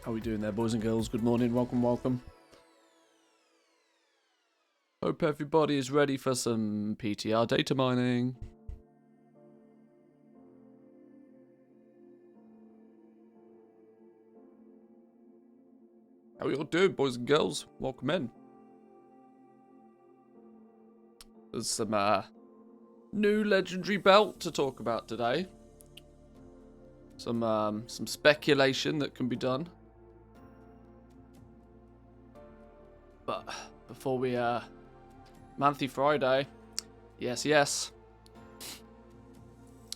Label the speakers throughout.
Speaker 1: How are we doing there, boys and girls? Good morning, welcome, welcome. Hope everybody is ready for some PTR data mining. How are you all doing, boys and girls? Welcome in. There's some new legendary belt to talk about today. Some speculation that can be done. But before we Manthy Friday, yes.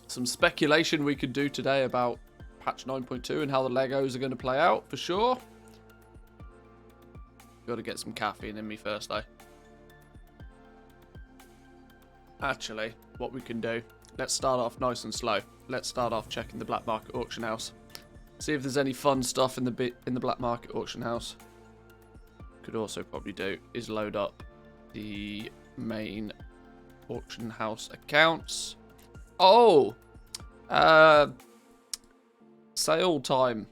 Speaker 1: Some speculation we could do today about patch 9.2 and how the Legos are going to play out for sure. Got to get some caffeine in me first though. Actually, what we can do, let's start off nice and slow. Let's start off checking the black market auction house. See if there's any fun stuff in the black market auction house. Could also probably do is load up the main auction house accounts. Oh, sale time.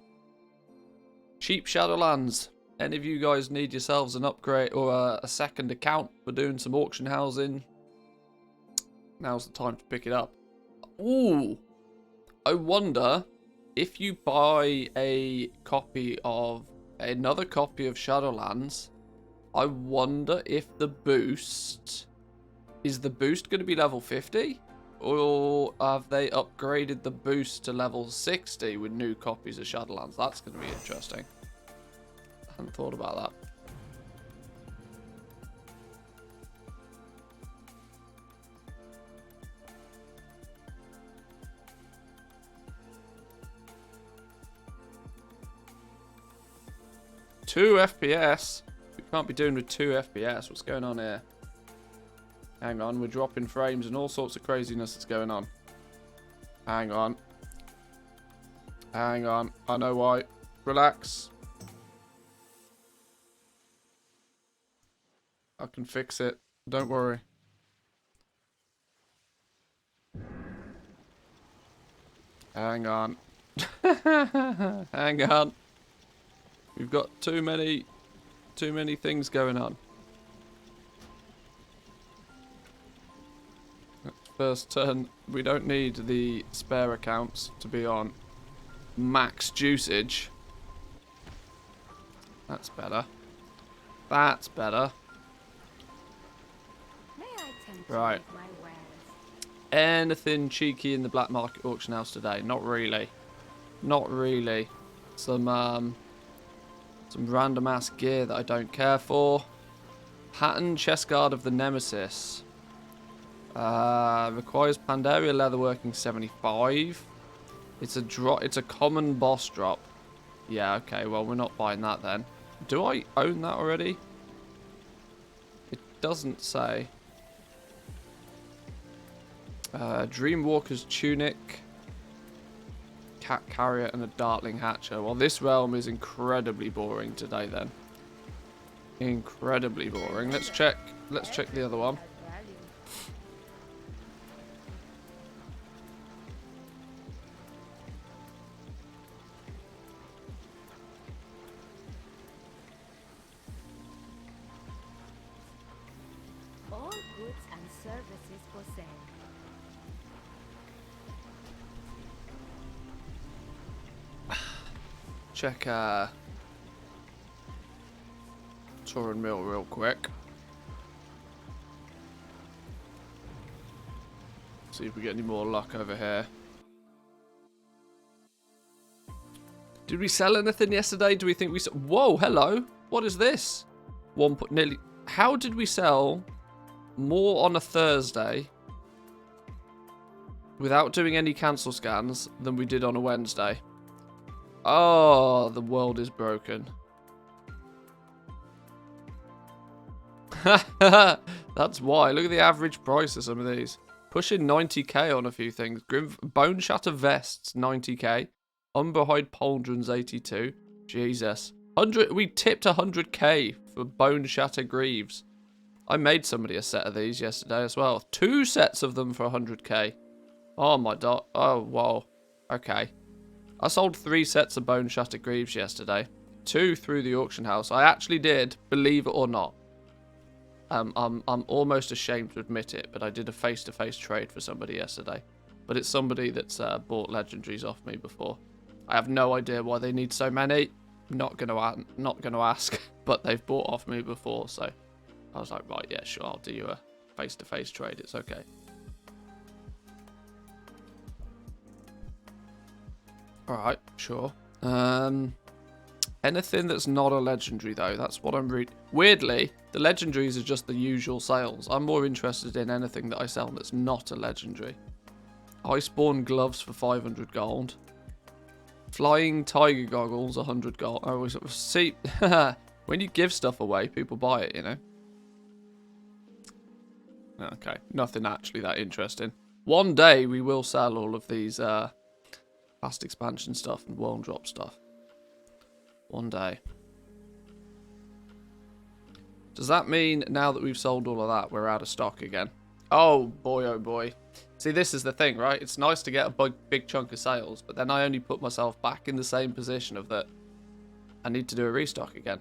Speaker 1: Cheap Shadowlands. Any of you guys need yourselves an upgrade or a second account for doing some auction housing? Now's the time to pick it up. Ooh, I wonder if you buy a copy of another copy of Shadowlands, I wonder if the boost is the boost going to be level 50, or have they upgraded the boost to level 60 with new copies of Shadowlands? That's going to be interesting. I hadn't thought about that. Two FPS? We can't be doing with 2 FPS. What's going on here? Hang on, we're dropping frames and all sorts of craziness that's going on. Hang on. Hang on. I know why. Relax. I can fix it. Don't worry. Hang on. Hang on. We've got too many things going on. First turn, we don't need the spare accounts to be on max juicage. That's better. That's better. Right. Anything cheeky in the black market auction house today? Not really. Not really. Some random ass gear that I don't care for. Pattern chest guard of the Nemesis. Requires Pandaria Leatherworking 75. It's a drop. It's a common boss drop. Yeah, okay. Well, we're not buying that then. Do I own that already? It doesn't say. Dreamwalker's tunic. Cat carrier and a dartling hatcher. Well, this realm is incredibly boring today then. Incredibly boring. Let's check the other one.
Speaker 2: All goods and services for sale.
Speaker 1: Check Turin Mill real quick. See if we get any more luck over here. Did we sell anything yesterday? Do we think we... Whoa, hello. What is this? Nearly... How did we sell more on a Thursday without doing any cancel scans than we did on a Wednesday? Oh, the world is broken. That's why. Look at the average price of some of these. Pushing 90k on a few things. Bone Shatter Vests, 90k. Umberhide Pauldrons, 82. Jesus. We tipped 100k for Bone Shatter Greaves. I made somebody a set of these yesterday as well. 2 sets of them for 100k. Oh my Oh, whoa. Okay. I sold 3 sets of Bone Shatter Greaves yesterday. 2 through the auction house. I actually did, believe it or not. I'm almost ashamed to admit it, but I did a face-to-face trade for somebody yesterday. But it's somebody that's bought legendaries off me before. I have no idea why they need so many. Not gonna ask, but they've bought off me before, so I was like, right, yeah, sure, I'll do you a face-to-face trade. It's okay. All right, sure. Anything that's not a legendary, though, that's what I'm reading. Weirdly, the legendaries are just the usual sales. I'm more interested in anything that I sell that's not a legendary. Iceborne gloves for 500 gold. Flying tiger goggles, 100 gold. Oh, see, when you give stuff away, people buy it, you know. Okay, nothing actually that interesting. One day we will sell all of these fast expansion stuff and world drop stuff. One day. Does that mean now that we've sold all of that, we're out of stock again? Oh boy, oh boy. See, this is the thing, right? It's nice to get a big chunk of sales, but then I only put myself back in the same position of that I need to do a restock again.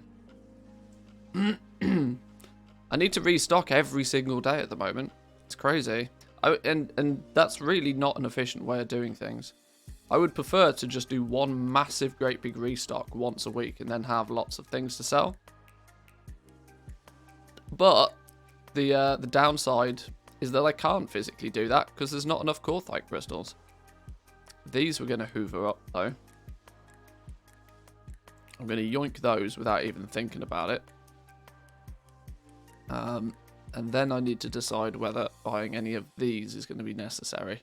Speaker 1: I need to restock every single day at the moment. It's crazy. And that's really not an efficient way of doing things. I would prefer to just do one massive, great big restock once a week and then have lots of things to sell. But the downside is that I can't physically do that because there's not enough Korthite crystals. These we're going to hoover up, though. I'm going to yoink those without even thinking about it. And then I need to decide whether buying any of these is going to be necessary.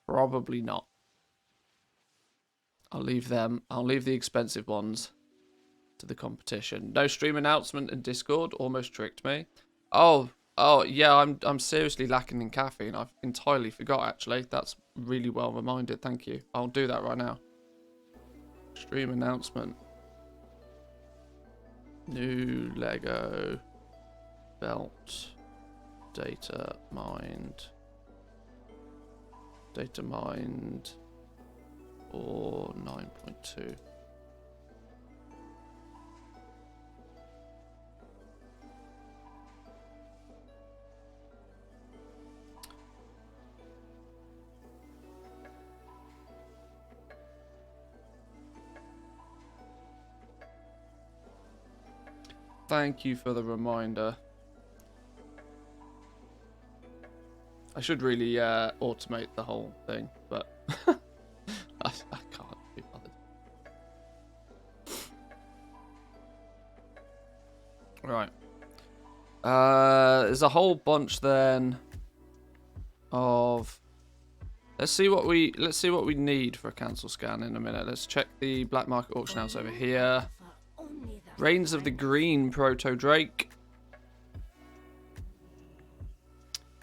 Speaker 1: Probably not. I'll leave them. I'll leave the expensive ones to the competition. No stream announcement in Discord. Almost tricked me. Oh yeah. I'm seriously lacking in caffeine. I've entirely forgot. Actually, that's really well reminded. Thank you. I'll do that right now. Stream announcement. New Lego belt. Data mined. Or 9.2. Thank you for the reminder. I should really automate the whole thing, but I can't be bothered. Right. There's a whole bunch then of. Let's see what we need for a cancel scan in a minute. Let's check the black market auction house over here. Reigns of the Green Proto Drake.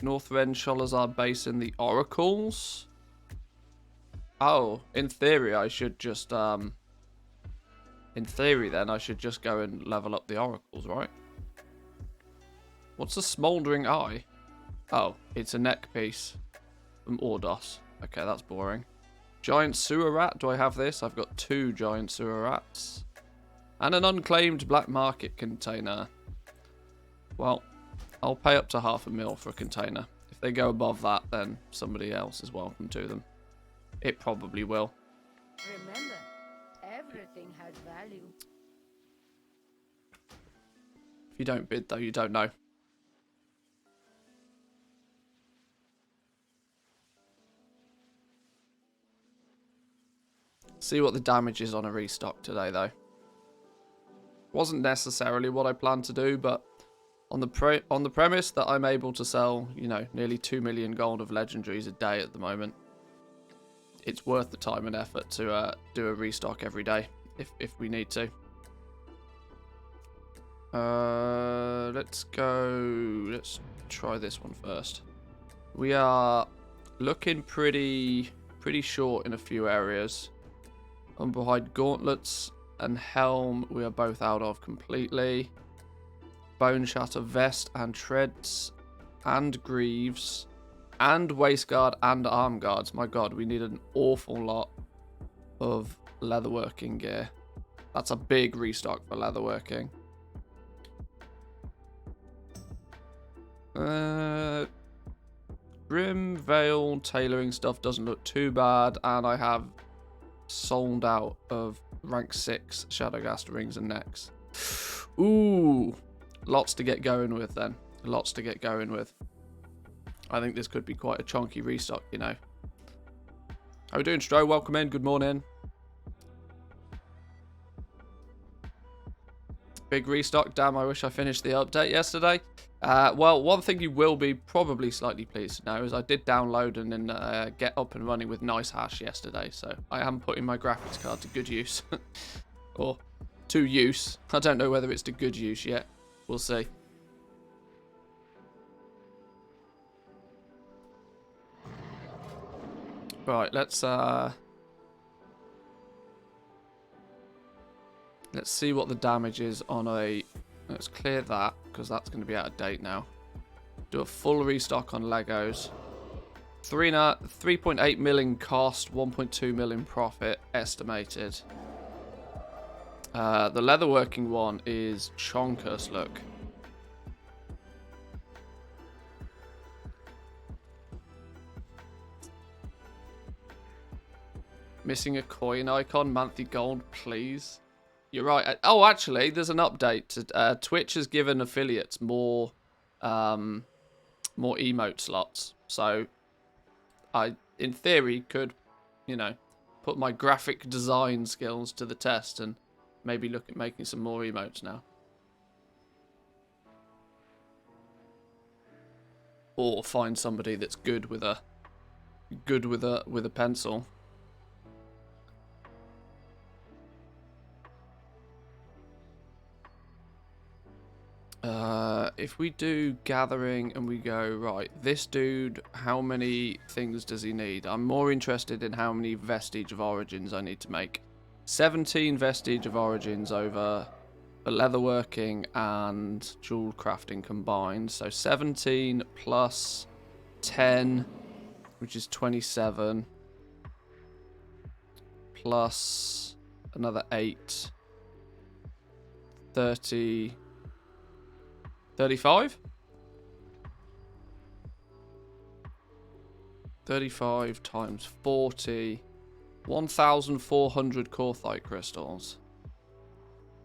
Speaker 1: Northrend Sholazar Basin, the Oracles. Oh, in theory, I should just, in theory, then, I should just go and level up the Oracles, right? What's a Smouldering Eye? Oh, it's a neck piece from Ordos. Okay, that's boring. Giant Sewer Rat, do I have this? I've got 2 Giant Sewer Rats. And an unclaimed black market container. Well, I'll pay up to $500,000 for a container. If they go above that, then somebody else is welcome to them. It probably will.
Speaker 2: Remember, everything has value.
Speaker 1: If you don't bid, though, you don't know. See what the damage is on a restock today, though. Wasn't necessarily what I planned to do, but on the premise that I'm able to sell, you know, nearly 2 million gold of legendaries a day at the moment, it's worth the time and effort to do a restock every day if we need to. Let's try this one first. We are looking pretty short in a few areas. Unbehind gauntlets and helm we are both out of completely. Bone shatter vest and treads and greaves and waistguard and arm guards. My god, we need an awful lot of leatherworking gear. That's a big restock for leatherworking. Grim Veil tailoring stuff doesn't look too bad, and I have sold out of rank 6 Shadowghast rings and necks. Ooh, lots to get going with then. Lots to get going with. I think this could be quite a chunky restock, you know. How are we doing, Stro? Welcome in. Good morning. Big restock. Damn, I wish I finished the update yesterday. Well, one thing you will be probably slightly pleased to know is I did download and then get up and running with Nice Hash yesterday. So I am putting my graphics card to good use. Or to use. I don't know whether it's to good use yet. We'll see. Right, let's see what the damage is on a... Let's clear that, because that's going to be out of date now. Do a full restock on Legos. 3.8 million cost, 1.2 million profit estimated. The leatherworking one is chonkers, look. Missing a coin icon, monthly gold, please. You're right. Oh, actually, there's an update. Twitch has given affiliates more emote slots. So I, in theory, could, you know, put my graphic design skills to the test and maybe look at making some more emotes now. Or find somebody that's good with a pencil. If we do gathering and we go, right, this dude, how many things does he need? I'm more interested in how many Vestige of Origins I need to make. 17 Vestige of Origins over the leatherworking and jewel crafting combined. So 17 plus 10, which is 27, plus another 8, 30... 35? 35 times 40. 1,400 Korthite crystals.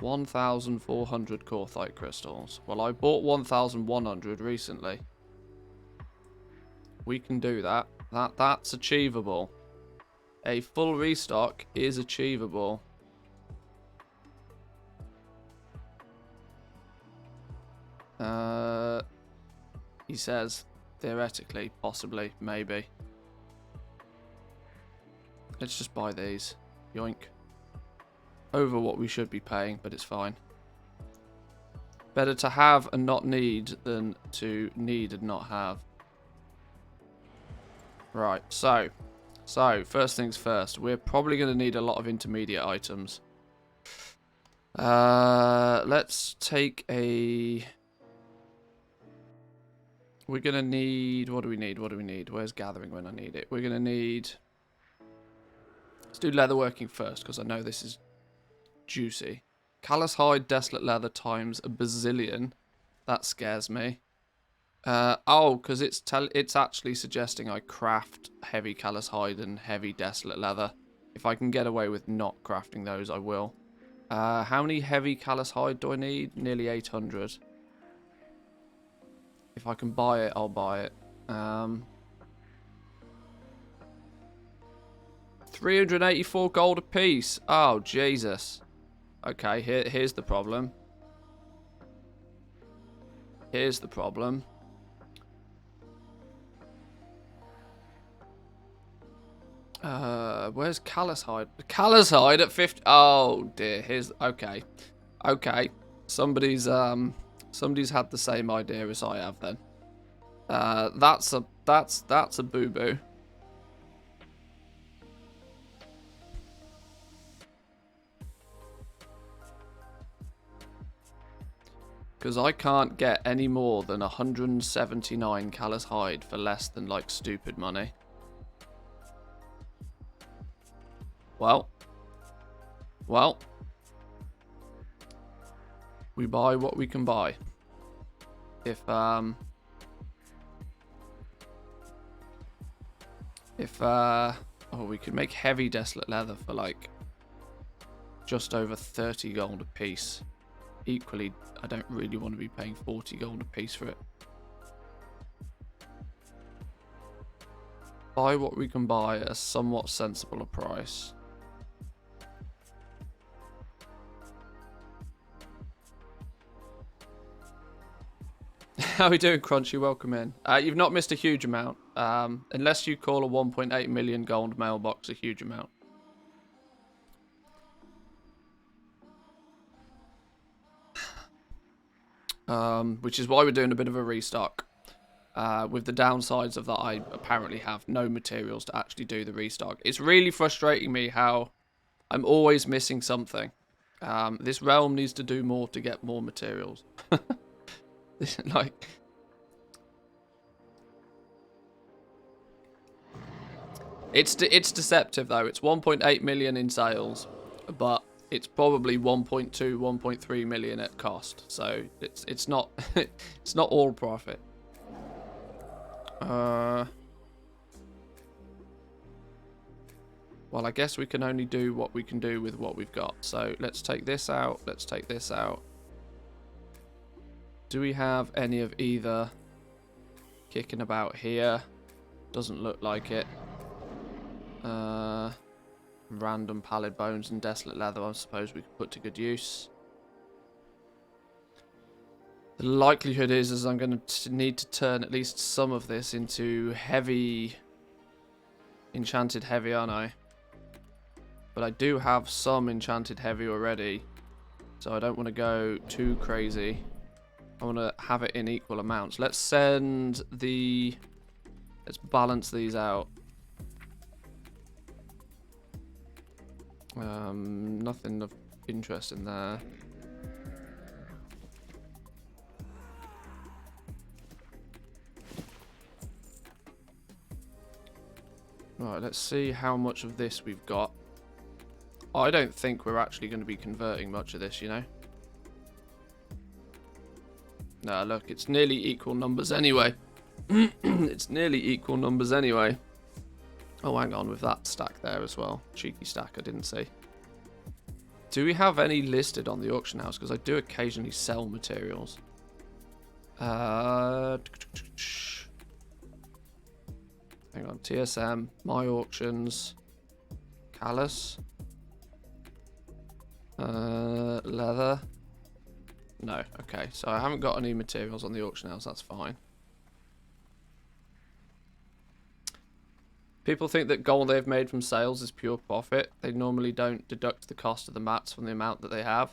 Speaker 1: 1,400 Korthite crystals. Well, I bought 1,100 recently. We can do that. That's achievable. A full restock is achievable. He says, theoretically, possibly, maybe. Let's just buy these. Yoink. Over what we should be paying, but it's fine. Better to have and not need than to need and not have. Right, so first things first. We're probably going to need a lot of intermediate items. Let's take a... We're going to need... What do we need? What do we need? Where's gathering when I need it? We're going to need... Let's do leatherworking first, because I know this is juicy. Callous hide, desolate leather times a bazillion. That scares me. Oh, because it's actually suggesting I craft heavy callous hide and heavy desolate leather. If I can get away with not crafting those, I will. How many heavy callous hide do I need? Nearly 800. If I can buy it, I'll buy it. 384 gold apiece. Oh, Jesus. Okay, here's the problem. Here's the problem. Where's callous hide? Callous hide at 50. Oh dear. Here's okay. Okay. Somebody's had the same idea as I have then. That's a boo-boo. Because I can't get any more than 179 callous hide for less than, like, stupid money. Well. We buy what we can buy. If oh, we could make heavy desolate leather for like just over 30 gold a piece. Equally, I don't really want to be paying 40 gold a piece for it. Buy what we can buy at a somewhat sensible price. How are we doing, Crunchy? Welcome in. You've not missed a huge amount. Unless you call a 1.8 million gold mailbox a huge amount. Which is why we're doing a bit of a restock. With the downsides of that, I apparently have no materials to actually do the restock. It's really frustrating me how I'm always missing something. This realm needs to do more to get more materials. Like, it's deceptive though. It's 1.8 million in sales, but it's probably 1.2, 1.3 million at cost. So it's not it's not all profit. Well, I guess we can only do what we can do with what we've got. So let's take this out. Let's take this out. Do we have any of either kicking about here? Doesn't look like it. Random pallid bones and desolate leather, I suppose we could put to good use. The likelihood is I'm going to need to turn at least some of this into heavy, enchanted heavy, aren't I? But I do have some enchanted heavy already, so I don't want to go too crazy. I want to have it in equal amounts. Let's balance these out. Nothing of interest in there. Right, let's see how much of this we've got. I don't think we're actually going to be converting much of this, you know. No, look, it's nearly equal numbers anyway. It's nearly equal numbers anyway. Oh, hang on, with that stack there as well. Cheeky stack, I didn't see. Do we have any listed on the auction house? Because I do occasionally sell materials. Hang on, TSM, My Auctions, Callus, Leather. No, okay, so I haven't got any materials on the auction house, that's fine. People think that gold they've made from sales is pure profit. They normally don't deduct the cost of the mats from the amount that they have.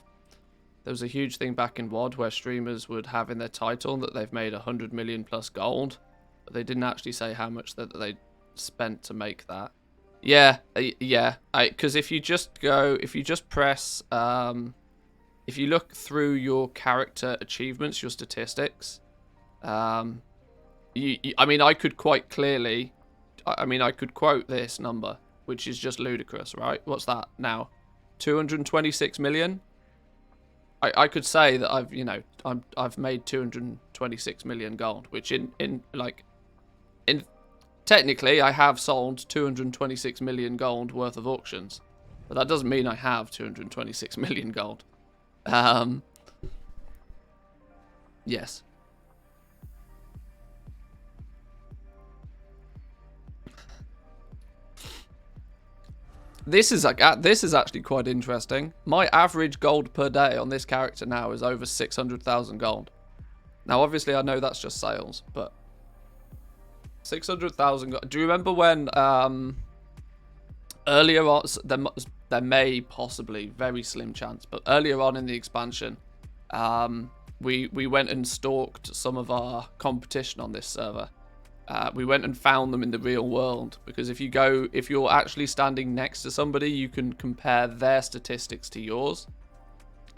Speaker 1: There was a huge thing back in WoD where streamers would have in their title that they've made 100 million plus gold, but they didn't actually say how much that they spent to make that. Yeah, yeah. Because if you just press, if you look through your character achievements, your statistics, I mean, I could quite clearly. I could quote this number, which is just ludicrous, right? What's that now? 226 million? I could say that I've made 226 million gold, which technically I have sold 226 million gold worth of auctions, but that doesn't mean I have 226 million gold. Yes. This is actually quite interesting. My average gold per day on this character now is over 600,000 gold. Now, obviously, I know that's just sales, but 600,000 gold. Do you remember when earlier on, there may possibly, very slim chance, but earlier on in the expansion, we went and stalked some of our competition on this server. We went and found them in the real world, because if you're actually standing next to somebody, you can compare their statistics to yours.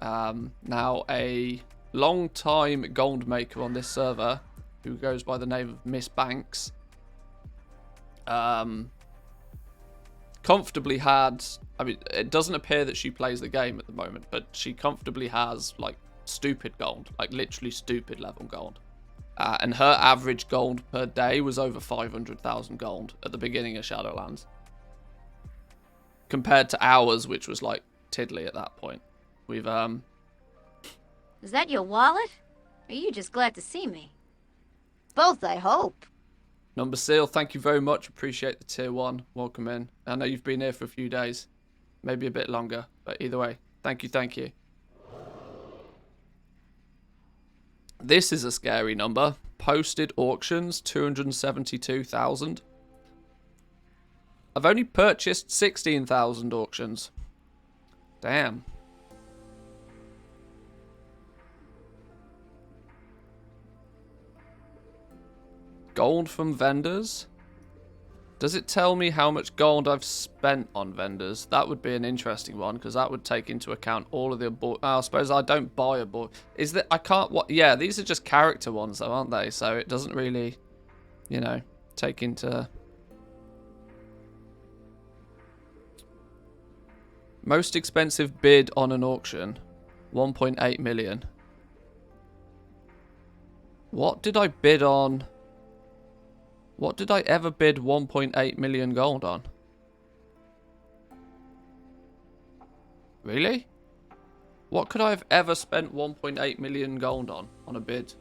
Speaker 1: Now, a long-time gold maker on this server, who goes by the name of Miss Banks, comfortably had, I mean, it doesn't appear that she plays the game at the moment, but she comfortably has like stupid gold, like literally stupid level gold. And her average gold per day was over 500,000 gold at the beginning of Shadowlands. Compared to ours, which was like tiddly at that point. We've,
Speaker 3: Is that your wallet? Or are you just glad to see me? Both, I hope.
Speaker 1: Number Seal, thank you very much. Appreciate the tier 1. Welcome in. I know you've been here for a few days. Maybe a bit longer. But either way, thank you, thank you. This is a scary number. Posted auctions, 272,000. I've only purchased 16,000 auctions. Damn. Gold from vendors. Does it tell me how much gold I've spent on vendors? That would be an interesting one, because that would take into account all of the I suppose I don't buy a board. Is that I can't what? Yeah, these are just character ones though, aren't they? So it doesn't really, you know, take into. Most expensive bid on an auction, 1.8 million. What did I bid on? What did I ever bid 1.8 million gold on? Really? What could I have ever spent 1.8 million gold on a bid?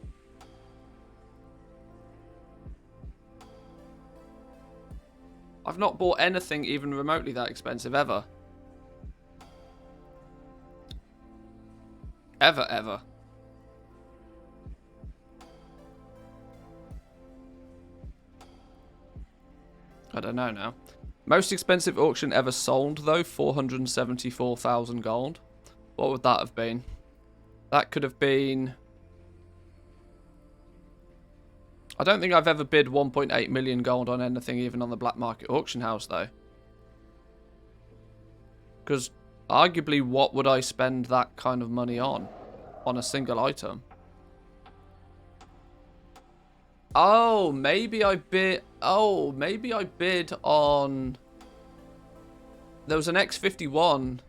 Speaker 1: I've not bought anything even remotely that expensive ever. Ever. I don't know now. Most expensive auction ever sold, though, 474,000 gold. What would that have been? That could have been... I don't think I've ever bid 1.8 million gold on anything, even on the black market auction house, though. Because, arguably, what would I spend that kind of money on a single item? Oh, maybe I bid... Oh, maybe I bid on... There was an X51.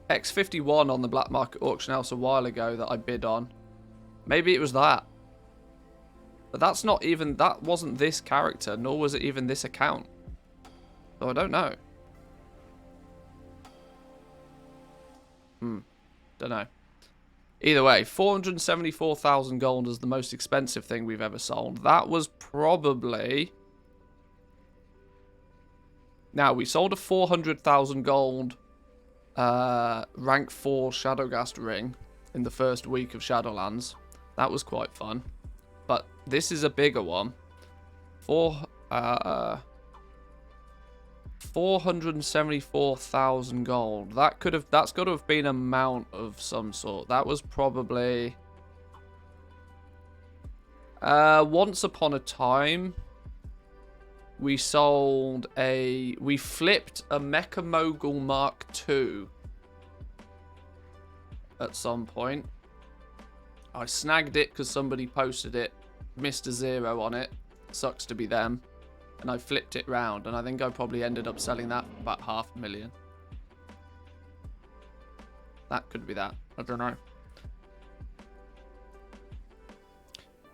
Speaker 1: X51 on the black market auction house a while ago that I bid on. Maybe it was that. But that's not even... That wasn't this character, nor was it even this account. So I don't know. Don't know. Either way, 474,000 gold is the most expensive thing we've ever sold. That was probably... Now, we sold a 400,000 gold rank 4 Shadowghast ring in the first week of Shadowlands. That was quite fun. But this is a bigger one. 474,000 gold. That's got to have been a mount of some sort. That was probably once upon a time we flipped a Mecha Mogul Mark II at some point. I snagged it because somebody posted it, missed a 0 on it. Sucks to be them. And I flipped it round, and I think I probably ended up selling that for about 500,000. That could be that. I don't know.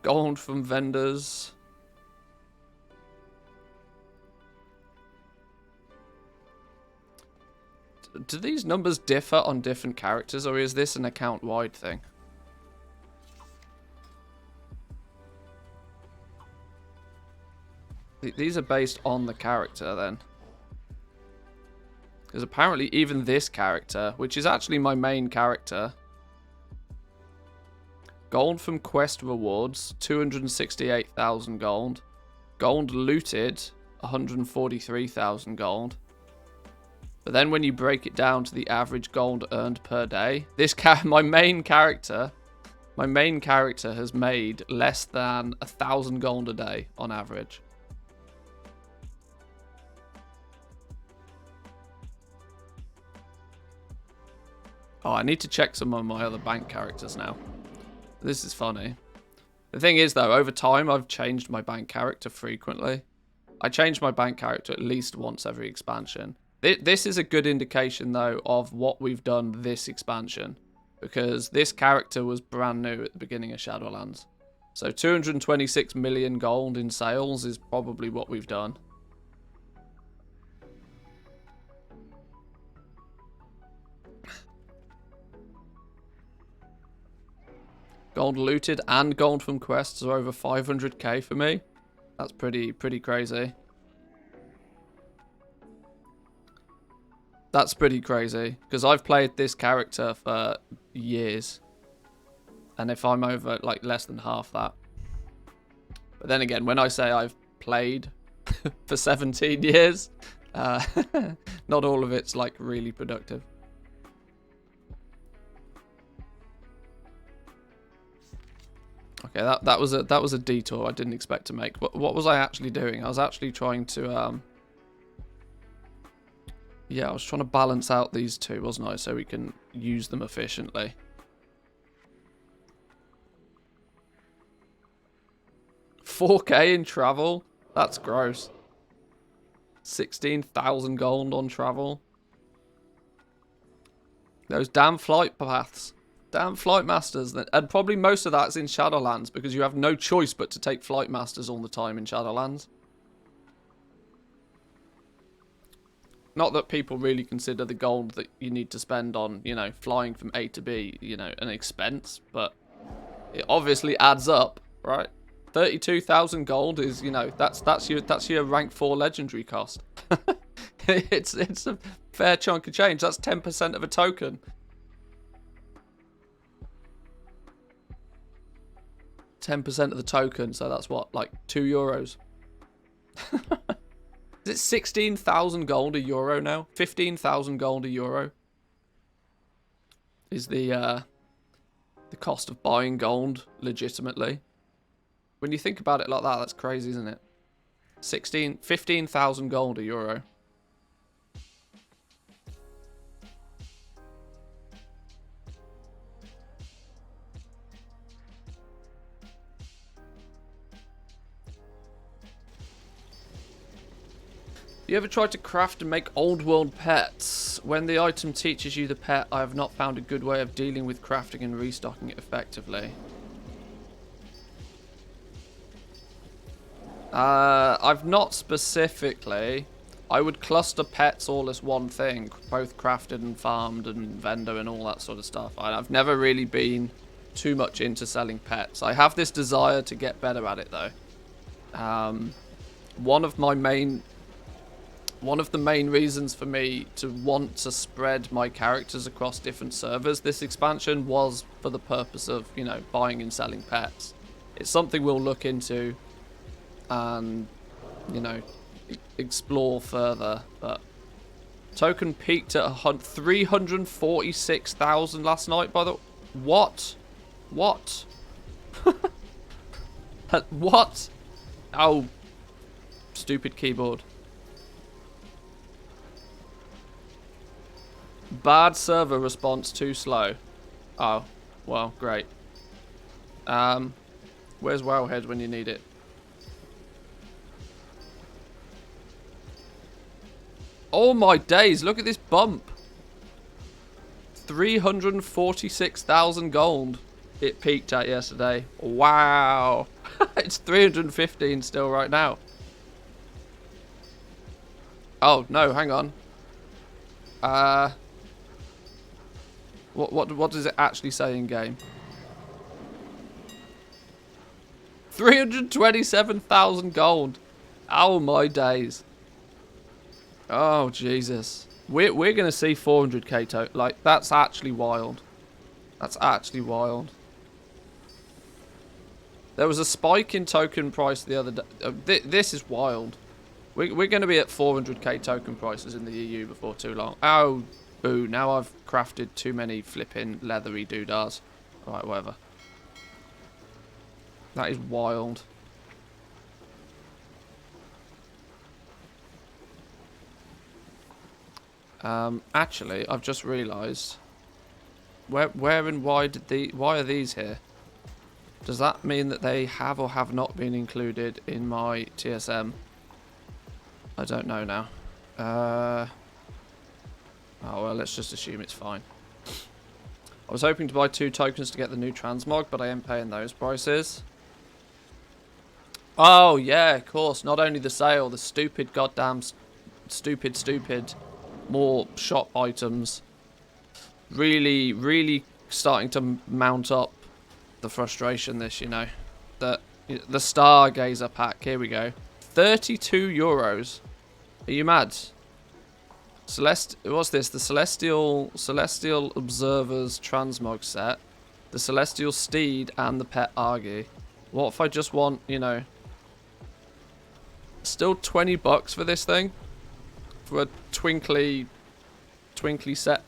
Speaker 1: Gold from vendors. Do these numbers differ on different characters, or is this an account-wide thing? These are based on the character, then. Because apparently even this character, which is actually my main character... Gold from quest rewards, 268,000 gold. Gold looted, 143,000 gold. But then when you break it down to the average gold earned per day... my main character has made less than 1,000 gold a day on average. Oh, I need to check some of my other bank characters now. This is funny. The thing is, though, over time, I've changed my bank character frequently. I change my bank character at least once every expansion. This is a good indication, though, of what we've done this expansion. because this character was brand new at the beginning of Shadowlands. So 226 million gold in sales is probably what we've done. Gold looted and gold from quests are over 500k for me. That's pretty crazy. That's pretty crazy, because I've played this character for years. And if I'm over, like, less than half that. But then again, when I say I've played for 17 years, not all of it's, like, really productive. Okay, that was a detour I didn't expect to make. What was I actually doing? I was actually trying to, yeah, I was trying to balance out these two, wasn't I? So we can use them efficiently. $4k in travel? That's gross. 16,000 gold on travel. Those damn flight paths. Damn flight masters. And probably most of that's in Shadowlands, because you have no choice but to take flight masters all the time in Shadowlands. Not that people really consider the gold that you need to spend on, you know, flying from A to B, you know, an expense, but it obviously adds up, right? 32,000 gold is, you know, that's your rank 4 legendary cost. it's a fair chunk of change. That's 10% of a token. 10% of the token, so that's what, like €2. Is it 16,000 gold a euro now? 15,000 gold a euro is the cost of buying gold legitimately. When you think about it like that, that's crazy, isn't it? 15,000 gold a euro. You ever tried to craft and make old world pets? When the item teaches you the pet, I have not found a good way of dealing with crafting and restocking it effectively. I've not specifically. I would cluster pets all as one thing, both crafted and farmed and vendor and all that sort of stuff. I've never really been too much into selling pets. I have this desire to get better at it though. One of the main reasons for me to want to spread my characters across different servers this expansion was for the purpose of, you know, buying and selling pets. It's something we'll look into and, you know, explore further. But token peaked at 346,000 last night, by the... What? What? What? Oh, stupid keyboard. Bad server response, too slow. Oh, well, great. Where's Wowhead when you need it? Oh my days, look at this bump. 346,000 gold it peaked at yesterday. Wow. It's 315 still right now. Oh, no, hang on. What does it actually say in game? 327,000 gold. Oh my days. Oh Jesus. We're gonna see 400k total. Like, that's actually wild. That's actually wild. There was a spike in token price the other day. This is wild. We're going to be at 400k token prices in the EU before too long. Oh, boo. Now I've crafted too many flipping leathery doodahs. Right, whatever. That is wild. Actually, I've just realised. Where and why are these here? Does that mean that they have or have not been included in my TSM? I don't know now. Oh well, let's just assume it's fine. I was hoping to buy 2 tokens to get the new transmog, but I ain't paying those prices. Oh, yeah, of course. Not only the sale, the stupid goddamn stupid more shop items. Really, really starting to mount up the frustration this, you know. The Stargazer pack, here we go. 32 euros. Are you mad? What's this? The Celestial Observers Transmog set, the Celestial Steed, and the Pet Argy. What if I just want, you know, still 20 bucks for this thing? For a twinkly set.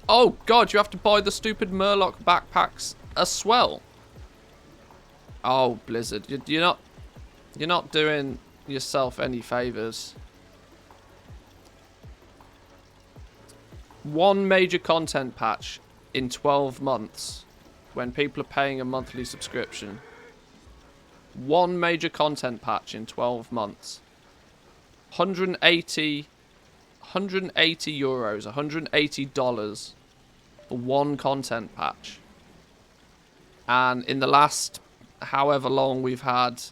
Speaker 1: Oh god, you have to buy the stupid Murloc backpacks as well. Oh, Blizzard, you're not doing yourself any favors. One major content patch in 12 months when people are paying a monthly subscription. One major content patch in 12 months. 180 euros, $180 for one content patch. And in the last however long we've had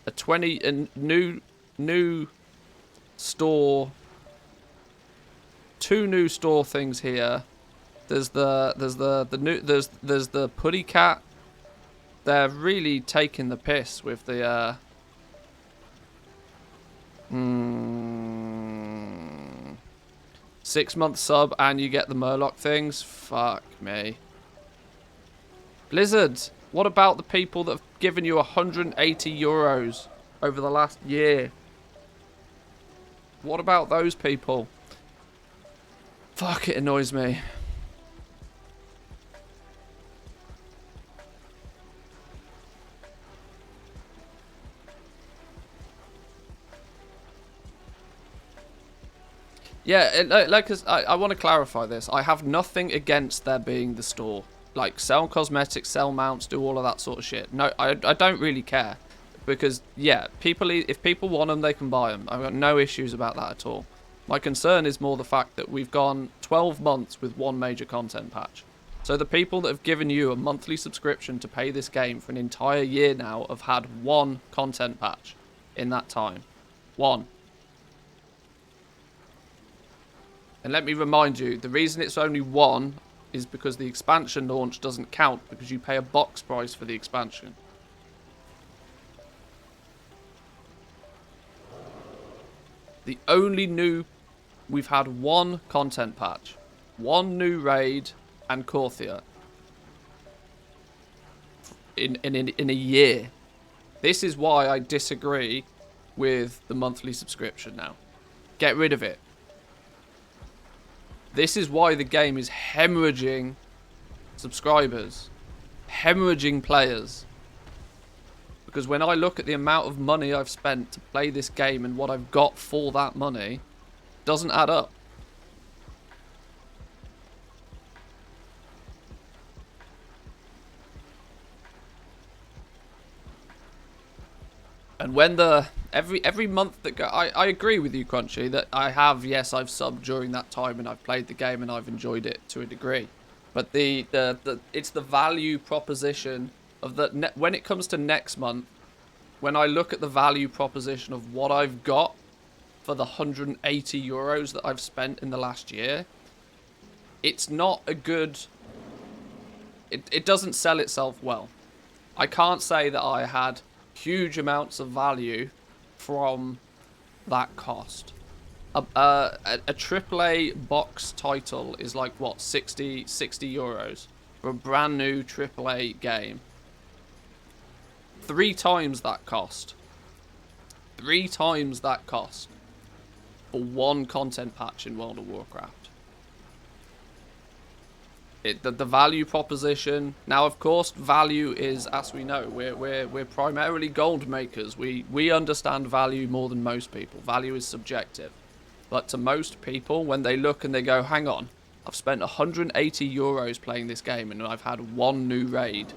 Speaker 1: a new store, 2 new store things here. There's the Putty Cat. They're really taking the piss with the 6-month sub and you get the Murloc things. Fuck me. Blizzard, what about the people that have given you 180 euros over the last year? What about those people? Fuck, it annoys me. Yeah, I want to clarify this. I have nothing against there being the store. Like, sell cosmetics, sell mounts, do all of that sort of shit. No, I don't really care. Because, yeah, if people want them, they can buy them. I've got no issues about that at all. My concern is more the fact that we've gone 12 months with one major content patch. So the people that have given you a monthly subscription to pay this game for an entire year now have had one content patch in that time. One. And let me remind you, the reason it's only one is because the expansion launch doesn't count because you pay a box price for the expansion. The only new... We've had one content patch, one new raid, and Korthia in a year. This is why I disagree with the monthly subscription now. Get rid of it. This is why the game is hemorrhaging subscribers, hemorrhaging players. Because when I look at the amount of money I've spent to play this game and what I've got for that money, it doesn't add up. And when every month that I agree with you, Crunchy, that I've subbed during that time and I've played the game and I've enjoyed it to a degree. But it's the value proposition of that when it comes to next month, when I look at the value proposition of what I've got for the 180 euros that I've spent in the last year, it's not a good... It doesn't sell itself well. I can't say that I had huge amounts of value from that cost. A AAA box title is like, what, 60 euros for a brand new AAA game. 3 times that cost. 3 times that cost for one content patch in World of Warcraft. The value proposition. Now, of course, value is, as we know, we're primarily gold makers. We understand value more than most people. Value is subjective. But to most people, when they look and they go, hang on, I've spent 180 euros playing this game and I've had one new raid.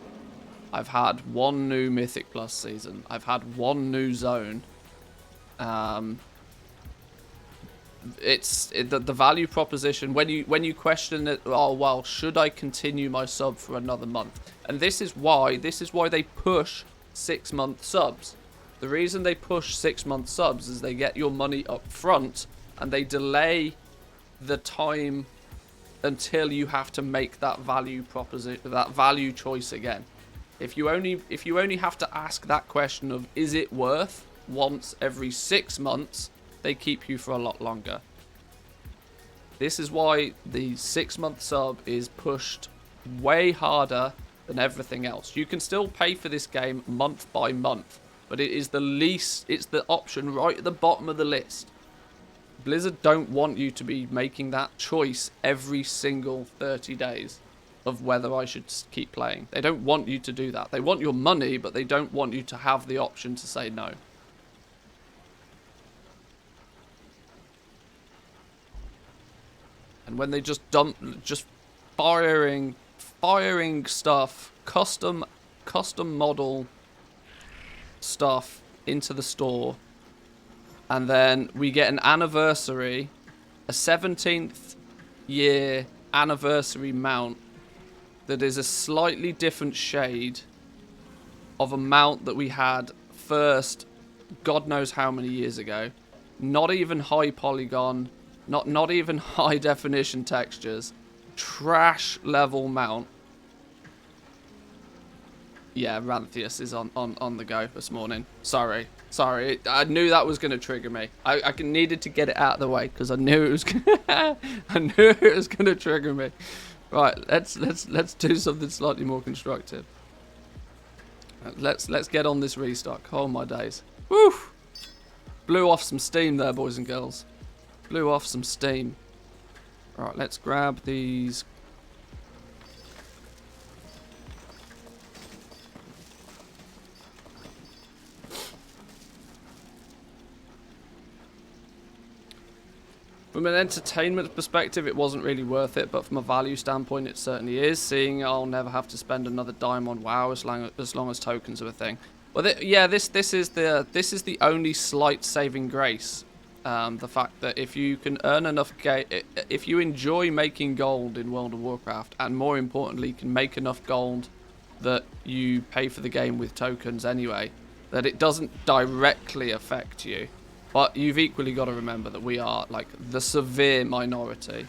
Speaker 1: I've had one new Mythic Plus season. I've had one new zone. the value proposition when you question it. Oh well, should I continue my sub for another month? And this is why they push 6-month subs. The reason they push 6-month subs is they get your money up front and they delay the time until you have to make that value proposition, that value choice again. If you only have to ask that question of is it worth once every 6 months, they keep you for a lot longer. This is why the 6-month sub is pushed way harder than everything else. You can still pay for this game month by month, but it is the least, it's the option right at the bottom of the list. Blizzard don't want you to be making that choice every single 30 days of whether I should keep playing. They don't want you to do that. They want your money, but they don't want you to have the option to say no. And when they just firing stuff, custom model stuff into the store, and then we get an anniversary, a 17th year anniversary mount that is a slightly different shade of a mount that we had first God knows how many years ago. Not even high polygon, not even high definition textures. Trash level mount. Yeah, Ranthius is on the go this morning. Sorry. I knew that was going to trigger me. I needed to get it out of the way because I knew it was going to trigger me. Right, let's do something slightly more constructive. Let's get on this restock. Oh my days. Woo! Blew off some steam there, boys and girls. Blew off some steam. Right, let's grab these. From an entertainment perspective, it wasn't really worth it, but from a value standpoint, it certainly is. Seeing I'll never have to spend another dime on WoW as long as tokens are a thing. Well, yeah, this is the only slight saving grace. The fact that if you can earn enough, if you enjoy making gold in World of Warcraft, and more importantly, can make enough gold that you pay for the game with tokens anyway, that it doesn't directly affect you. But you've equally got to remember that we are like the severe minority.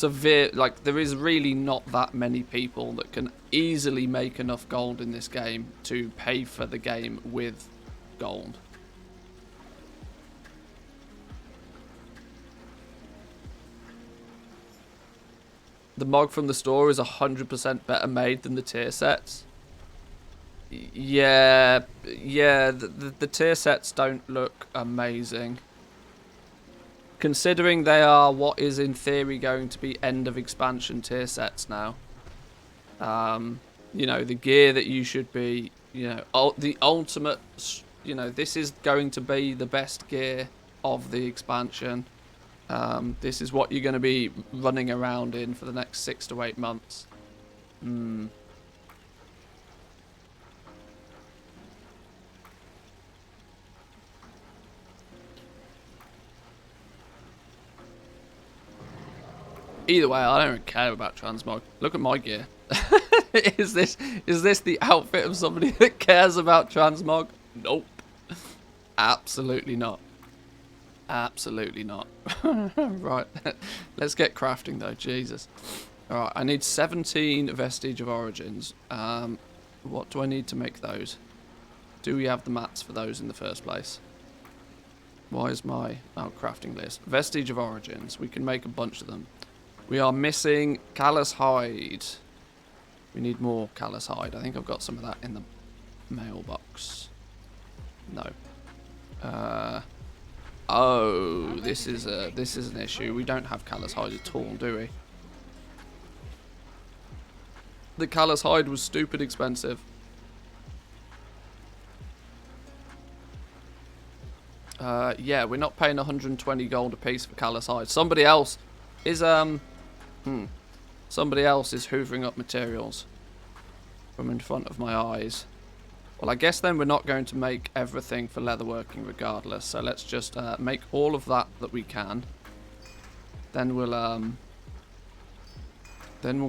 Speaker 1: Like there is really not that many people that can easily make enough gold in this game to pay for the game with gold. The mod from the store is 100% better made than the tier sets. Yeah, the tier sets don't look amazing. Considering they are what is in theory going to be end of expansion tier sets now. You know, the gear that you should be, you know, the ultimate, you know, this is going to be the best gear of the expansion. This is what you're going to be running around in for the next 6 to 8 months. Either way, I don't care about transmog. Look at my gear. Is this the outfit of somebody that cares about transmog? Nope. Absolutely not. Absolutely not. Right. Let's get crafting though. Jesus. Alright, I need 17 Vestige of Origins. What do I need to make those? Do we have the mats for those in the first place? Why is my crafting list? Vestige of Origins. We can make a bunch of them. We are missing Callous Hide. We need more Callous Hide. I think I've got some of that in the mailbox. No. Oh, this is an issue. We don't have Callous Hide at all, do we? The Callous Hide was stupid expensive. Yeah, we're not paying 120 gold a piece for Callous Hide. Somebody else is somebody else is hoovering up materials from in front of my eyes. Well, I guess then we're not going to make everything for leatherworking regardless. So let's just make all of that we can. Then we'll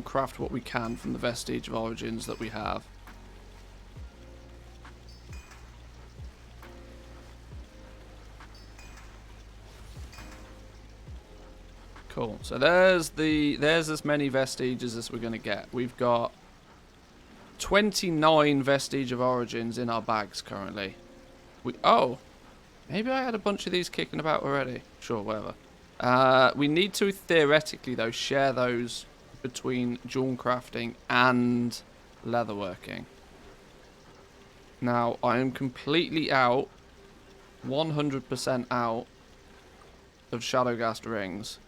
Speaker 1: craft what we can from the Vestige of Origins that we have. Cool. So there's as many vestiges as we're going to get. We've got 29 Vestige of Origins in our bags currently. Oh, maybe I had a bunch of these kicking about already. Sure, whatever. We need to theoretically though share those between jewel crafting and leatherworking. Now I am completely out, 100% out of Shadowghast rings.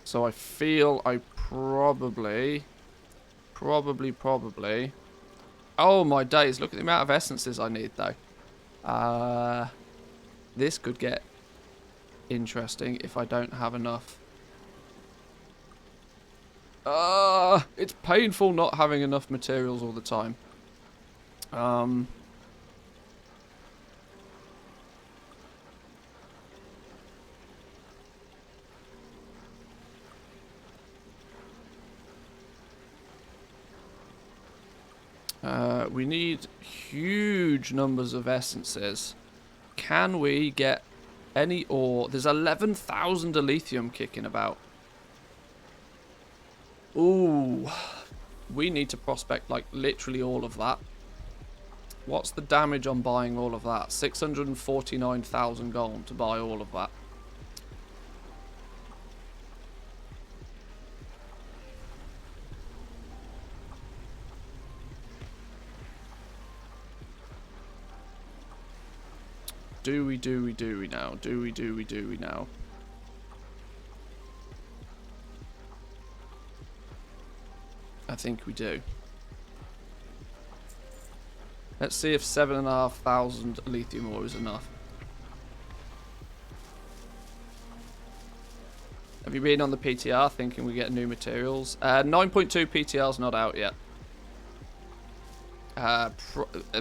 Speaker 1: So I feel I probably... Oh my days, look at the amount of essences I need though. This could get interesting if I don't have enough. It's painful not having enough materials all the time. We need huge numbers of essences. Can we get any ore? There's 11,000 lithium kicking about. Ooh. We need to prospect like literally all of that. What's the damage on buying all of that? 649,000 gold to buy all of that. Do we now? Do we now? I think we do. Let's see if 7,500 lithium ore is enough. Have you been on the PTR thinking we get new materials? 9.2 PTR's not out yet.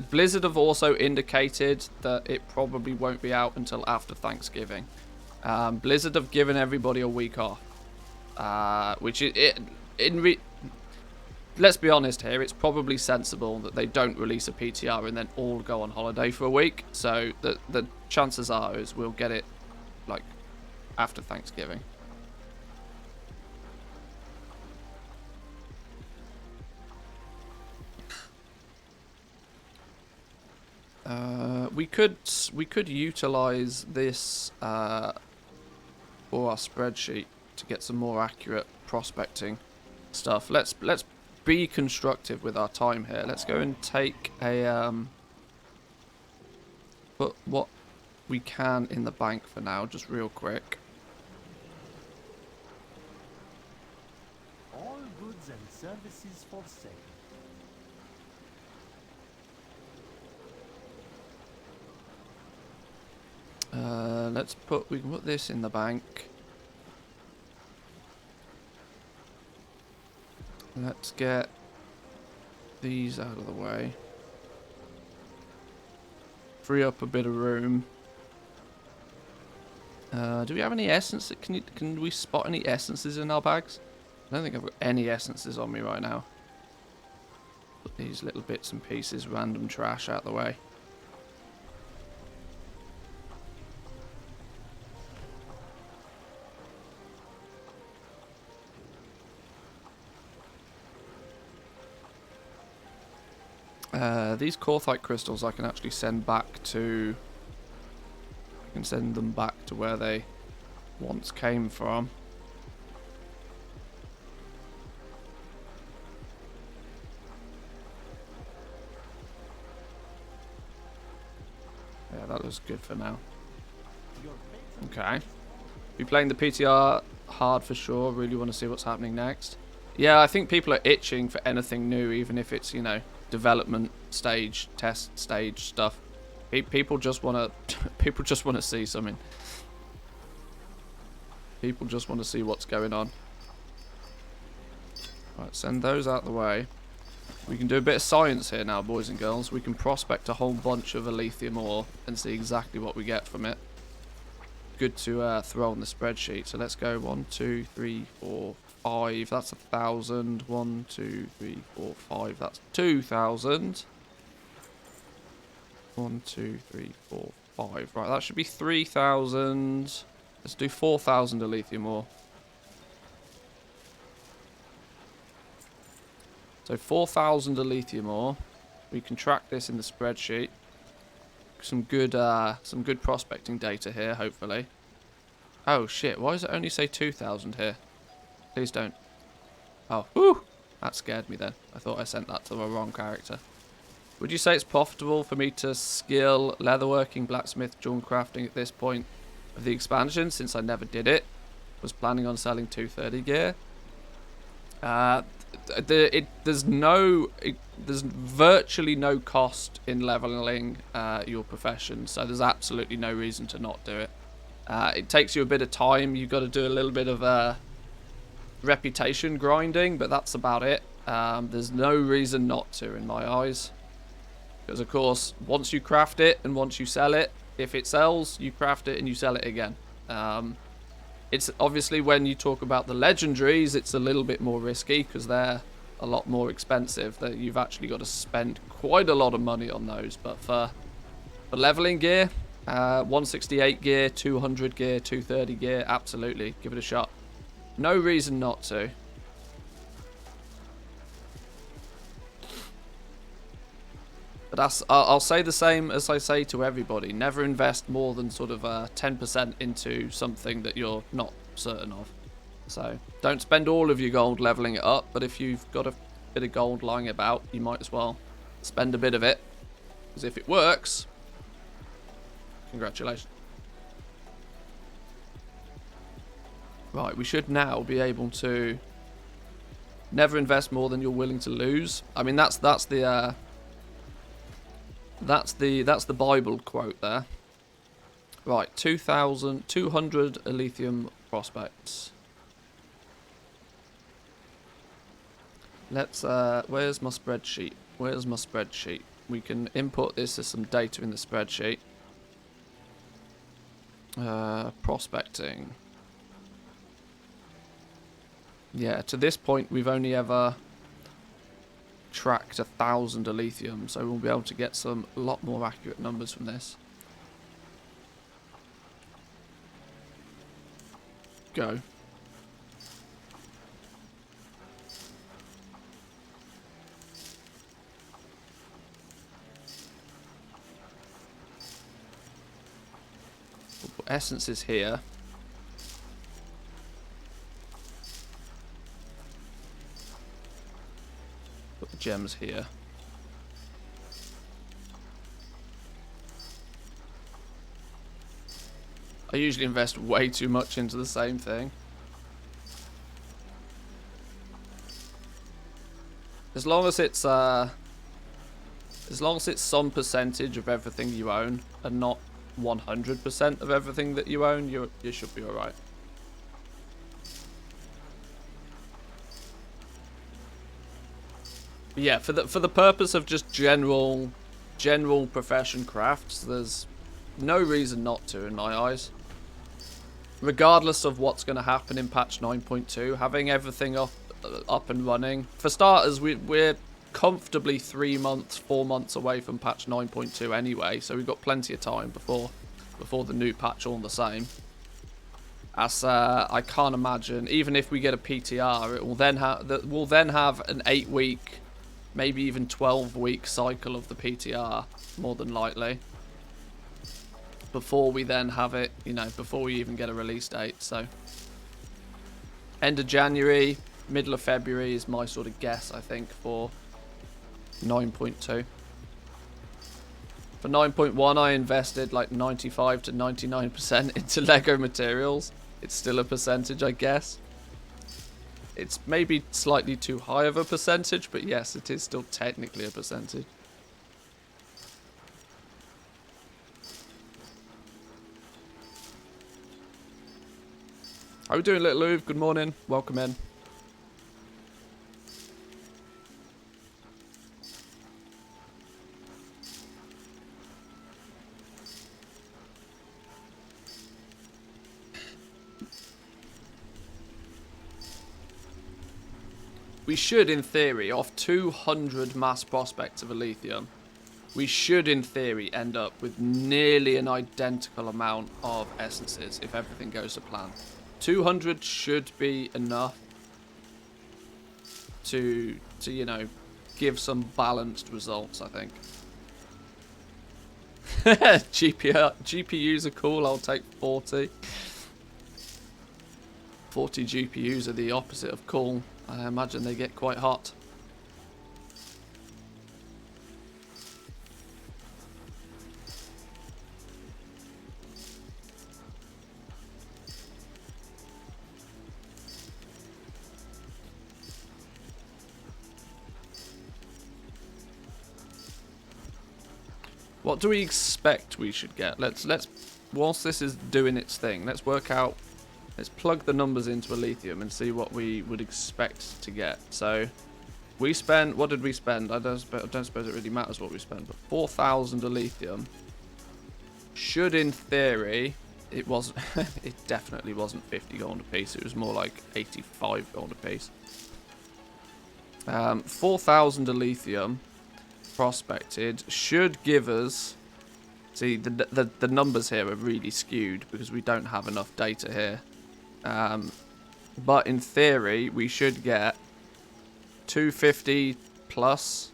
Speaker 1: Blizzard have also indicated that it probably won't be out until after Thanksgiving. Blizzard have given everybody a week off, which let's be honest here, it's probably sensible that they don't release a PTR and then all go on holiday for a week. So the chances are is we'll get it like after Thanksgiving. We could utilize this or our spreadsheet to get some more accurate prospecting stuff. Let's be constructive with our time here. Let's go and take a put what we can in the bank for now, just real quick.
Speaker 4: All goods and services for sale.
Speaker 1: We can put this in the bank. Let's get these out of the way. Free up a bit of room. Do we have any essence? Can we spot any essences in our bags? I don't think I've got any essences on me right now. Put these little bits and pieces, random trash out the way. These Corthite crystals I can actually send back to... I can send them back to where they once came from. Yeah, that looks good for now. Okay. Be playing the PTR hard for sure. Really want to see what's happening next. Yeah, I think people are itching for anything new, even if it's, you know, development stage, test stage stuff. People just want to see something. People just want to see what's going on. Right, send those out the way. We can do a bit of science here now, boys and girls. We can prospect a whole bunch of lithium ore and see exactly what we get from it. Good to throw on the spreadsheet. So let's go 1, 2, 3, 4, 5. That's 1,000. 1, 2, 3, 4, 5. That's 2,000. 1, 2, 3, 4, 5. Right, that should be 3,000. Let's do 4,000 of lithium ore. So 4,000 of lithium ore. We can track this in the spreadsheet. Some good prospecting data here, hopefully. Oh shit! Why does it only say 2,000 here? Please don't. Oh, whew! That scared me then. I thought I sent that to the wrong character. Would you say it's profitable for me to skill leatherworking, blacksmith, jewel crafting at this point of the expansion, since I never did it? Was planning on selling 230 gear. There's virtually no cost in leveling your profession, so there's absolutely no reason to not do it. It takes you a bit of time. You've got to do a little bit of reputation grinding, but that's about it. There's no reason not to, in my eyes. Because, of course, once you craft it and once you sell it, if it sells, you craft it and you sell it again. It's obviously when you talk about the legendaries, it's a little bit more risky because they're a lot more expensive. That you've actually got to spend quite a lot of money on those. But for leveling gear, 168 gear, 200 gear, 230 gear, absolutely, give it a shot. No reason not to. But I'll say the same as I say to everybody. Never invest more than sort of 10% into something that you're not certain of. So don't spend all of your gold leveling it up, but if you've got a bit of gold lying about, you might as well spend a bit of it. Because if it works, congratulations. Right, we should now be able to never invest more than you're willing to lose. I mean, that's the Bible quote there. Right, 2,200 lithium prospects. Let's where's my spreadsheet? Where's my spreadsheet? We can input this as some data in the spreadsheet. Prospecting. Yeah, to this point we've only ever tracked 1,000 of lithium, so we'll be able to get some a lot more accurate numbers from this. Go. We'll put essences here. Put the gems here. I usually invest way too much into the same thing. As long as it's some percentage of everything you own and not 100% of everything that you own, you should be alright. Yeah, for the purpose of just general profession crafts, there's no reason not to, in my eyes. Regardless of what's going to happen in patch 9.2, having everything up and running. For starters, we're comfortably 3 months, 4 months away from patch 9.2 anyway, so we've got plenty of time before the new patch all the same. As I can't imagine, even if we get a PTR, we'll then have an 8-week, maybe even 12-week cycle of the PTR, more than likely, before we then have it, before we even get a release date. So end of January, middle of February is my sort of guess, I think, for 9.2. For 9.1, I invested like 95 to 99% into Lego materials. It's still a percentage, I guess. It's maybe slightly too high of a percentage, but yes, it is still technically a percentage. How are we doing, Little Louvre? Good morning. Welcome in. we should, in theory, off 200 mass prospects of lithium, we should, in theory, end up with nearly an identical amount of essences if everything goes to plan. 200 should be enough to you know, give some balanced results, I think. GPUs are cool, I'll take 40. 40 GPUs are the opposite of cool. I imagine they get quite hot. What do we expect we should get? Let's whilst this is doing its thing, let's work out, let's plug the numbers into a lithium and see what we would expect to get. So we spent, what did we spend? I don't suppose it really matters what we spent, but 4,000 of lithium should, in theory, it wasn't it definitely wasn't 50 gold a piece, it was more like 85 gold a piece. 4,000 of lithium prospected should give us, see the numbers here are really skewed because we don't have enough data here, but in theory we should get 250 plus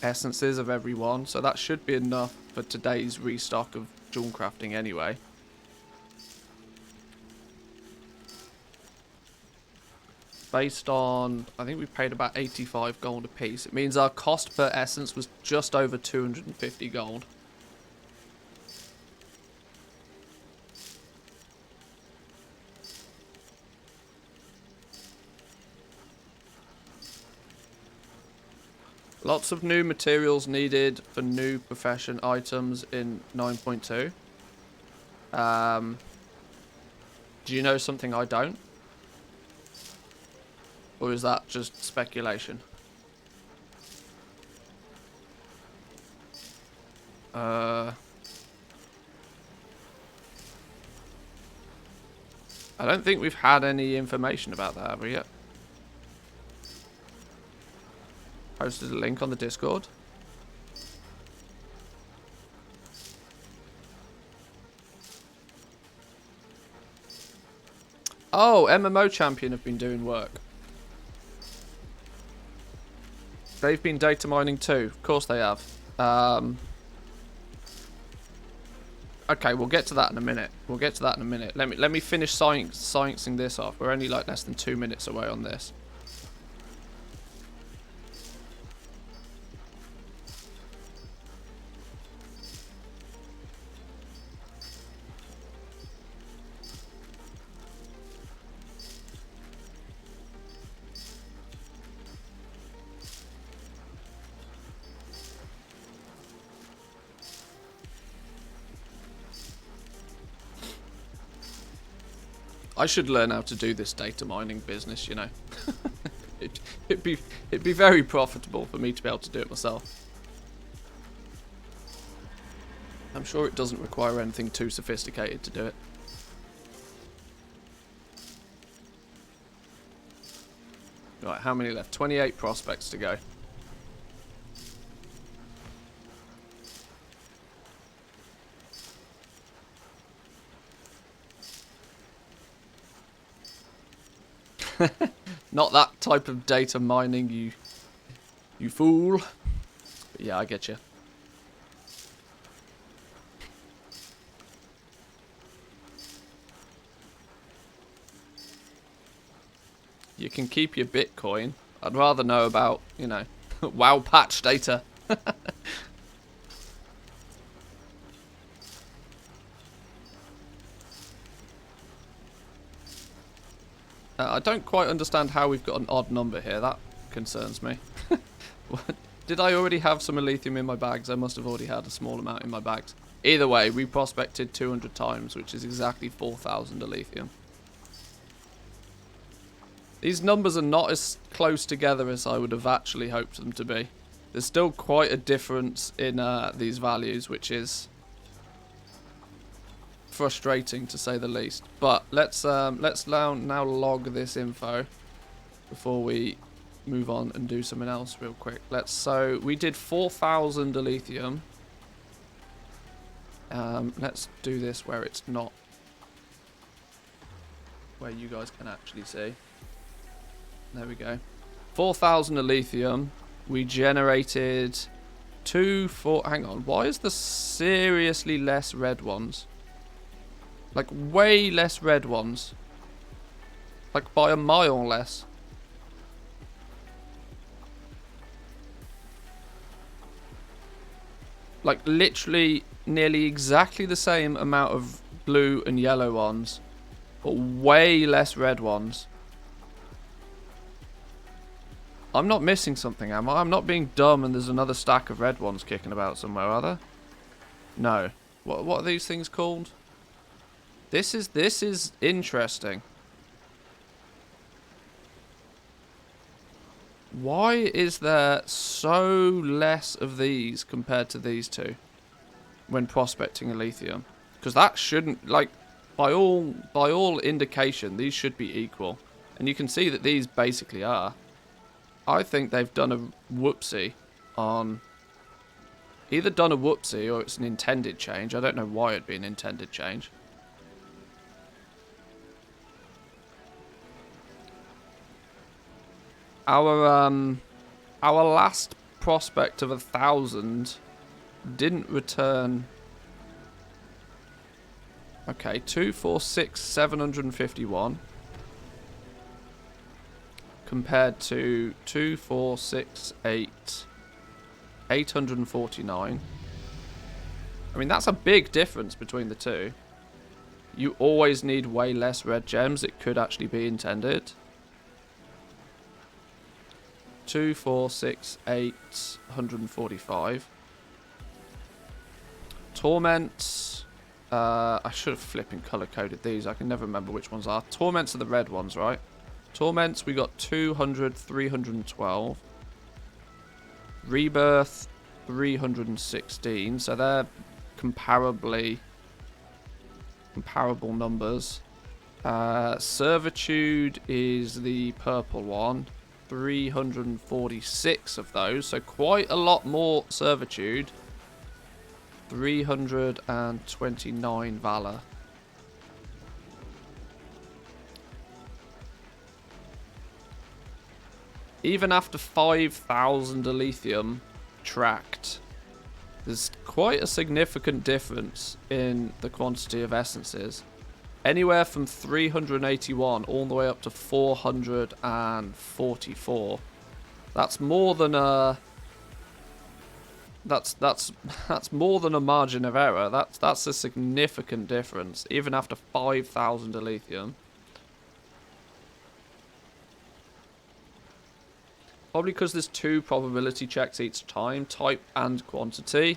Speaker 1: essences of every one, so that should be enough for today's restock of jewel crafting anyway. Based on, I think we paid about 85 gold a piece. It means our cost per essence was just over 250 gold. Lots of new materials needed for new profession items in 9.2. Do you know something I don't? Or is that just speculation? I don't think we've had any information about that, have we yet? Posted a link on the Discord. Oh, MMO Champion have been doing work. They've been data mining too. Of course they have. Okay, we'll get to that in a minute. Let me finish sciencing this off. We're only like less than 2 minutes away on this. I should learn how to do this data mining business, you know. It'd be very profitable for me to be able to do it myself. I'm sure it doesn't require anything too sophisticated to do it. Right, how many left? 28 prospects to go. Not that type of data mining, you fool. But yeah, I get you. You can keep your Bitcoin. I'd rather know about, you know, WoW patch data. I don't quite understand how we've got an odd number here. That concerns me. Did I already have some lithium in my bags? I must have already had a small amount in my bags. Either way, we prospected 200 times, which is exactly 4,000 lithium. These numbers are not as close together as I would have actually hoped them to be. There's still quite a difference in these values, which is frustrating to say the least. But let's now log this info before we move on and do something else real quick. So we did 4,000 lithium. Let's do this where it's not, where you guys can actually see. There we go. 4,000 lithium. We generated hang on, why is there seriously less red ones? Like, way less red ones. Like, by a mile less. Like, literally nearly exactly the same amount of blue and yellow ones, but way less red ones. I'm not missing something, am I? I'm not being dumb and there's another stack of red ones kicking about somewhere, are there? No. What are these things called? This is interesting. Why is there so less of these compared to these two when prospecting a lithium? Because that shouldn't, like, by all indication, these should be equal. And you can see that these basically are. I think they've done a whoopsie on... Either done a whoopsie or it's an intended change. I don't know why it'd be an intended change. Our last prospect of 1,000 didn't return... Okay, 246, 751. Compared to 2468, 849. I mean, that's a big difference between the two. You always need way less red gems. It could actually be intended. 2468, 145. Torments. I should have flipping color coded these. I can never remember which ones are. Torments are the red ones, right? Torments, we got 200, 312. Rebirth, 316. So they're comparable numbers. Servitude is the purple one. 346 of those. So quite a lot more servitude. 329 valor. Even after 5,000 lithium tracked, there's quite a significant difference in the quantity of essences. Anywhere from 381 all the way up to 444. That's more than a... That's more than a margin of error. That's a significant difference, even after 5,000 lithium. Probably because there's 2 probability checks each time, type and quantity.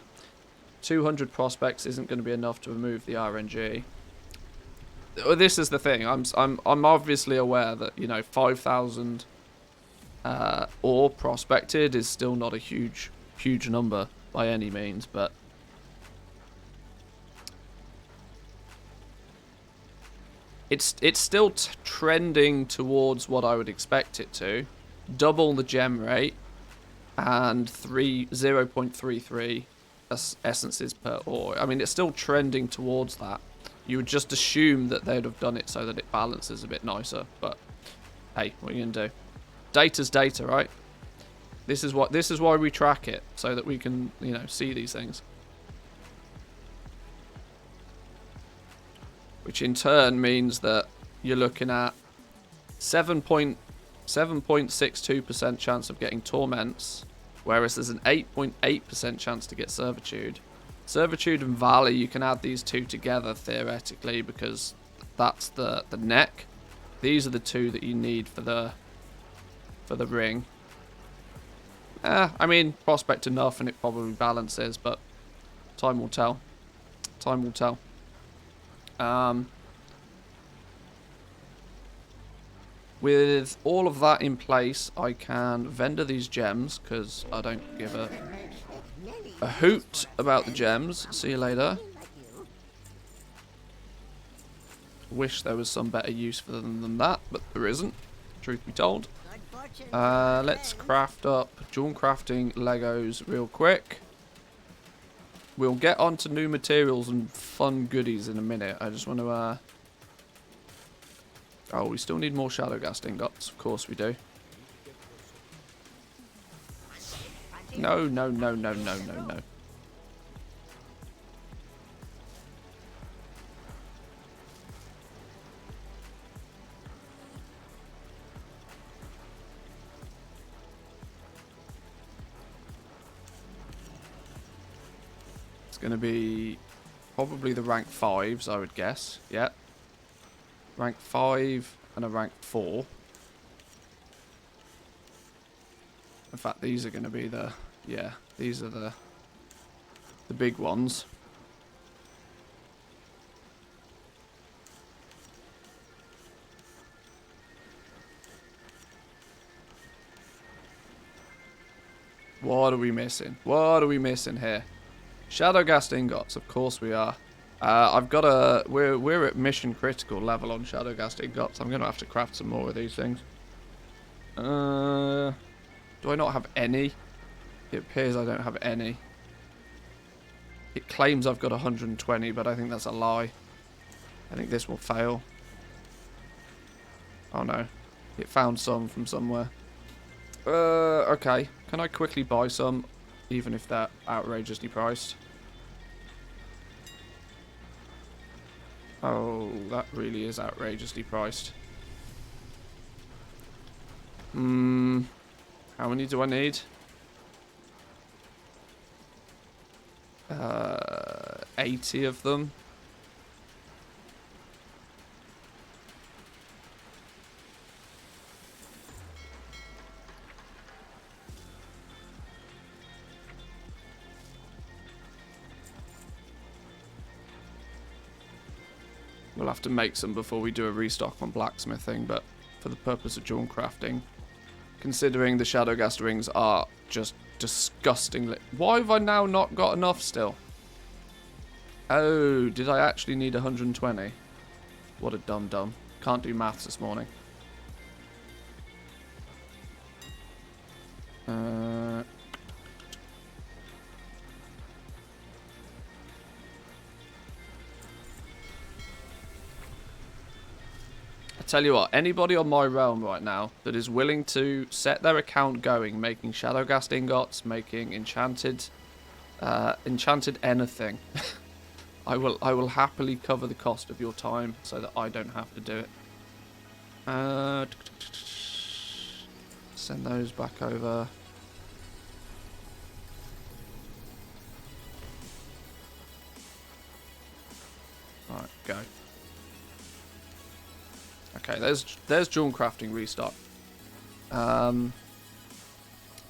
Speaker 1: 200 prospects isn't going to be enough to remove the RNG. This is the thing. I'm obviously aware that, you know, 5,000 ore prospected is still not a huge number by any means, but it's still trending towards what I would expect it to. Double the gem rate and 0.33 essences per ore. I mean, it's still trending towards that. You would just assume that they'd have done it so that it balances a bit nicer, but hey, what are you gonna do? Data's data, right? This is why we track it, so that we can, you know, see these things. Which in turn means that you're looking at 7.62% chance of getting torments, whereas there's an 8.8% chance to get servitude. Servitude and Valley, you can add these two together theoretically because that's the neck. These are the two that you need for the ring. I mean, prospect enough and it probably balances, but time will tell. Time will tell. With all of that in place, I can vendor these gems because I don't give a hoot about the gems. See you later. Wish there was some better use for them than that, but there isn't, truth be told. Let's craft up dual crafting Legos real quick. We'll get on to new materials and fun goodies in a minute. I just want to... Oh, we still need more shadow ghast ingots. Of course we do. No, no, no, no, no, no, no. Going to be probably the rank 5s, I would guess. Yeah. Rank 5 and a rank 4. In fact, these are going to be the... Yeah, these are the big ones. What are we missing? What are we missing here? Shadow ghast ingots, of course we are. I've got a... We're at mission critical level on shadow ghast ingots. I'm going to have to craft some more of these things. Do I not have any? It appears I don't have any. It claims I've got 120, but I think that's a lie. I think this will fail. Oh no. It found some from somewhere. Okay. Can I quickly buy some? Even if they're outrageously priced. Oh, that really is outrageously priced. How many do I need? 80 of them. We'll have to make some before we do a restock on blacksmithing, but for the purpose of dual crafting, considering the shadow ghast rings are just disgustingly... Why have I now not got enough still? Oh, did I actually need 120? What a dum-dum. Can't do maths this morning. Tell you what, anybody on my realm right now that is willing to set their account going, making shadow ghast ingots, making enchanted anything, I will happily cover the cost of your time so that I don't have to do it. Send those back over. Right, go. Okay, there's dual crafting restock.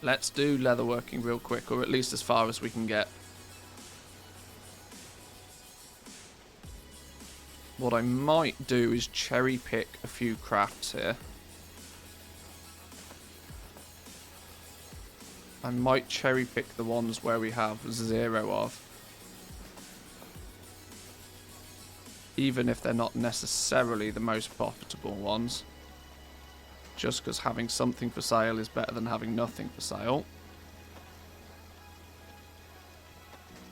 Speaker 1: Let's do leatherworking real quick, or at least as far as we can get. What I might do is cherry pick a few crafts here. I might cherry pick the ones where we have 0 of. Even if they're not necessarily the most profitable ones. Just because having something for sale is better than having nothing for sale.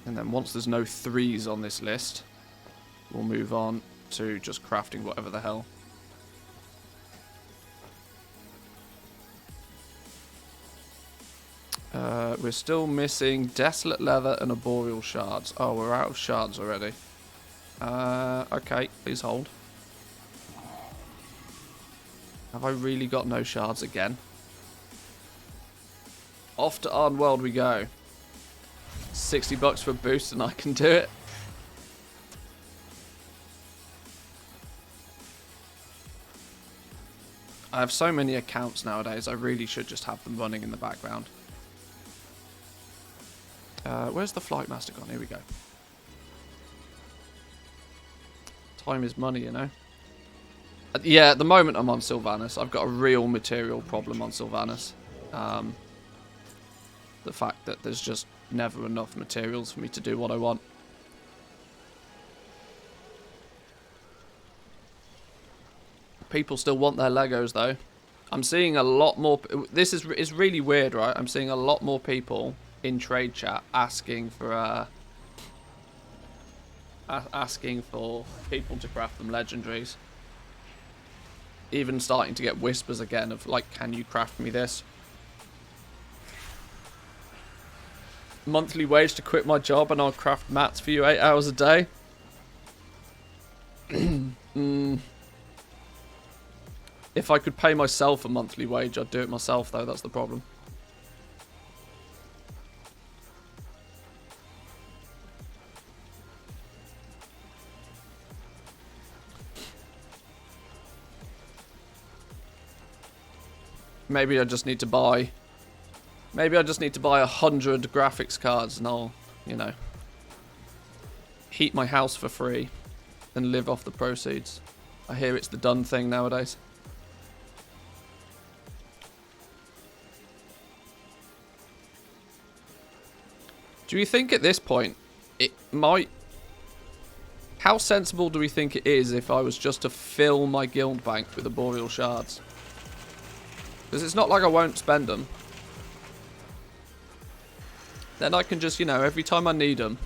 Speaker 1: And then once there's no 3s on this list, we'll move on to just crafting whatever the hell. We're still missing Desolate Leather and Arboreal Shards. Oh, we're out of shards already. Okay, please hold. Have I really got no shards again? Off to Arnworld we go. 60 bucks for a boost and I can do it. I have so many accounts nowadays, I really should just have them running in the background. Where's the Flight Master gone? Here we go. Time is money, you know. Yeah, at the moment I'm on Sylvanas. I've got a real material problem on Sylvanas. The fact that there's just never enough materials for me to do what I want. People still want their Legos though. I'm seeing a lot more. This is really weird, right? I'm seeing a lot more people in trade chat asking for people to craft them legendaries. Even starting to get whispers again of like, can you craft me this? Monthly wage to quit my job and I'll craft mats for you 8 hours a day. If I could pay myself a monthly wage, I'd do it myself though, that's the problem. Maybe I just need to buy 100 graphics cards and I'll, you know, heat my house for free and live off the proceeds. I hear it's the done thing nowadays. Do you think at this point it might... How sensible do we think it is if I was just to fill my guild bank with arboreal shards? Because it's not like I won't spend them. Then I can just, you know, every time I need them,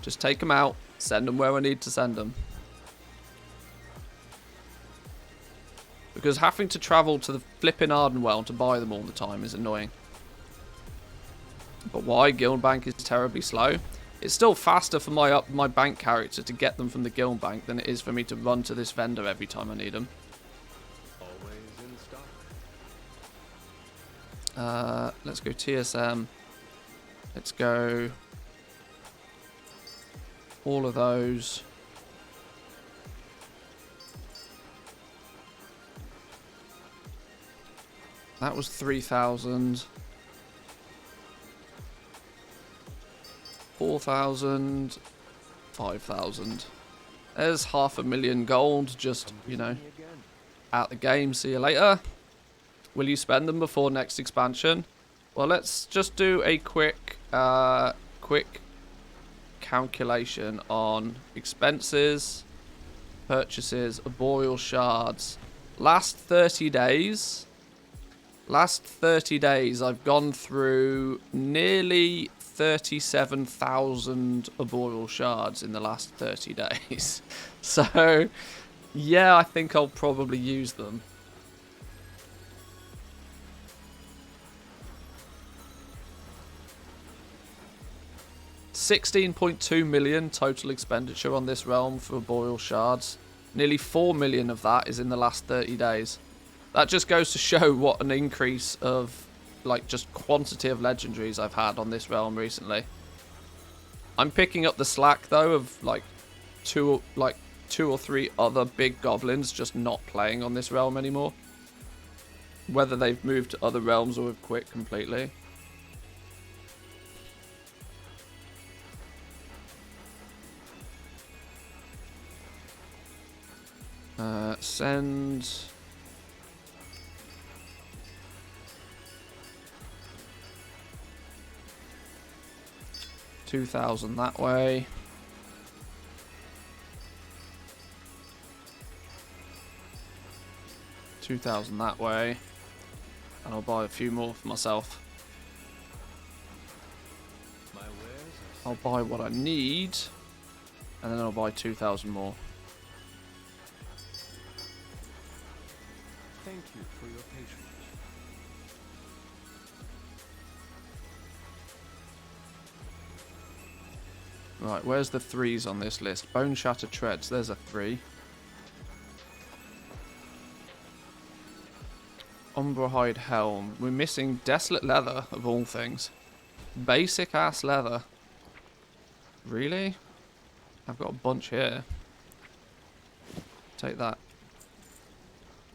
Speaker 1: just take them out, send them where I need to send them. Because having to travel to the flipping Ardenwell to buy them all the time is annoying. But why? Guild bank is terribly slow. It's still faster for my bank character to get them from the guild bank than it is for me to run to this vendor every time I need them.
Speaker 4: Always in stock.
Speaker 1: Let's go TSM. Let's go all of those. That was 3,000. 4,000. 5,000. There's 500,000 gold, just, you know, out the game. See you later. Will you spend them before next expansion? Well, let's just do a quick calculation on expenses, purchases, arboreal shards. Last 30 days, I've gone through nearly 37,000 arboreal shards in the last 30 days. So, yeah, I think I'll probably use them. $16.2 million total expenditure on this realm for arboreal shards. Nearly 4 million of that is in the last 30 days. That just goes to show what an increase of, like, just quantity of legendaries I've had on this realm recently. I'm picking up the slack though of like two or three other big goblins just not playing on this realm anymore. Whether they've moved to other realms or have quit completely. Send 2,000 that way. $2,000 that way. And I'll buy a few more for myself. I'll buy what I need. And then I'll buy 2,000 more.
Speaker 4: Thank you for your patience.
Speaker 1: Right, where's the 3s on this list? Bone Shatter Treads, there's a 3. Umbrahide Helm. We're missing Desolate Leather, of all things. Basic ass leather. Really? I've got a bunch here. Take that.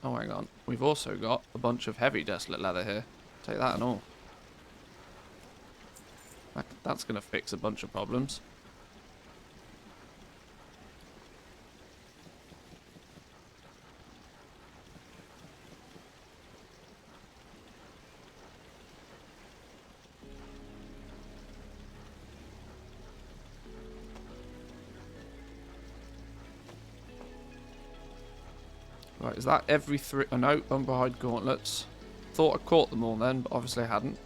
Speaker 1: Oh, hang on. We've also got a bunch of heavy Desolate Leather here. Take that and all. That's going to fix a bunch of problems. Right, is that every 3? Oh no, unbehind gauntlets. Thought I caught them all then, but obviously I hadn't.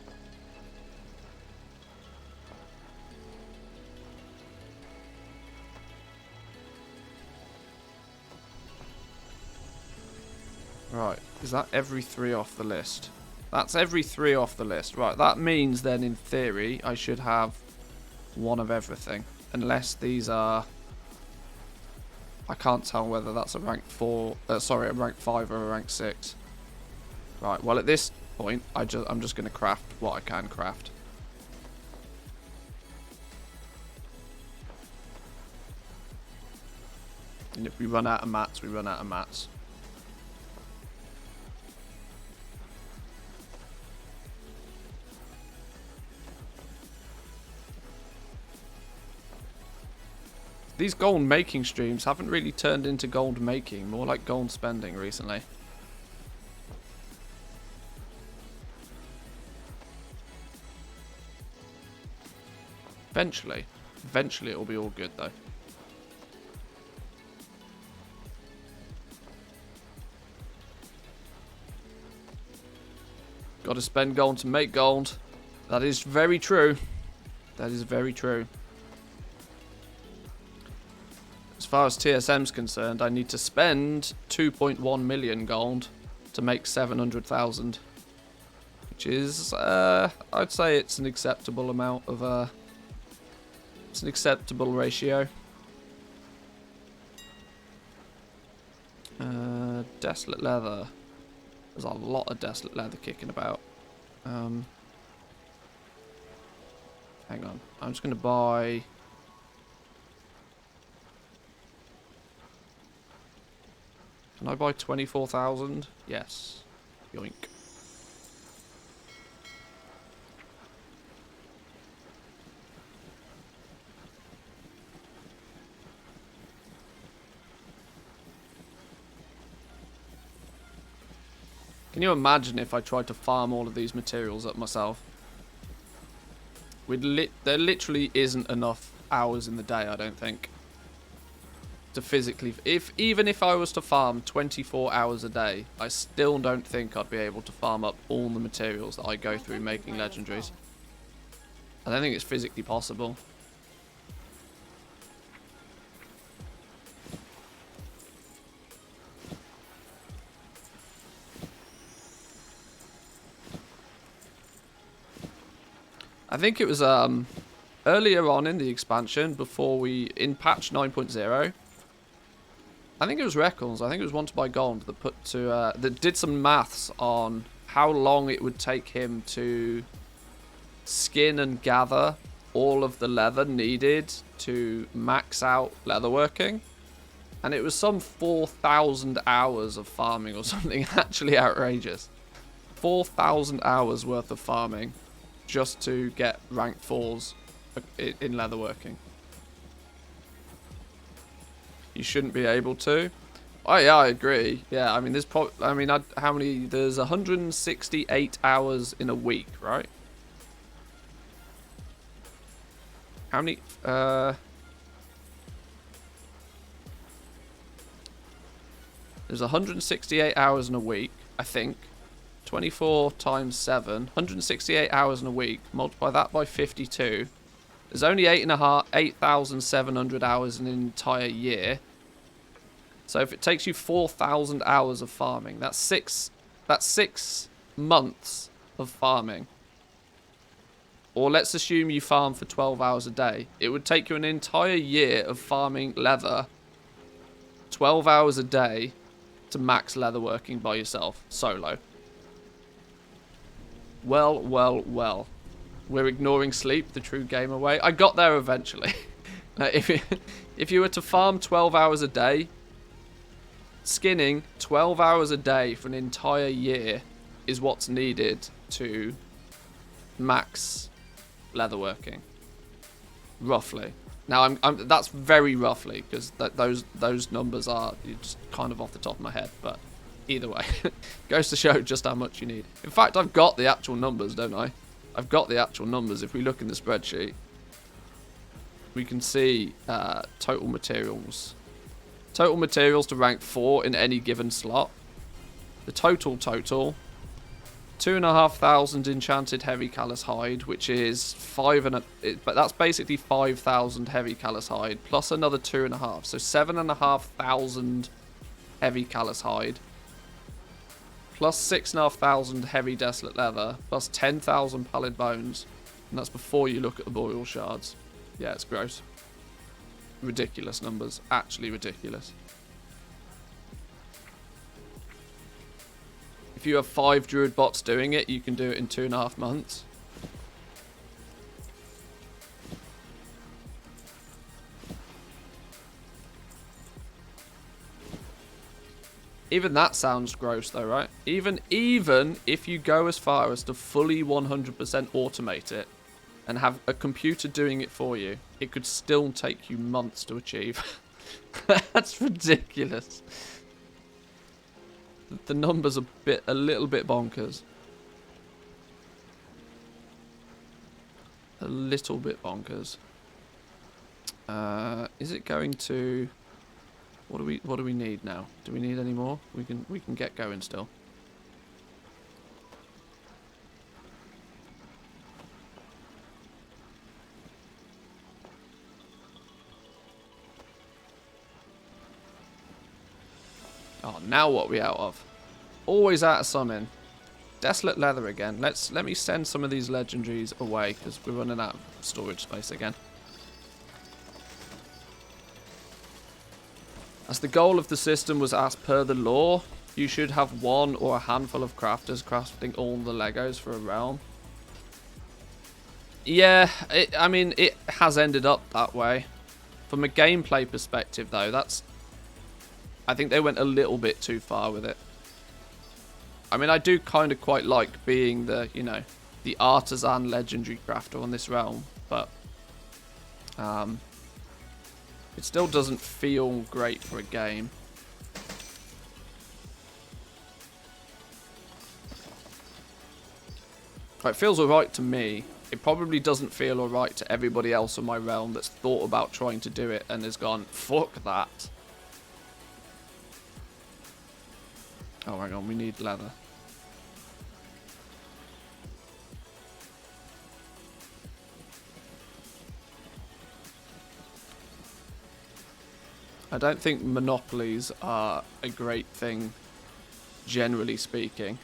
Speaker 1: Right, is that every 3 off the list? That's every 3 off the list. Right, that means then in theory I should have 1 of everything. Unless these are... I can't tell whether that's a rank 4... sorry, a rank 5 or a rank 6. Right, well at this point I'm just going to craft what I can craft. And if we run out of mats, we run out of mats. These gold making streams haven't really turned into gold making, more like gold spending recently. Eventually it will be all good though. Got to spend gold to make gold. That is very true. That is very true. As far as TSM's concerned, I need to spend 2.1 million gold to make 700,000. Which is, I'd say it's an acceptable amount of, it's an acceptable ratio. Desolate Leather. There's a lot of Desolate Leather kicking about. Hang on. I'm just going to buy... Can I buy 24,000? Yes. Yoink. Can you imagine if I tried to farm all of these materials up myself? There literally isn't enough hours in the day, I don't think, to physically... Even if I was to farm 24 hours a day, I still don't think I'd be able to farm up all the materials that I go through making legendaries. I don't think it's physically possible. I think it was earlier on in the expansion, before in patch 9.0. I think it was Reckles. I think it was Want to Buy Gold that did some maths on how long it would take him to skin and gather all of the leather needed to max out leatherworking. And it was some 4,000 hours of farming or something actually outrageous. 4,000 hours worth of farming just to get rank 4s in leatherworking. You shouldn't be able to. Oh yeah, I agree. Yeah, I mean there's how many? There's 168 hours in a week, right? How many? There's 168 hours in a week, I think. 24 times 7, 168 hours in a week. Multiply that by 52. There's only 8,700 hours in an entire year. So if it takes you 4,000 hours of farming, that's 6 months of farming. Or let's assume you farm for 12 hours a day. It would take you an entire year of farming leather, 12 hours a day, to max leatherworking by yourself, solo. Well, well, well. We're ignoring sleep, the true gamer way. I got there eventually. If you were to farm 12 hours a day, skinning 12 hours a day for an entire year is what's needed to max leatherworking. Roughly. Now, that's very roughly, because those numbers are just kind of off the top of my head, but either way, goes to show just how much you need. In fact, I've got the actual numbers, don't I? I've got the actual numbers. If we look in the spreadsheet, we can see total materials Total materials to rank 4 in any given slot. The total. 2,500 enchanted heavy callous hide, which is but that's basically 5,000 heavy callous hide plus another 2.5, so 7,500 heavy callous hide plus 6,500 heavy desolate leather plus 10,000 pallid bones, and that's before you look at the boreal shards. Yeah, it's gross. Ridiculous numbers, actually ridiculous. If you have 5 druid bots doing it, you can do it in 2.5 months. Even that sounds gross though, right? Even if you go as far as to fully 100% automate it and have a computer doing it for you, it could still take you months to achieve. That's ridiculous. The numbers are a little bit bonkers. A little bit bonkers. Is it going to? What do we need now? Do we need any more? We can get going still. Oh, now what are we out of? Always out of summon. Desolate Leather again. Let me send some of these legendaries away because we're running out of storage space again. As the goal of the system was as per the law, you should have one or a handful of crafters crafting all the Legos for a realm. Yeah, I mean, it has ended up that way. From a gameplay perspective, though, I think they went a little bit too far with it. I mean, I do kind of quite like being the, you know, the artisan legendary crafter on this realm, but it still doesn't feel great for a game. It feels alright to me. It probably doesn't feel alright to everybody else in my realm that's thought about trying to do it and has gone, fuck that. Oh, hang on, we need leather. I don't think monopolies are a great thing, generally speaking.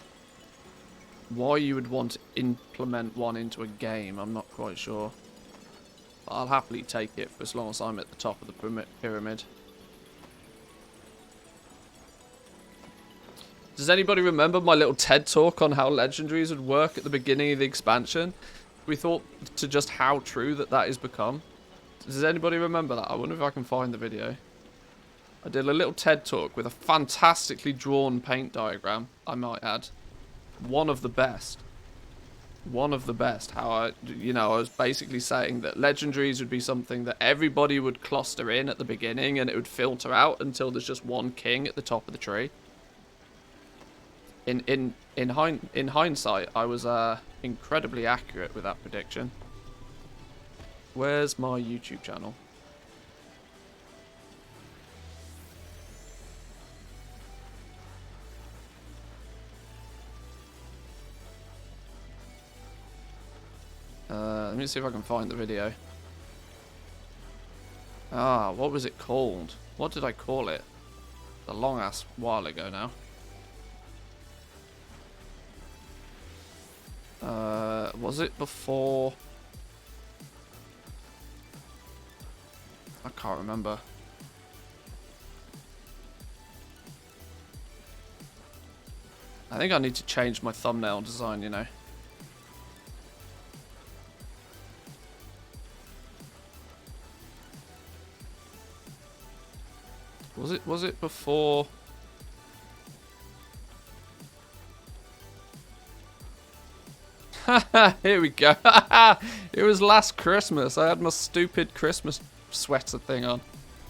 Speaker 1: Why you would want to implement one into a game, I'm not quite sure. But I'll happily take it for as long as I'm at the top of the pyramid. Does anybody remember my little TED talk on how legendaries would work at the beginning of the expansion? We thought to just how true that is become. Does anybody remember that? I wonder if I can find the video. I did a little TED talk with a fantastically drawn paint diagram, I might add. One of the best. One of the best. How I was basically saying that legendaries would be something that everybody would cluster in at the beginning and it would filter out until there's just one king at the top of the tree. In hindsight, I was incredibly accurate with that prediction. Where's my YouTube channel? Let me see if I can find the video. Ah, what was it called? What did I call it? A long ass while ago now. Was it before? I can't remember. I think I need to change my thumbnail design, you know. Was it before? Here we go. It was last Christmas. I had my stupid Christmas sweater thing on.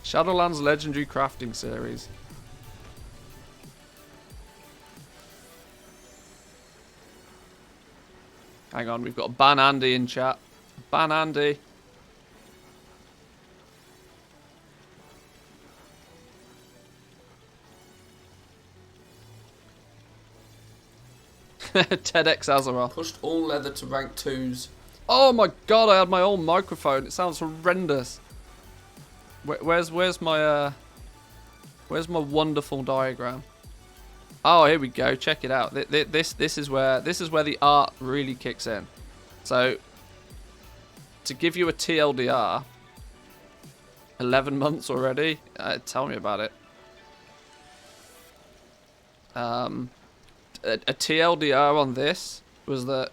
Speaker 1: Shadowlands Legendary Crafting Series. Hang on, we've got Ban Andy in chat. Ban Andy. TEDx Azeroth. Pushed all leather to rank 2s. Oh my god, I had my own microphone. It sounds horrendous. Where's my wonderful diagram? Oh, here we go. Check it out. This is where the art really kicks in. So, to give you a TLDR, 11 months already. Tell me about it. A TLDR on this was that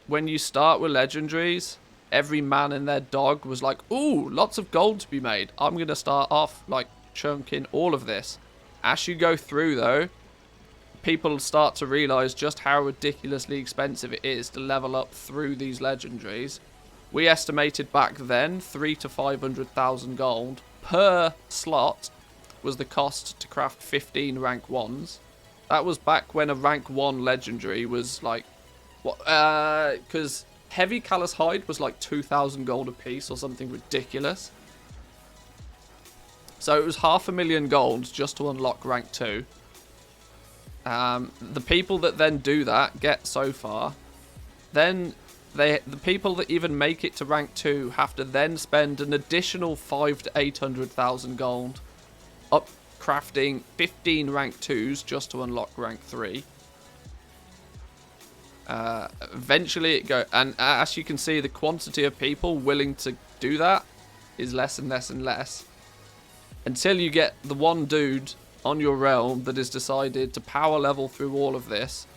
Speaker 1: when you start with legendaries, every man and their dog was like, ooh, lots of gold to be made. I'm going to start off like chunking all of this. As you go through though, people start to realize just how ridiculously expensive it is to level up through these legendaries. We estimated back then 300,000 to 500,000 gold per slot was the cost to craft 15 rank 1s. That was back when a rank 1 legendary was like, what? Because Heavy Callous Hide was like 2,000 gold a piece or something ridiculous. So it was 500,000 gold just to unlock rank 2. The people that then do that get so far. Then the people that even make it to rank 2 have to then spend an additional 500,000 to 800,000 gold up crafting 15 rank 2s just to unlock rank 3. Eventually it goes, and as you can see, the quantity of people willing to do that is less and less and less, until you get the one dude on your realm that has decided to power level through all of this,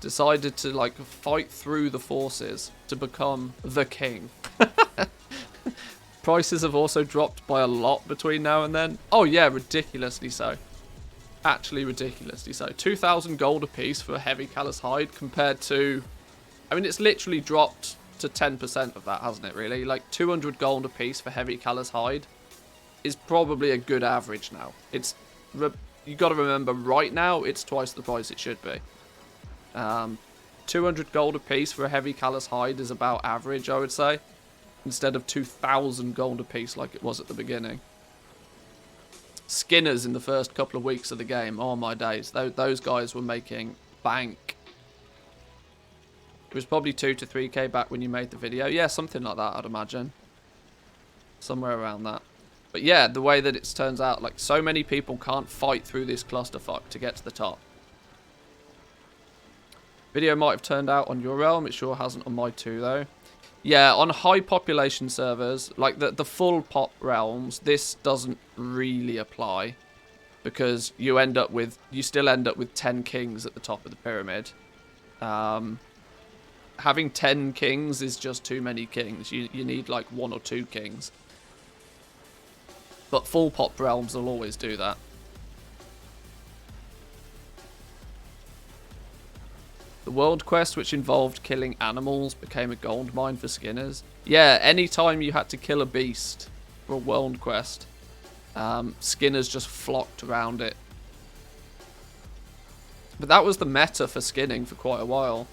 Speaker 1: decided to like fight through the forces to become the king. Prices have also dropped by a lot between now and then. Oh yeah, ridiculously so. Actually ridiculously so. 2,000 gold a piece for a Heavy Callous Hide compared to... I mean, it's literally dropped to 10% of that, hasn't it, really? Like, 200 gold a piece for Heavy Callous Hide is probably a good average now. It's... You got to remember, right now, it's twice the price it should be. 200 gold a piece for a Heavy Callous Hide is about average, I would say. Instead of 2,000 gold a piece like it was at the beginning. Skinners in the first couple of weeks of the game, oh my days, those guys were making bank. It was probably 2 to 3k back when you made the video. Yeah, something like that, I'd imagine. Somewhere around that. But yeah, the way that it turns out, like, so many people can't fight through this clusterfuck to get to the top. Video might have turned out on your realm, it sure hasn't on my two though. Yeah, on high population servers, like the full pop realms, this doesn't really apply. Because you still end up with 10 kings at the top of the pyramid. Having 10 kings is just too many kings. You need like 1 or 2 kings. But full pop realms will always do that. The world quest, which involved killing animals, became a gold mine for skinners. Yeah, anytime you had to kill a beast for a world quest, skinners just flocked around it. But that was the meta for skinning for quite a while.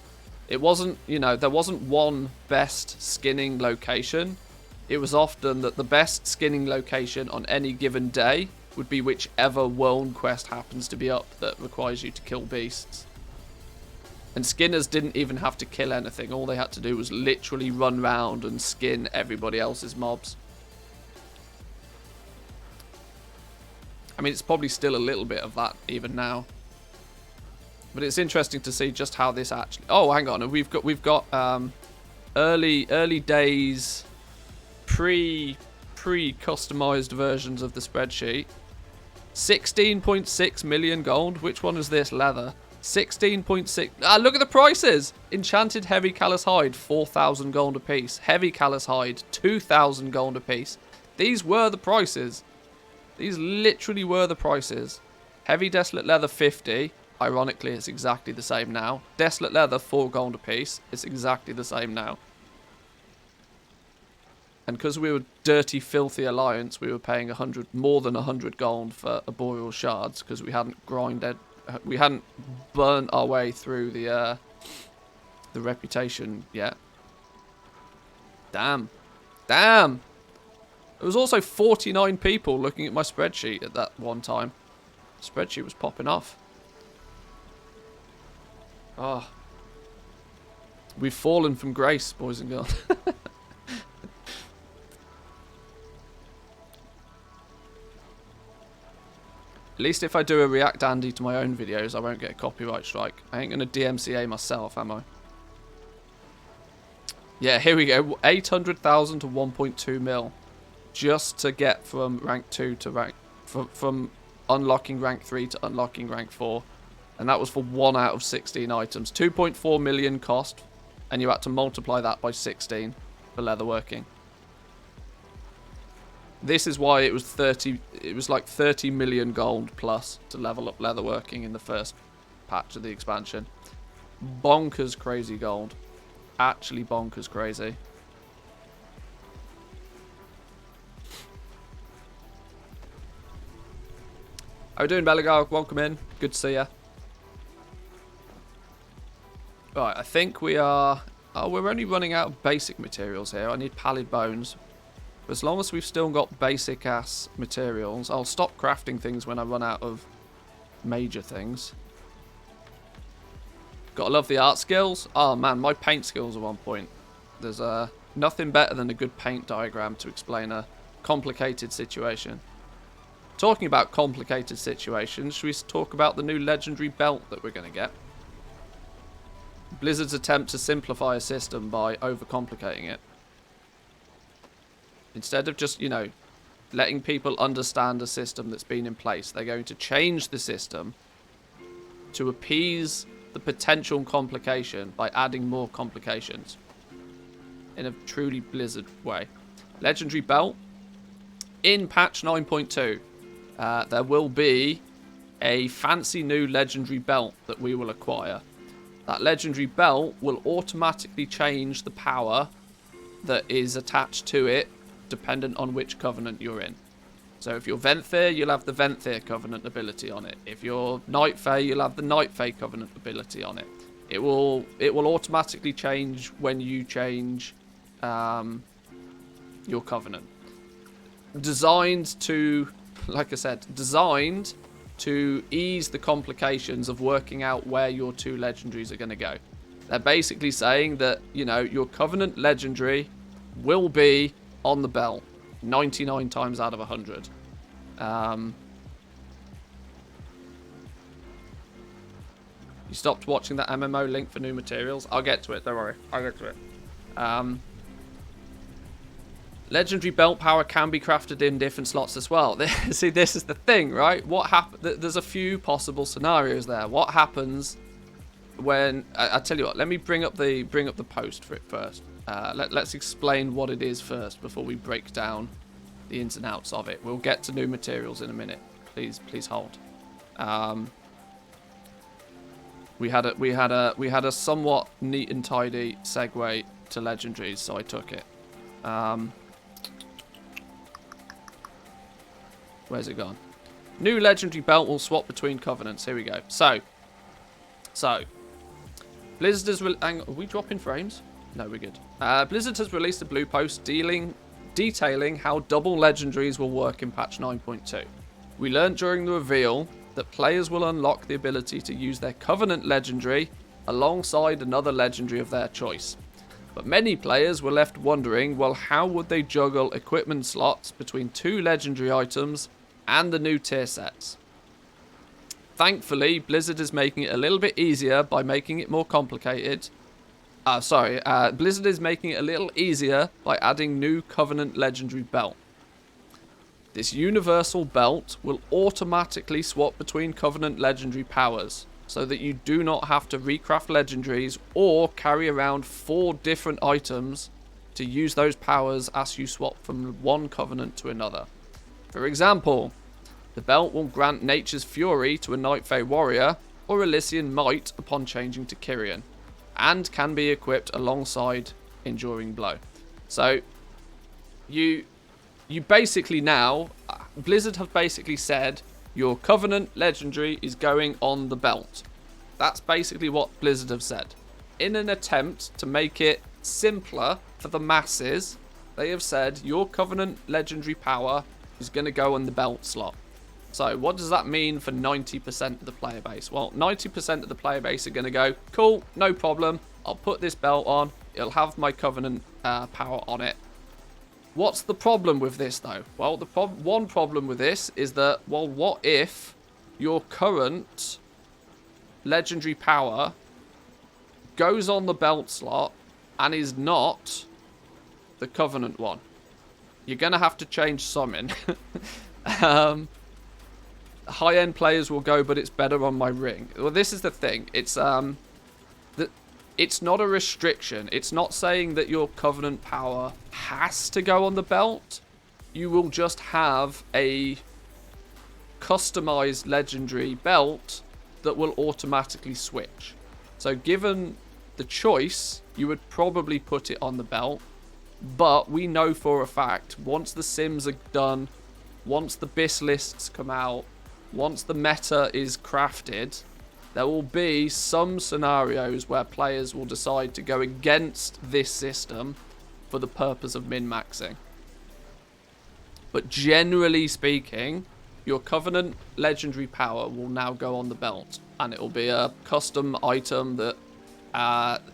Speaker 1: It wasn't, you know, there wasn't one best skinning location. It was often that the best skinning location on any given day would be whichever world quest happens to be up that requires you to kill beasts. And skinners didn't even have to kill anything. All they had to do was literally run around and skin everybody else's mobs. I mean, it's probably still a little bit of that even now. But it's interesting to see just how this actually... Oh, hang on. We've got early days pre-customized versions of the spreadsheet. 16.6 million gold. Which one is this? Leather. 16.6. Ah, look at the prices. Enchanted Heavy Callous Hide, 4,000 gold a piece. Heavy Callous Hide, 2,000 gold a piece. These were the prices. These literally were the prices. Heavy Desolate Leather, 50. Ironically, it's exactly the same now. Desolate Leather, 4 gold a piece. It's exactly the same now. And because we were dirty, filthy alliance, we were paying more than 100 gold for arboreal shards because we hadn't burnt our way through the reputation yet. Damn. Damn! There was also 49 people looking at my spreadsheet at that one time. The spreadsheet was popping off. Oh. We've fallen from grace, boys and girls. At least if I do a React Andy to my own videos, I won't get a copyright strike. I ain't going to DMCA myself, am I? Yeah, here we go. 800,000 to 1.2 mil. Just to get from rank 2 to rank... From unlocking rank 3 to unlocking rank 4. And that was for 1 out of 16 items. 2.4 million cost. And you had to multiply that by 16 for leatherworking. This is why it was 30. It was like 30 million gold plus to level up leatherworking in the first patch of the expansion. Bonkers crazy gold. Actually bonkers crazy. How you doing, Belagar? Welcome in. Good to see ya. Right, I think we are... Oh, we're only running out of basic materials here. I need pallid bones. But as long as we've still got basic ass materials, I'll stop crafting things when I run out of major things. Gotta love the art skills. Oh man, my paint skills are on point. There's nothing better than a good paint diagram to explain a complicated situation. Talking about complicated situations, should we talk about the new legendary belt that we're going to get? Blizzard's attempt to simplify a system by overcomplicating it. Instead of just, you know, letting people understand a system that's been in place, they're going to change the system to appease the potential complication by adding more complications in a truly Blizzard way. Legendary belt. In patch 9.2, there will be a fancy new legendary belt that we will acquire. That legendary belt will automatically change the power that is attached to it dependent on which covenant you're in. So if you're Venthyr, you'll have the Venthyr covenant ability on it. If you're Night Fae, you'll have the Night Fae covenant ability on it. It will automatically change when you change your covenant. Designed to, like I said, designed to ease the complications of working out where your two legendaries are going to go. They're basically saying that, you know, your covenant legendary will be on the belt 99 times out of 100. You stopped watching that MMO link for new materials? I'll get to it, don't worry. I'll get to it. Legendary belt power can be crafted in different slots as well. See, this is the thing, right? What there's a few possible scenarios there. What happens when... I tell you what, let me bring up the post for it first. Let's explain what it is first before we break down the ins and outs of it. We'll get to new materials in a minute. Please hold. We had a somewhat neat and tidy segue to legendaries, so I took it. Where's it gone? New legendary belt will swap between covenants. Here we go. So Blizzard has... Are we dropping frames? No, we're good. Blizzard has released a blue post detailing how double legendaries will work in patch 9.2. We learned during the reveal that players will unlock the ability to use their Covenant legendary alongside another legendary of their choice. But many players were left wondering, well, how would they juggle equipment slots between two legendary items and the new tier sets? Thankfully, Blizzard is making it a little bit easier by making it more complicated. Blizzard is making it a little easier by adding new Covenant legendary belt. This universal belt will automatically swap between Covenant legendary powers, so that you do not have to recraft legendaries or carry around 4 different items to use those powers as you swap from one Covenant to another. For example, the belt will grant Nature's Fury to a Night Fae warrior or Elysian Might upon changing to Kyrian, and can be equipped alongside Enduring Blow. So, you basically now, Blizzard have basically said your Covenant legendary is going on the belt. That's basically what Blizzard have said. In an attempt to make it simpler for the masses, they have said your Covenant legendary power is going to go on the belt slot. So what does that mean for 90% of the player base? Well, 90% of the player base are going to go, cool, no problem. I'll put this belt on. It'll have my Covenant power on it. What's the problem with this, though? Well, the one problem with this is that, well, what if your current legendary power goes on the belt slot and is not the Covenant one? You're going to have to change something. High-end players will go, but it's better on my ring. Well, this is the thing. It's not a restriction. It's not saying that your Covenant power has to go on the belt. You will just have a customized legendary belt that will automatically switch. So given the choice, you would probably put it on the belt. But we know for a fact, once the sims are done, once the BIS lists come out, once the meta is crafted, there will be some scenarios where players will decide to go against this system for the purpose of min-maxing. But generally speaking, your Covenant legendary power will now go on the belt. And it will be a custom item that...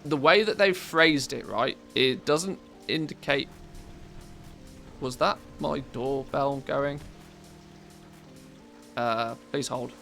Speaker 1: the way that they've phrased it, right, it doesn't indicate... Was that my doorbell going? Please hold.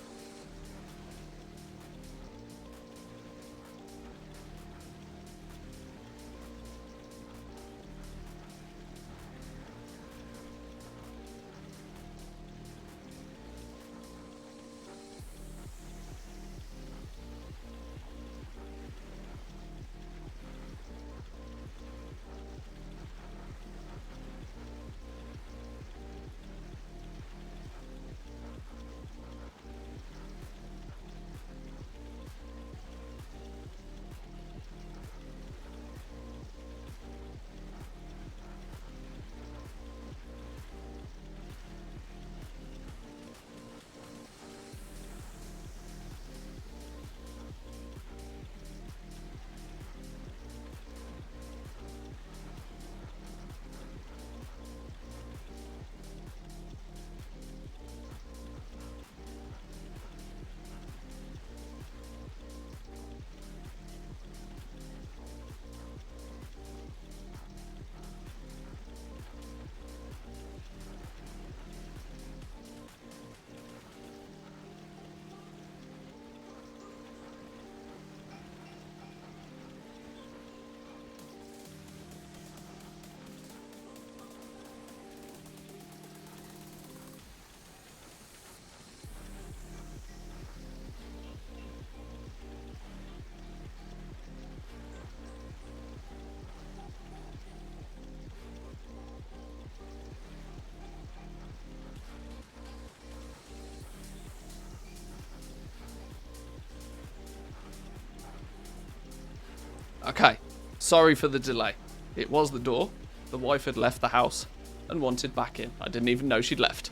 Speaker 1: Okay, sorry for the delay. It was the door. The wife had left the house and wanted back in. I didn't even know she'd left.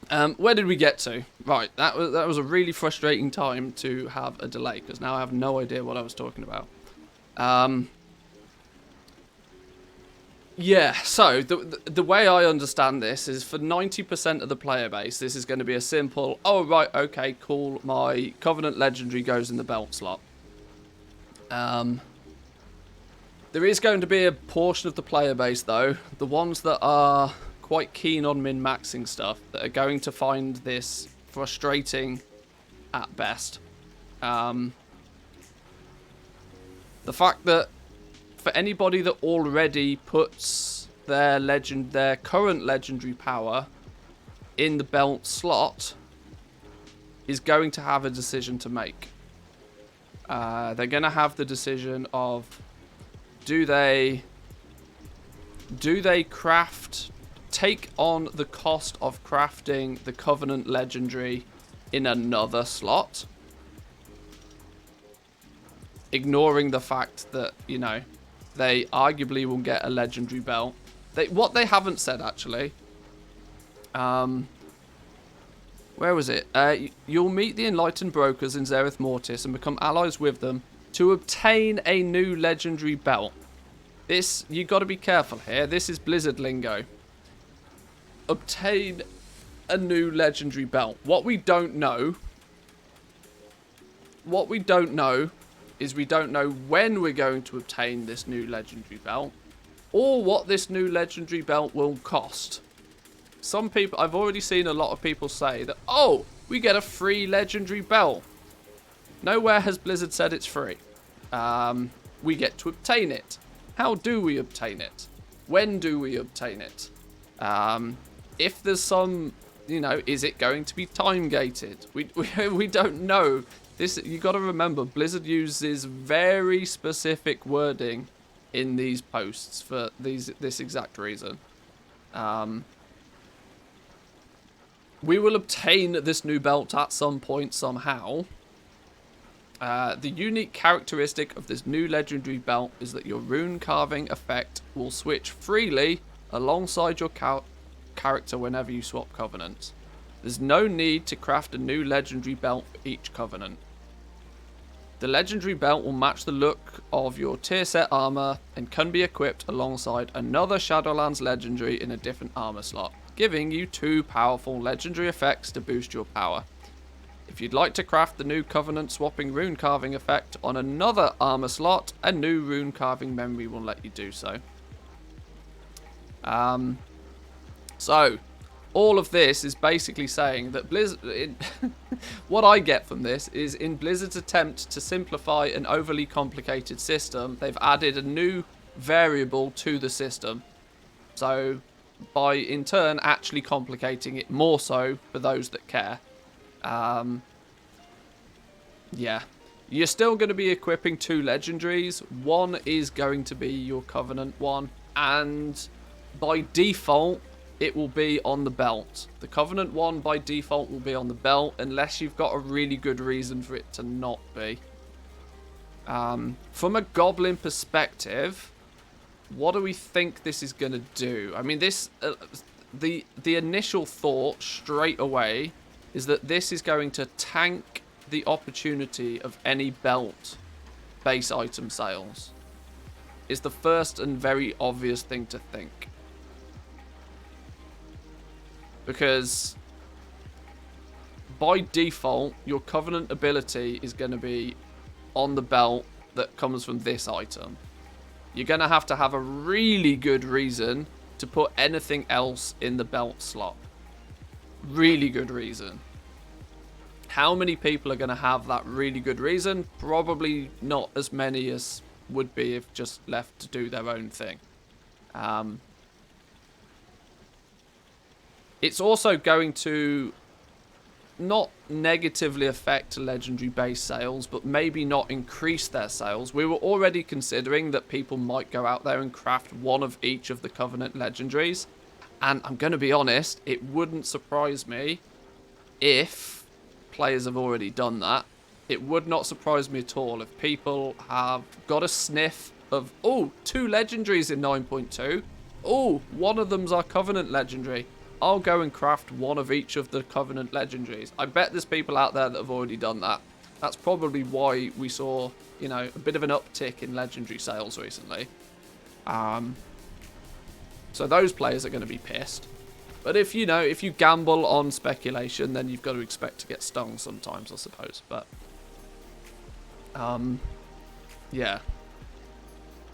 Speaker 1: Where did we get to? Right, that was a really frustrating time to have a delay, because now I have no idea what I was talking about. Yeah, so the way I understand this is for 90% of the player base, this is going to be a simple, oh right, okay, cool, my Covenant Legendary goes in the belt slot. There is going to be a portion of the player base, though, the ones that are quite keen on min-maxing stuff, that are going to find this frustrating at best. The fact that for anybody that already puts their current legendary power in the belt slot is going to have a decision to make. They're going to have the decision of, do they take on the cost of crafting the Covenant Legendary in another slot, ignoring the fact that, you know, they arguably will get a legendary belt. What they haven't said, actually, where was it? You'll meet the enlightened brokers in Zereth Mortis and become allies with them to obtain a new legendary belt. This, you got to be careful here. This is Blizzard lingo. Obtain a new legendary belt. What we don't know is we don't know when we're going to obtain this new legendary belt, or what this new legendary belt will cost. Some people, I've already seen a lot of people say that, oh, we get a free legendary belt. Nowhere has Blizzard said it's free. We get to obtain it. How do we obtain it? When do we obtain it? If there's some, you know, is it going to be time gated? We don't know. This, you got to remember, Blizzard uses very specific wording in these posts for this exact reason. We will obtain this new belt at some point somehow. The unique characteristic of this new legendary belt is that your rune carving effect will switch freely alongside your character whenever you swap covenants. There's no need to craft a new legendary belt for each covenant. The legendary belt will match the look of your tier set armor and can be equipped alongside another Shadowlands legendary in a different armor slot, giving you 2 powerful legendary effects to boost your power. If you'd like to craft the new covenant swapping rune carving effect on another armor slot, a new rune carving memory will let you do so. So, all of this is basically saying that Blizzard... what I get from this is, in Blizzard's attempt to simplify an overly complicated system, they've added a new variable to the system. So, by, in turn, actually complicating it more so for those that care. Yeah. You're still going to be equipping 2 legendaries. One is going to be your Covenant one, and by default, it will be on the belt. The Covenant one by default will be on the belt, unless you've got a really good reason for it to not be. From a Goblin perspective, what do we think this is going to do? I mean, this the initial thought straight away is that this is going to tank the opportunity of any belt base item sales. Is the first and very obvious thing to think. Because by default, your Covenant ability is going to be on the belt that comes from this item. You're going to have a really good reason to put anything else in the belt slot. Really good reason. How many people are going to have that really good reason? Probably not as many as would be if just left to do their own thing. It's also going to not negatively affect legendary base sales, but maybe not increase their sales. We were already considering that people might go out there and craft one of each of the Covenant legendaries. And I'm going to be honest, it wouldn't surprise me if players have already done that. It would not surprise me at all if people have got a sniff of, oh, 2 legendaries in 9.2. Oh, one of them's our Covenant legendary. I'll go and craft one of each of the Covenant legendaries. I bet there's people out there that have already done that. That's probably why we saw, you know, a bit of an uptick in legendary sales recently. So those players are going to be pissed. But if you gamble on speculation, then you've got to expect to get stung sometimes, I suppose. But yeah.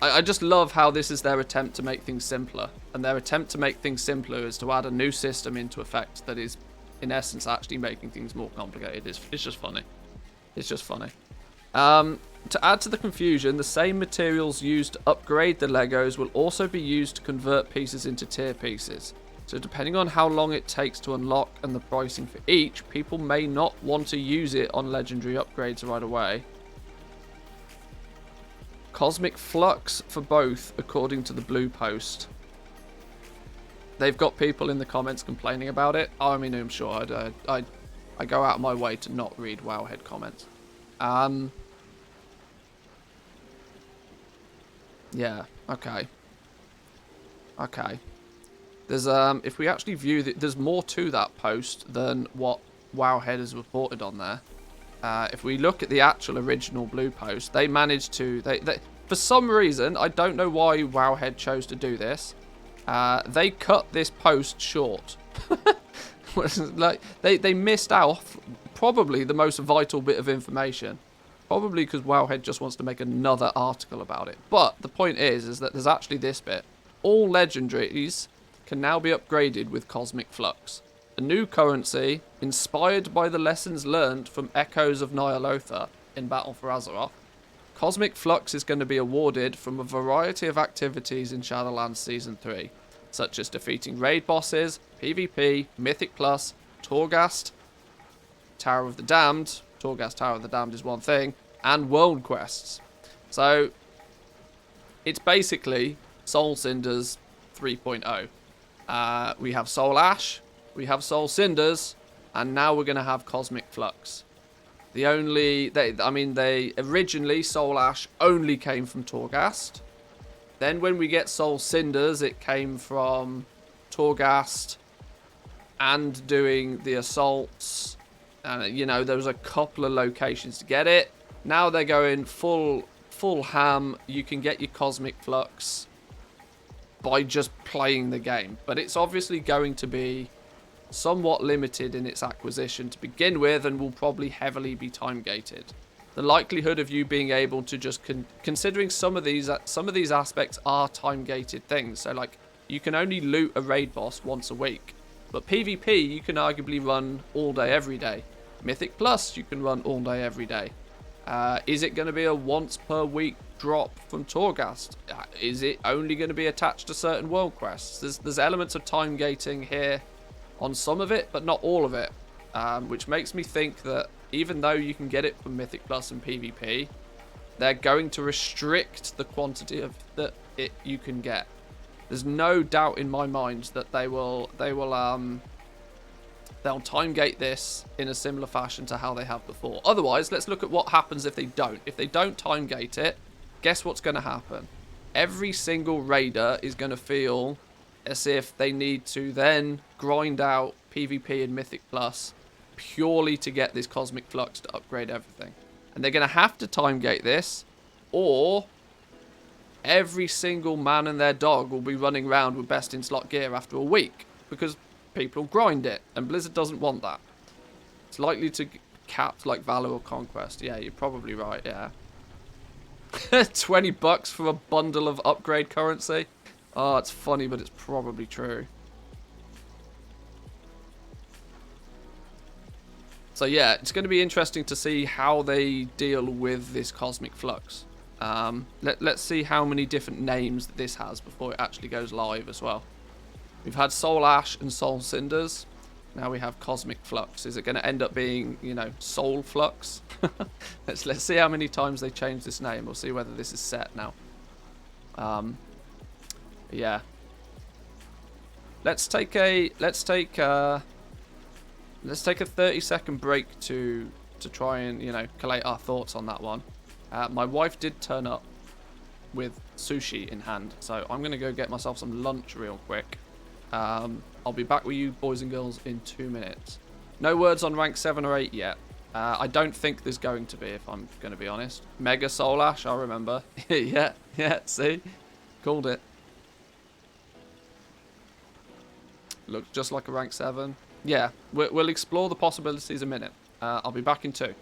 Speaker 1: I just love how this is their attempt to make things simpler. And their attempt to make things simpler is to add a new system into effect that is, in essence, actually making things more complicated. It's just funny. It's just funny. To add to the confusion, the same materials used to upgrade the Legos will also be used to convert pieces into tier pieces. So depending on how long it takes to unlock and the pricing for each, people may not want to use it on legendary upgrades right away. Cosmic Flux for both, according to the blue post. They've got people in the comments complaining about it. I mean, I'm sure I go out of my way to not read Wowhead comments. Yeah, okay. Okay. There's if we actually view there's more to that post than what Wowhead has reported on there. If we look at the actual original blue post, they managed to they for some reason, I don't know why Wowhead chose to do this. They cut this post short. Like they missed out probably the most vital bit of information. Probably because Wowhead just wants to make another article about it. But the point is that there's actually this bit. All legendaries can now be upgraded with Cosmic Flux. A new currency inspired by the lessons learned from Echoes of Nyalotha in Battle for Azeroth. Cosmic Flux is going to be awarded from a variety of activities in Shadowlands Season 3, such as defeating raid bosses, PvP, Mythic Plus, Torghast, Tower of the Damned. Torghast Tower of the Damned is one thing, and world quests. So it's basically Soul Cinders 3.0. We have Soul Ash, we have Soul Cinders, and now we're going to have Cosmic Flux. They originally Soul Ash only came from Torghast. Then when we get Soul Cinders, it came from Torghast and doing the assaults. And there was a couple of locations to get it. Now they're going full ham. You can get your Cosmic Flux by just playing the game. But it's obviously going to be somewhat limited in its acquisition to begin with, and will probably heavily be time gated. The likelihood of you being able to just considering some of these aspects are time gated things. So like you can only loot a raid boss once a week. But PvP, you can arguably run all day, every day. Mythic Plus, you can run all day, every day. Is it going to be a once per week drop from Torghast? Is it only going to be attached to certain world quests? There's elements of time gating here on some of it, but not all of it. Which makes me think that even though you can get it from Mythic Plus and PvP, they're going to restrict the quantity of that you can get. There's no doubt in my mind that they'll time gate this in a similar fashion to how they have before. Otherwise, let's look at what happens if they don't. If they don't time gate it, guess what's going to happen? Every single raider is going to feel as if they need to then grind out PvP and Mythic Plus purely to get this Cosmic Flux to upgrade everything. And they're going to have to time gate this, or every single man and their dog will be running around with best in slot gear after a week because people grind it, and Blizzard doesn't want that. It's likely to cap like Valor or Conquest. Yeah, you're probably right. Yeah. $20 for a bundle of upgrade currency. Oh, it's funny, but it's probably true. So yeah, it's going to be interesting to see how they deal with this Cosmic Flux. Let's see how many different names that this has before it actually goes live as well. We've had Soul Ash and Soul Cinders. Now we have Cosmic Flux. Is it going to end up being, Soul Flux? let's see how many times they change this name. We'll see whether this is set now. Yeah. Let's take a 30-second break to try and collate our thoughts on that one. My wife did turn up with sushi in hand, so I'm going to go get myself some lunch real quick. I'll be back with you boys and girls in 2 minutes. No words on rank 7 or 8 yet. I don't think there's going to be, if I'm going to be honest. Mega Soul Ash, I remember. yeah, see? Called it. Looks just like a rank 7. Yeah, we'll explore the possibilities in a minute. I'll be back in 2.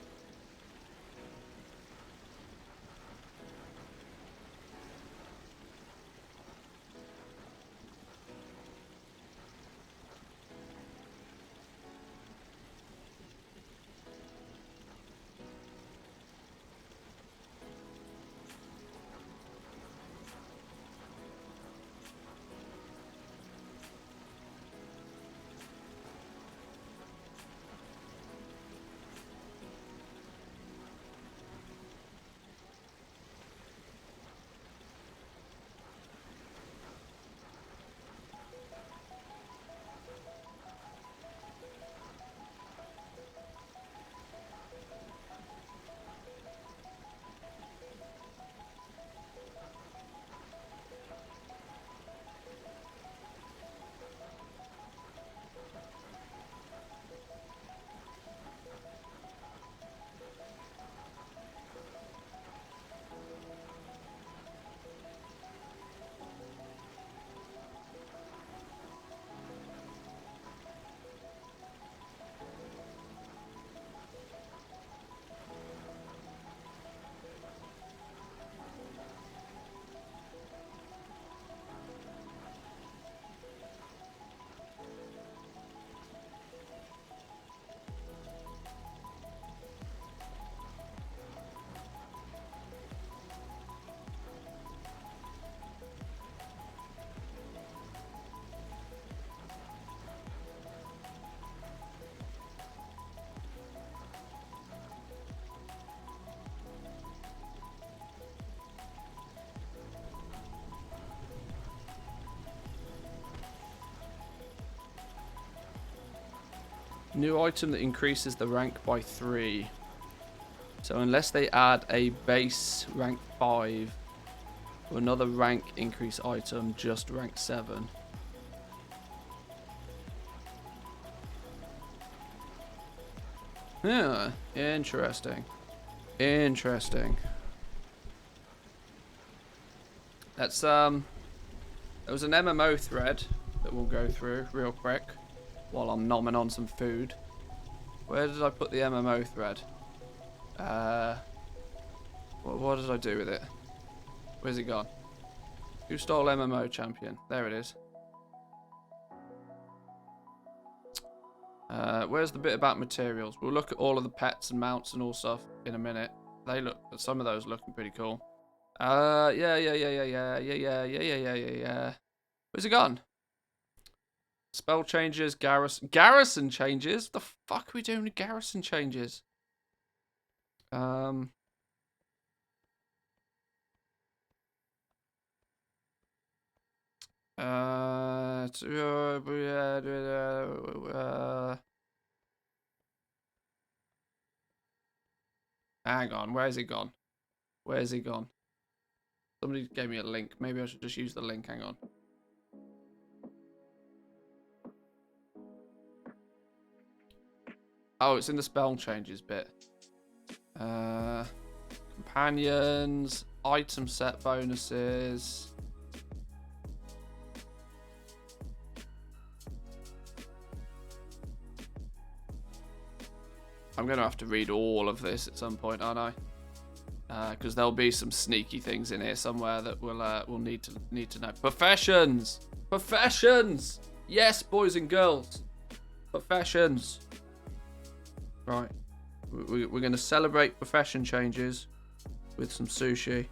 Speaker 1: New item that increases the rank by 3. So unless they add a base rank 5 or another rank increase item, just rank 7. Yeah, interesting. Interesting. That's there was an MMO thread that we'll go through real quick while I'm nomming on some food. Where did I put the MMO thread? What did I do with it? Where's it gone? Who stole MMO champion? There it is. Where's the bit about materials? We'll look at all of the pets and mounts and all stuff in a minute. Some of those looking pretty cool. Yeah. Where's it gone? Spell changes, garrison changes? What the fuck are we doing with garrison changes? Hang on, where's it gone? Where's it gone? Somebody gave me a link. Maybe I should just use the link. Hang on. Oh, it's in the spell changes bit. Companions, item set bonuses. I'm going to have to read all of this at some point, aren't I? Because there'll be some sneaky things in here somewhere that we'll need to know. Professions! Professions! Yes, boys and girls. Professions. Right. We're going to celebrate profession changes with some sushi.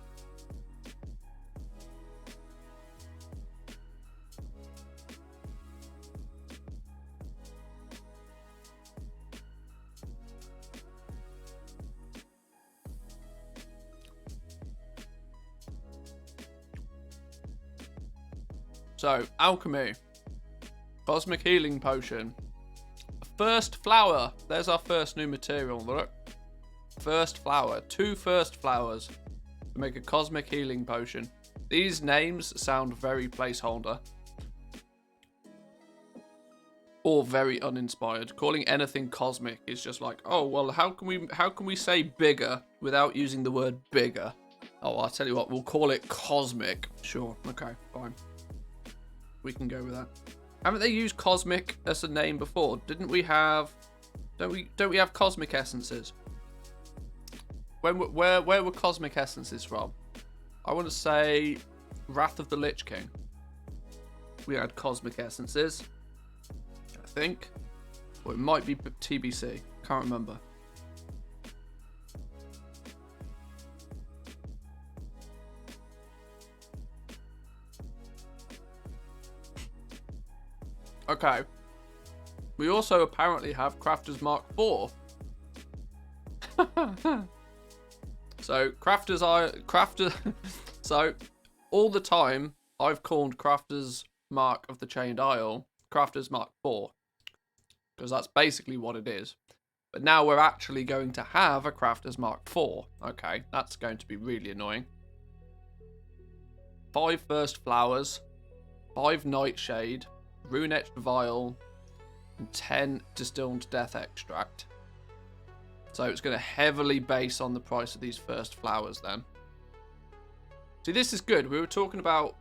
Speaker 1: So, Alchemy. Cosmic Healing Potion. First flower. There's our first new material. Look. First flower. 2 first flowers to make a Cosmic Healing Potion. These names sound very placeholder. Or very uninspired. Calling anything cosmic is just like, oh, well, how can we say bigger without using the word bigger? Oh, I'll tell you what, we'll call it cosmic. Sure, okay, fine. We can go with that. Haven't they used cosmic as a name before? Didn't we have? Don't we have cosmic essences? Where were cosmic essences from? I want to say Wrath of the Lich King. We had cosmic essences, I think, or it might be TBC. Can't remember. Okay. We also apparently have Crafters Mark IV. So so all the time I've called Crafters Mark of the Chained Isle Crafters Mark IV, because that's basically what it is. But now we're actually going to have a Crafters Mark IV. Okay, that's going to be really annoying. 5 first flowers, 5 nightshade, rune-etched vial, and 10 distilled death extract. So it's going to heavily base on the price of these first flowers then. See, this is good. We were talking about...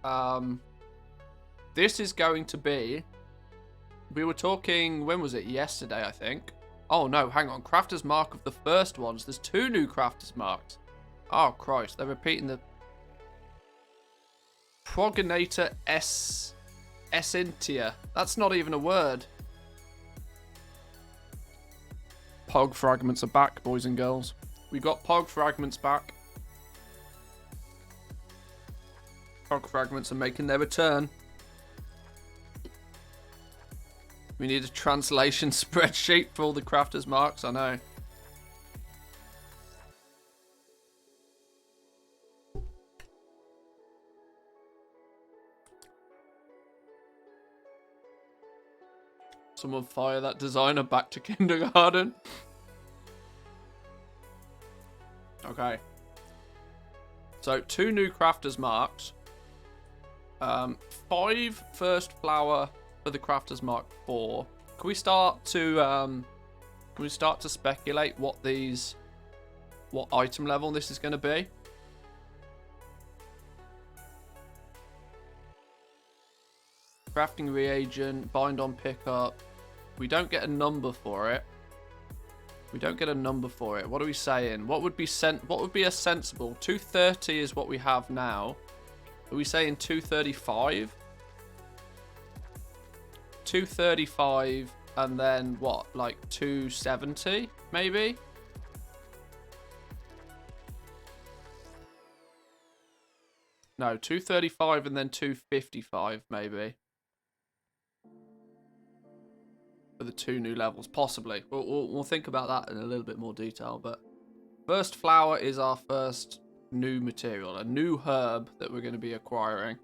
Speaker 1: this is going to be... We were talking... When was it? Yesterday, I think. Oh, no. Hang on. Crafter's Mark of the first ones. There's 2 new Crafter's Marks. Oh, Christ. They're repeating the... Progenitor Essentia. That's not even a word. Pog fragments are back, boys and girls. We got Pog fragments back. Pog fragments are making their return. We need a translation spreadsheet for all the Crafters Marks, I know. Someone fire that designer back to kindergarten. Okay. So 2 new crafters marks. 5 first flower for the crafters mark 4. Can we start to speculate what item level this is going to be? Crafting reagent, bind on pickup. We don't get a number for it. What are we saying? What would be a sensible? 230 is what we have now. Are we saying 235? 235 and then what? Like 270 maybe? No, 235 and then 255 maybe. For the 2 new levels, possibly. We'll think about that in a little bit more detail. But first flower is our first new material, a new herb that we're going to be acquiring.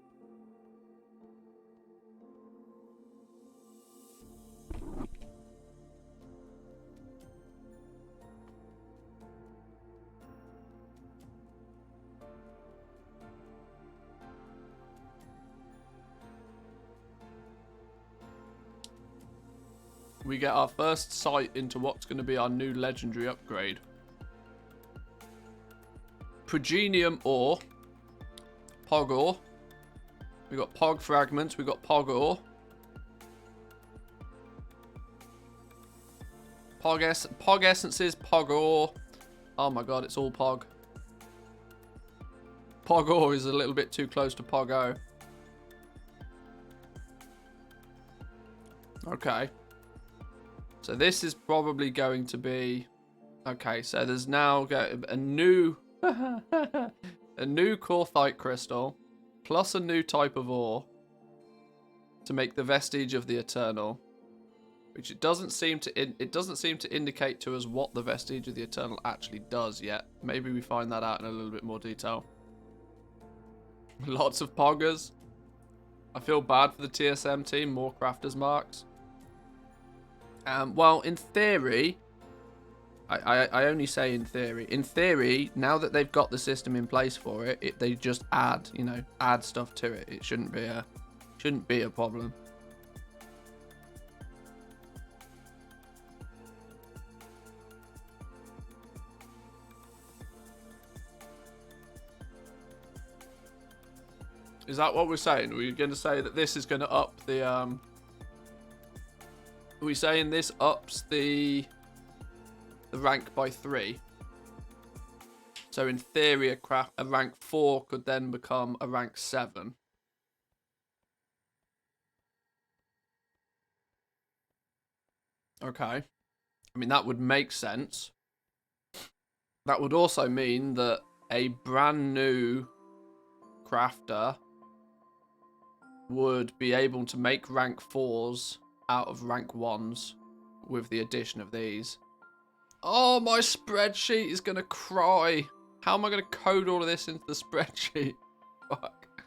Speaker 1: We get our first sight into what's going to be our new legendary upgrade. Progenium ore. Pog ore. We got Pog fragments. We got Pog ore. Pog essences. Pog ore. Oh my god, it's all Pog. Pog ore is a little bit too close to Pogo. Okay. So this is probably going to be... Okay, so there's now a new... a new Corthite crystal, plus a new type of ore to make the Vestige of the Eternal, which it doesn't seem to indicate to us what the Vestige of the Eternal actually does yet. Maybe we find that out in a little bit more detail. Lots of poggers. I feel bad for the TSM team. More crafters marks. Well, in theory, I only say in theory. In theory, now that they've got the system in place for it, they just add stuff to it. It shouldn't be a problem. Is that what we're saying? Are we going to say that this is going to up the Are we saying this ups the rank by 3? So in theory, a rank 4 could then become a rank 7. Okay. I mean, that would make sense. That would also mean that a brand new crafter would be able to make rank 4s out of rank 1s with the addition of these. Oh, my spreadsheet is going to cry. How am I going to code all of this into the spreadsheet? Fuck.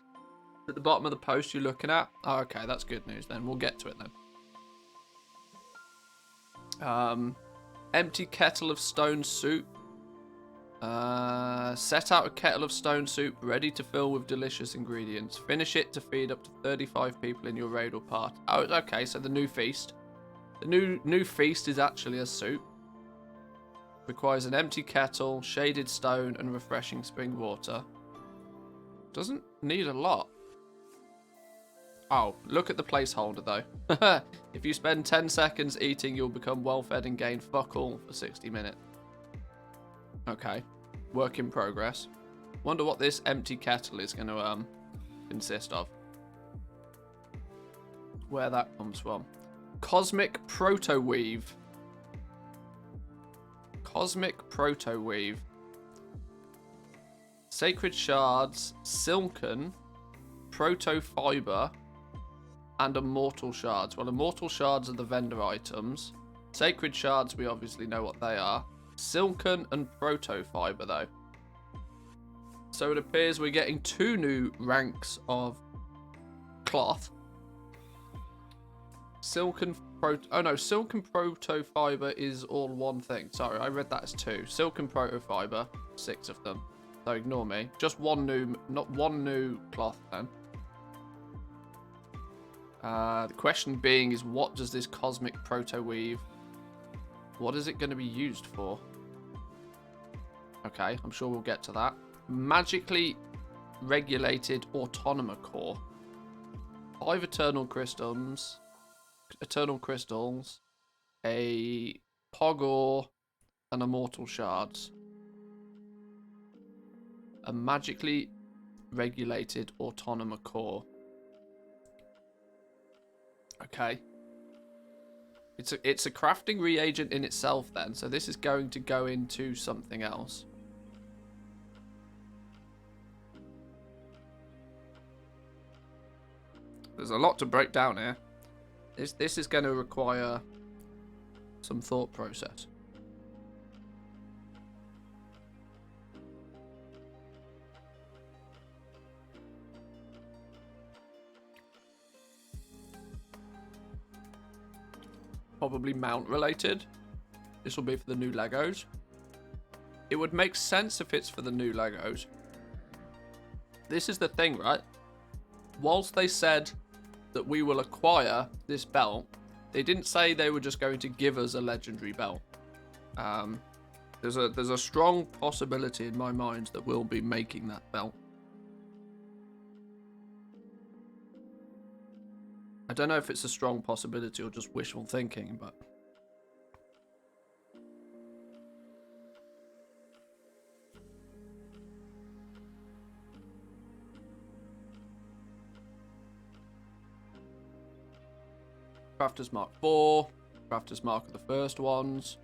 Speaker 1: At the bottom of the post you're looking at? Oh, okay, that's good news then. We'll get to it then. Empty kettle of stone soup. Set out a kettle of stone soup ready to fill with delicious ingredients. Finish it to feed up to 35 people in your raid or party. Oh, okay, so the new feast. The new feast is actually a soup. Requires an empty kettle, shaded stone, and refreshing spring water. Doesn't need a lot. Oh, look at the placeholder though. If you spend 10 seconds eating, you'll become well fed and gain fuck all for 60 minutes. Okay. Work in progress. Wonder what this empty kettle is going to consist of. Where that comes from. Cosmic Proto Weave. Cosmic Proto Weave. Sacred Shards, Silken, Protofiber, and Immortal Shards. Well, Immortal Shards are the vendor items. Sacred Shards, we obviously know what they are. Silken and Protofiber, though. So it appears we're getting 2 new ranks of cloth. Silken Oh no, Silken Protofiber is all one thing. Sorry, I read that as 2. Silken Protofiber, 6 of them. So ignore me. Just one new, not one new cloth then. The question being is, what does this cosmic proto weave? What is it going to be used for? Okay, I'm sure we'll get to that. Magically regulated autonomous core. 5 eternal crystals, a pogor, and immortal shards. A magically regulated autonomous core. Okay. It's a crafting reagent in itself then, so this is going to go into something else. There's a lot to break down here. This is going to require some thought process. Probably mount related. This will be for the new Legos. It would make sense if it's for the new Legos. This is the thing, right? Whilst they said that we will acquire this belt, they didn't say they were just going to give us a legendary belt. There's a strong possibility in my mind that we'll be making that belt. I don't know if it's a strong possibility or just wishful thinking, but... Crafters Mark 4, Crafters Mark are the first ones.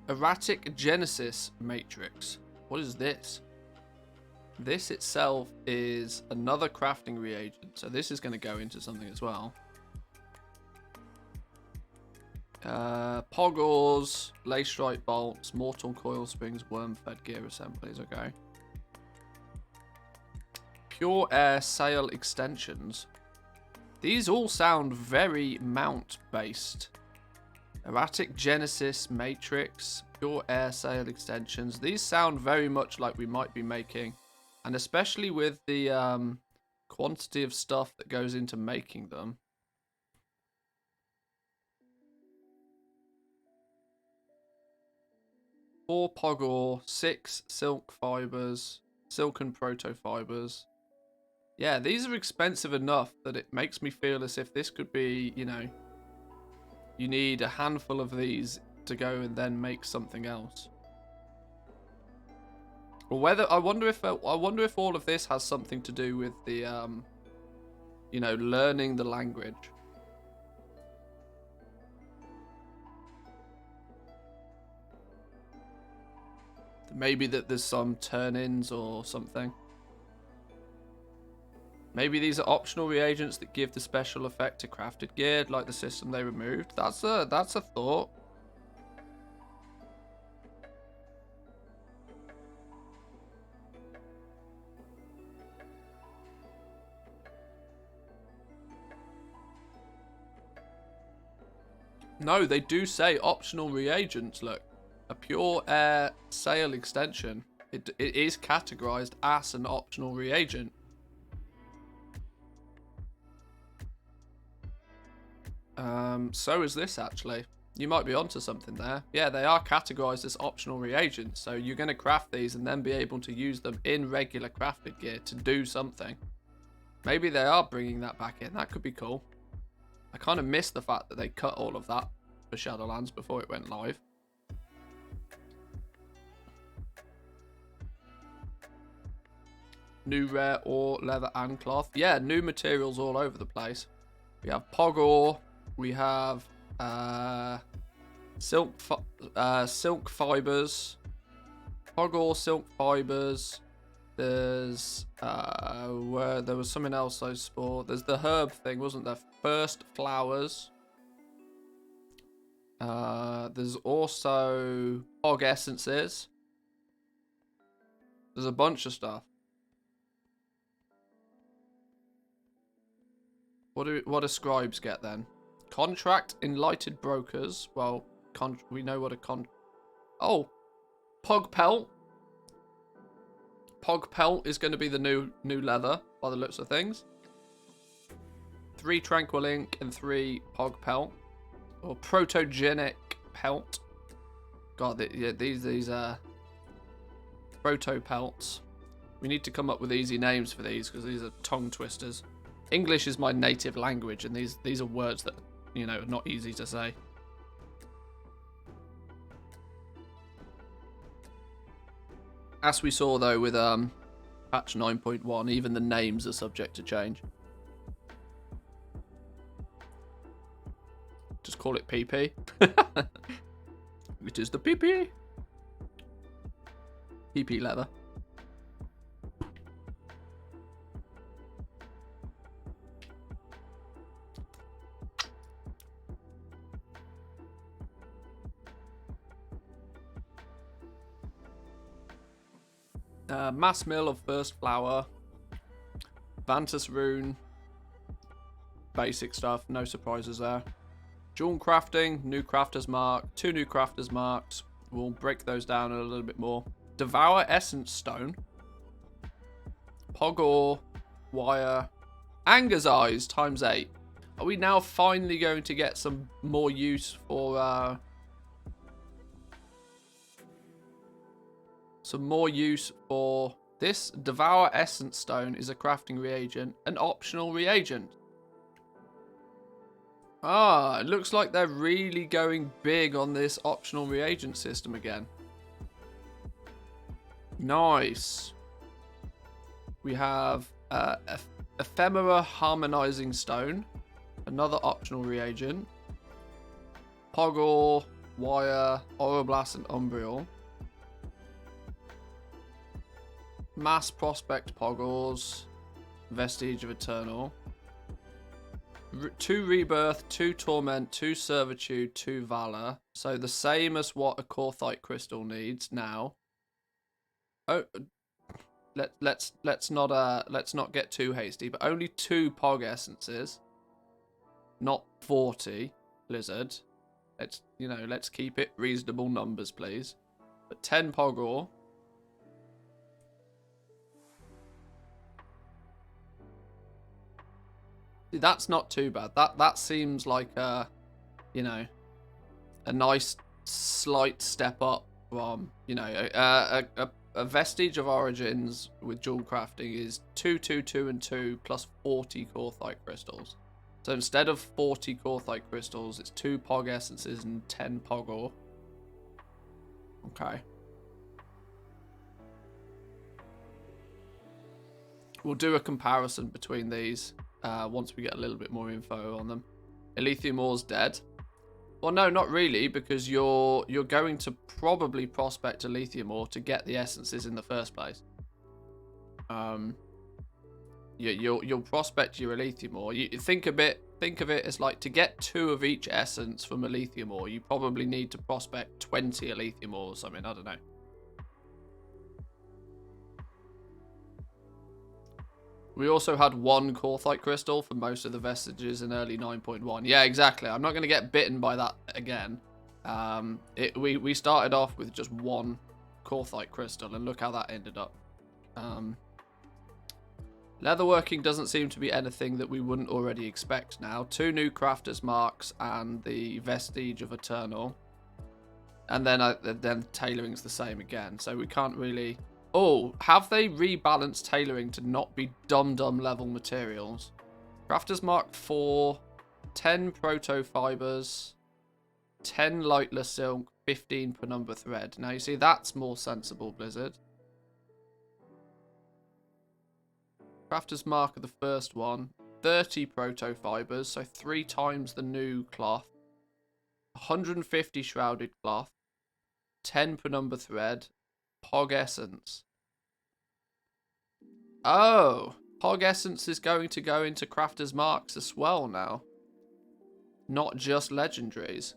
Speaker 1: Erratic Genesis Matrix. What is this? This itself is another crafting reagent, so this is going to go into something as well. Pogors, Lace Strike Bolts, Mortal Coil Springs, Worm-Fed Gear Assemblies, okay. Pure Air Sail Extensions. These all sound very mount-based. Erratic Genesis Matrix, Pure Air Sail Extensions. These sound very much like we might be making. And especially with the quantity of stuff that goes into making them. Four Pogor, 6 Silk Fibers, Silken Protofibers. Yeah, these are expensive enough that it makes me feel as if this could be, you know, you need a handful of these to go and then make something else. Or whether I wonder if all of this has something to do with the you know, learning the language. Maybe that there's some turn-ins or something. Maybe these are optional reagents that give the special effect to crafted gear, like the system they removed. That's a thought. No, they do say optional reagents, look. A pure air sail extension. It is categorized as an optional reagent. So is this actually. You might be onto something there. Yeah, they are categorized as optional reagents, so you're going to craft these and then be able to use them in regular crafted gear to do something. Maybe they are bringing that back in. That could be cool. I kind of missed the fact that they cut all of that for Shadowlands before it went live. New rare ore, leather and cloth. Yeah, new materials all over the place. We have pog ore. We have silk fibers. Pog ore, silk fibers. There's where there was something else I saw. There's the herb thing, wasn't there? First flowers. There's also pog essences. There's a bunch of stuff. What do scribes get then? Contract enlightened brokers. Well, we know what a Oh, Pog Pelt. Pog Pelt is going to be the new leather by the looks of things. 3 Tranquil Ink and 3 Pog Pelt. Or Protogenic Pelt. God, these are Proto Pelts. We need to come up with easy names for these because these are tongue twisters. English is my native language, and these are words that, you know, are not easy to say. As we saw though with patch 9.1, even the names are subject to change. Just call it PP. It is the PP. PP leather. Mass mill of first flower. Vantus rune. Basic stuff, no surprises there. Jewel crafting, new crafters mark, 2 new crafters marks. We'll break those down a little bit more. Devour essence stone. Pogor, wire, Anger's eyes times 8. Are we now finally going to get some more use for this? Devour essence stone is a crafting reagent, an optional reagent. Ah, it looks like they're really going big on this optional reagent system again. Nice. We have Ephemera Harmonizing Stone, another optional reagent. Pogor, Wire, Oroblast, and Umbriel. Mass Prospect Pogors, Vestige of Eternal. 2 Rebirth, 2 Torment, 2 Servitude, 2 Valor. So the same as what a Korthite Crystal needs now. Oh, let's not get too hasty, but only 2 Pog Essences, not 40. Blizzard. Let's keep it reasonable numbers, please. But 10 Pogor. That's not too bad. That seems like a nice slight step up from, a Vestige of Origins with dual crafting is 2, 2, 2, and 2 plus 40 Korthite crystals. So instead of 40 Korthite crystals, it's 2 Pog Essences and 10 Pogor. Okay. We'll do a comparison between these. Once we get a little bit more info on them. Elithium Ore's dead. Well, no, not really, because you're going to probably prospect Elithium Ore to get the essences in the first place. You'll prospect your Elithium Ore. You think of it as like to get 2 of each essence from Elithium Ore, you probably need to prospect 20 Elithium Ore or something. I don't know. We also had 1 Korthite crystal for most of the vestiges in early 9.1. Yeah, exactly. I'm not going to get bitten by that again. We started off with just 1 Korthite crystal, and look how that ended up. Leatherworking doesn't seem to be anything that we wouldn't already expect now. 2 new crafters marks and the Vestige of Eternal. And then tailoring's the same again, so we can't really... Oh, have they rebalanced tailoring to not be dum-dum level materials? Crafters mark 4, 10 Protofibers, 10 lightless silk, 15 penumbra thread. Now you see that's more sensible, Blizzard. Crafters mark of the first one, 30 Protofibers, so 3 times the new cloth, 150 shrouded cloth, 10 penumbra thread, Pog Essence. Oh, Pog Essence is going to go into Crafter's Marks as well now. Not just Legendaries.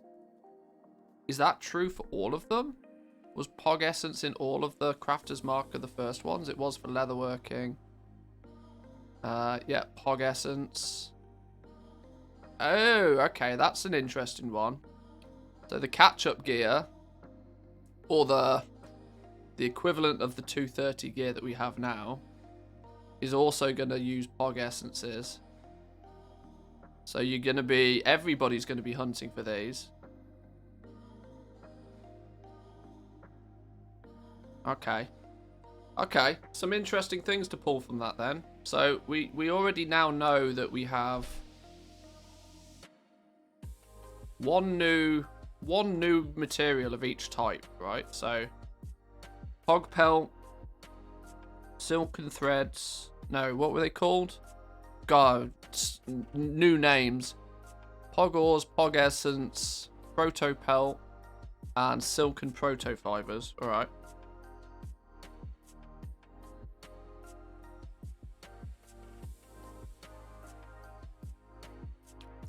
Speaker 1: Is that true for all of them? Was Pog Essence in all of the Crafter's Mark of the first ones? It was for Leatherworking. Yeah, Pog Essence. Oh, okay, that's an interesting one. So the catch-up gear, or the equivalent of the 230 gear that we have now, is also going to use Pog essences. So you're going to be, everybody's going to be hunting for these. Okay. Okay, some interesting things to pull from that then. So we already now know that we have one new material of each type, right? So Pog Pelt, Silken Threads, no, what were they called? God, new names. Pog Ores, Pog Essence, Proto Pelt, and Silken Protofibers. Alright.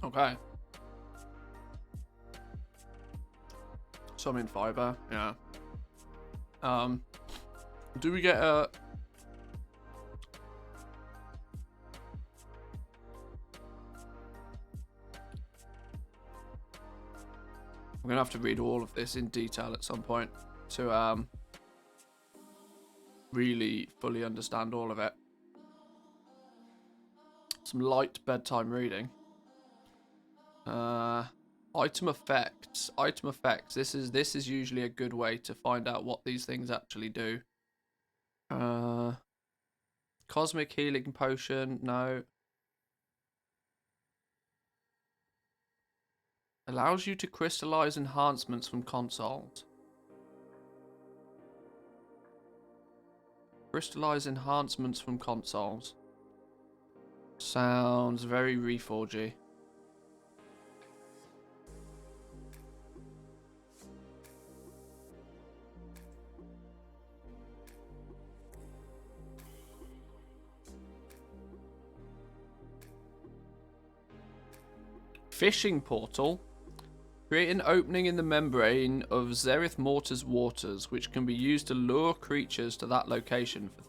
Speaker 1: Okay. Some in fiber, yeah. Do we get a... I'm gonna have to read all of this in detail at some point to really fully understand all of it. Some light bedtime reading. Item effects. Item effects. This is usually a good way to find out what these things actually do. Cosmic healing potion. No. Allows you to crystallize enhancements from consoles. Crystallize enhancements from consoles. Sounds very Reforgy. Fishing portal. Create an opening in the membrane of Zerith Mortar's waters, which can be used to lure creatures to that location for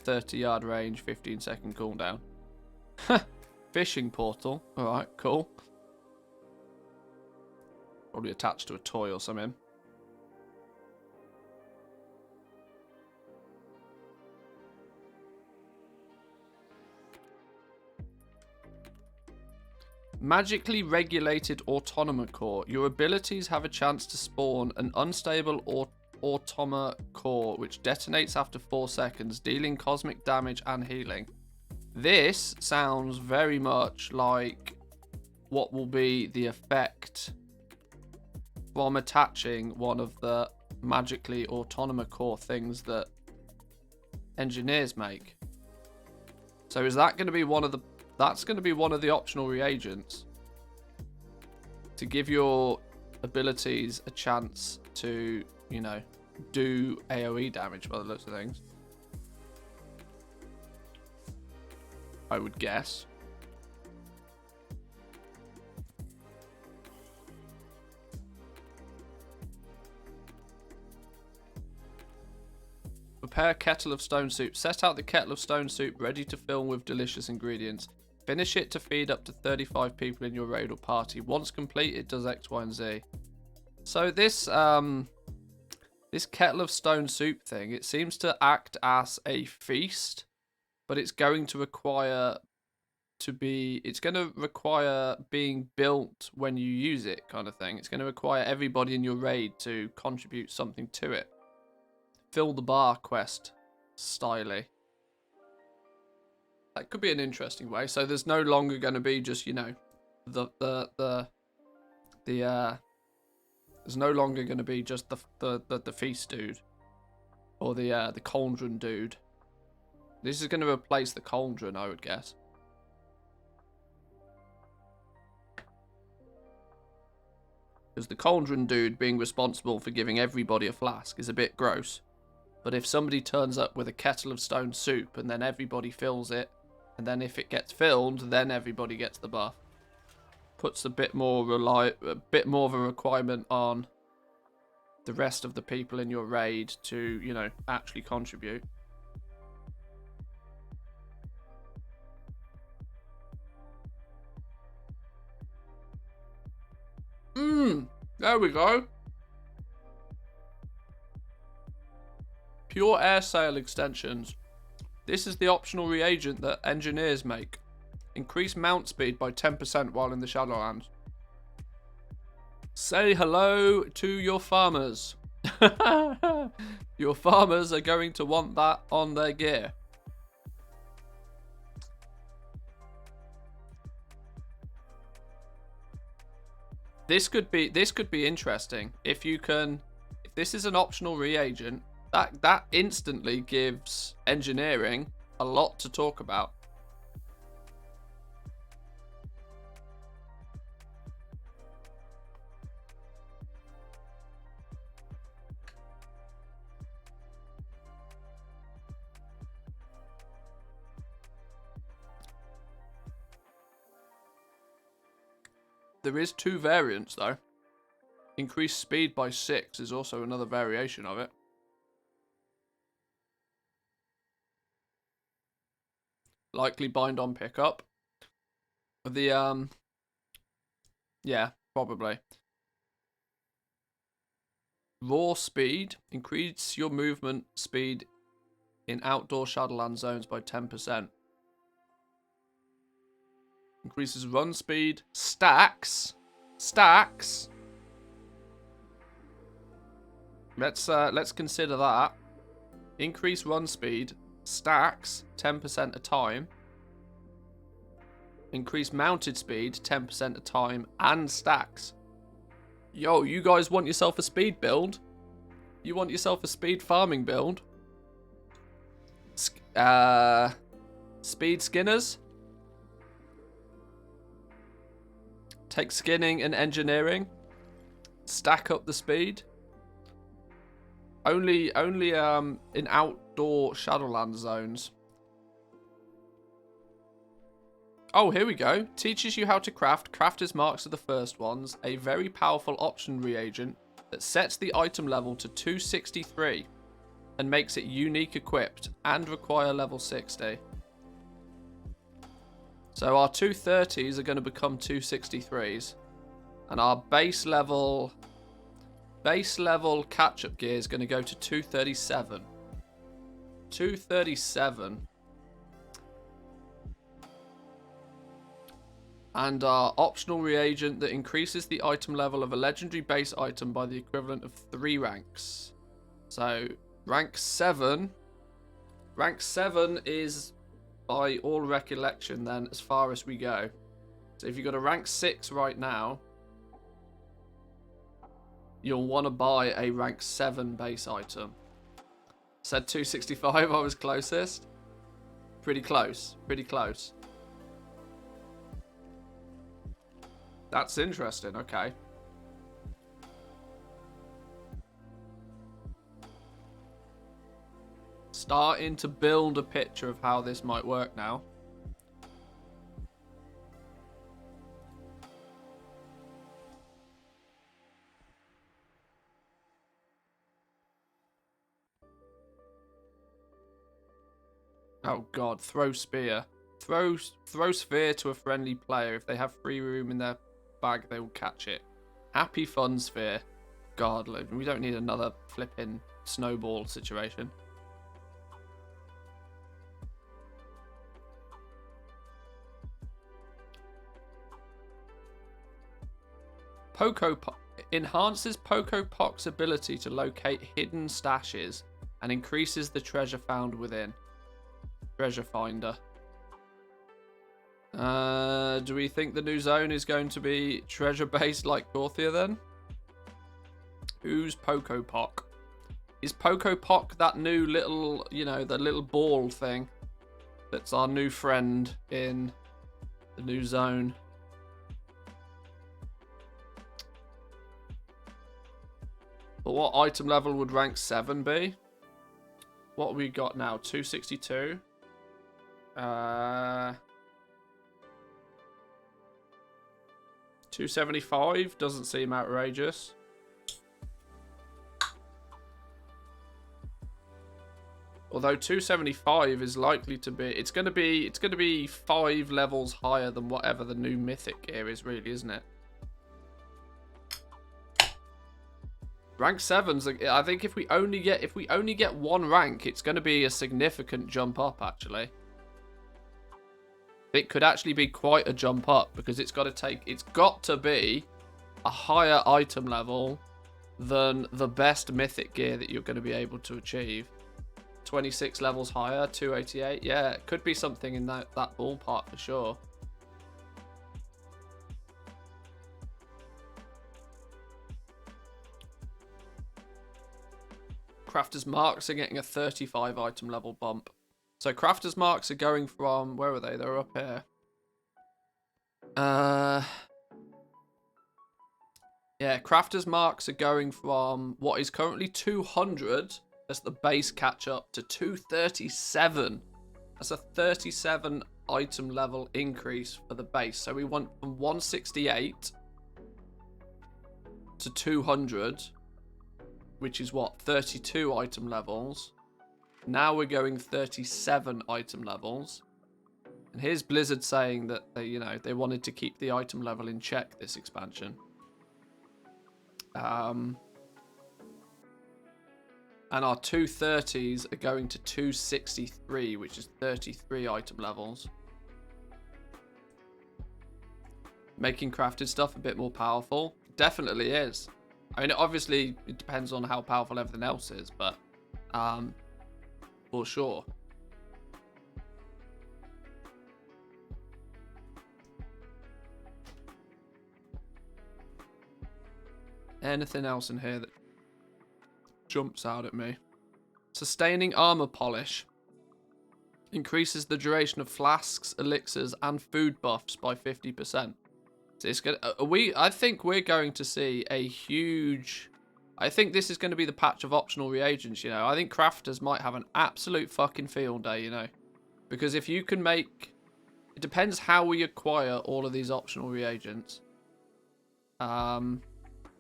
Speaker 1: 30-yard range, 15-second cooldown. Fishing portal. Alright, cool. Probably attached to a toy or something. Magically regulated automa core. Your abilities have a chance to spawn an unstable automa core, which detonates after 4 seconds, dealing cosmic damage and healing. This sounds very much like what will be the effect from attaching one of the magically automa core things that engineers make. So is that going to be one of the... That's going to be one of the optional reagents to give your abilities a chance to, you know, do AoE damage by the looks of things. I would guess. Prepare a kettle of stone soup. Set out the kettle of stone soup ready to fill with delicious ingredients. Finish it to feed up to 35 people in your raid or party. Once complete, it does X, Y, and Z. So this this kettle of stone soup thing, it seems to act as a feast, but it's going to require being built when you use it, kind of thing. It's going to require everybody in your raid to contribute something to it. Fill the bar quest styly. That could be an interesting way. So there's no longer going to be just, you know, there's no longer going to be just the feast dude or the cauldron dude. This is going to replace the cauldron, I would guess. Because the cauldron dude being responsible for giving everybody a flask is a bit gross. But if somebody turns up with a kettle of stone soup and then everybody fills it, and then if it gets filled, then everybody gets the buff. Puts a bit more of a requirement on the rest of the people in your raid to, you know, actually contribute. There we go. Pure air sail extensions. This is the optional reagent that engineers make. Increase mount speed by 10% while in the Shadowlands. Say hello to your farmers. Your farmers are going to want that on their gear. This could be interesting if you can. If this is an optional reagent, that instantly gives engineering a lot to talk about. There is 2 variants though. Increased speed by 6 is also another variation of it. Likely bind on pickup. The yeah, probably. Raw speed. Increase your movement speed in outdoor Shadowland zones by 10%. Increases run speed. Stacks. Let's consider that. Increase run speed. Stacks 10% a time. Increase mounted speed 10% a time and stacks. Yo, you guys want yourself a speed build? You want yourself a speed farming build? Speed skinners? Take skinning and engineering. Stack up the speed. Only in outdoor Shadowland zones. Oh, here we go. Teaches you how to craft. Crafter's marks are the first ones. A very powerful option reagent that sets the item level to 263 and makes it unique equipped and require level 60. So our 230s are going to become 263s. And our base level catch-up gear is going to go to 237. 237. And our optional reagent that increases the item level of a legendary base item by the equivalent of 3 ranks. So rank 7. Rank 7 is, by all recollection then, as far as we go. So if you've got a rank 6 right now, you'll want to buy a rank 7 base item. Said 265, I was closest. Pretty close, pretty close. That's interesting, okay. Starting to build a picture of how this might work now. Oh god, throw spear. Throw sphere to a friendly player. If they have free room in their bag, they will catch it. Happy fun sphere. God, we don't need another flipping snowball situation. Enhances Poc's ability to locate hidden stashes and increases the treasure found within. Treasure finder. Do we think the new zone is going to be treasure based like Gorthia then? Who's Poc? Is Poc that new little, you know, the little ball thing that's our new friend in the new zone? But what item level would rank 7 be? What have we got now? 262. 275 doesn't seem outrageous. Although 275 is likely to be, it's going to be 5 levels higher than whatever the new mythic gear is, really, isn't it? Rank 7's, I think if we only get one rank, it's going to be a significant jump up, actually. It could actually be quite a jump up, because it's got to be a higher item level than the best mythic gear that you're going to be able to achieve. 26 levels higher, 288. Yeah, it could be something in that ballpark for sure. Crafter's Marks are getting a 35 item level bump. So Crafter's Marks are going from... Where are they? They're up here. Yeah, Crafter's Marks are going from what is currently 200 as the base catch up to 237. That's a 37 item level increase for the base. So we went from 168 to 200, which is what, 32 item levels. Now we're going 37 item levels. And here's Blizzard saying that they wanted to keep the item level in check this expansion. And our 230s are going to 263, which is 33 item levels. Making crafted stuff a bit more powerful. Definitely is. I mean, obviously, it depends on how powerful everything else is, but for sure. Anything else in here that jumps out at me? Sustaining armor polish increases the duration of flasks, elixirs, and food buffs by 50%. So it's gonna, I think we're going to see a huge... I think this is going to be the patch of optional reagents, you know. I think crafters might have an absolute fucking field day, you know. Because if you can make... It depends how we acquire all of these optional reagents.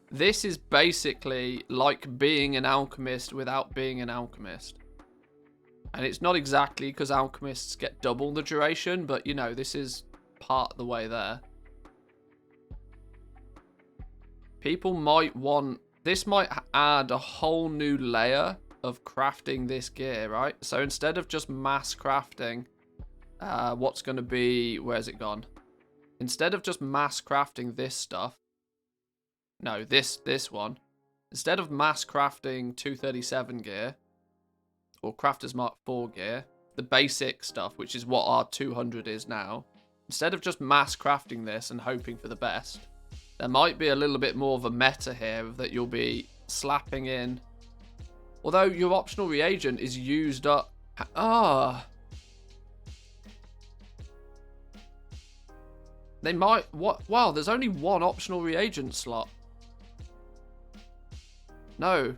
Speaker 1: This is basically like being an alchemist without being an alchemist. And it's not exactly because alchemists get double the duration, but, you know, this is part of the way there. People might want... This might add a whole new layer of crafting this gear, right? So instead of just mass crafting, what's going to be... Where's it gone? Instead of just mass crafting this stuff... No, this one. Instead of mass crafting 237 gear, or Crafter's Mark 4 gear, the basic stuff, which is what our 200 is now, instead of just mass crafting this and hoping for the best, there might be a little bit more of a meta here that you'll be slapping in. Although your optional reagent is used up... They might... What? Wow, there's only one optional reagent slot. No,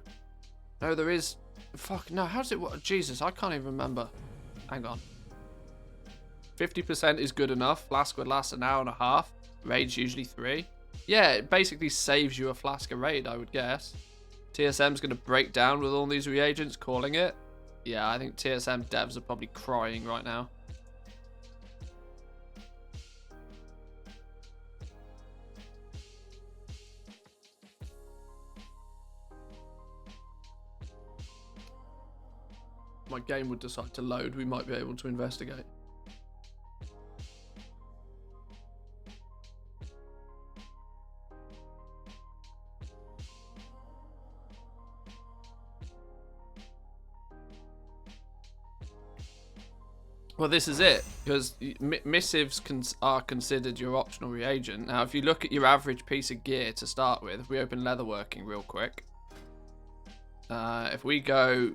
Speaker 1: there is... Fuck, no, how does it work? Jesus, I can't even remember. Hang on. 50% is good enough. Flask would last an hour and a half. Raid's usually 3. Yeah, it basically saves you a flask a raid, I would guess. TSM's going to break down with all these reagents, calling it. Yeah, I think TSM devs are probably crying right now. My game would decide to load, we might be able to investigate. Well, this is it, because missives are considered your optional reagent. Now, if you look at your average piece of gear to start with, if we open Leatherworking real quick, if we go...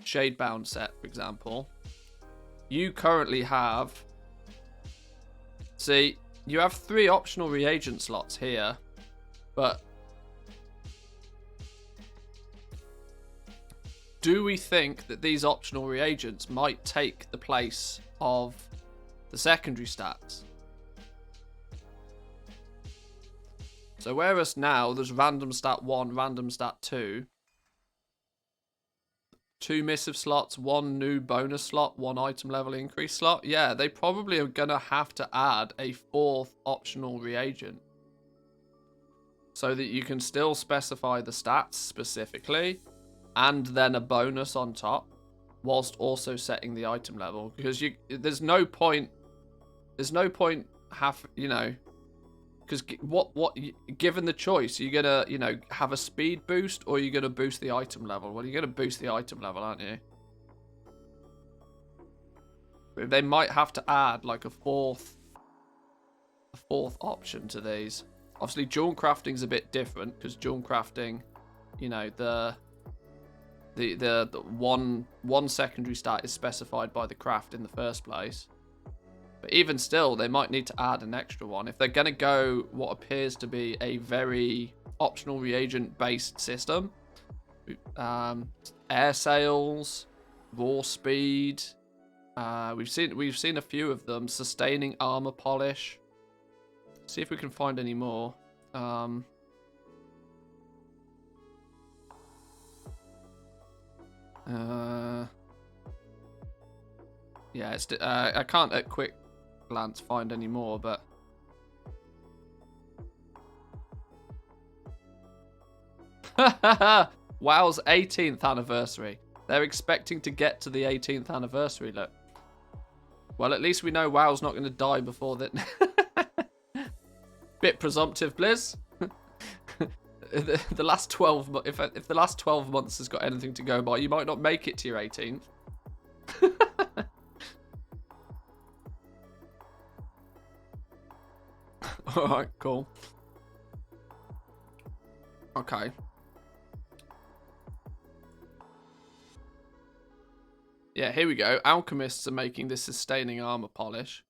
Speaker 1: Shadebound set, for example, you currently have... See, you have 3 optional reagent slots here, but do we think that these optional reagents might take the place of the secondary stats? So whereas now there's random stat 1, random stat 2, 2 missive slots, 1 new bonus slot, 1 item level increase slot. Yeah, they probably are going to have to add a 4th optional reagent. so that you can still specify the stats specifically and then a bonus on top whilst also setting the item level, because there's no point you know, because given the choice, you're gonna, you know, have a speed boost or you're gonna boost the item level. Well, you're gonna boost the item level, aren't you? They might have to add like a fourth option to these. Obviously, jewel crafting's a bit different because jewel crafting, you know, the one secondary stat is specified by the craft in the first place. But even still, they might need to add an extra one if they're going to go what appears to be a very optional reagent-based system. Air sails, raw speed. We've seen a few of them. Sustaining armor polish. See if we can find any more. Yeah, it's I can't at quick glance find any more, but WoW's 18th anniversary. They're expecting to get to the 18th anniversary, look. Well, at least we know WoW's not going to die before that. Bit presumptive, Blizz. The last 12 if the last 12 months has got anything to go by, you might not make it to your 18th. Alright, cool. Okay. Yeah, here we go. Alchemists are making this sustaining armor polish.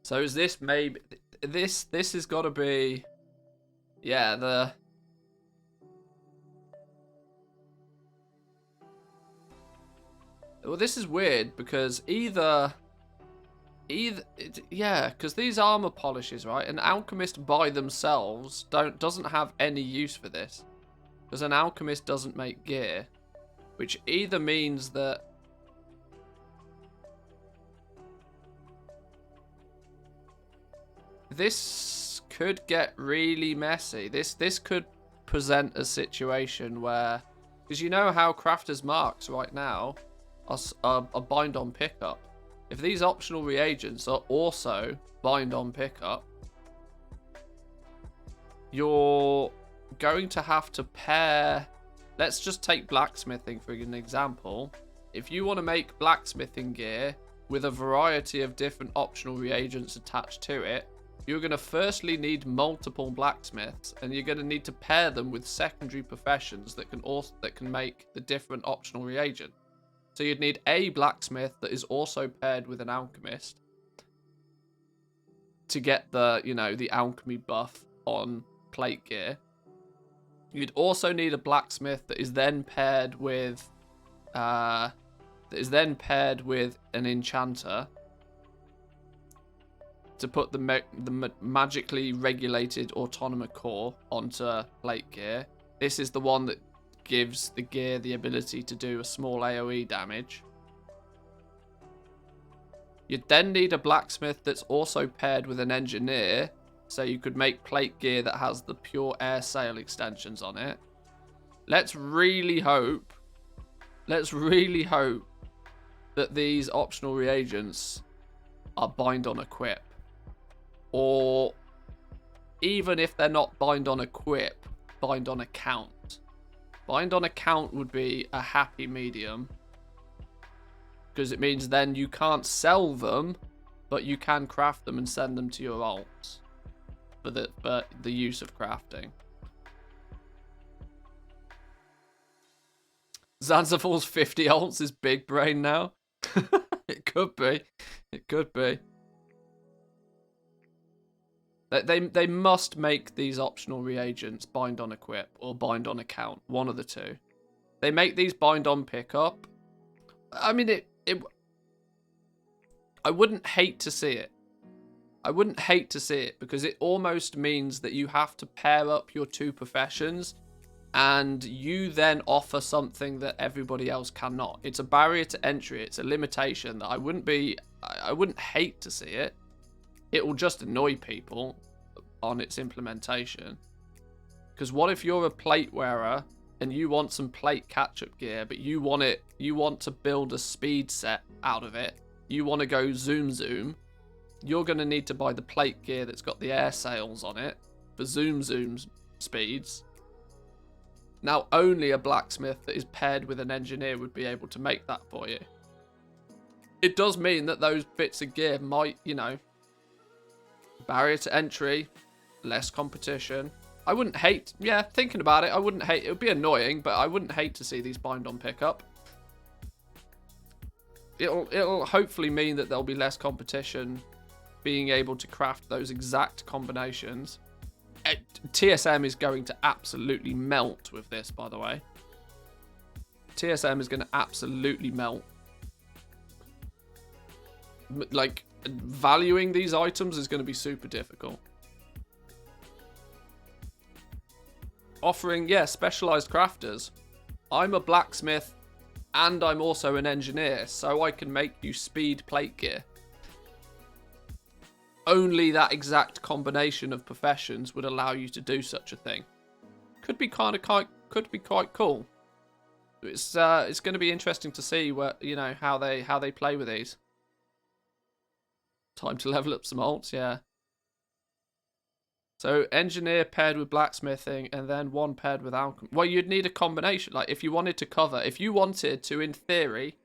Speaker 1: So is this maybe... This has got to be... Yeah, the... Well, this is weird because either yeah, because these armor polishes, right? An alchemist by themselves doesn't have any use for this, because an alchemist doesn't make gear, which either means that this could get really messy. This could present a situation where, because you know how crafters marks right now are bind on pickup. If these optional reagents are also bind on pickup, you're going to have to pair... Let's just take blacksmithing for an example. If you want to make blacksmithing gear with a variety of different optional reagents attached to it, you're going to firstly need multiple blacksmiths, and you're going to need to pair them with secondary professions that can make the different optional reagent. So you'd need a blacksmith that is also paired with an alchemist to get the, you know, the alchemy buff on plate gear. You'd also need a blacksmith that is then paired with an enchanter to put the magically regulated autonomous core onto plate gear. This is the one that gives the gear the ability to do a small AoE damage. You'd then need a blacksmith that's also paired with an engineer, so you could make plate gear that has the pure air sail extensions on it. Let's really hope that these optional reagents are bind on equip. Or even if they're not bind on equip, bind on account. Bind on account would be a happy medium, because it means then you can't sell them, but you can craft them and send them to your alts for the use of crafting. Zanzafal's 50 alts is big brain now. It could be. It could be. They must make these optional reagents bind on equip or bind on account. One of the two. They make these bind on pickup. I mean, I wouldn't hate to see it. I wouldn't hate to see it, because it almost means that you have to pair up your two professions and you then offer something that everybody else cannot. It's a barrier to entry. It's a limitation that I wouldn't hate to see it. It will just annoy people on its implementation. Because what if you're a plate wearer and you want some plate catch-up gear, but you want to build a speed set out of it. You want to go zoom. You're going to need to buy the plate gear that's got the air sails on it for zoom speeds. Now, only a blacksmith that is paired with an engineer would be able to make that for you. It does mean that those bits of gear might, you know, barrier to entry, less competition. I wouldn't hate, yeah, thinking about it, I wouldn't hate, it would be annoying, but I wouldn't hate to see these bind on pickup. It'll hopefully mean that there'll be less competition being able to craft those exact combinations. TSM is going to absolutely melt with this, by the way. TSM is going to absolutely melt. Like, valuing these items is going to be super difficult. Offering, yeah, specialized crafters. I'm a blacksmith and I'm also an engineer, so I can make you speed plate gear. Only that exact combination of professions would allow you to do such a thing. Could be quite cool. It's going to be interesting to see what, you know, how they play with these. Time to level up some alts, yeah. So engineer paired with blacksmithing and then one paired with alchemy. Well, you'd need a combination. Like if you wanted to, in theory,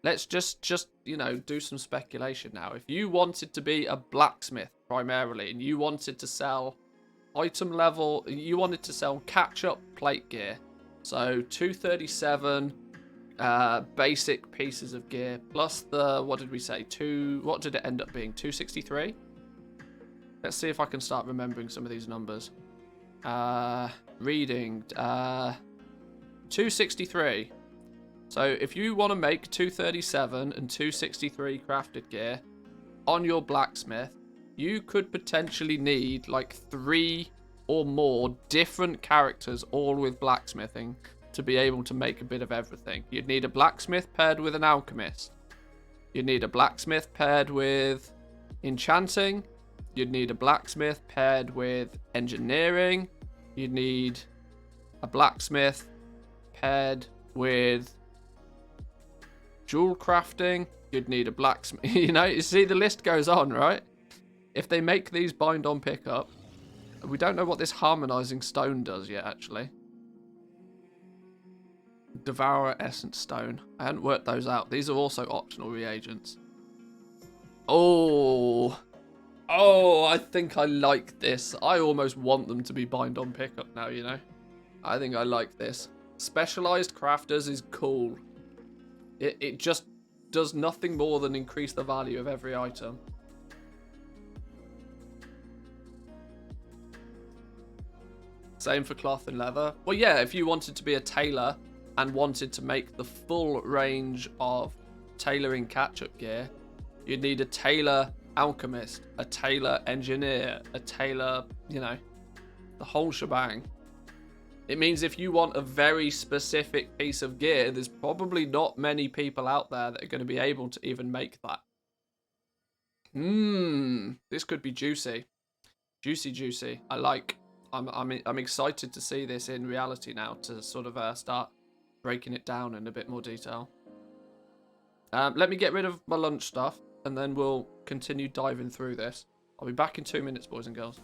Speaker 1: let's just you know, do some speculation now. If you wanted to be a blacksmith primarily and you wanted to sell item level, you wanted to sell catch-up plate gear. So 237 basic pieces of gear plus the, what did we say? What did it end up being? 263? Let's see if I can start remembering some of these numbers. Reading. 263. So if you want to make 237 and 263 crafted gear on your blacksmith, you could potentially need like 3 or more different characters all with blacksmithing to be able to make a bit of everything. You'd need a blacksmith paired with an alchemist. You'd need a blacksmith paired with enchanting. You'd need a blacksmith paired with engineering. You'd need a blacksmith paired with jewel crafting. You'd need a blacksmith. You know, you see the list goes on, right? If they make these bind on pickup, we don't know what this harmonizing stone does yet, actually. Devourer essence stone. I hadn't worked those out. These are also optional reagents. Oh, I think I like this. I almost want them to be bind on pickup now, you know. I think I like this. Specialized crafters is cool. It just does nothing more than increase the value of every item. Same for cloth and leather. Well, yeah, if you wanted to be a tailor and wanted to make the full range of tailoring catch-up gear, you'd need a tailor alchemist, a tailor engineer, a tailor, you know, the whole shebang. It means if you want a very specific piece of gear, there's probably not many people out there that are going to be able to even make that. This could be juicy. Juicy. I'm excited to see this in reality now, to sort of start breaking it down in a bit more detail. Let me get rid of my lunch stuff, and then we'll continue diving through this. I'll be back in 2 minutes, boys and girls.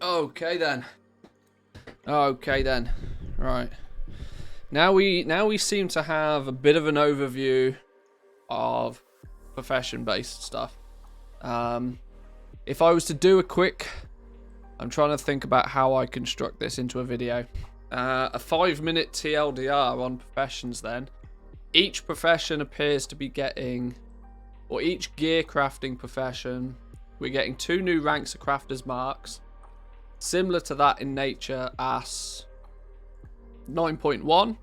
Speaker 1: Okay then. Okay then. Right. Now we seem to have a bit of an overview of profession-based stuff. If I was to do a quick, I'm trying to think about how I construct this into a video. A 5-minute TLDR on professions then. Each profession appears to be getting, or each gear crafting profession, we're getting 2 new ranks of crafters marks. Similar to that in nature as 9.1.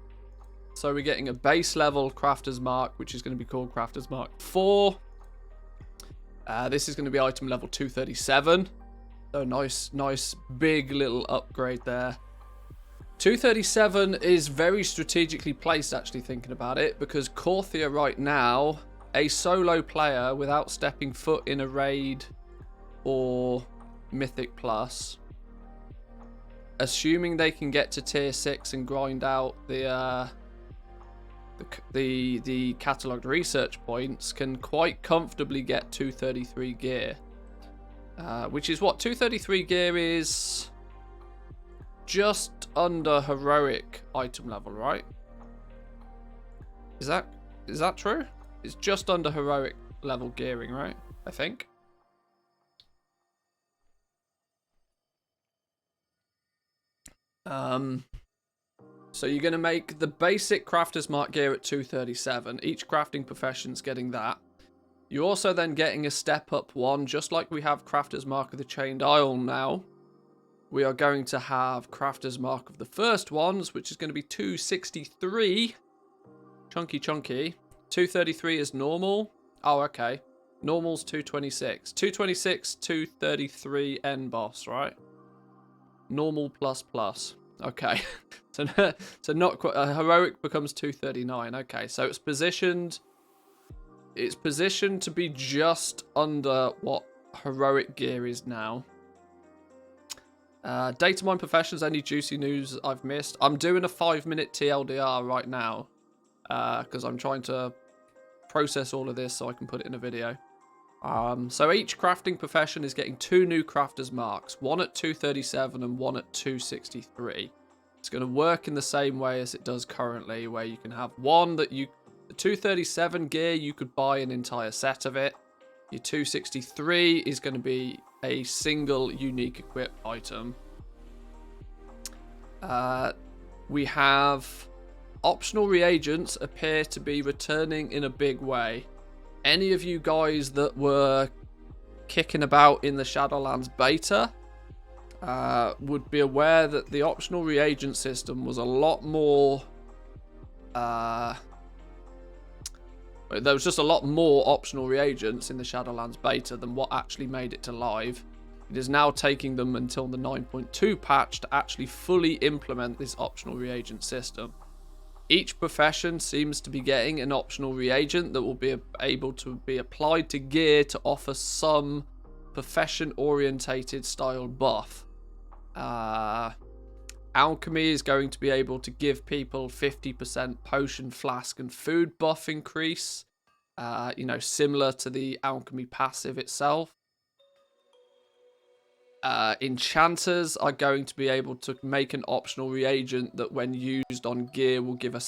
Speaker 1: So we're getting a base level crafters mark, which is going to be called crafters mark 4. This is going to be item level 237. So nice big little upgrade there. 237 is very strategically placed, actually, thinking about it, because Korthia right now, a solo player without stepping foot in a raid or Mythic Plus, assuming they can get to tier 6 and grind out the catalogued research points, can quite comfortably get 233 gear, which is what 233 gear is. Just under heroic item level, right? Is that true? It's just under heroic level gearing, right? I think. So you're going to make the basic crafter's mark gear at 237. Each crafting profession's getting that. You're also then getting a step up one, just like we have crafter's mark of the chained isle now. We are going to have crafter's mark of the first ones, which is going to be 263. Chunky. 233 is normal. Oh, okay. Normal's 226. 226, 233 end boss, right? Normal plus. Okay. so not quite. Heroic becomes 239. Okay, so it's positioned to be just under what heroic gear is now. Datamine professions, any juicy news I've missed? I'm doing a 5-minute TLDR right now because I'm trying to process all of this so I can put it in a video. So each crafting profession is getting 2 new crafters marks, one at 237 and one at 263. It's going to work in the same way as it does currently, where you can have one that the 237 gear, you could buy an entire set of it. Your 263 is going to be a single unique equip item. We have optional reagents appear to be returning in a big way. Any of you guys that were kicking about in the Shadowlands beta would be aware that the optional reagent system was a lot more there was just a lot more optional reagents in the Shadowlands beta than what actually made it to live. It is now taking them until the 9.2 patch to actually fully implement this optional reagent system. Each profession seems to be getting an optional reagent that will be able to be applied to gear to offer some profession-orientated style buff. Alchemy is going to be able to give people 50% potion, flask, and food buff increase. Similar to the Alchemy passive itself. Enchanters are going to be able to make an optional reagent that, when used on gear, will give a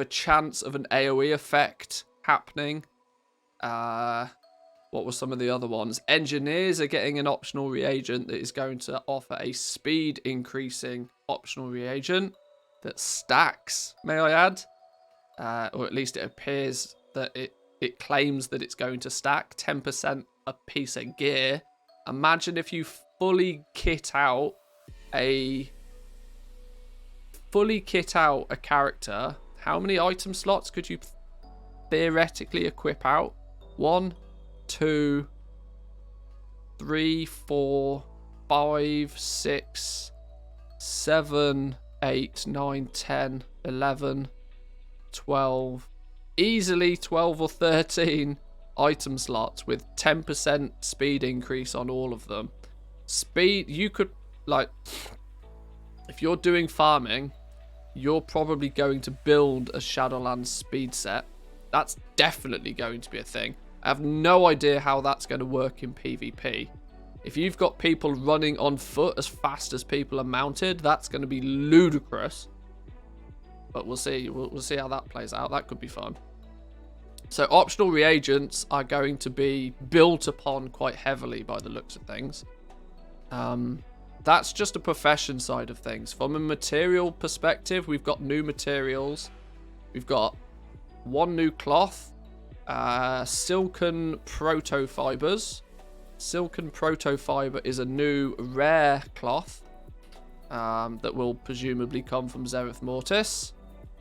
Speaker 1: chance of an AoE effect happening. What were some of the other ones? Engineers are getting an optional reagent that is going to offer a speed increasing optional reagent that stacks, may I add? Or at least it appears that it claims that it's going to stack 10% a piece of gear. Imagine if you fully kit out a character. How many item slots could you theoretically equip out? 1, 2, 3, 4, 5, 6, 7, 8, 9, 10, 11, 12. Easily 12 or 13 item slots with 10% speed increase on all of them. Speed, you could, if you're doing farming, you're probably going to build a Shadowlands speed set. That's definitely going to be a thing. I have no idea how that's going to work in PvP. If you've got people running on foot as fast as people are mounted, that's going to be ludicrous. But we'll see. We'll see how that plays out. That could be fun. So optional reagents are going to be built upon quite heavily by the looks of things. That's just a profession side of things. From a material perspective, we've got new materials. We've got one new cloth, Silken Protofibers. Silken Protofiber is a new rare cloth that will presumably come from Zereth Mortis.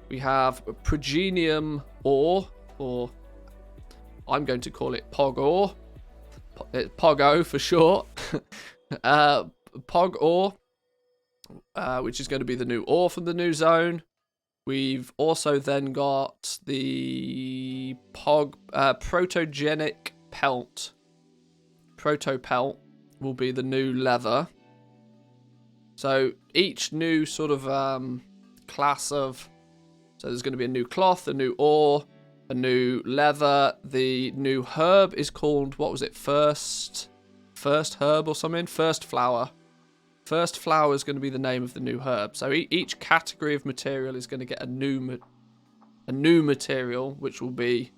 Speaker 1: We have Progenium ore, or I'm going to call it Pog ore. Pogo for short. Pog ore, which is going to be the new ore from the new zone. We've also then got the Protogenic Pelt. Proto Pelt will be the new leather. So each new sort of class of... So there's going to be a new cloth, a new ore, a new leather. The new herb is called, what was it? First herb or something? First flower. First flower is going to be the name of the new herb. So each category of material is going to get a new material, which will be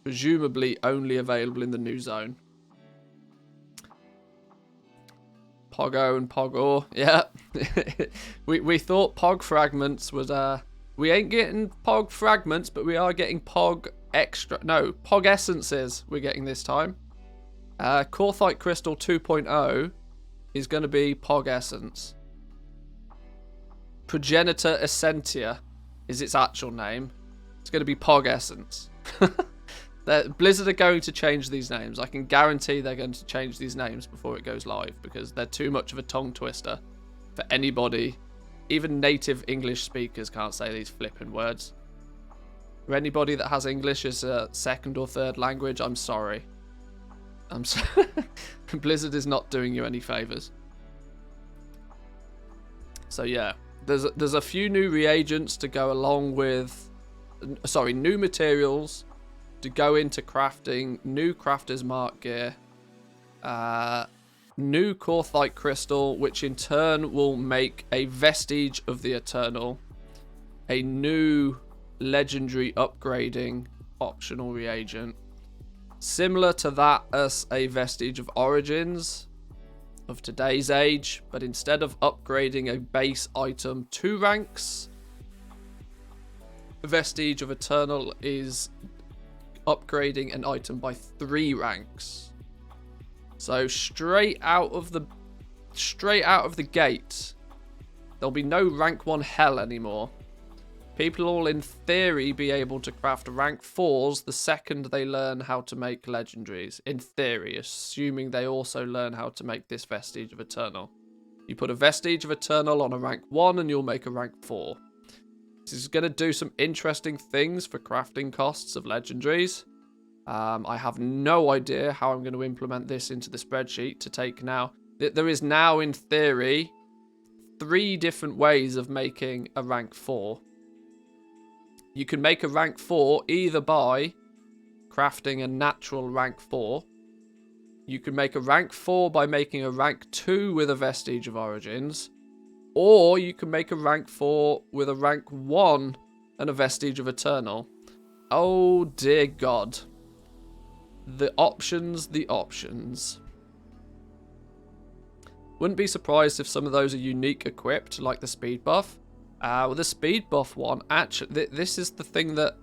Speaker 1: presumably only available in the new zone. Pogo and Pogor, yeah. we thought Pog fragments was we ain't getting Pog fragments, but we are getting Pog extra. No, Pog essences we're getting this time. Corthite Crystal 2.0 is going to be Pog essence. Progenitor Essentia is its actual name. It's going to be Pog essence. Blizzard are going to change these names. I can guarantee they're going to change these names before it goes live because they're too much of a tongue twister for anybody. Even native English speakers can't say these flipping words. For anybody that has English as a second or third language, I'm sorry. I'm sorry. Blizzard is not doing you any favors. So yeah, there's a few new reagents to go along with, new materials to go into crafting, new crafter's mark gear, new Corthite Crystal, which in turn will make a Vestige of the Eternal, a new legendary upgrading optional reagent, similar to that as a Vestige of Origins of today's age, but instead of upgrading a base item 2 ranks, Vestige of Eternal is upgrading an item by 3 ranks. So straight out of the gate, there'll be no rank 1 hell anymore. People will in theory be able to craft rank 4s the second they learn how to make legendaries. In theory, assuming they also learn how to make this Vestige of Eternal. You put a Vestige of Eternal on a rank 1 and you'll make a rank 4. This is going to do some interesting things for crafting costs of legendaries. I have no idea how I'm going to implement this into the spreadsheet to take now. There is now, in theory, 3 different ways of making a rank 4. You can make a rank 4 either by crafting a natural rank 4. You can make a rank 4 by making a rank 2 with a Vestige of Origins. Or you can make a rank 4 with a rank 1 and a Vestige of Eternal. Oh dear God. The options. Wouldn't be surprised if some of those are unique equipped, like the speed buff. Well, the speed buff one, actually, this is the thing that,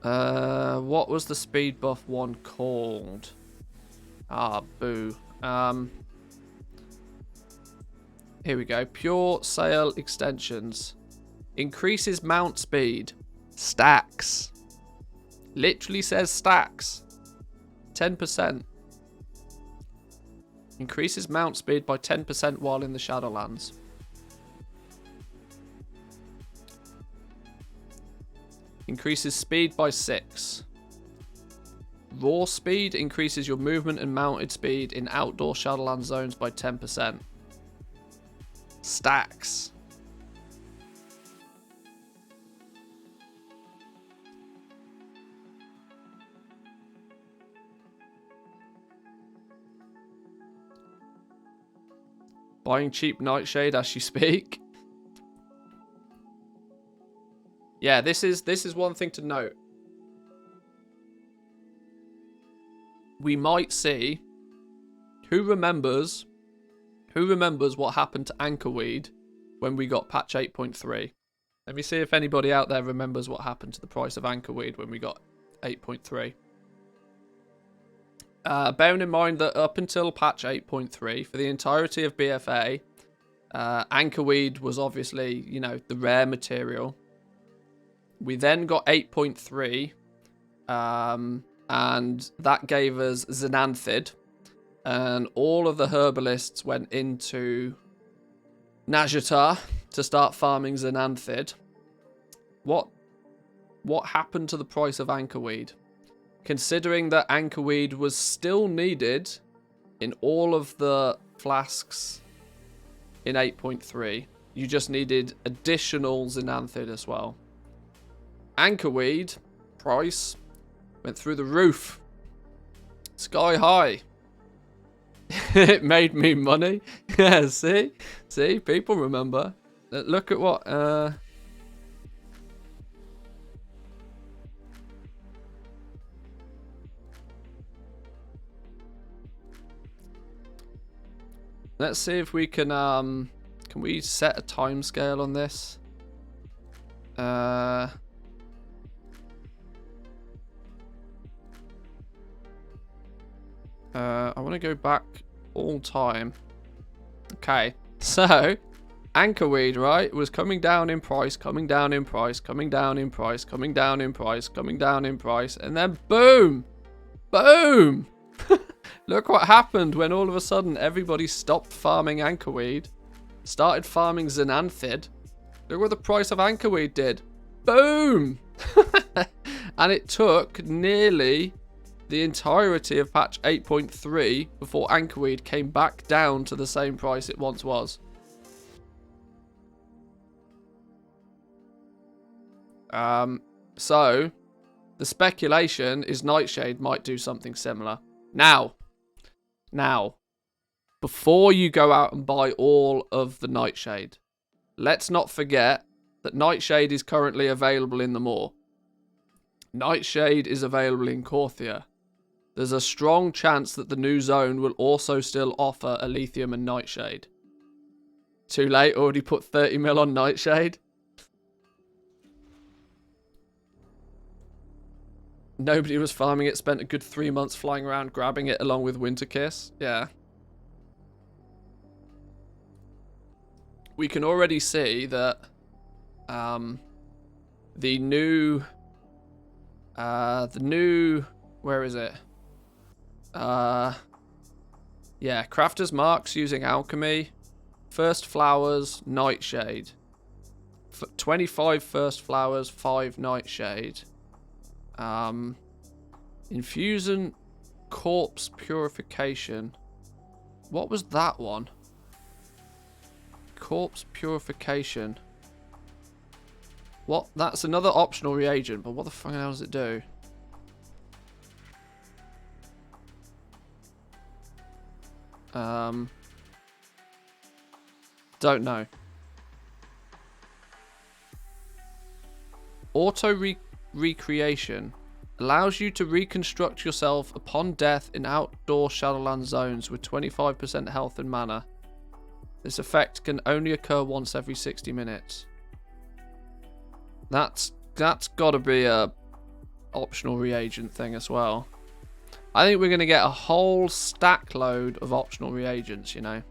Speaker 1: what was the speed buff one called? Ah, boo. Here we go. Pure Sail Extensions. Increases mount speed. Stacks. Literally says stacks. 10%. Increases mount speed by 10% while in the Shadowlands. Increases speed by 6. Raw speed increases your movement and mounted speed in outdoor Shadowlands zones by 10%. Stacks. Buying cheap nightshade as you speak. Yeah, this is one thing to note. We might see who remembers what happened to Anchorweed when we got patch 8.3. Let me see if anybody out there remembers what happened to the price of Anchorweed when we got 8.3. Bearing in mind that up until patch 8.3, for the entirety of BFA, Anchorweed was obviously, you know, the rare material. We then got 8.3, and that gave us Xanthid, and all of the herbalists went into Najata to start farming Xanthid. What happened to the price of Anchorweed? Considering that Anchorweed was still needed in all of the flasks in 8.3, you just needed additional Xanthid as well. Anchorweed price went through the roof. Sky high. It made me money. Yeah, see? See? People remember. Look at what... Let's see if we can we set a timescale on this? I want to go back all time. Okay, so Anchorweed, right, was coming down in price, coming down in price, coming down in price, coming down in price, coming down in price, and then boom! Boom! Look what happened when all of a sudden everybody stopped farming Anchorweed, started farming Xanthid. Look what the price of Anchorweed did. Boom! And it took nearly the entirety of patch 8.3 before Anchorweed came back down to the same price it once was. So the speculation is Nightshade might do something similar. Now, before you go out and buy all of the Nightshade, let's not forget that Nightshade is currently available in the Moor. Nightshade is available in Korthia. There's a strong chance that the new zone will also still offer Elythium and Nightshade. Too late, already put 30 mil on Nightshade. Nobody was farming it, spent a good 3 months flying around grabbing it along with Winterkiss. Yeah. We can already see that the new where is it? Yeah, Crafter's Marks using Alchemy. First Flowers, Nightshade. 25 First Flowers, 5 Nightshade. Infusion Corpse Purification. What was that one? Corpse Purification. What? That's another optional reagent, but what the fuck does it do? Don't know. Recreation allows you to reconstruct yourself upon death in outdoor Shadowland zones with 25% health and mana. This effect can only occur once every 60 minutes. That's got to be a optional reagent thing as well. I think we're going to get a whole stack load of optional reagents, you know.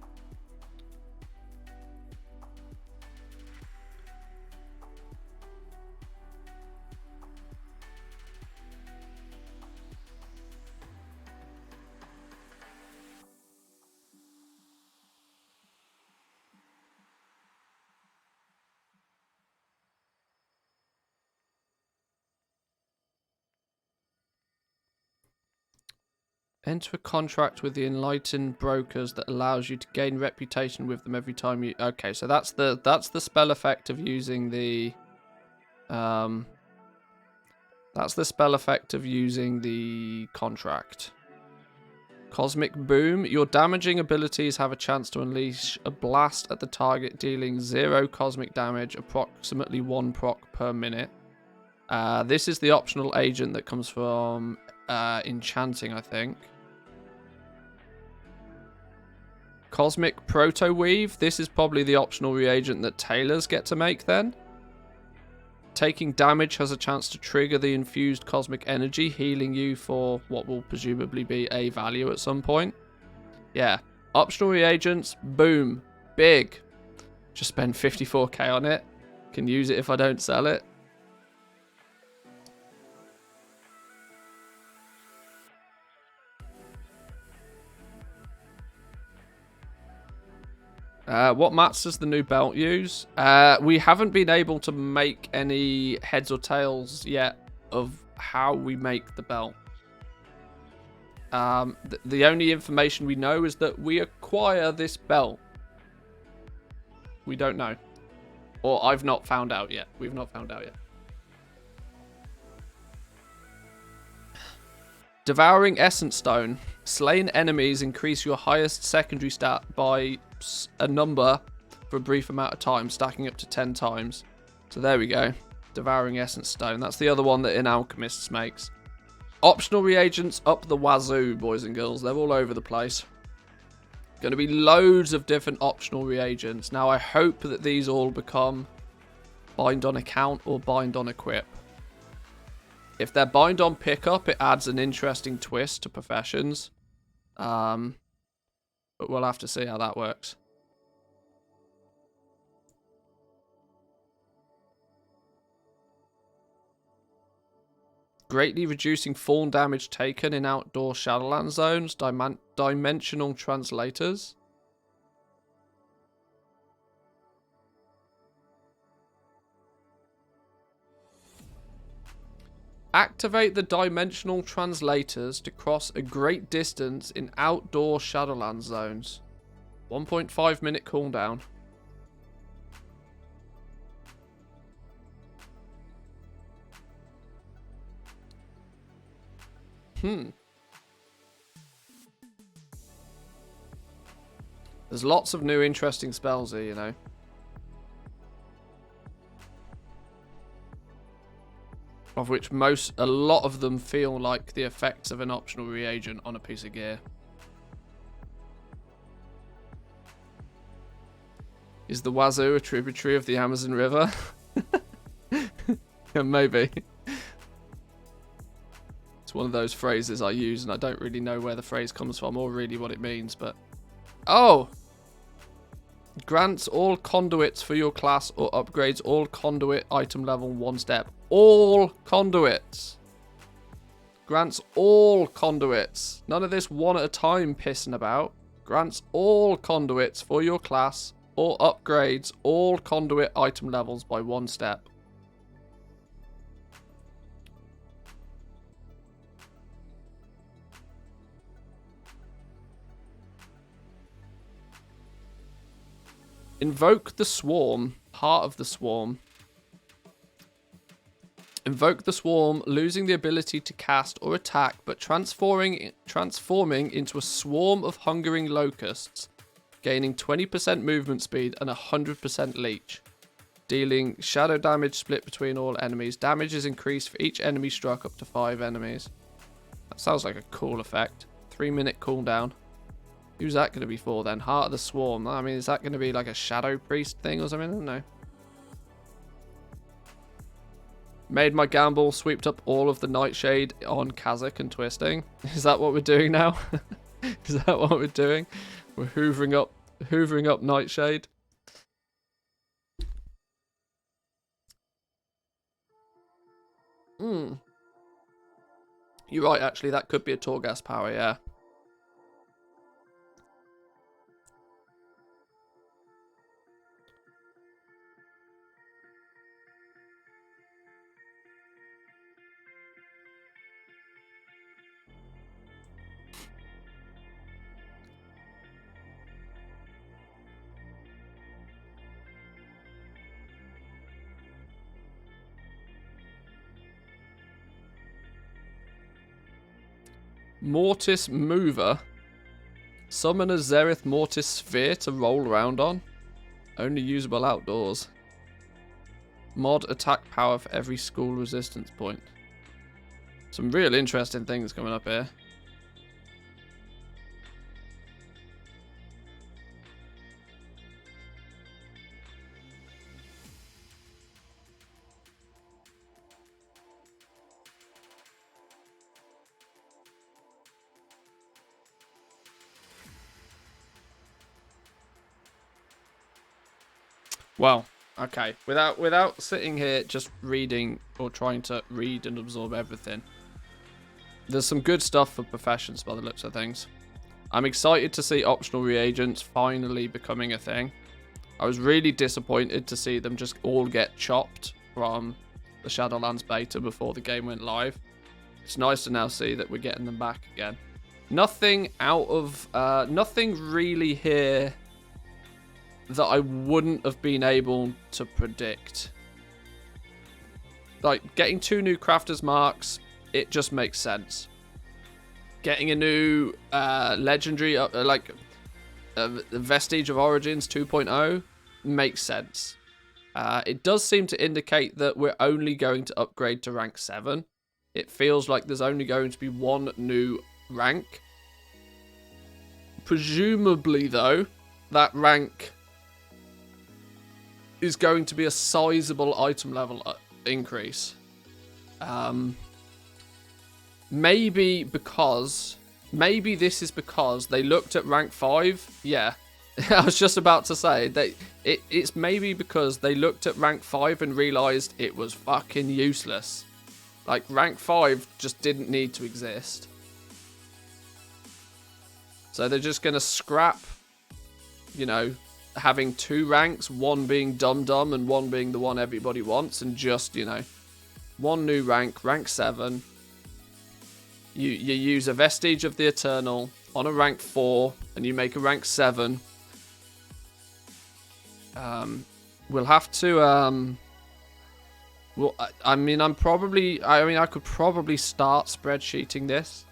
Speaker 1: Enter a contract with the enlightened brokers that allows you to gain reputation with them every time you... Okay, so that's the spell effect of using the... That's the spell effect of using the contract. Cosmic Boom. Your damaging abilities have a chance to unleash a blast at the target, dealing 0 cosmic damage, approximately 1 proc per minute. This is the optional agent that comes from enchanting, I think. Cosmic Proto Weave. This is probably the optional reagent that tailors get to make then. Taking damage has a chance to trigger the infused cosmic energy, healing you for what will presumably be a value at some point. Yeah. Optional reagents. Boom. Big. Just spend 54k on it. Can use it if I don't sell it. What mats does the new belt use? We haven't been able to make any heads or tails yet of how we make the belt. The only information we know is that we acquire this belt. We don't know. Or I've not found out yet. We've not found out yet. Devouring Essence Stone. Slain enemies increase your highest secondary stat by a number for a brief amount of time, stacking up to 10 times. So there we go. Devouring Essence Stone. That's the other one that In Alchemists makes. Optional reagents up the wazoo, boys and girls. They're all over the place. Going to be loads of different optional reagents. Now, I hope that these all become bind on account or bind on equip. If they're bind on pickup, it adds an interesting twist to professions. But we'll have to see how that works. Greatly reducing fall damage taken in outdoor Shadowland zones. Dimensional Translators. Activate the Dimensional Translators to cross a great distance in outdoor Shadowland zones. 1.5 minute cooldown. There's lots of new interesting spells here, you know. Of which a lot of them feel like the effects of an optional reagent on a piece of gear. Is the Wazoo a tributary of the Amazon River? Yeah, maybe. It's one of those phrases I use and I don't really know where the phrase comes from or really what it means, but... Oh! Grants all conduits for your class or upgrades all conduit item level 1 step. All conduits. Grants all conduits. None of this one at a time pissing about. Grants all conduits for your class or upgrades all conduit item levels by 1 step. Invoke the Swarm. Heart of the Swarm. Invoke the Swarm, losing the ability to cast or attack, but transforming into a swarm of hungering locusts, gaining 20% movement speed and 100% leech. Dealing shadow damage split between all enemies. Damage is increased for each enemy struck up to 5 enemies. That sounds like a cool effect. 3-minute cooldown. Who's that going to be for then? Heart of the Swarm. I mean, is that going to be like a Shadow Priest thing or something? I don't know. Made my gamble, swept up all of the Nightshade on Kazakh and Twisting. Is that what we're doing now? Is that what we're doing? We're hoovering up Nightshade. You're right, actually, that could be a Torghast power, yeah. Mortis Mover. Summon a Zereth Mortis Sphere to roll around on. Only usable outdoors. Mod attack power for every school resistance point. Some real interesting things coming up here. Well, okay. Without sitting here just reading or trying to read and absorb everything, there's some good stuff for professions by the looks of things. I'm excited to see optional reagents finally becoming a thing. I was really disappointed to see them just all get chopped from the Shadowlands beta before the game went live. It's nice to now see that we're getting them back again. Nothing really here that I wouldn't have been able to predict. Like, getting 2 new crafters marks, it just makes sense. Getting a new legendary, Vestige of Origins 2.0 makes sense. It does seem to indicate that we're only going to upgrade to rank 7. It feels like there's only going to be 1 new rank. Presumably, though, that rank is going to be a sizable item level increase. Maybe this is because they looked at rank 5. Yeah, I was just about to say it's maybe because they looked at rank 5 and realized it was fucking useless. Like, rank 5 just didn't need to exist. So they're just gonna scrap, you know, having 2 ranks, one being Dum-Dum and one being the one everybody wants, and just, you know, 1 new rank, rank 7. You use a Vestige of the Eternal on a rank 4, and you make a rank 7. We'll have to, well, I could probably start spreadsheeting this,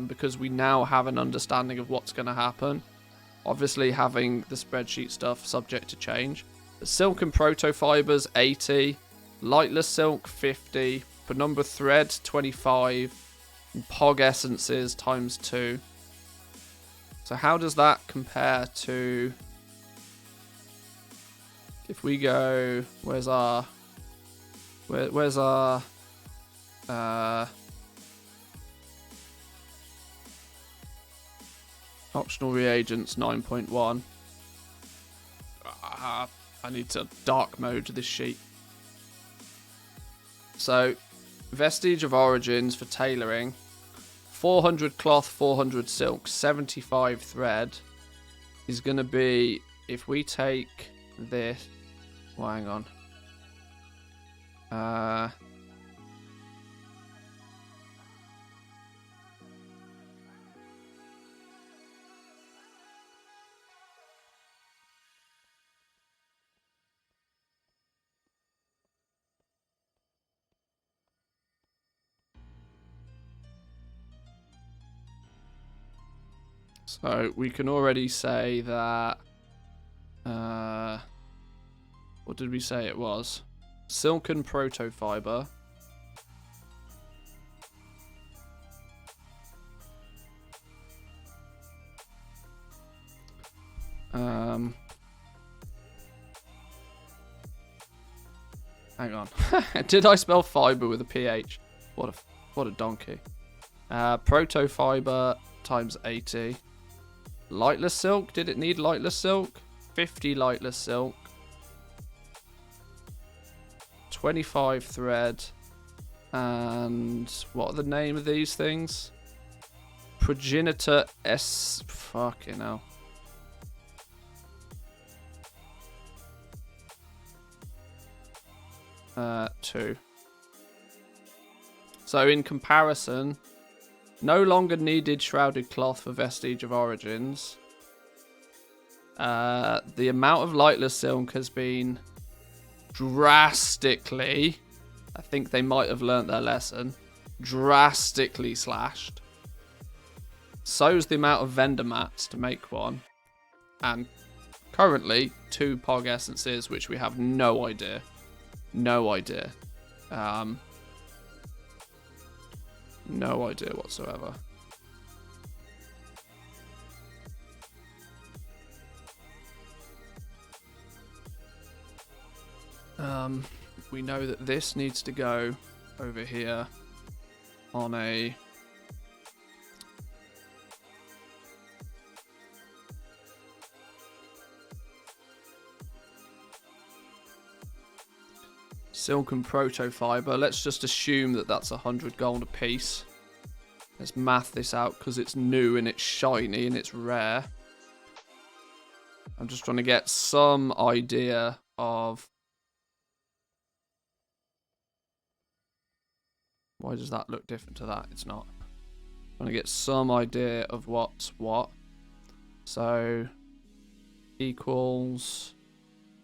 Speaker 1: because we now have an understanding of what's going to happen. Obviously, having the spreadsheet stuff subject to change. The Silken Protofibers 80, Lightless Silk 50, Penumbra Thread 25, and Pog Essences times 2. So how does that compare to... If we go... Where's our optional reagents 9.1. I need to dark mode this sheet. So, Vestige of Origins for tailoring. 400 cloth, 400 silk, 75 thread is going to be, if we take this... Well, hang on. So we can already say that, what did we say it was? Silken Protofiber. Hang on. Did I spell fiber with a PH? What a donkey. Protofiber times 80. Lightless silk. Did it need lightless silk? 50 lightless silk. 25 thread. And what are the name of these things? Progenitor S. Fucking hell. Two. So in comparison, no longer needed shrouded cloth for Vestige of Origins. The amount of lightless silk has been drastically, I think they might have learnt their lesson, drastically slashed. so's the amount of vendor mats to make one, and currently 2 Pog Essences, which we have no idea. No idea. No idea whatsoever. We know that this needs to go over here on a Silken Protofiber. Let's just assume that that's 100 gold a piece. Let's math this out because it's new and it's shiny and it's rare. I'm just trying to get some idea of... Why does that look different to that? It's not. I'm trying to get some idea of what's what. So, equals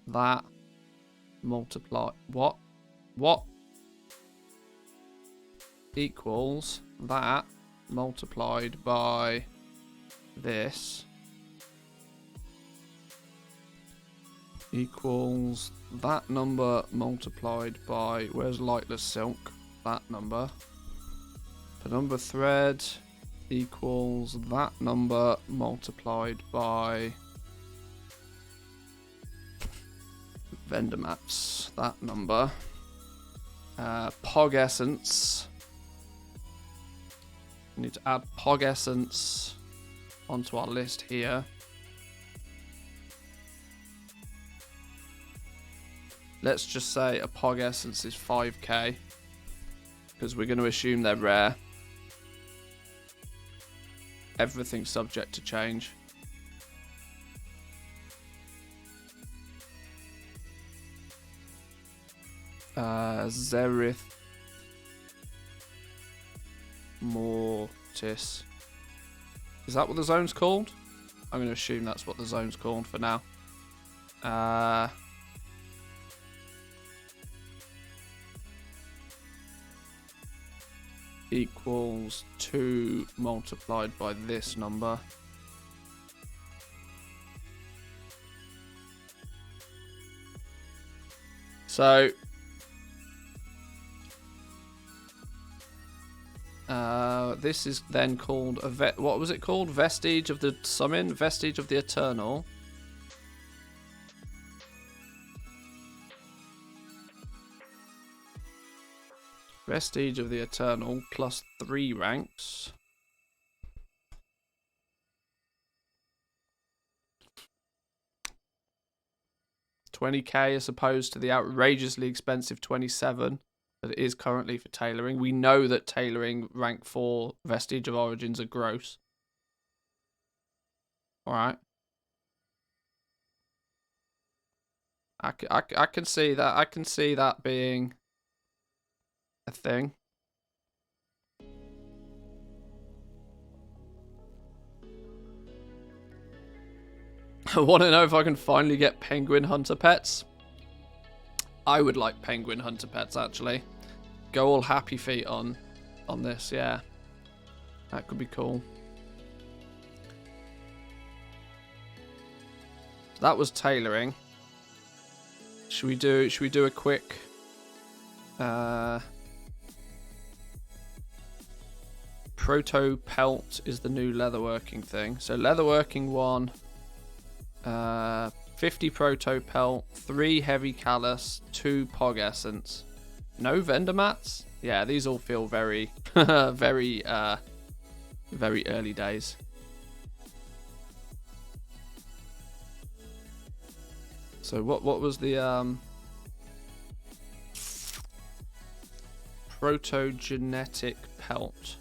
Speaker 1: that multiply... What? What? Equals that multiplied by this equals that number multiplied by, where's lightless silk? That number. Penumbra thread equals that number multiplied by vendor maps. That number. Pog essence. We need to add Pog essence onto our list here. Let's just say a Pog essence is 5k. Because we're going to assume they're rare. Everything's subject to change. Zerith Mortis. Is that what the zone's called? I'm going to assume that's what the zone's called for now. Equals 2 multiplied by this number. So this is then called a what was it called? Vestige of the Summon? Vestige of the Eternal. Vestige of the Eternal plus 3 ranks. $20k as opposed to the outrageously expensive 27 that it is currently for tailoring. We know that tailoring rank 4 Vestige of Origins are gross. Alright. I can see that. I can see that being a thing. I want to know if I can finally get penguin hunter pets. I would like penguin hunter pets, actually. Go all happy feet on this, yeah. That could be cool. That was tailoring. Should we do a quick Proto Pelt is the new leatherworking thing. So leatherworking 1, 50 Proto Pelt, 3 heavy callus, 2 Pog essence. No vendor mats? Yeah, these all feel very very early days. So what was the protogenetic pelt?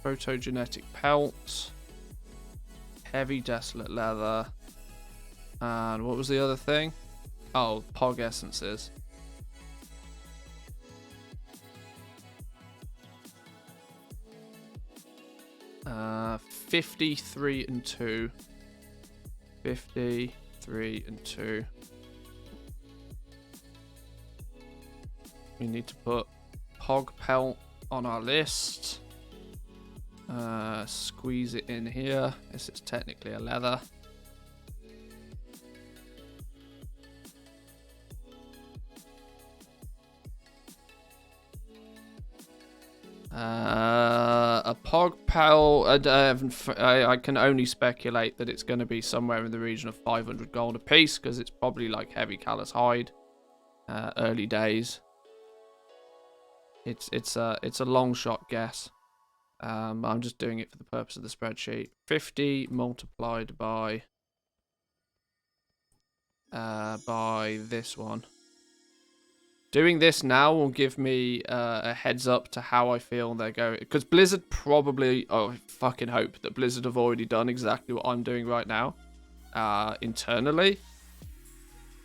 Speaker 1: Protogenetic pelt, heavy desolate leather, and what was the other thing? Oh, Pog essences. Uh, 53 and 2. 53 and 2. We need to put Pog pelt on our list. Squeeze it in here. This is technically a leather. A Pog Pelt. I can only speculate that it's going to be somewhere in the region of 500 gold a piece because it's probably like heavy callous hide. Early days. It's a long shot guess. I'm just doing it for the purpose of the spreadsheet. 50 multiplied by this one. Doing this now will give me a heads up to how I feel they're going. Because Blizzard probably... Oh, I fucking hope that Blizzard have already done exactly what I'm doing right now. Internally.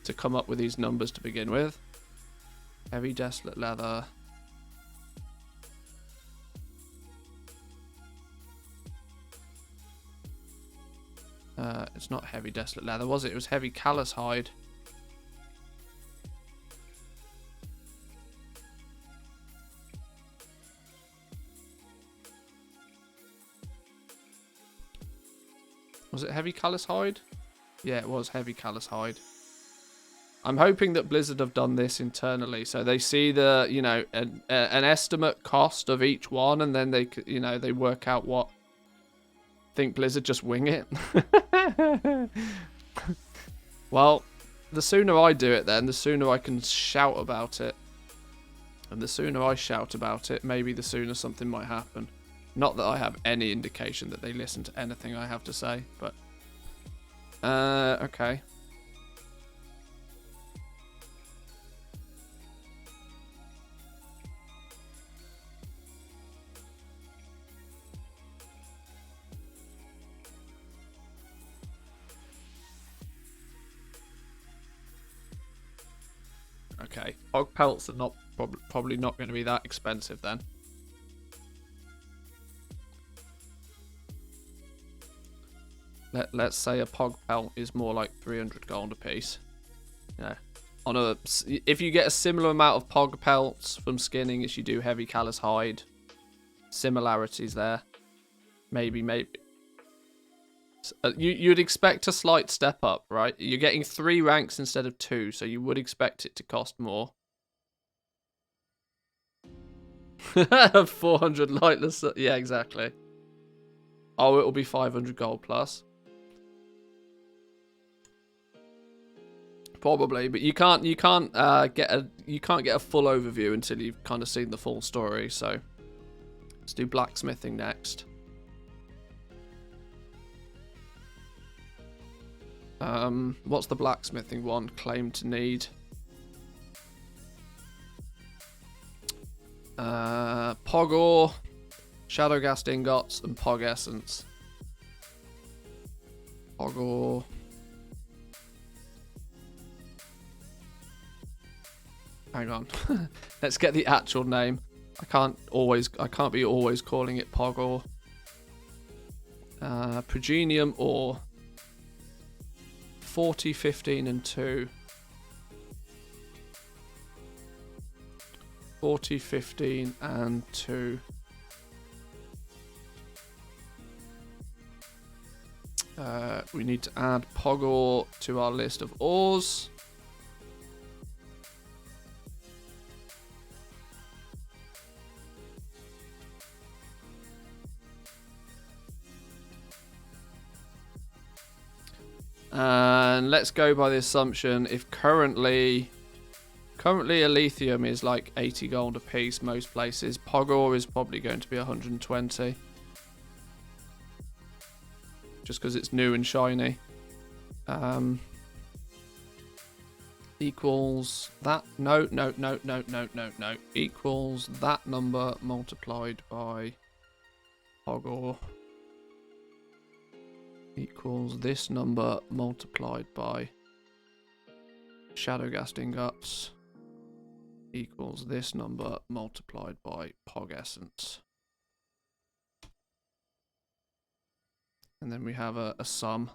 Speaker 1: To come up with these numbers to begin with. Heavy Desolate Leather. It's not Heavy Desolate Leather, was it? It was Heavy Callous Hide. Was it Heavy Callous Hide? Yeah, it was Heavy Callous Hide. I'm hoping that Blizzard have done this internally, so they see the, you know, an estimate cost of each one, and then they, you know, they work out what. Think Blizzard just wing it. Well, the sooner I do it, then the sooner I can shout about it, and the sooner I shout about it, maybe the sooner something might happen. Not that I have any indication that they listen to anything I have to say, but okay. Okay, Pog Pelts are not probably not going to be that expensive then. Let's say a Pog Pelt is more like 300 gold a piece. Yeah. On a, if you get a similar amount of Pog Pelts from skinning as you do Heavy Callous Hide, similarities there. Maybe. You'd expect a slight step up, right? You're getting 3 ranks instead of 2, so you would expect it to cost more. 400 lightless. Yeah, exactly. Oh, it'll be 500 gold plus. Probably, but you can't get a full overview until you've kind of seen the full story. So let's do blacksmithing next. What's the blacksmithing one? Claim to need. Pog ore, Shadowgast ingots, and Pog essence. Pog ore. Hang on. Let's get the actual name. I can't be always calling it Pog ore. Progenium ore. 40, 15, and 2. 40, 15, and 2. We need to add Pog ore to our list of ores. And let's go by the assumption if currently Elysium is like 80 gold a piece most places, Pog ore is probably going to be 120. Just because it's new and shiny. Equals that, no. Equals that number multiplied by Pog ore. Equals this number multiplied by Shadowgast ingots. Equals this number multiplied by Pog essence. And then we have a sum.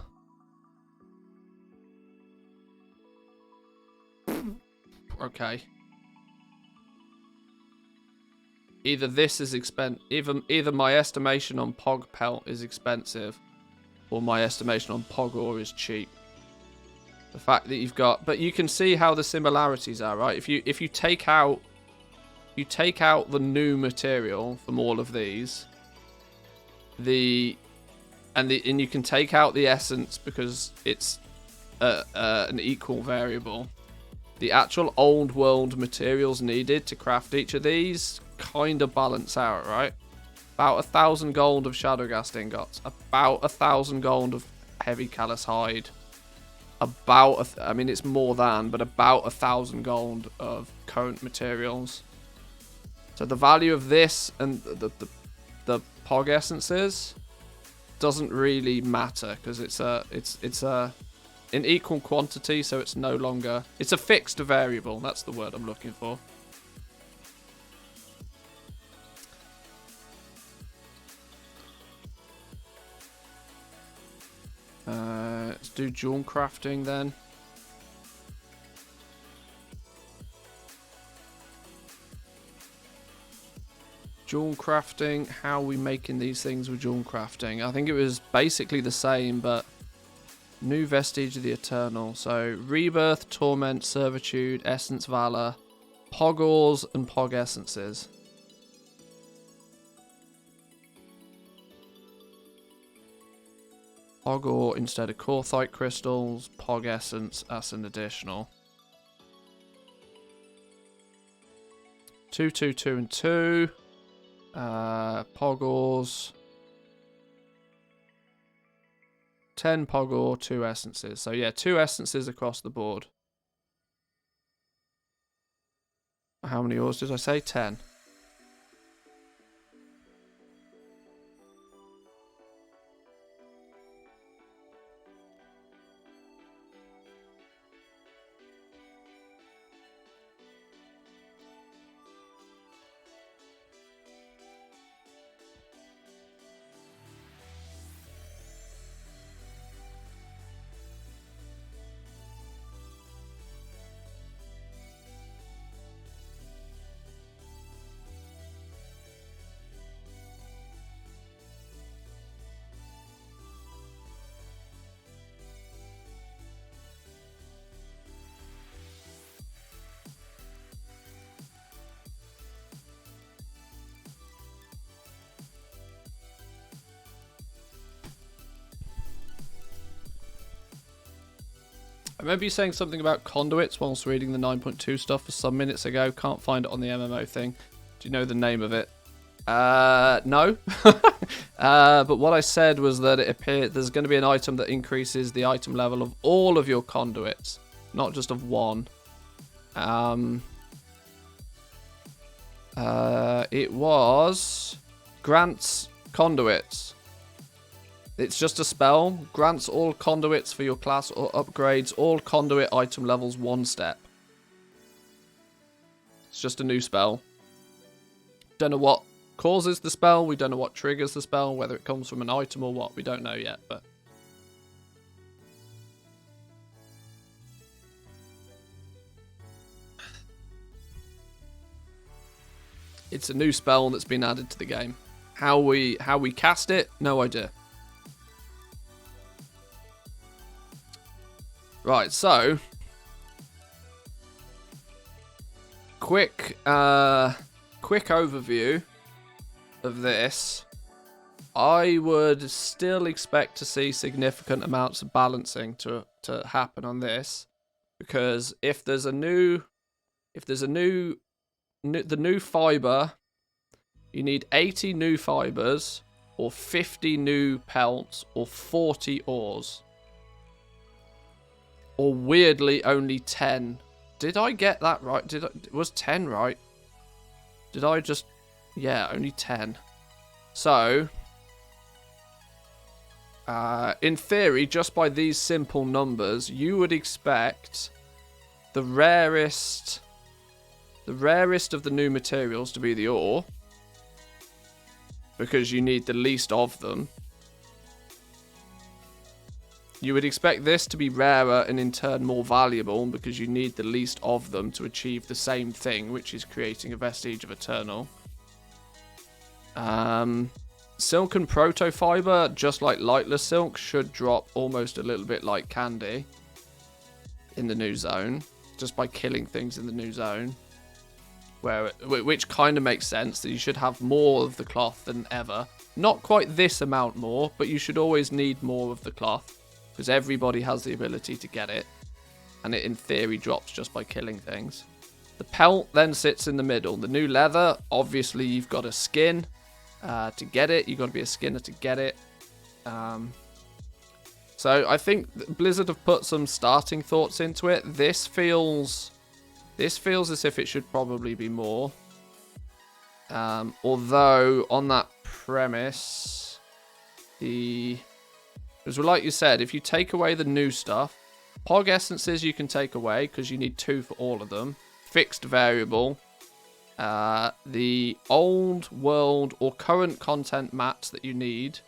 Speaker 1: Okay. either this is either my estimation on Pog Pelt is expensive, or my estimation on Pog Ore is cheap. The fact that you've got, but you can see how the similarities are, right? If you take out the new material from all of these, and you can take out the essence because it's an equal variable. The actual old world materials needed to craft each of these kind of balance out, right? About 1,000 gold of Shadowghast ingots, about 1,000 gold of heavy callous hide, I mean it's more than, but about 1,000 gold of current materials. So the value of this and the Pog essences doesn't really matter because it's in equal quantity, so it's no longer, it's a fixed variable. That's the word I'm looking for. Let's do jewel crafting then. Jewel crafting, how are we making these things with jewel crafting? I think it was basically the same, but new vestige of the eternal. So rebirth, torment, servitude, essence, valor, pog ores, and pog essences. Pog ore instead of Corthite crystals, pog essence as an additional. 2, 2, 2, and 2. Pog ores. 10 pog ore, 2 essences. So yeah, 2 essences across the board. How many ores did I say? 10. I remember you saying something about conduits whilst reading the 9.2 stuff for some minutes ago. Can't find it on the MMO thing. Do you know the name of it? No. But what I said was that it appeared there's going to be an item that increases the item level of all of your conduits, not just of one. It was grants conduits. It's just a spell. Grants all conduits for your class or upgrades all conduit item levels 1 step. It's just a new spell. Don't know what causes the spell. We don't know what triggers the spell. Whether it comes from an item or what. We don't know yet. But it's a new spell that's been added to the game. How we cast it? No idea. Right, so quick overview of this. I would still expect to see significant amounts of balancing to happen on this, because if there's a new fiber, you need 80 new fibers or 50 new pelts or 40 ores. Or weirdly, only 10. Did I get that right? Was 10 right? Did I just... Yeah, only 10. So, in theory, just by these simple numbers, you would expect the rarest of the new materials to be the ore, because you need the least of them. You would expect this to be rarer and in turn more valuable because you need the least of them to achieve the same thing, which is creating a vestige of eternal. Silken Protofiber, just like lightless silk, should drop almost a little bit like candy in the new zone, just by killing things in the new zone. Which kind of makes sense, that you should have more of the cloth than ever. Not quite this amount more, but you should always need more of the cloth, because everybody has the ability to get it, and it in theory drops just by killing things. The pelt then sits in the middle. The new leather, obviously you've got a skin to get it. You've got to be a skinner to get it. So I think Blizzard have put some starting thoughts into it. This feels as if it should probably be more. Although on that premise, because like you said, if you take away the new stuff, Pog essences you can take away because you need 2 for all of them. Fixed variable. The old world or current content mats that you need.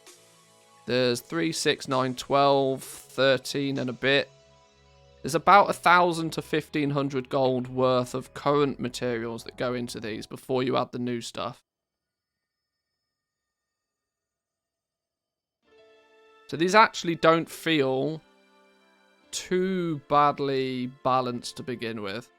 Speaker 1: There's 3, 6, 9, 12, 13 and a bit. There's about 1,000 to 1,500 gold worth of current materials that go into these before you add the new stuff. So these actually don't feel too badly balanced to begin with.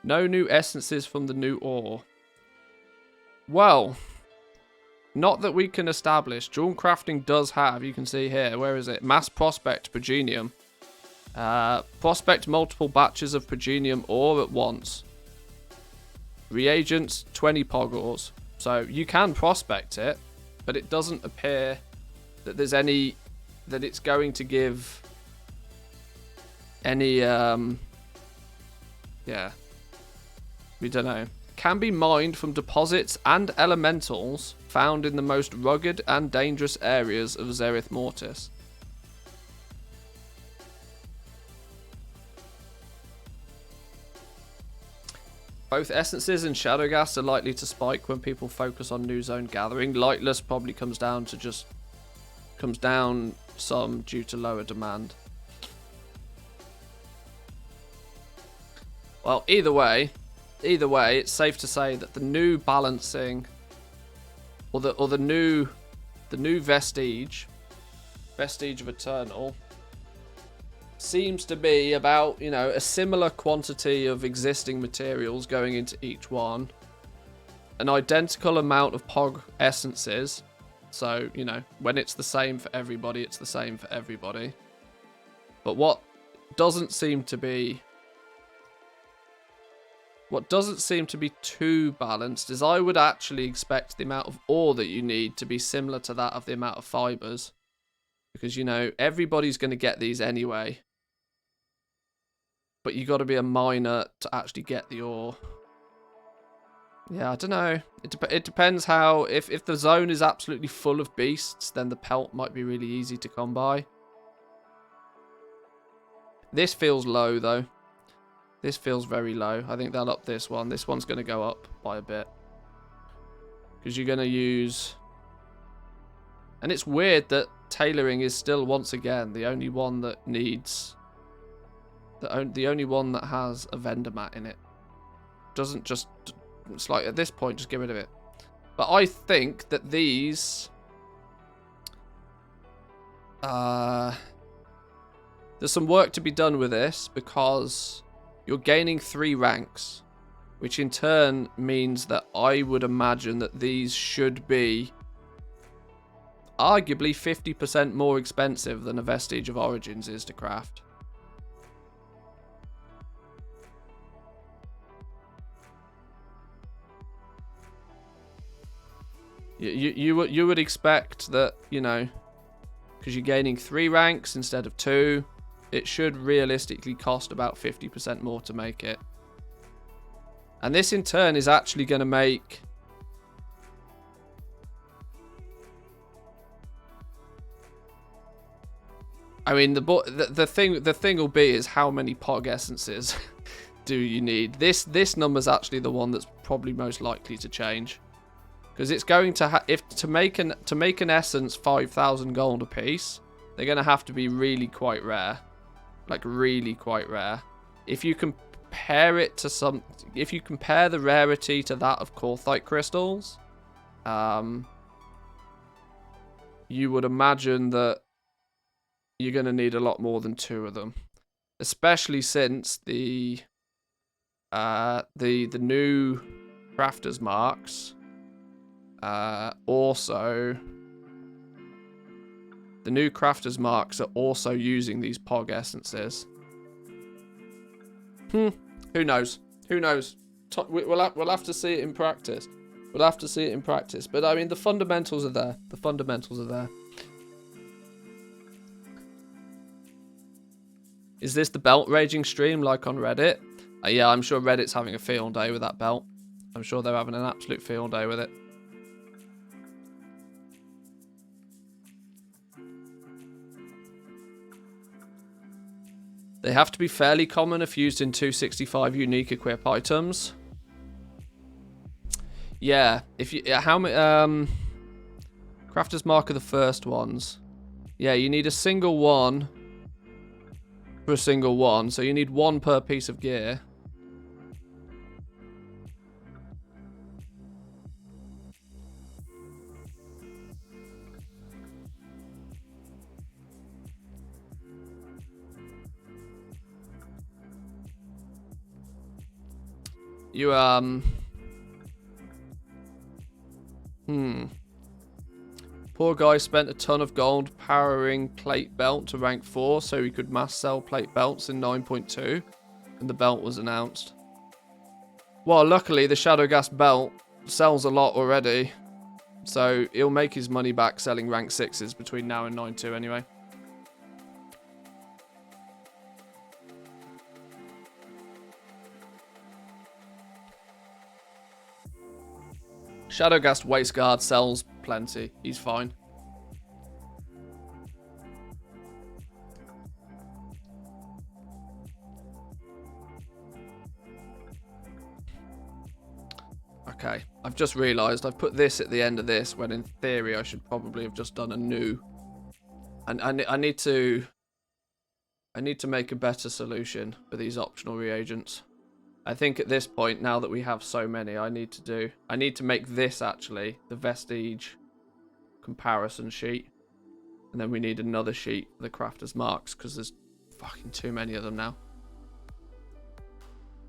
Speaker 1: No new essences from the new ore. Well, not that we can establish. Jewel crafting does have, you can see here, where is it? Mass prospect progenium. Prospect multiple batches of progenium ore at once. Reagents, 20 pog ores. So you can prospect it, but it doesn't appear that there's any, that it's going to give any, yeah. We don't know. Can be mined from deposits and elementals found in the most rugged and dangerous areas of Zereth Mortis. Both essences and Shadowgas are likely to spike when people focus on new zone gathering. Lightless probably comes down some due to lower demand. Well, either way, it's safe to say that the new balancing, or the new vestige of Eternal, seems to be about, you know, a similar quantity of existing materials going into each one, an identical amount of Pog essences. So, you know, when it's the same for everybody, it's the same for everybody. But what doesn't seem to be too balanced is I would actually expect the amount of ore that you need to be similar to that of the amount of fibers. Because, you know, everybody's going to get these anyway. But you got to be a miner to actually get the ore. Yeah, I don't know. It depends how... If the zone is absolutely full of beasts, then the pelt might be really easy to come by. This feels low, though. This feels very low. I think they'll up this one. This one's going to go up by a bit. Because you're going to use... And it's weird that tailoring is still, once again, the only one that needs... The only one that has a vendor mat in it. Doesn't just... It's like, at this point, just get rid of it. But I think that these... There's some work to be done with this, because you're gaining 3 ranks. Which in turn means that I would imagine that these should be arguably 50% more expensive than a Vestige of Origins is to craft. You would expect that, you know, because you're gaining 3 ranks instead of 2, it should realistically cost about 50% more to make it. And this in turn is actually going to make... I mean, the thing will be is how many Pog essences do you need? This number's actually the one that's probably most likely to change. Because it's going to to make an essence 5,000 gold a piece, They're going to have to be really quite rare. Like, really quite rare. If you compare it to some... If you compare the rarity to that of Korthite crystals, you would imagine that you're going to need a lot more than 2 of them. Especially since the new Crafter's Marks also... The new Crafter's Marks are also using these Pog Essences. Who knows? Who knows? We'll have to see it in practice. We'll have to see it in practice. But, I mean, the fundamentals are there. The fundamentals are there. Is this the belt raging stream like on Reddit? Yeah, I'm sure Reddit's having a field day with that belt. I'm sure they're having an absolute field day with it. They have to be fairly common if used in 265 unique equip items. Yeah, if you how many Crafter's Mark are the first ones. Yeah, you need a single one for a single one, so you need 1 per piece of gear. You, Poor guy spent a ton of gold powering plate belt to rank 4 so he could mass sell plate belts in 9.2, and the belt was announced. Well, luckily the Shadowgas belt sells a lot already, so he'll make his money back selling rank 6s between now and 9.2 anyway. Shadowgast Wasteguard sells plenty. He's fine. Okay, I've just realised I've put this at the end of this when in theory I should probably have just done a new. And I need to make a better solution for these optional reagents. I think at this point, now that we have so many, I need to make this actually the Vestige comparison sheet. And then we need another sheet for the Crafter's Marks, because there's fucking too many of them now.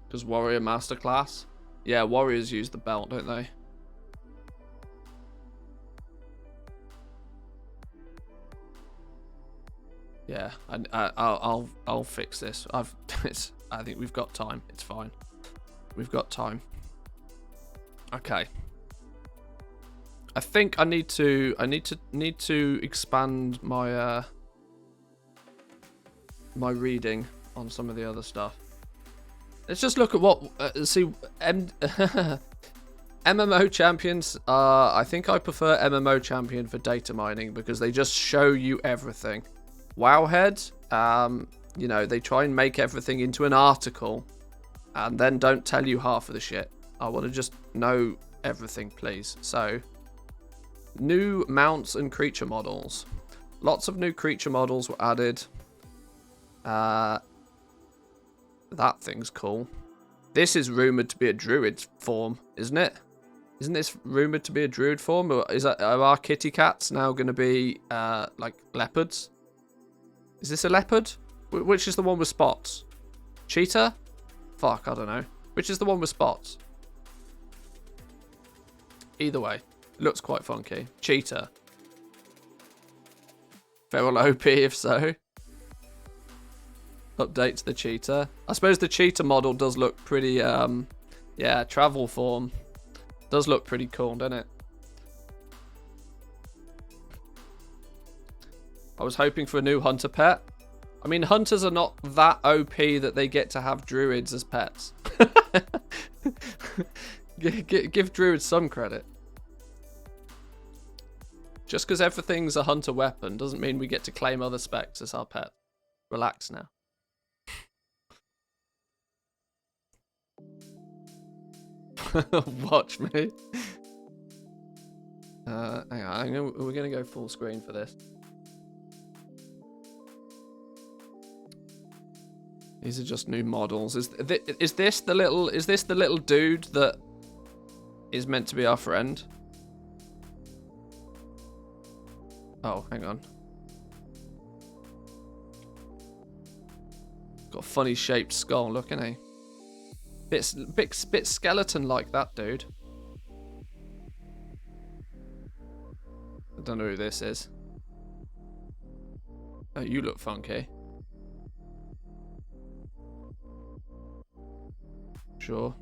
Speaker 1: Because Warrior Masterclass? Yeah, Warriors use the belt, don't they? Yeah, I'll fix this. I think we've got time. It's fine. We've got time. Okay. I think I need to expand my my reading on some of the other stuff. Let's just look at what MMO champions. I think I prefer MMO champion for data mining because they just show you everything. Wowhead, you know, they try and make everything into an article and then don't tell you half of the shit. I want to just know everything, please. So, new mounts and creature models. Lots of new creature models were added. That thing's cool. This is rumoured to be a druid form, isn't it? Isn't this rumoured to be a druid form? Or are our kitty cats now going to be like leopards? Is this a leopard? Which is the one with spots? Cheetah? Fuck, I don't know. Which is the one with spots? Either way, looks quite funky. Cheetah. Feral OP if so. Update to the cheetah. I suppose the cheetah model does look pretty, yeah, travel form. Does look pretty cool, doesn't it? I was hoping for a new hunter pet. I mean, hunters are not that OP that they get to have druids as pets. Give druids some credit. Just because everything's a hunter weapon doesn't mean we get to claim other specs as our pet. Relax now. Watch me. Hang on, we're going to go full screen for this. These are just new models. Is this the little dude that is meant to be our friend? Oh, hang on. Got a funny shaped skull, look, isn't he? Bit skeleton like that dude. I don't know who this is. Oh, you look funky. Sure.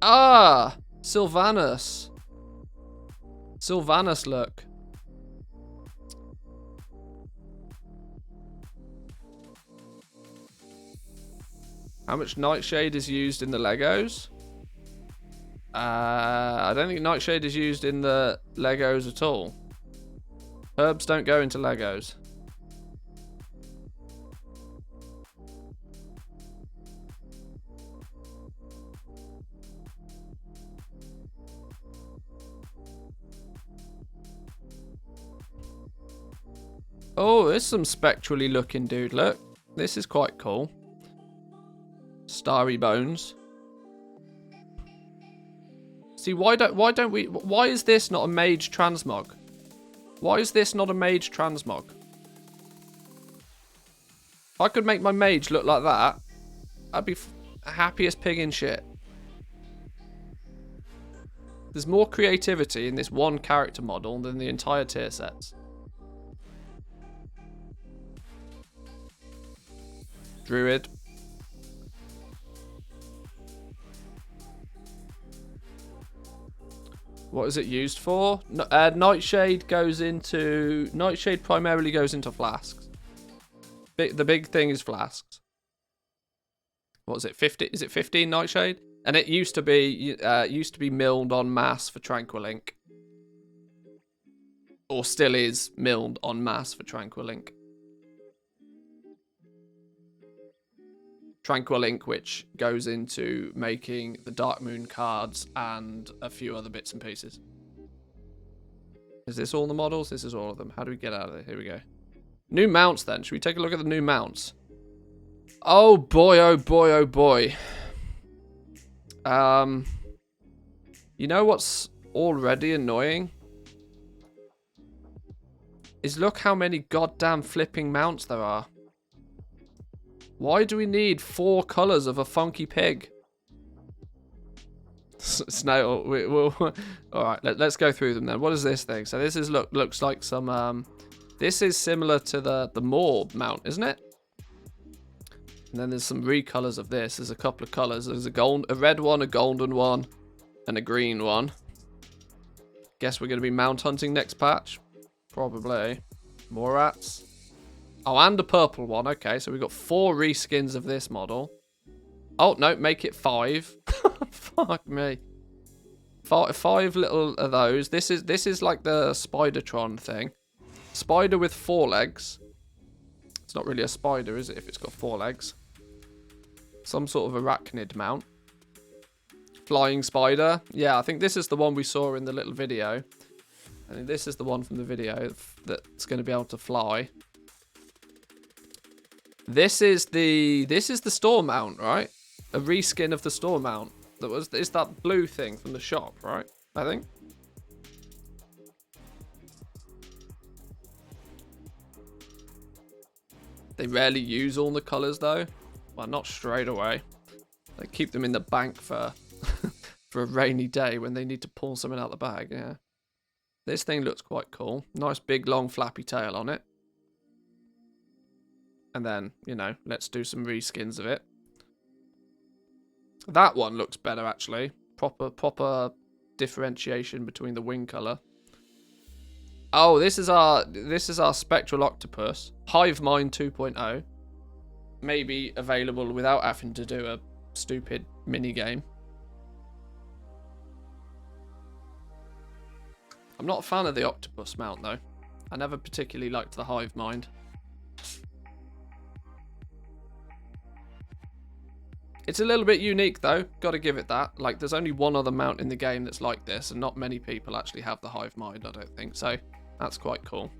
Speaker 1: Ah! Sylvanus. Sylvanus, look. How much nightshade is used in the Legos? I don't think nightshade is used in the Legos at all. Herbs don't go into Legos. Oh, there's some spectrally looking dude, look. This is quite cool. Starry bones. See, why is this not a mage transmog? Why is this not a mage transmog? If I could make my mage look like that, I'd be happiest pig in shit. There's more creativity in this one character model than the entire tier sets. Druid. What is it used for? Nightshade primarily goes into flasks. The big thing is flasks. What is it? 50? Is it 15 nightshade? And it used to be milled en masse for Tranquil Ink, or still is milled en masse for Tranquil Ink. Tranquil Ink, which goes into making the Dark Moon cards and a few other bits and pieces. Is this all the models? This is all of them. How do we get out of there? Here we go. New mounts then. Should we take a look at the new mounts? Oh boy, oh boy, oh boy. You know what's already annoying? Is look how many goddamn flipping mounts there are. Why do we need 4 colours of a funky pig? Snail. Alright, let's go through them then. What is this thing? So this is looks like some this is similar to the Moor mount, isn't it? And then there's some recolours of this. There's a couple of colours. There's a red one, a golden one, and a green one. Guess we're gonna be mount hunting next patch. Probably. More rats. Oh, and a purple one. Okay, so we've got 4 reskins of this model. Oh, no, make it 5. Fuck me. 5 little of those. This is like the Spidertron thing. Spider with 4 legs. It's not really a spider, is it, if it's got 4 legs? Some sort of arachnid mount. Flying spider. Yeah, I think this is the one we saw in the little video. I think this is the one from the video that's going to be able to fly. This is the store mount, right? A reskin of the store mount. It's that blue thing from the shop, right? I think. They rarely use all the colours though. Well, not straight away. They keep them in the bank for for a rainy day when they need to pull something out the bag. Yeah. This thing looks quite cool. Nice big long flappy tail on it. And then, you know, let's do some reskins of it. That one looks better, actually. Proper differentiation between the wing colour. Oh, this is our Spectral Octopus. Hive Mind 2.0. Maybe available without having to do a stupid mini game. I'm not a fan of the Octopus mount, though. I never particularly liked the Hive Mind. It's a little bit unique though, gotta give it that. Like, there's only one other mount in the game that's like this, and not many people actually have the Hive Mind, I don't think. So, that's quite cool.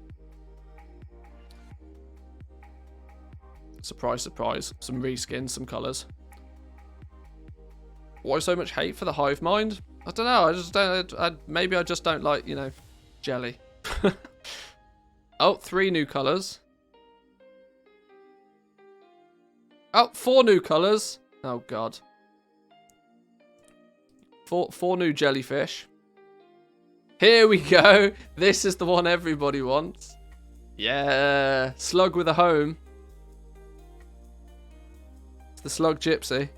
Speaker 1: Surprise, surprise. Some reskins, some colours. Why so much hate for the hive mind? I don't know. I just don't. Maybe I just don't like, you know, jelly. Oh, 3 new colours. Oh, 4 new colours. Oh, God. Four new jellyfish. Here we go. This is the one everybody wants. Yeah. Slug with a home. It's the slug gypsy.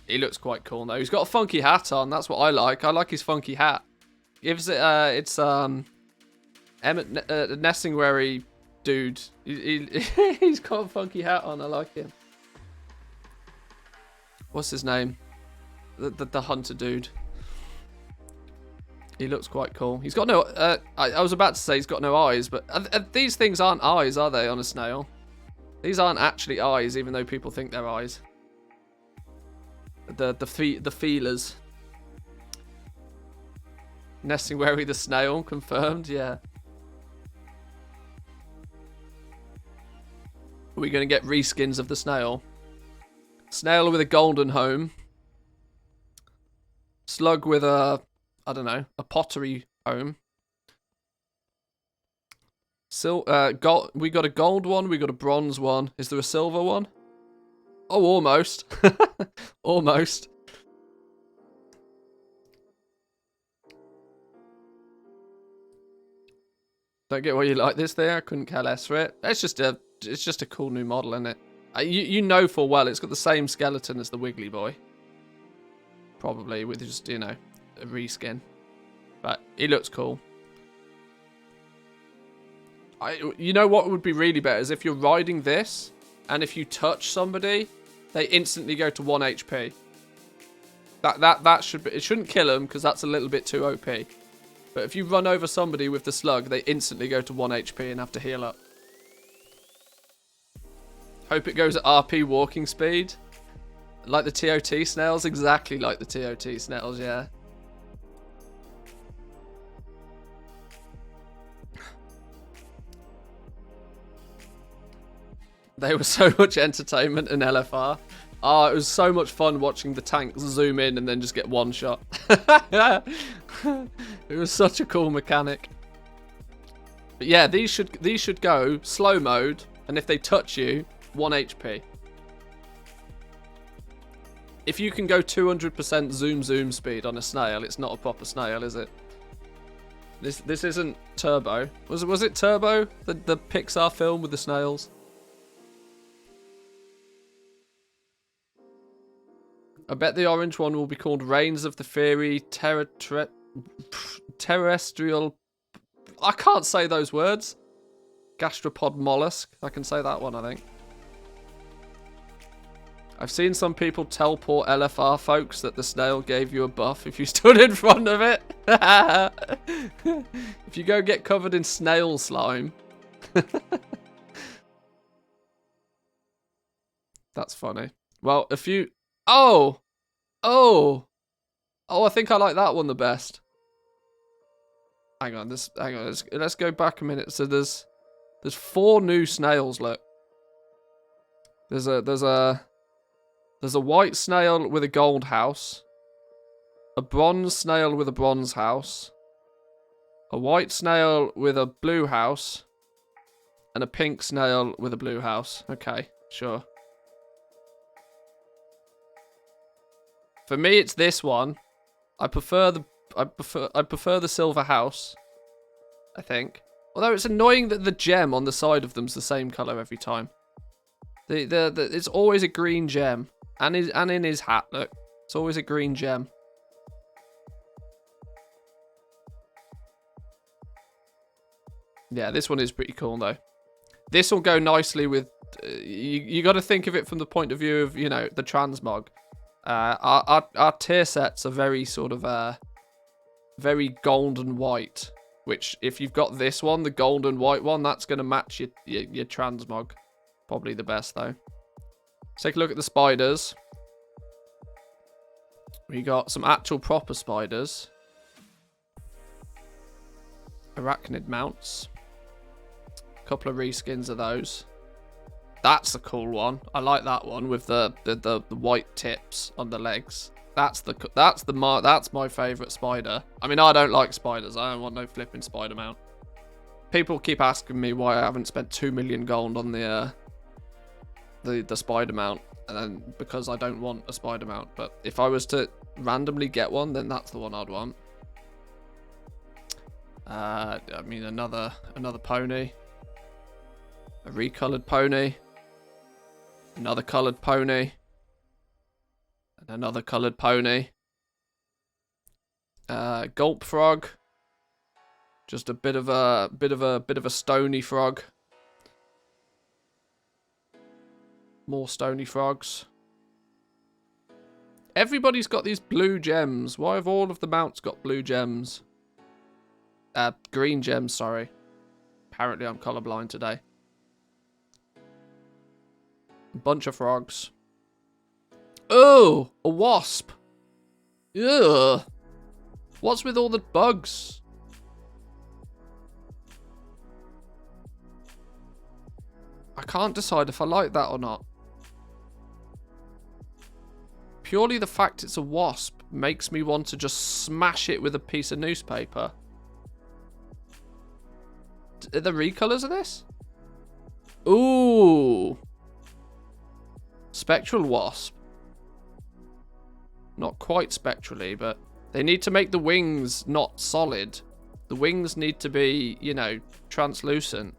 Speaker 1: He looks quite cool though. He's got a funky hat on. That's what I like. I like his funky hat. Gives it. It's Emmett Nessingwary dude. He's got a funky hat on. I like him. What's his name? The hunter dude. He looks quite cool. He's got no. I was about to say he's got no eyes, but these things aren't eyes, are they? On a snail, these aren't actually eyes, even though people think they're eyes. The feelers. Nessingwary the snail confirmed. Yeah. Are we going to get reskins of the snail? Snail with a golden home. Slug with a, I don't know, a pottery home. Gold. We got a gold one. We got a bronze one. Is there a silver one? Oh, almost. Almost. Don't get why you like this there. I couldn't care less for it. It's just a cool new model, isn't it? You know full well it's got the same skeleton as the Wiggly Boy. Probably with just, you know, a reskin. But he looks cool. You know what would be really better is if you're riding this and if you touch somebody, they instantly go to 1 HP. That should be, it shouldn't kill them because that's a little bit too OP. But if you run over somebody with the slug, they instantly go to 1 HP and have to heal up. Hope it goes at RP walking speed. Like the TOT snails, exactly like the TOT snails, yeah. They were so much entertainment in LFR. Oh, it was so much fun watching the tanks zoom in and then just get one shot. It was such a cool mechanic. But yeah, these should go slow mode, and if they touch you, 1 HP. If you can go 200% zoom speed on a snail, it's not a proper snail, is it? This isn't Turbo. Was it Turbo? The Pixar film with the snails? I bet the orange one will be called Reigns of the Fairy Terrestrial. I can't say those words. Gastropod mollusk. I can say that one, I think. I've seen some people tell poor LFR folks that the snail gave you a buff if you stood in front of it. If you go get covered in snail slime. That's funny. Well, if you... Oh, I think I like that one the best. Hang on, let's go back a minute. So there's 4 new snails. Look, there's a white snail with a gold house, a bronze snail with a bronze house, a white snail with a blue house, and a pink snail with a blue house. Okay, sure. For me, it's this one. I prefer the silver house, I think. Although it's annoying that the gem on the side of them's the same color every time. It's always a green gem, and in his hat, look, it's always a green gem. Yeah, this one is pretty cool though. This will go nicely with. You got to think of it from the point of view of, you know, the transmog. Our tier sets are very sort of very gold and white, which if you've got this one, the gold and white one, that's going to match your transmog. Probably the best though. Let's take a look at the spiders. We got some actual proper spiders. Arachnid mounts. A couple of reskins of those. That's a cool one. I like that one with the white tips on the legs. That's my favourite spider. I mean, I don't like spiders. I don't want no flipping spider mount. People keep asking me why I haven't spent 2 million gold on the spider mount, and then because I don't want a spider mount. But if I was to randomly get one, then that's the one I'd want. I mean, another pony, a recolored pony, another colored pony, and another colored pony. Gulp frog. Just a bit of a stony frog. More stony frogs. Everybody's got these blue gems. Why have all of the mounts got blue gems? Green gems, sorry. Apparently I'm colorblind today. A bunch of frogs. Oh, a wasp. Ugh. What's with all the bugs? I can't decide if I like that or not. Purely the fact it's a wasp makes me want to just smash it with a piece of newspaper. Are the recolors of this? Ooh. Spectral wasp. Not quite spectrally, but they need to make the wings not solid. The wings need to be, you know, translucent.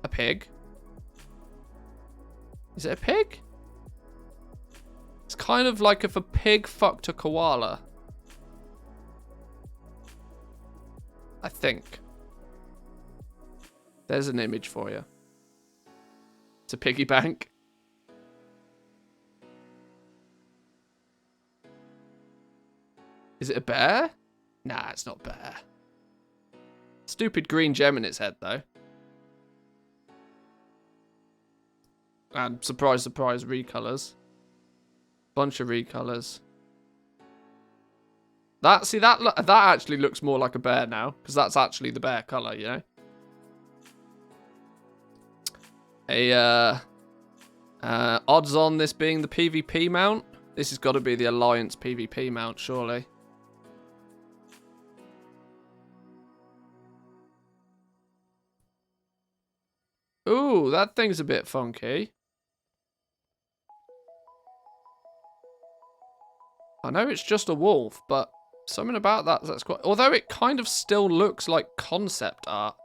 Speaker 1: A pig? Is it a pig? It's kind of like if a pig fucked a koala. I think. There's an image for you. It's a piggy bank. Is it a bear? Nah, it's not bear. Stupid green gem in its head, though. And surprise, surprise, recolors. Bunch of recolors. That actually looks more like a bear now, because that's actually the bear color, you know. Odds on this being the PvP mount. This has got to be the Alliance PvP mount, surely. Ooh, that thing's a bit funky. I know it's just a wolf, but something about that's quite... Although it kind of still looks like concept art.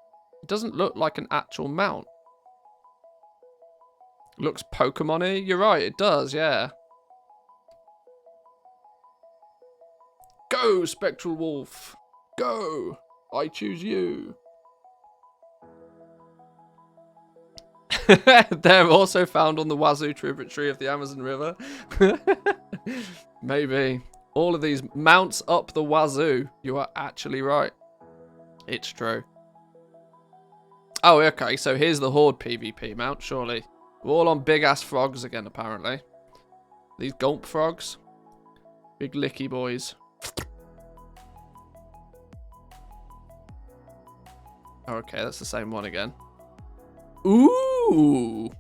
Speaker 1: It doesn't look like an actual mount. Looks Pokemon-y. You're right, it does, yeah. Go, Spectral Wolf. Go. I choose you. They're also found on the Wazoo tributary of the Amazon River. Maybe. All of these mounts up the wazoo. You are actually right. It's true. Oh, okay. So here's the Horde PvP mount, surely. We're all on big-ass frogs again, apparently. These gulp frogs. Big licky boys. Okay, that's the same one again. Ooh.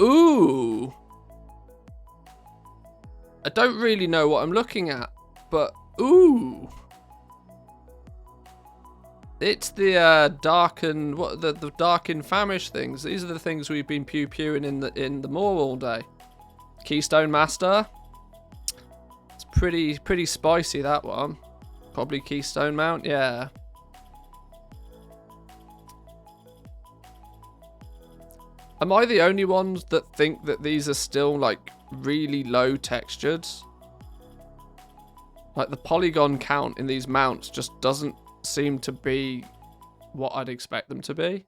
Speaker 1: Ooh. I don't really know what I'm looking at, but ooh. It's the darken the darken famish things. These are the things we've been pew-pewing in the moor all day. Keystone Master. It's pretty spicy, that one. Probably Keystone Mount, yeah. Am I the only ones that think that these are still, like, really low textured? Like, the polygon count in these mounts just doesn't seem to be what I'd expect them to be.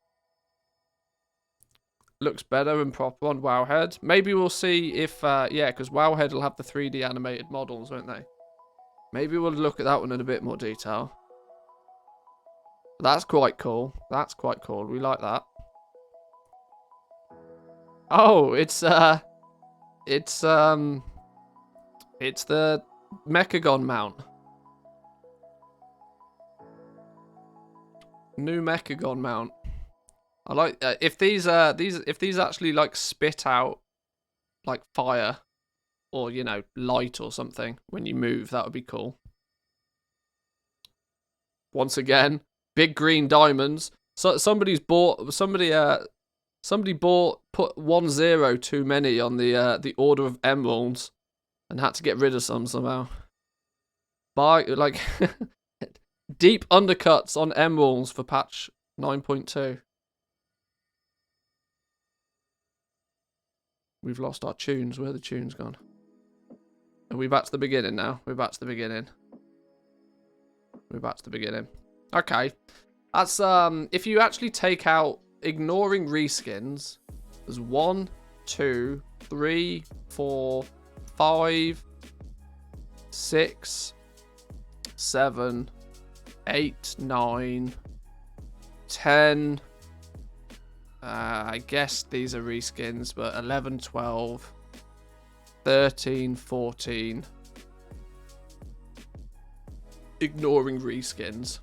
Speaker 1: Looks better and proper on Wowhead. Maybe we'll see if, yeah, because Wowhead will have the 3D animated models, won't they? Maybe we'll look at that one in a bit more detail. That's quite cool. That's quite cool. We like that. Oh, it's It's the Mechagon mount. New Mechagon mount. I like if these actually like spit out like fire or you know light or something when you move, that would be cool. Once again, big green diamonds. So somebody put 1-0 too many on the order of emeralds and had to get rid of some somehow. Buy like deep undercuts on emeralds for patch 9.2. We've lost our tunes. Where are the tunes gone? Are we back to the beginning now? We're back to the beginning. We're back to the beginning. Okay. That's if you actually take out ignoring reskins, there's 1, 2, 3, 4, 5, 6, 7, 8, 9, 10. I guess these are reskins, but 11, 12, 13, 14. Ignoring reskins.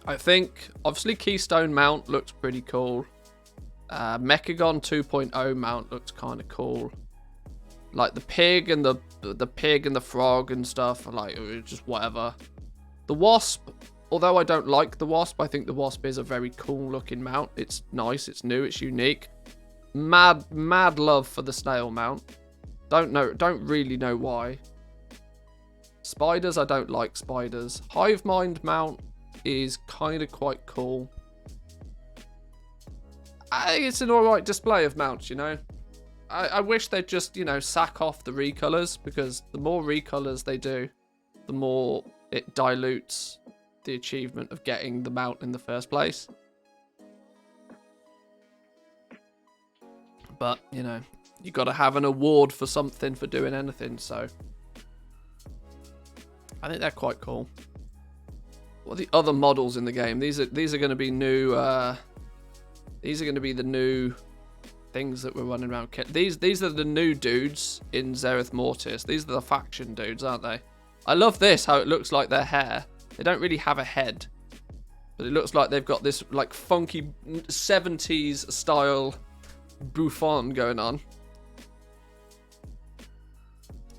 Speaker 1: I think, obviously, Keystone mount looks pretty cool. Mechagon 2.0 mount looks kind of cool. Like the pig and the pig and the frog and stuff, like just whatever. The wasp, although I don't like the wasp, I think the wasp is a very cool looking mount. It's nice, it's new, it's unique. Mad love for the snail mount. Don't really know why. Spiders, I don't like spiders. Hive mind mount is kind of quite cool. It's an alright display of mounts, you know. I wish they'd just, you know, sack off the recolors, because the more recolors they do, the more it dilutes the achievement of getting the mount in the first place. But, you know, you got to have an award for something for doing anything, so I think they're quite cool. What are the other models in the game? These are going to be new. These are going to be the new things that we're running around. These are the new dudes in Zereth Mortis. These are the faction dudes, aren't they? I love this, how it looks like their hair. They don't really have a head, but it looks like they've got this like funky 70s style bouffant going on.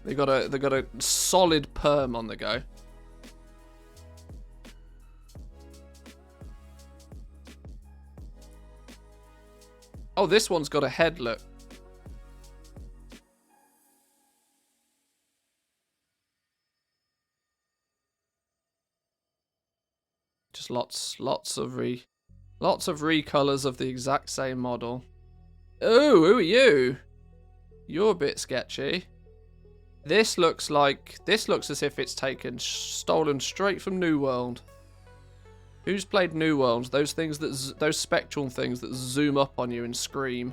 Speaker 1: They got a solid perm on the go. Oh, this one's got a head, look. Just lots of recolors of the exact same model. Oh, who are you? You're a bit sketchy. This looks as if it's stolen straight from New World. Who's played New World? Those spectral things that zoom up on you and scream.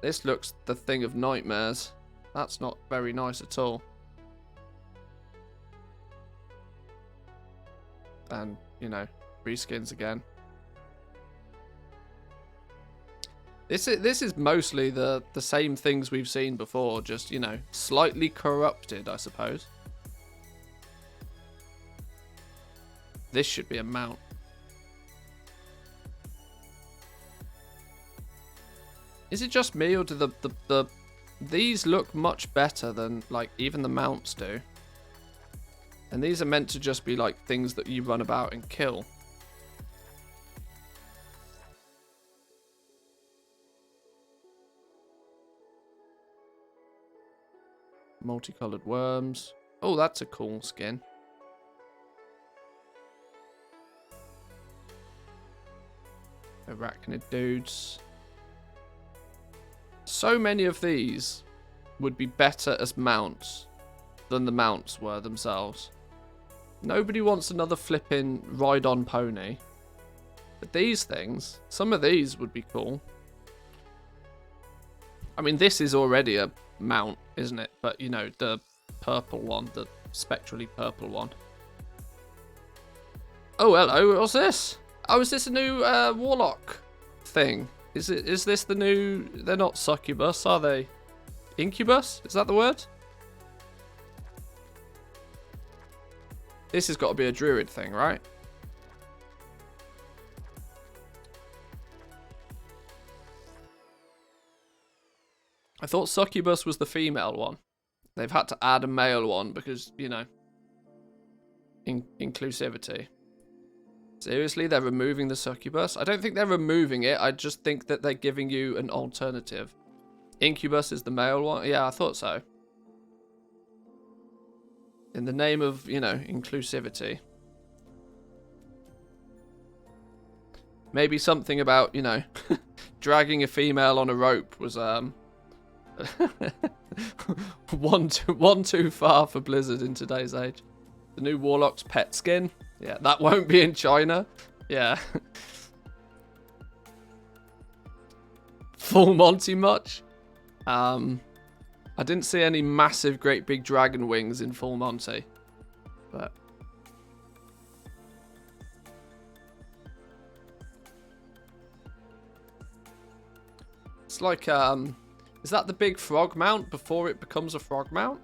Speaker 1: This looks the thing of nightmares. That's not very nice at all. And, you know, reskins again. This is mostly the same things we've seen before, just, you know, slightly corrupted, I suppose. This should be a mount. Is it just me, or do these look much better than like even the mounts do? And these are meant to just be like things that you run about and kill. Multicolored worms. Oh, that's a cool skin. Arachnid dudes. So many of these would be better as mounts than the mounts were themselves. Nobody wants another flipping ride-on pony. But these things, some of these would be cool. I mean, this is already a mount, isn't it? But, you know, the purple one, the spectrally purple one. Oh, hello, what's this? Oh, is this a new warlock thing? Is this the new... They're not succubus, are they? Incubus? Is that the word? This has got to be a druid thing, right? I thought succubus was the female one. They've had to add a male one because, you know, inclusivity. Seriously, they're removing the succubus? I don't think they're removing it. I just think that they're giving you an alternative. Incubus is the male one? Yeah, I thought so. In the name of, you know, inclusivity. Maybe something about, you know, dragging a female on a rope was, one too far for Blizzard in today's age. The new Warlock's pet skin. Yeah, that won't be in China. Yeah. Full Monty much? I didn't see any massive great big dragon wings in Full Monty. But it's like is that the big frog mount before it becomes a frog mount?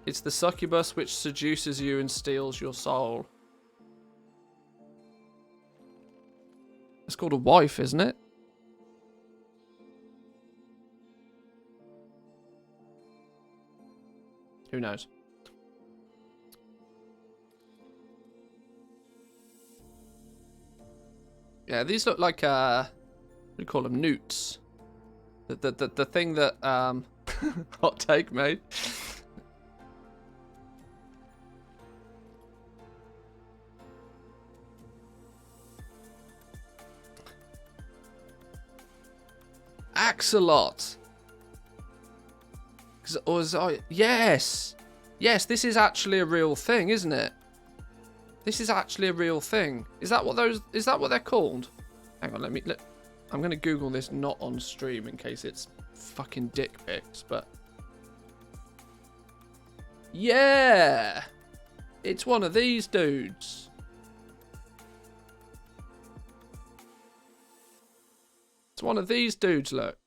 Speaker 1: It's the succubus which seduces you and steals your soul. It's called a wife, isn't it? Who knows? Yeah, these look like what do you call them? Newts. The thing that hot take made. Axolot. Yes. Yes, this is actually a real thing, isn't it? This is actually a real thing. Is that what they're called? Hang on, look. I'm going to Google this not on stream in case it's fucking dick pics, but yeah. It's one of these dudes. It's one of these dudes, look.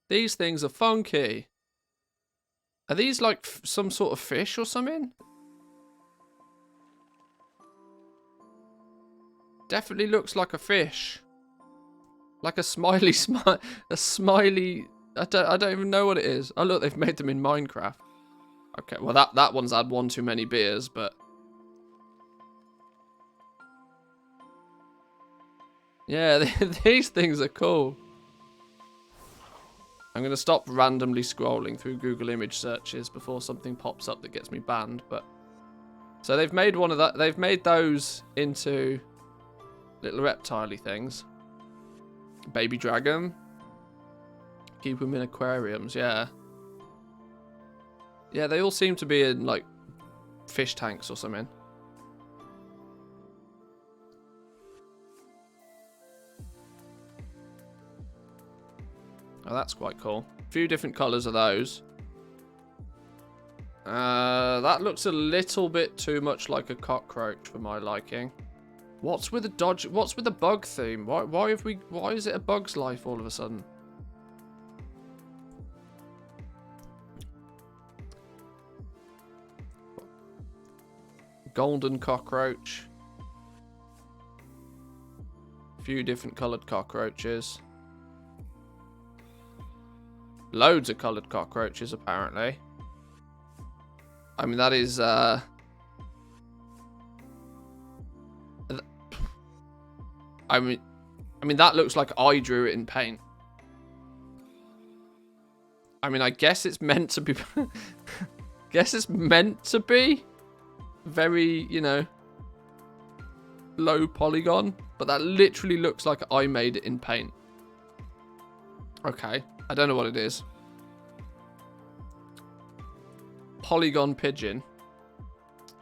Speaker 1: These things are funky. Are these like some sort of fish or something? Definitely looks like a fish. Like a smiley a smiley. I don't even know what it is. Oh look, they've made them in Minecraft. Okay, well that one's had one too many beers, but yeah, these things are cool. I'm going to stop randomly scrolling through Google image searches before something pops up that gets me banned. But so they've made one of that. They've made those into little reptile-y things. Baby dragon. Keep them in aquariums. Yeah. Yeah, they all seem to be in like fish tanks or something. Oh, that's quite cool. A few different colours of those. That looks a little bit too much like a cockroach for my liking. What's with the dodge? What's with the bug theme? Why is it a bug's life all of a sudden? Golden cockroach. A few different coloured cockroaches. Loads of coloured cockroaches, apparently. I mean, that is, I mean, that looks like I drew it in paint. I mean, I guess it's meant to be, guess it's meant to be very, you know, low polygon, but that literally looks like I made it in paint. Okay. I don't know what it is. Polygon pigeon.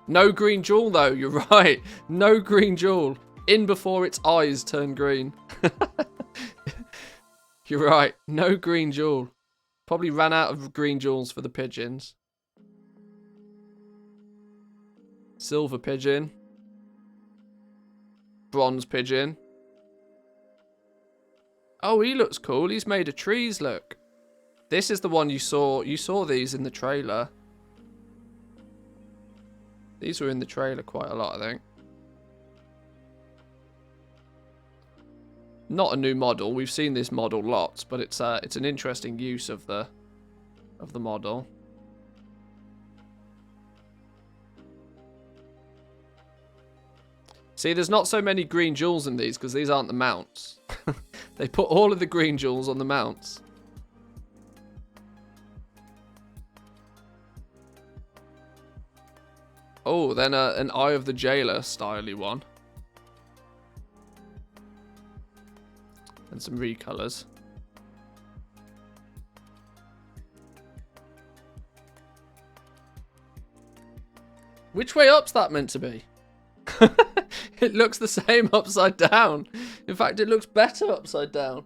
Speaker 1: No green jewel, though. You're right. No green jewel. In before its eyes turn green. You're right. No green jewel. Probably ran out of green jewels for the pigeons. Silver pigeon. bronze pigeon. Oh, he looks cool. He's made of trees, look. This is the one you saw. You saw these in the trailer. These were in the trailer quite a lot, I think. Not a new model. We've seen this model lots, but it's an interesting use of the model. See, there's not so many green jewels in these because these aren't the mounts. They put all of the green jewels on the mounts. Oh, then an Eye of the Jailer styly one. And some recolors. Which way up's that meant to be? It looks the same upside down. In fact, it looks better upside down.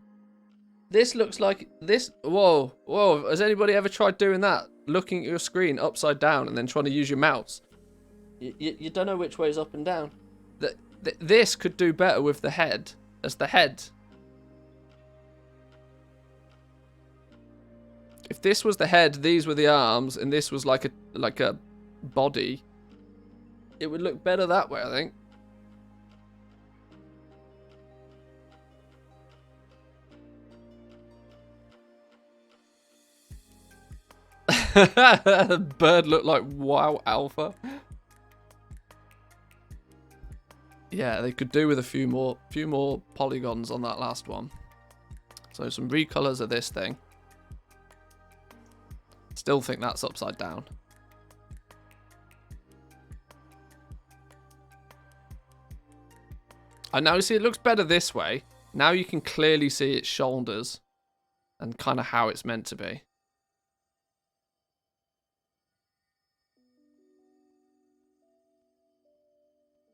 Speaker 1: This looks like this. Whoa, whoa. Has anybody ever tried doing that? Looking at your screen upside down and then trying to use your mouse. You don't know which way is up and down. This could do better with the head as the head. If this was the head, these were the arms, and this was like a body, it would look better that way, I think. The bird looked like WoW Alpha. Yeah, they could do with a few more polygons on that last one. So some recolors of this thing. Still think that's upside down. And now you see it looks better this way. Now you can clearly see its shoulders and kind of how it's meant to be.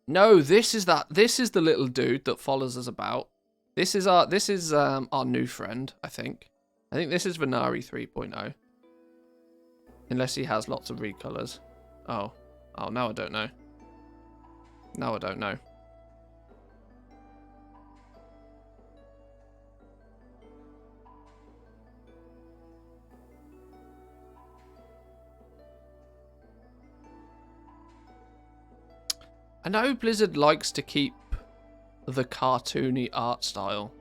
Speaker 1: No, this is the little dude that follows us about. This is our new friend, I think. I think this is Venari 3.0. Unless he has lots of recolors. Oh, now I don't know. Now I don't know. I know Blizzard likes to keep the cartoony art style.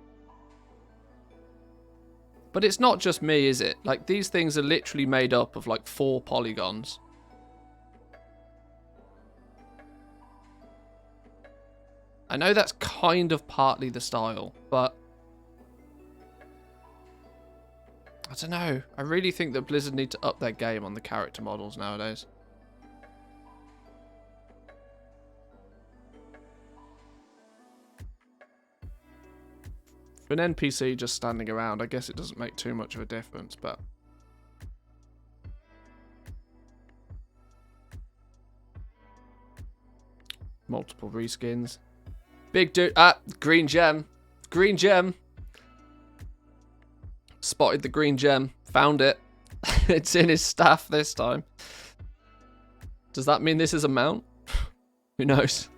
Speaker 1: But it's not just me, is it? Like, these things are literally made up of, like, 4 polygons. I know that's kind of partly the style, but I don't know. I really think that Blizzard need to up their game on the character models nowadays. For an NPC just standing around, I guess it doesn't make too much of a difference, but multiple reskins. Big dude. Ah, green gem. Green gem. Spotted the green gem. Found it. It's in his staff this time. Does that mean this is a mount? Who knows?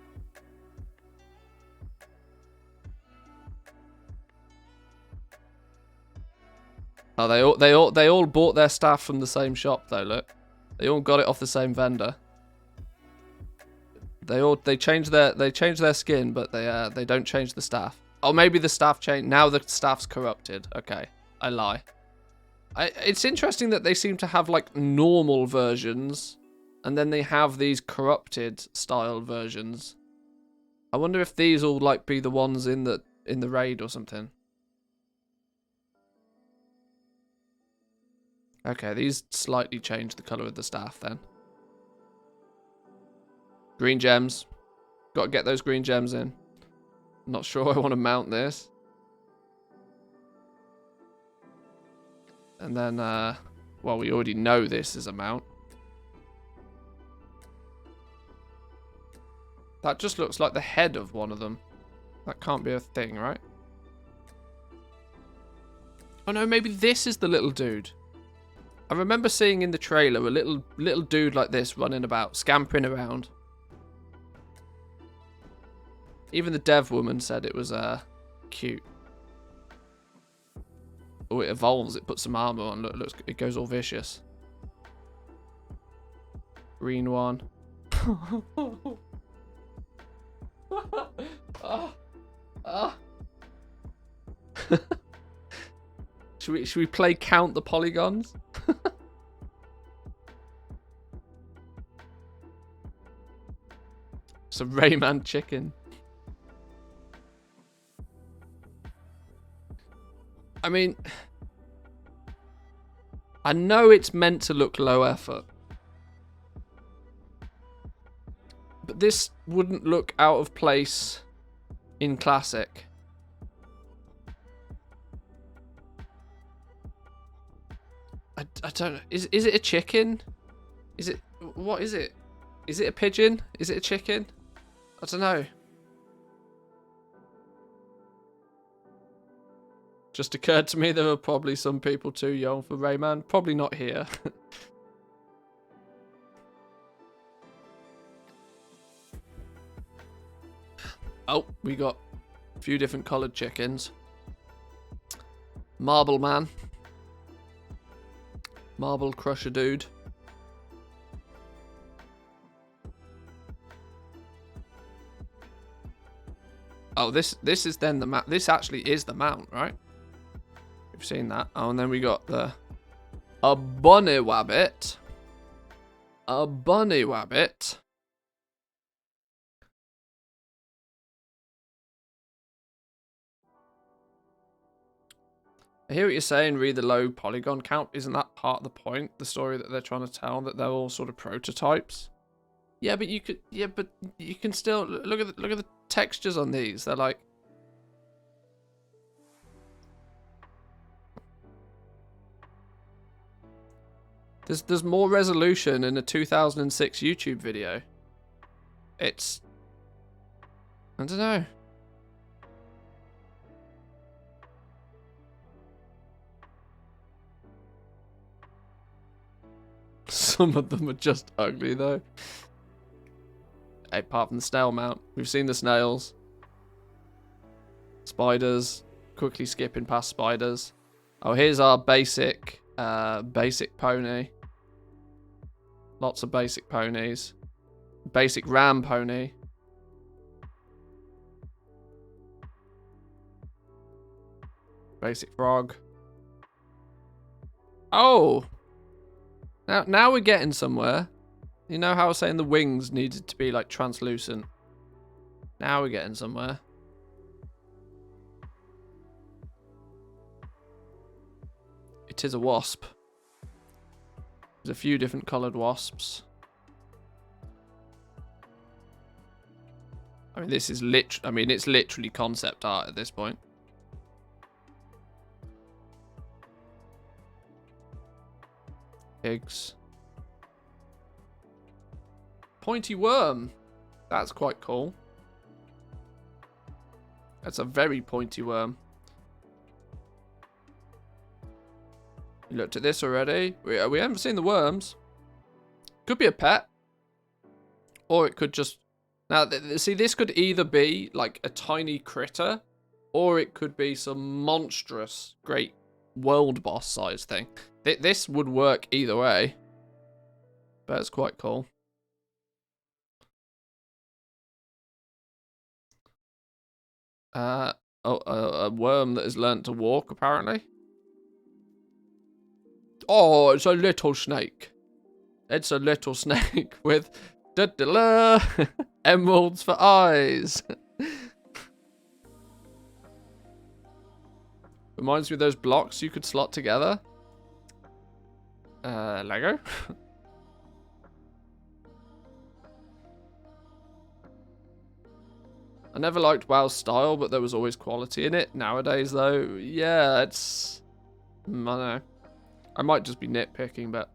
Speaker 1: Oh, they all bought their staff from the same shop though. Look, they all got it off the same vendor. They changed their skin, but they don't change the staff. Oh, maybe the staff change. Now the staff's corrupted. Okay, I lie. It's interesting that they seem to have like normal versions, and then they have these corrupted style versions. I wonder if these will like be the ones in the raid or something. Okay, these slightly change the colour of the staff then. Green gems. Got to get those green gems in. Not sure I want to mount this. And then, well, we already know this is a mount. That just looks like the head of one of them. That can't be a thing, right? Oh no, maybe this is the little dude. I remember seeing in the trailer a little dude like this running about, scampering around. Even the dev woman said it was cute. Oh, it evolves. It puts some armor on. Look, looks, it goes all vicious. Green one. Should we play count the polygons? It's a Rayman chicken. I mean, I know it's meant to look low effort, but this wouldn't look out of place in classic. I don't know. Is it a chicken? Is it, what is it? Is it a pigeon? Is it a chicken? I don't know. Just occurred to me there are probably some people too young for Rayman. Probably not here. Oh, we got a few different coloured chickens. Marble Man. Marble Crusher Dude. Oh, this is then the mount. This actually is the mount, right? We've seen that. Oh, and then we got a bunny wabbit. A bunny wabbit. I hear what you're saying, read the low polygon count. Isn't that part of the point? The story that they're trying to tell, that they're all sort of prototypes? Yeah, but you could, yeah, but you can still look at the textures on these. They're like, there's more resolution in a 2006 YouTube video. It's, I don't know. Some of them are just ugly though. Apart from the snail mount. We've seen the snails. Spiders. Quickly skipping past spiders. Oh, here's our basic pony. Lots of basic ponies. Basic ram pony. Basic frog. Oh! Now we're getting somewhere. You know how I was saying the wings needed to be like translucent? Now we're getting somewhere. It is a wasp. There's a few different coloured wasps. I mean, this is it's literally concept art at this point. Pigs. Pointy worm. That's quite cool. That's a very pointy worm. You looked at this already? We haven't seen the worms. Could be a pet. Or it could just... Now, see, this could either be like a tiny critter, or it could be some monstrous, great world boss size thing. This would work either way. But it's quite cool. A worm that has learnt to walk, apparently. Oh, it's a little snake. It's a little snake with emeralds for eyes. Reminds me of those blocks you could slot together. Lego. I never liked WoW's style, but there was always quality in it. Nowadays, though, yeah, it's... I don't know. I might just be nitpicking, but...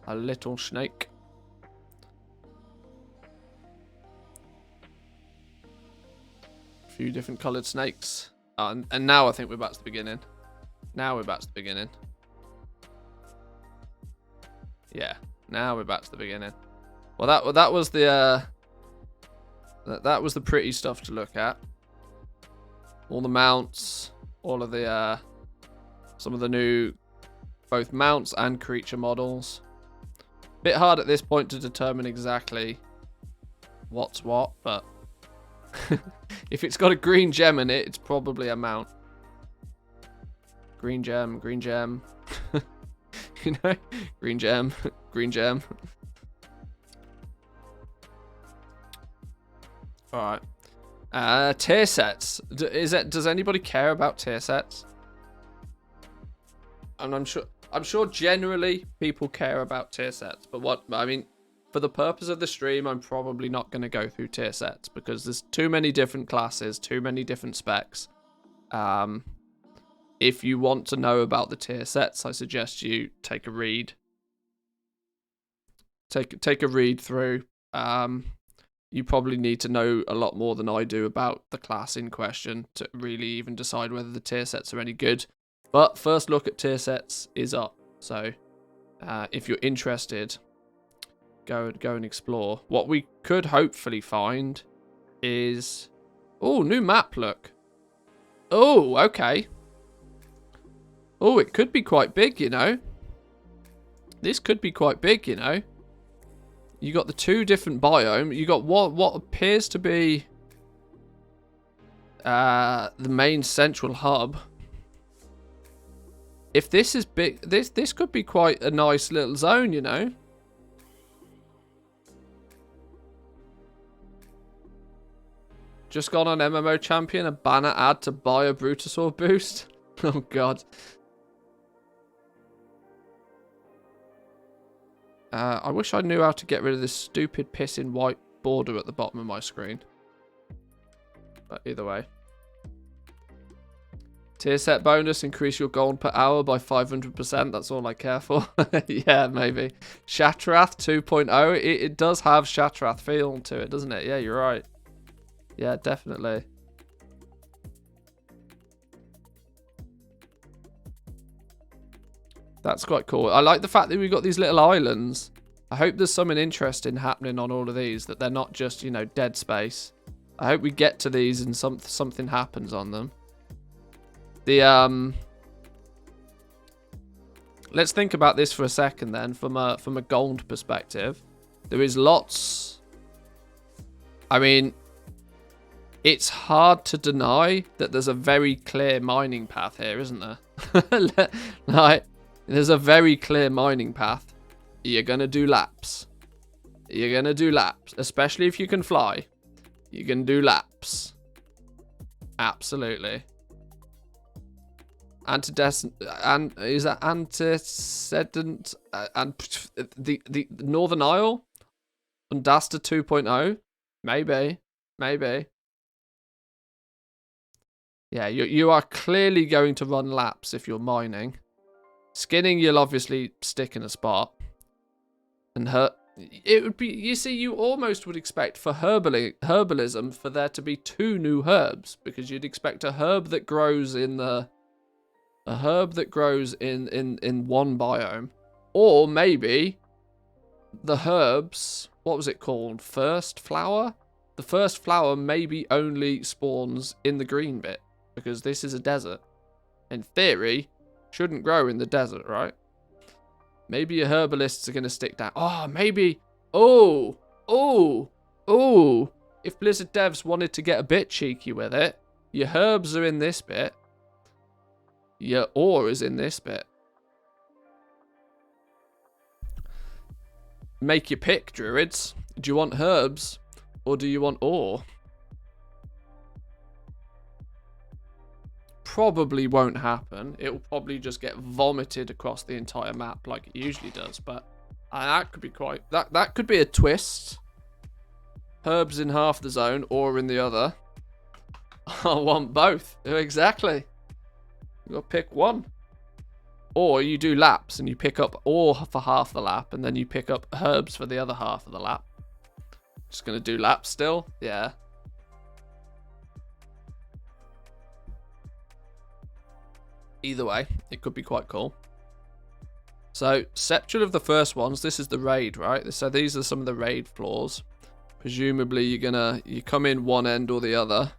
Speaker 1: A little snake. A few different coloured snakes. And now I think we're back to the beginning. Now we're back to the beginning. Yeah, now we're back to the beginning. Well, that was the that was the pretty stuff to look at. All the mounts, all of the some of the new both mounts and creature models. Bit hard at this point to determine exactly what's what, but if it's got a green gem in it, it's probably a mount. Green gem, green gem. You know, green gem, green gem. All right. Tier sets. Does anybody care about tier sets? And I'm sure generally people care about tier sets, but I mean, for the purpose of the stream, I'm probably not going to go through tier sets because there's too many different classes, too many different specs. If you want to know about the tier sets, I suggest you take a read. Take a read through. You probably need to know a lot more than I do about the class in question to really even decide whether the tier sets are any good. But first look at tier sets is up. So if you're interested, go and explore. What we could hopefully find is... Oh, new map look. Oh, okay. Oh, it could be quite big, you know. This could be quite big, you know. You got the two different biomes. You got what appears to be the main central hub. If this is big, this could be quite a nice little zone, you know. Just gone on MMO Champion, a banner ad to buy a Brutosaur boost. Oh god. I wish I knew how to get rid of this stupid pissing white border at the bottom of my screen. But either way. Tier set bonus, increase your gold per hour by 500%. That's all I care for. Yeah, maybe. Shatrath 2.0. It does have Shatrath feel to it, doesn't it? Yeah, you're right. Yeah, definitely. That's quite cool. I like the fact that we've got these little islands. I hope there's something interesting happening on all of these, that they're not just, you know, dead space. I hope we get to these and something happens on them. Let's think about this for a second then, from a gold perspective. There is lots... I mean, it's hard to deny that there's a very clear mining path here, isn't there? Like, there's a very clear mining path. You're going to do laps. You're going to do laps. Especially if you can fly. You can do laps. Absolutely. Is that antecedent? And the Northern Isle? Undasta 2.0? Maybe. Maybe. Yeah, you are clearly going to run laps if you're mining. Skinning, you'll obviously stick in a spot. And it would be, you see, you almost would expect for herbalism for there to be 2 new herbs, because you'd expect a herb that grows in one biome, or maybe the herbs, what was it called? First flower? The first flower maybe only spawns in the green bit, because this is a desert. In theory, shouldn't grow in the desert, right? Maybe your herbalists are going to stick down. Oh, maybe. Oh. If Blizzard devs wanted to get a bit cheeky with it, your herbs are in this bit. Your ore is in this bit. Make your pick, druids. Do you want herbs or do you want ore? Probably won't happen. It will probably just get vomited across the entire map like it usually does. But that could be quite... That could be a twist. Herbs in half the zone, ore in the other. I want both. Exactly. You got to pick one. Or you do laps and you pick up ore for half the lap and then you pick up herbs for the other half of the lap. Just going to do laps still? Yeah. Either way, it could be quite cool. So, Sceptral of the first ones, this is the raid, right? So these are some of the raid floors. Presumably you come in one end or the other.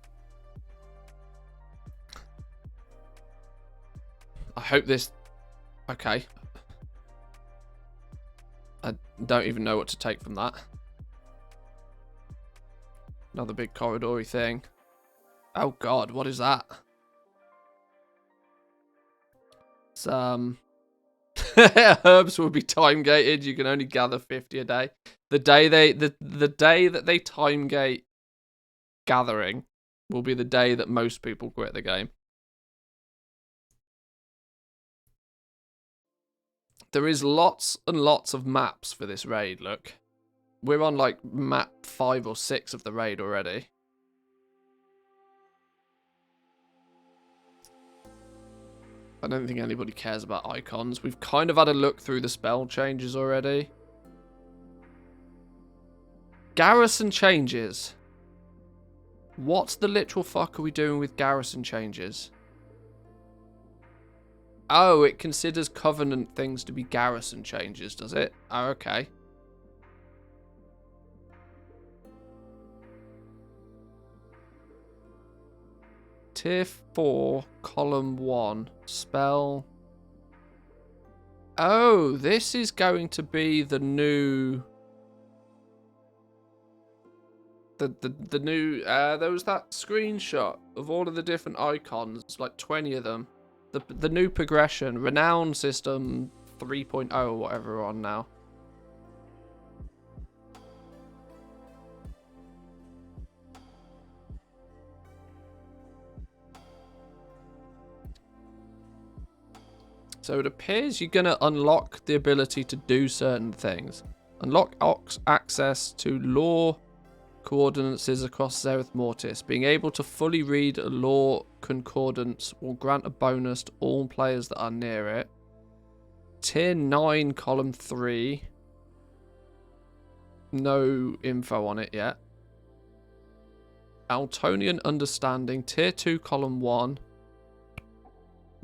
Speaker 1: I hope this... Okay. I don't even know what to take from that. Another big corridory thing. Oh god, what is that? Some herbs will be time gated. You can only gather 50 a day. The day that they time gate gathering will be the day that most people quit the game. There is lots and lots of maps for this raid, look. We're on like map 5 or 6 of the raid already. I don't think anybody cares about icons. We've kind of had a look through the spell changes already. Garrison changes. What the literal fuck are we doing with garrison changes? Oh, it considers Covenant things to be garrison changes, does it? Oh, okay. Tier 4, column 1, spell. Oh, this is going to be the new... The new... there was that screenshot of all of the different icons, like 20 of them. The new progression, Renown System 3.0 or whatever we're on now. So it appears you're going to unlock the ability to do certain things. Unlock access to lore coordinates across Zereth Mortis. Being able to fully read a lore concordance will grant a bonus to all players that are near it. Tier 9, column 3. No info on it yet. Altonian Understanding, tier 2, column 1.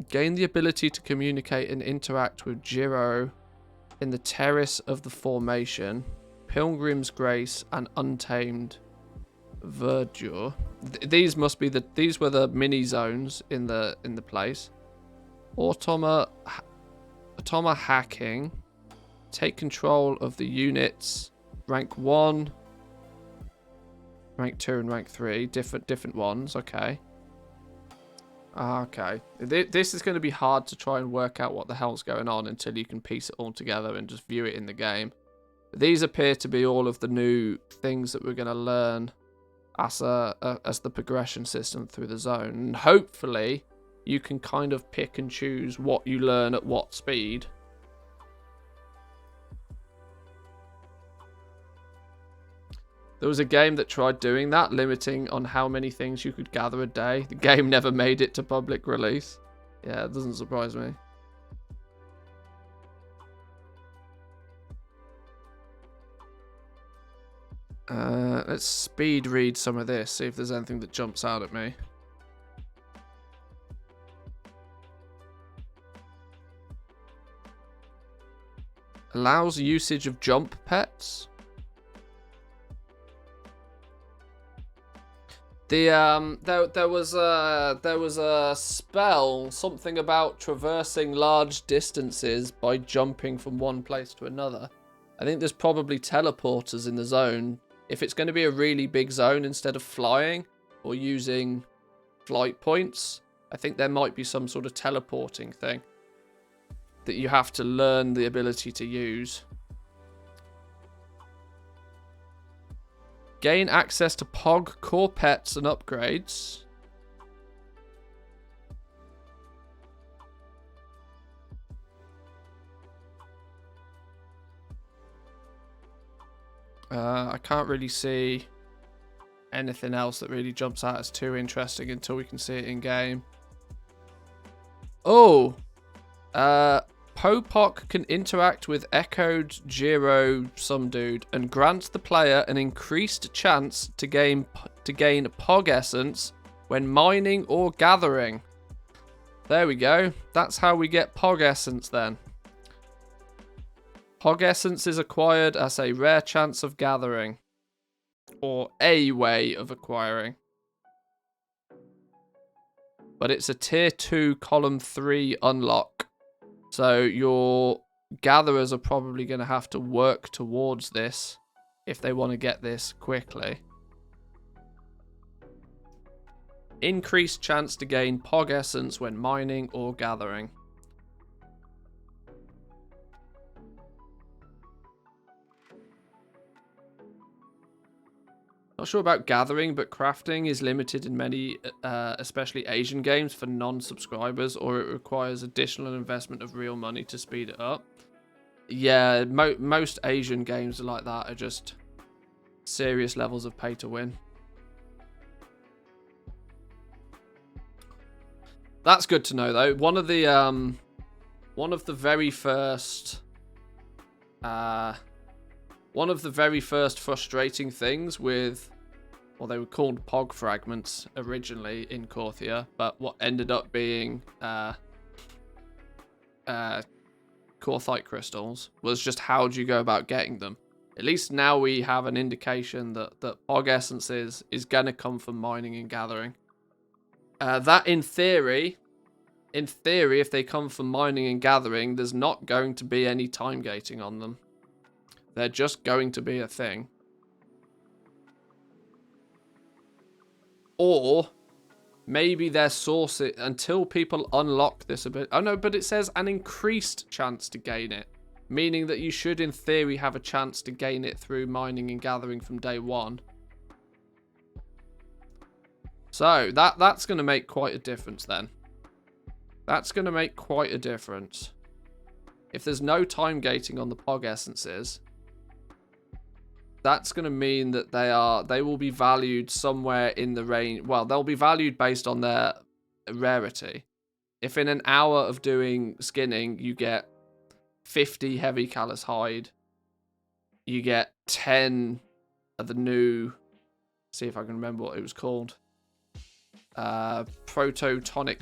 Speaker 1: Gain the ability to communicate and interact with Jiro in the Terrace of the Formation, Pilgrim's Grace, and Untamed Verdure. These must be these were the mini zones in the place. Automa hacking. Take control of the units. Rank 1, rank 2, and rank 3. Different ones. Okay. Okay. This is going to be hard to try and work out what the hell's going on until you can piece it all together and just view it in the game. These appear to be all of the new things that we're going to learn as the progression system through the zone. And hopefully, you can kind of pick and choose what you learn at what speed. There was a game that tried doing that, limiting on how many things you could gather a day. The game never made it to public release. Yeah, it doesn't surprise me. Let's speed read some of this, see if there's anything that jumps out at me. Allows usage of jump pets. There was a spell, something about traversing large distances by jumping from one place to another. I think there's probably teleporters in the zone. If it's going to be a really big zone, instead of flying or using flight points, I think there might be some sort of teleporting thing that you have to learn the ability to use. Gain access to POG core pets and upgrades. I can't really see anything else that really jumps out as too interesting until we can see it in game. Oh! Popok can interact with Echoed Jiro some dude and grants the player an increased chance to gain Pog Essence when mining or gathering. There we go. That's how we get Pog Essence then. Pog Essence is acquired as a rare chance of gathering. Or a way of acquiring. But it's a tier 2 column 3 unlock. So your gatherers are probably going to have to work towards this if they want to get this quickly. Increased chance to gain Pog Essence when mining or gathering. Not sure about gathering, but crafting is limited in many, especially Asian games, for non-subscribers, or it requires additional investment of real money to speed it up. Yeah, most Asian games are like that, are just serious levels of pay to win. That's good to know, though. One of the very first frustrating things with, well, they were called Pog fragments originally in Korthia, but what ended up being Korthite crystals was just how do you go about getting them. At least now we have an indication that Pog Essences is going to come from mining and gathering. That in theory, if they come from mining and gathering, there's not going to be any time gating on them. They're just going to be a thing. Or maybe their source until people unlock this a bit. Oh no, but it says an increased chance to gain it, meaning that you should in theory have a chance to gain it through mining and gathering from day one. So that's going to make quite a difference then. That's going to make quite a difference. If there's no time gating on the Pog Essences, that's going to mean that they will be valued somewhere in the range. Well, they'll be valued based on their rarity. If in an hour of doing skinning you get 50 heavy callus hide, you get 10 of the new, see if I can remember what it was called, Proto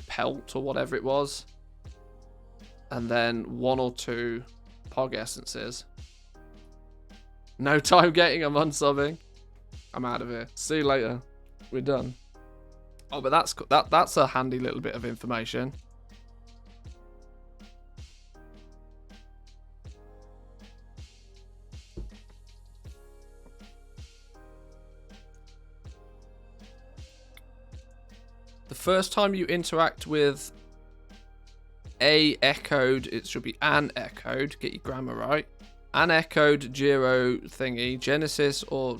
Speaker 1: Pelt or whatever it was, and then 1 or 2 Pog Essences. No time getting, I'm unsubbing. I'm out of here. See you later. We're done. Oh, but that's a handy little bit of information. The first time you interact with a echoed, it should be an echoed, get your grammar right. An echoed Giro thingy, Genesis, or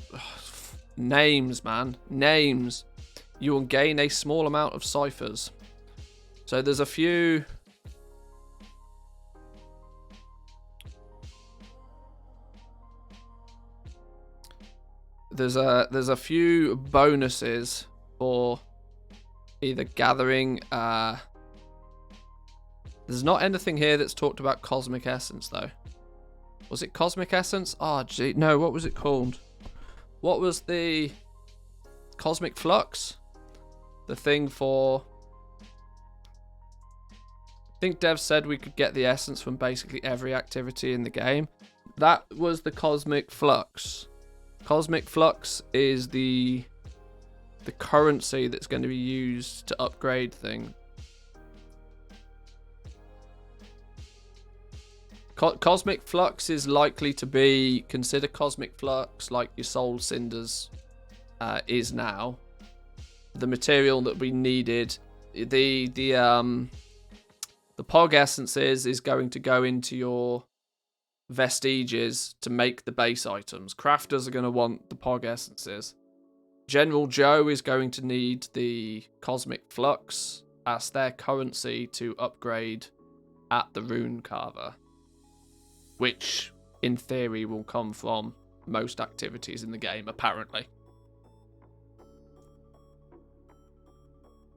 Speaker 1: names, man. Names. You will gain a small amount of ciphers. So there's a few. There's a few bonuses for either gathering. There's not anything here that's talked about Cosmic Essence though. Was it Cosmic Essence? Oh, gee, no, what was it called? What was the Cosmic Flux? The thing for... I think Dev said we could get the essence from basically every activity in the game. That was the Cosmic Flux. Cosmic Flux is the currency that's going to be used to upgrade things. Cosmic Flux is likely to be, consider Cosmic Flux like your Soul Cinders is now. The material that we needed, the Pog Essences is going to go into your Vestiges to make the base items. Crafters are going to want the Pog Essences. General Joe is going to need the Cosmic Flux as their currency to upgrade at the Rune Carver, which in theory will come from most activities in the game, apparently.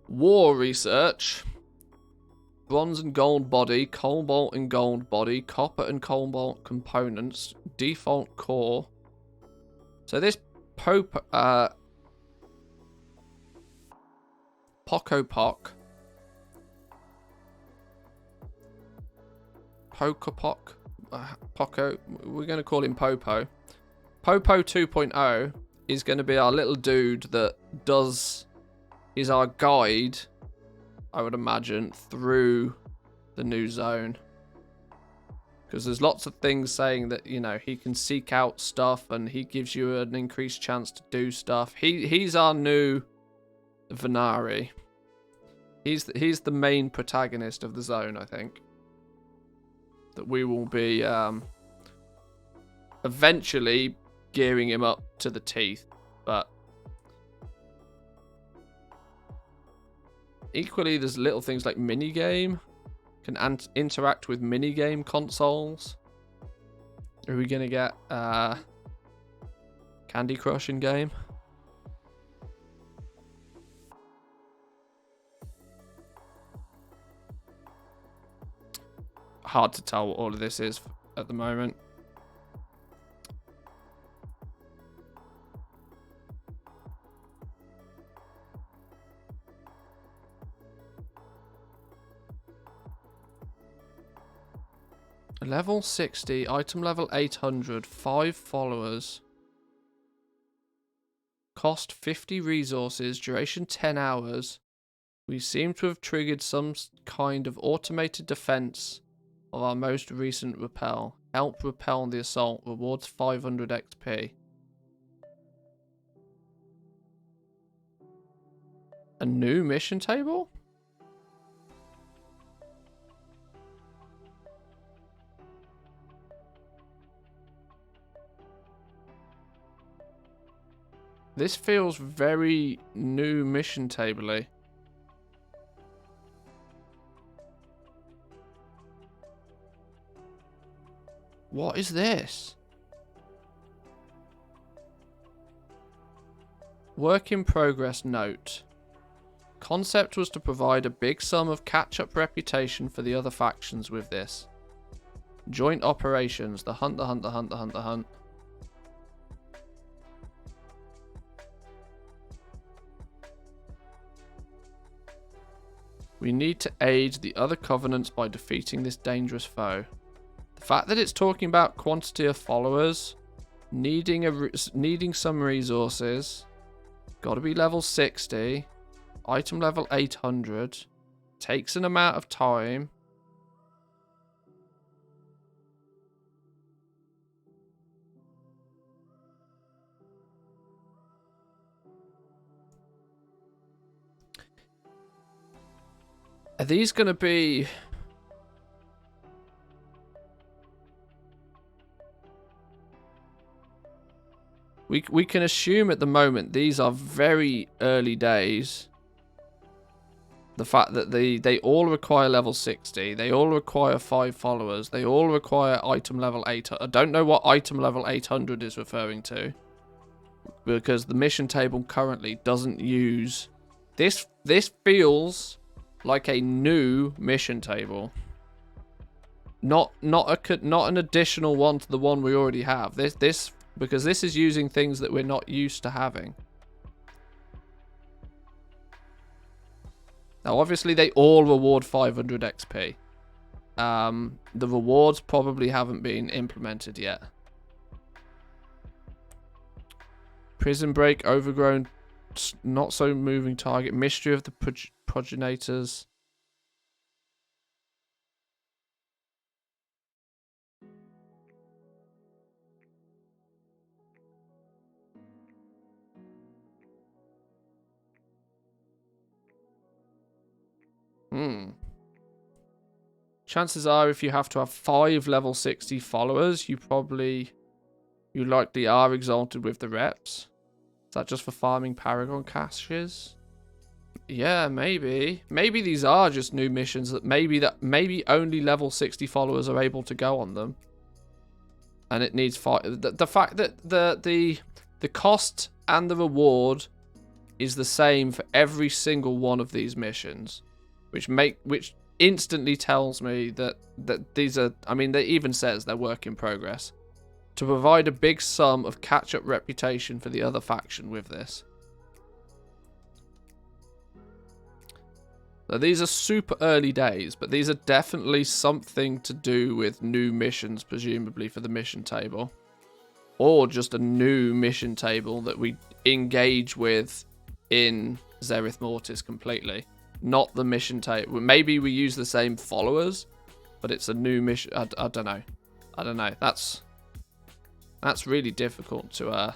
Speaker 1: War research. Bronze and gold body, cobalt and gold body, copper and cobalt components, default core. So this Pocopok. Poco. We're going to call him Popo. Popo 2.0 is going to be our little dude that is our guide, I would imagine, through the new zone. Because there's lots of things saying that, you know, he can seek out stuff and he gives you an increased chance to do stuff. He's our new Venari. He's the main protagonist of the zone, I think. That we will be eventually gearing him up to the teeth, but equally there's little things like minigame. Can interact with minigame consoles. Are we gonna get Candy Crush in game? Hard to tell what all of this is at the moment. Level 60, item level 800, 5 followers. Cost 50 resources, duration 10 hours. We seem to have triggered some kind of automated defense of our most recent repel. Help repel the assault, rewards 500 XP. A new mission table? This feels very new mission table-y. What is this? Work in progress note. Concept was to provide a big sum of catch-up reputation for the other factions with this. Joint operations. The hunt, the hunt, the hunt, the hunt, the hunt. We need to aid the other covenants by defeating this dangerous foe. The fact that it's talking about quantity of followers, needing some resources, got to be level 60, item level 800, takes an amount of time. Are these going to be... We can assume at the moment these are very early days. The fact that they all require level 60. They all require 5 followers. They all require item level 800. I don't know what item level 800 is referring to. Because the mission table currently doesn't use... This feels... like a new mission table, not an additional one to the one we already have. This because this is using things that we're not used to having. Now, obviously, they all reward 500 XP. The rewards probably haven't been implemented yet. Prison break, overgrown, not so moving target, mystery of the progenitors. Chances are, if you have to have 5 level 60 followers, you likely are exalted with the reps. Is that just for farming Paragon caches? Yeah, maybe. Maybe these are just new missions that maybe only level 60 followers are able to go on them. And it needs 5. The fact that the cost and the reward is the same for every single one of these missions, which instantly tells me that these are, I mean, they even says they're work in progress. To provide a big sum of catch-up reputation for the other faction with this. So these are super early days, but these are definitely something to do with new missions, presumably for the mission table. Or just a new mission table that we engage with in Zereth Mortis completely. Not the mission table. Maybe we use the same followers, but it's a new mission. I don't know. I don't know. That's really difficult to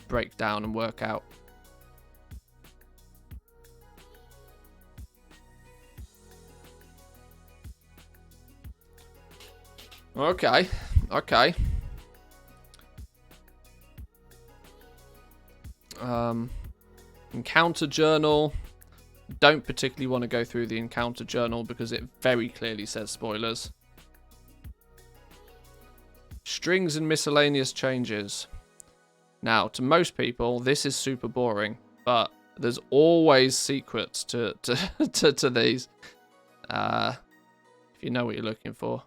Speaker 1: break down and work out. Okay. Okay. Encounter journal. Don't particularly want to go through the encounter journal because it very clearly says spoilers. Strings and miscellaneous changes. Now, to most people, this is super boring, but there's always secrets to these. If you know what you're looking for.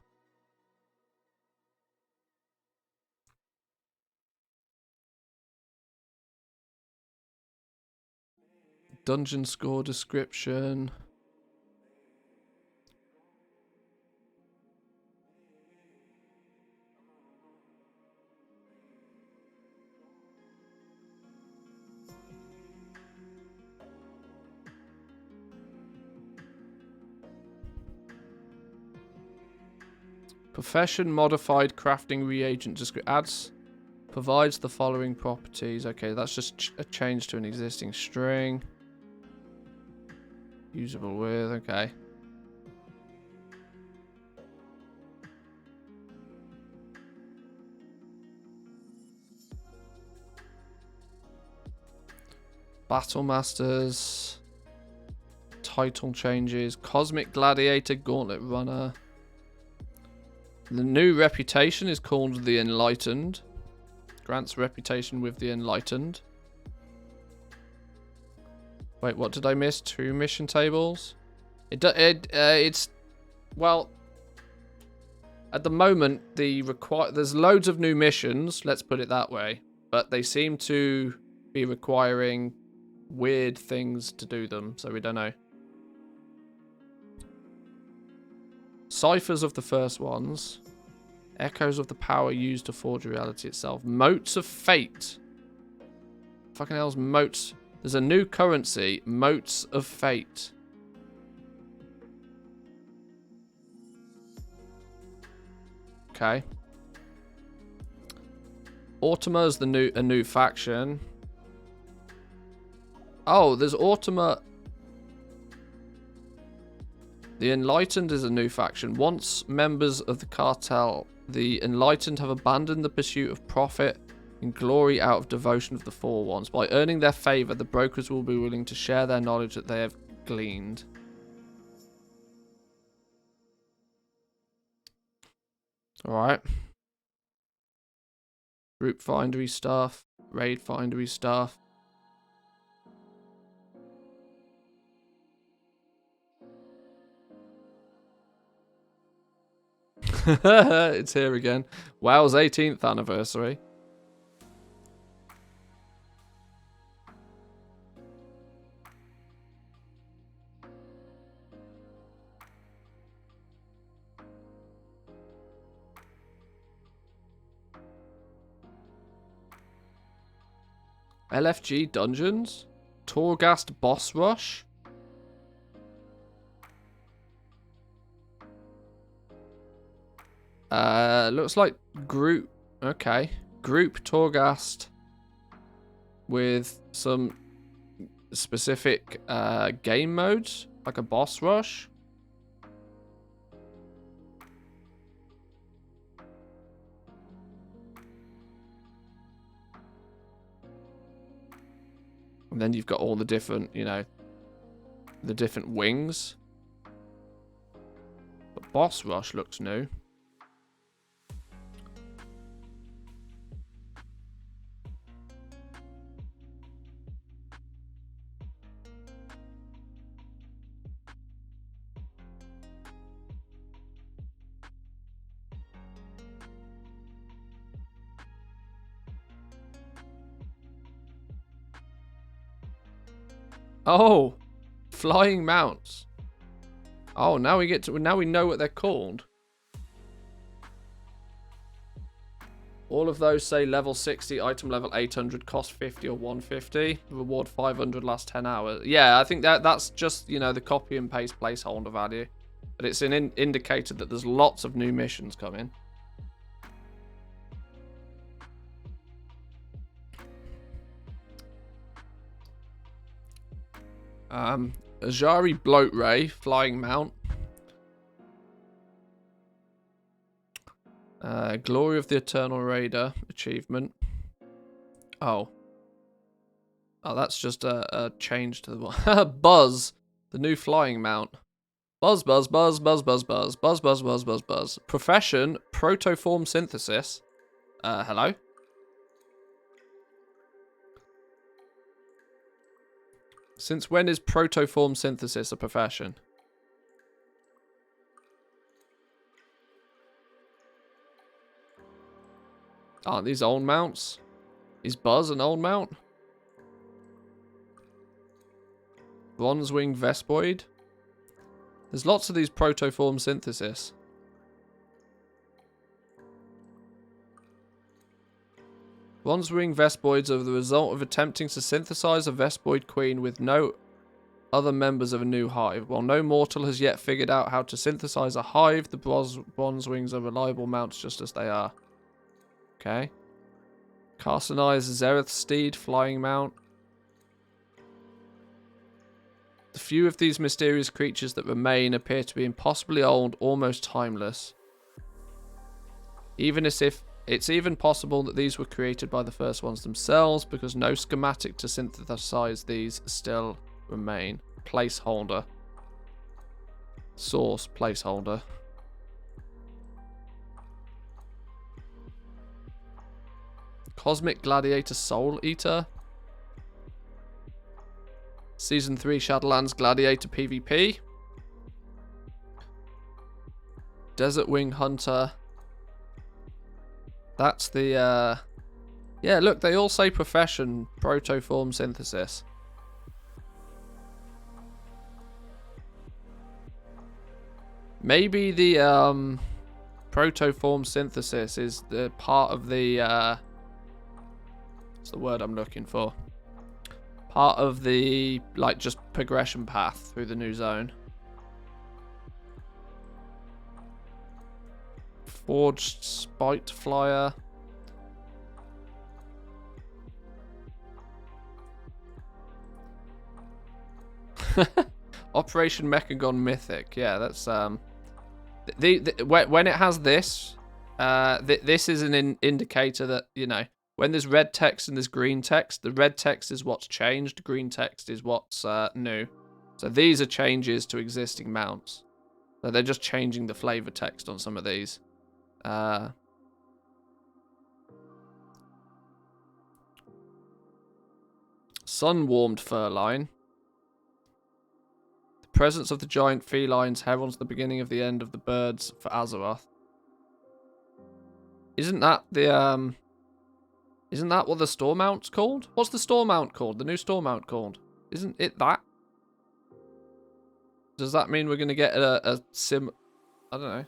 Speaker 1: Dungeon score description. Profession modified crafting reagent provides the following properties. Okay, that's just a change to an existing string. Usable with, okay. Battle Masters. Title changes. Cosmic Gladiator Gauntlet Runner. The new reputation is called the Enlightened. Grants reputation with the Enlightened. Wait, what did I miss? 2 mission tables? It's... Well... At the moment, there's loads of new missions, let's put it that way. But they seem to be requiring weird things to do them, so we don't know. Ciphers of the first ones. Echoes of the power used to forge reality itself. Motes of Fate. Fucking hell's motes. There's a new currency. Motes of Fate. Okay. Autima is a new faction. Oh, there's Autima. The Enlightened is a new faction. Once members of the cartel, the Enlightened have abandoned the pursuit of profit and glory out of devotion of the Four Ones. By earning their favor, the brokers will be willing to share their knowledge that they have gleaned. Alright. Group findery stuff. Raid findery stuff. It's here again. WoW's 18th anniversary. LFG Dungeons? Torghast Boss Rush? Looks like group. Okay. Group Torghast with some specific game modes, like a boss rush. And then you've got all the different, you know, the different wings. But boss rush looks new. Oh, flying mounts. Oh, now we get to. Now we know what they're called. All of those say level 60, item level 800, cost 50 or 150, reward 500 last 10 hours. Yeah, I think that's just, you know, the copy and paste placeholder value. But it's an indicator that there's lots of new missions coming. Ajari Bloat Ray, Flying Mount. Glory of the Eternal Raider achievement. Oh, that's just a change to the Buzz, the new flying mount. Buzz, buzz, buzz, buzz, buzz, buzz, buzz, buzz, buzz, buzz, buzz. Profession, protoform synthesis. Hello? Since when is protoform synthesis a profession? Aren't these old mounts? Is Buzz an old mount? Bronze-winged Vespoid? There's lots of these protoform synthesis. Bronze-winged Vespoids are the result of attempting to synthesize a Vespoid queen with no other members of a new hive. While no mortal has yet figured out how to synthesize a hive, the Bronze-wings are reliable mounts just as they are. Okay. Carcinized Zereth Steed, flying mount. The few of these mysterious creatures that remain appear to be impossibly old, almost timeless. Even as if it's even possible that these were created by the first ones themselves, because no schematic to synthesize these still remain. Placeholder. Source placeholder. Cosmic Gladiator Soul Eater. Season 3 Shadowlands Gladiator PvP. Desert Wing Hunter. That's the, yeah, look, they all say profession, protoform synthesis. Maybe the, protoform synthesis is the part of the, what's the word I'm looking for? Part of the, like, just progression path through the new zone. Forged Spite Flyer. Operation Mechagon Mythic. Yeah, that's when it has this, this is an indicator that, you know, when there's red text and there's green text, the red text is what's changed, green text is what's new. So these are changes to existing mounts. So they're just changing the flavor text on some of these. Sun-warmed Furline. The presence of the giant felines heralds the beginning of the end of the birds for Azeroth. Isn't that the Isn't that what the store mount's called? What's the store mount called? The new store mount called? Isn't it that? Does that mean we're going to get a sim... I don't know.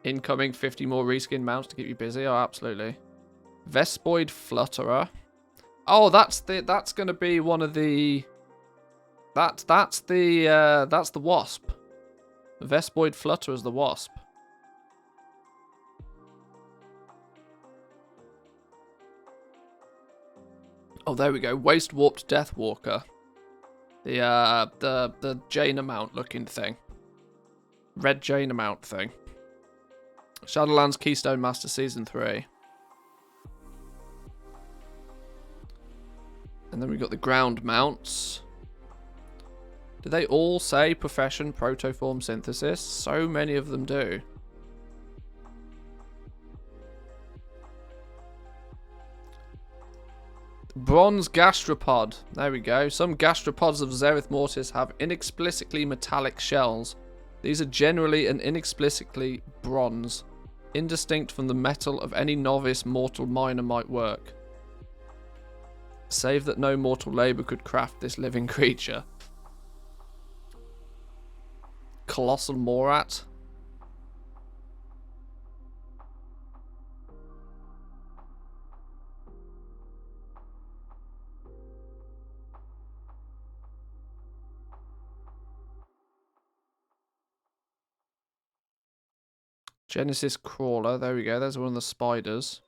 Speaker 1: Incoming 50 more reskin mounts to keep you busy? Oh, absolutely. Vespoid Flutterer. Oh, that's going to be one of the... That's the Wasp. Vespoid Flutterer is the Wasp. Oh, there we go. Waste Warped Deathwalker. The Jaina mount looking thing. Red Jaina mount thing. Shadowlands Keystone Master Season 3. And then we've got the ground mounts. Do they all say profession protoform synthesis? So many of them do. Bronze gastropod. There we go. Some gastropods of Zereth Mortis have inexplicably metallic shells. These are generally and inexplicably bronze, indistinct from the metal of any novice mortal miner might work. Save that no mortal labour could craft this living creature. Colossal Morat. Genesis Crawler. There we go. There's one of the spiders.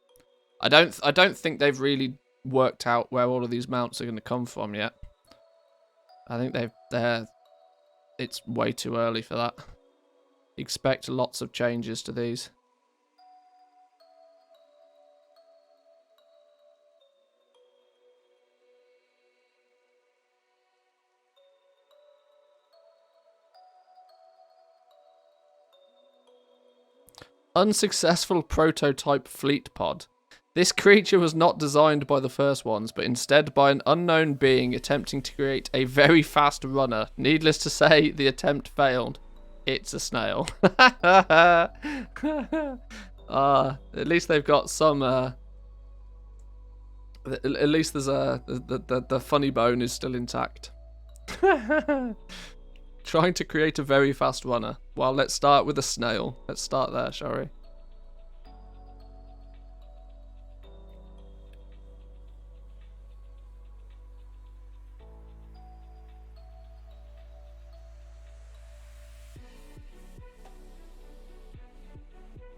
Speaker 1: I don't think they've really worked out where all of these mounts are going to come from yet. I think it's way too early for that. Expect lots of changes to these. Unsuccessful prototype fleet pod. This creature was not designed by the first ones, but instead by an unknown being attempting to create a very fast runner. Needless to say, the attempt failed. It's a snail. At least they've got some. At least there's the funny bone is still intact. Trying to create a very fast runner. Well, let's start with a snail. Let's start there, shall we?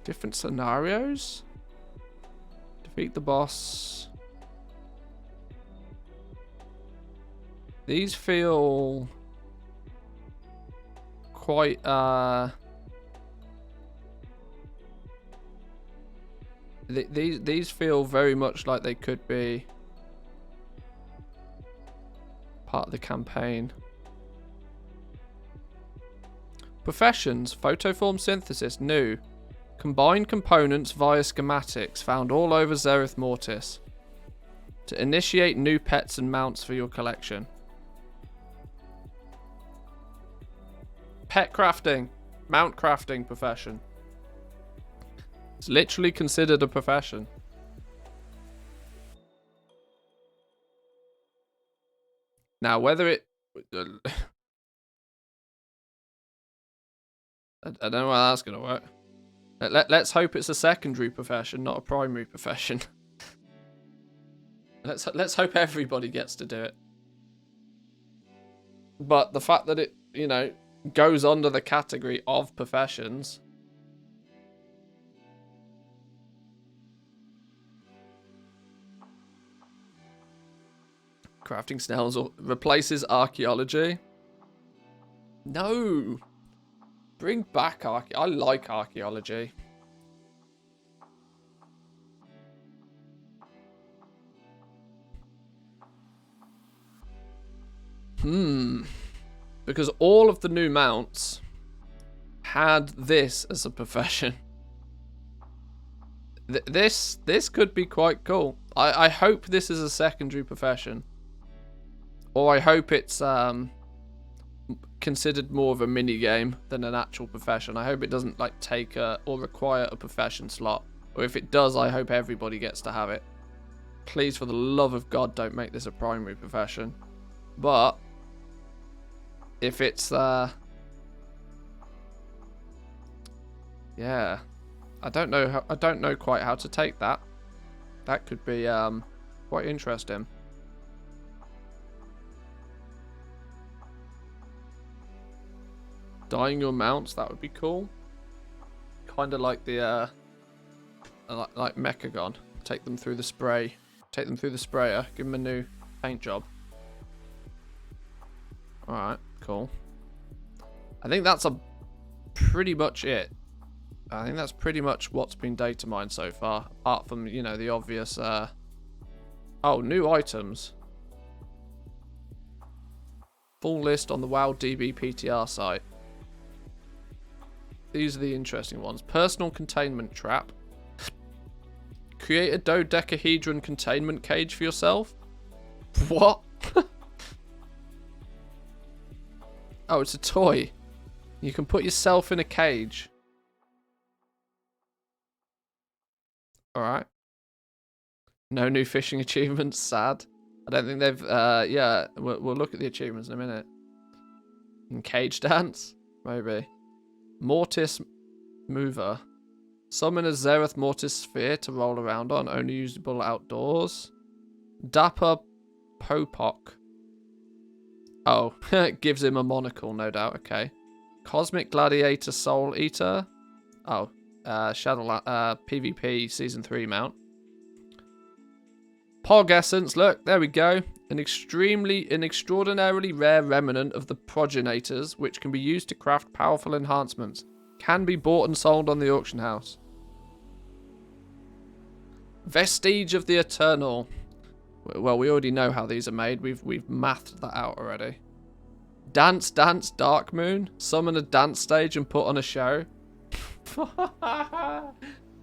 Speaker 1: Different scenarios. Defeat the boss. These feel quite these feel very much like they could be part of the campaign. Professions: photoform synthesis, new. Combine components via schematics found all over Zereth Mortis to initiate new pets and mounts for your collection. Pet crafting, mount crafting profession. It's literally considered a profession. Now, whether it... I don't know how that's going to work. Let's hope it's a secondary profession, not a primary profession. Let's hope everybody gets to do it. But the fact that it, you know, goes under the category of professions. Crafting snails replaces archaeology. No. Bring back archaeology. I like archaeology. Because all of the new mounts had this as a profession. This could be quite cool. I hope this is a secondary profession. Or I hope it's considered more of a mini game than an actual profession. I hope it doesn't like take or require a profession slot. Or if it does, I hope everybody gets to have it. Please, for the love of God, don't make this a primary profession. But if it's yeah, I don't know quite how to take that. That could be quite interesting. Dyeing your mounts, that would be cool. Kind of like the like Mechagon. Take them through the spray. Take them through the sprayer. Give them a new paint job. Alright, cool. I think that's pretty much it. I think that's pretty much what's been data mined so far. Apart from, you know, the obvious... Oh, new items. Full list on the WoW DB PTR site. These are the interesting ones. Personal containment trap. Create a dodecahedron containment cage for yourself. What? Oh, it's a toy. You can put yourself in a cage. Alright. No new fishing achievements. Sad. I don't think they've... yeah, we'll look at the achievements in a minute. And cage dance. Maybe. Mortis Mover. Summon a Zereth Mortis Sphere to roll around on. Only usable outdoors. Dapper Popok. Oh, it gives him a monocle, no doubt. Okay. Cosmic Gladiator Soul Eater. Oh, PvP Season 3 mount. Pog Essence, look, there we go. An extraordinarily rare remnant of the progenitors, which can be used to craft powerful enhancements. Can be bought and sold on the auction house. Vestige of the Eternal. Well, we already know how these are made. We've mathed that out already. Dance Dark Moon. Summon a dance stage and put on a show.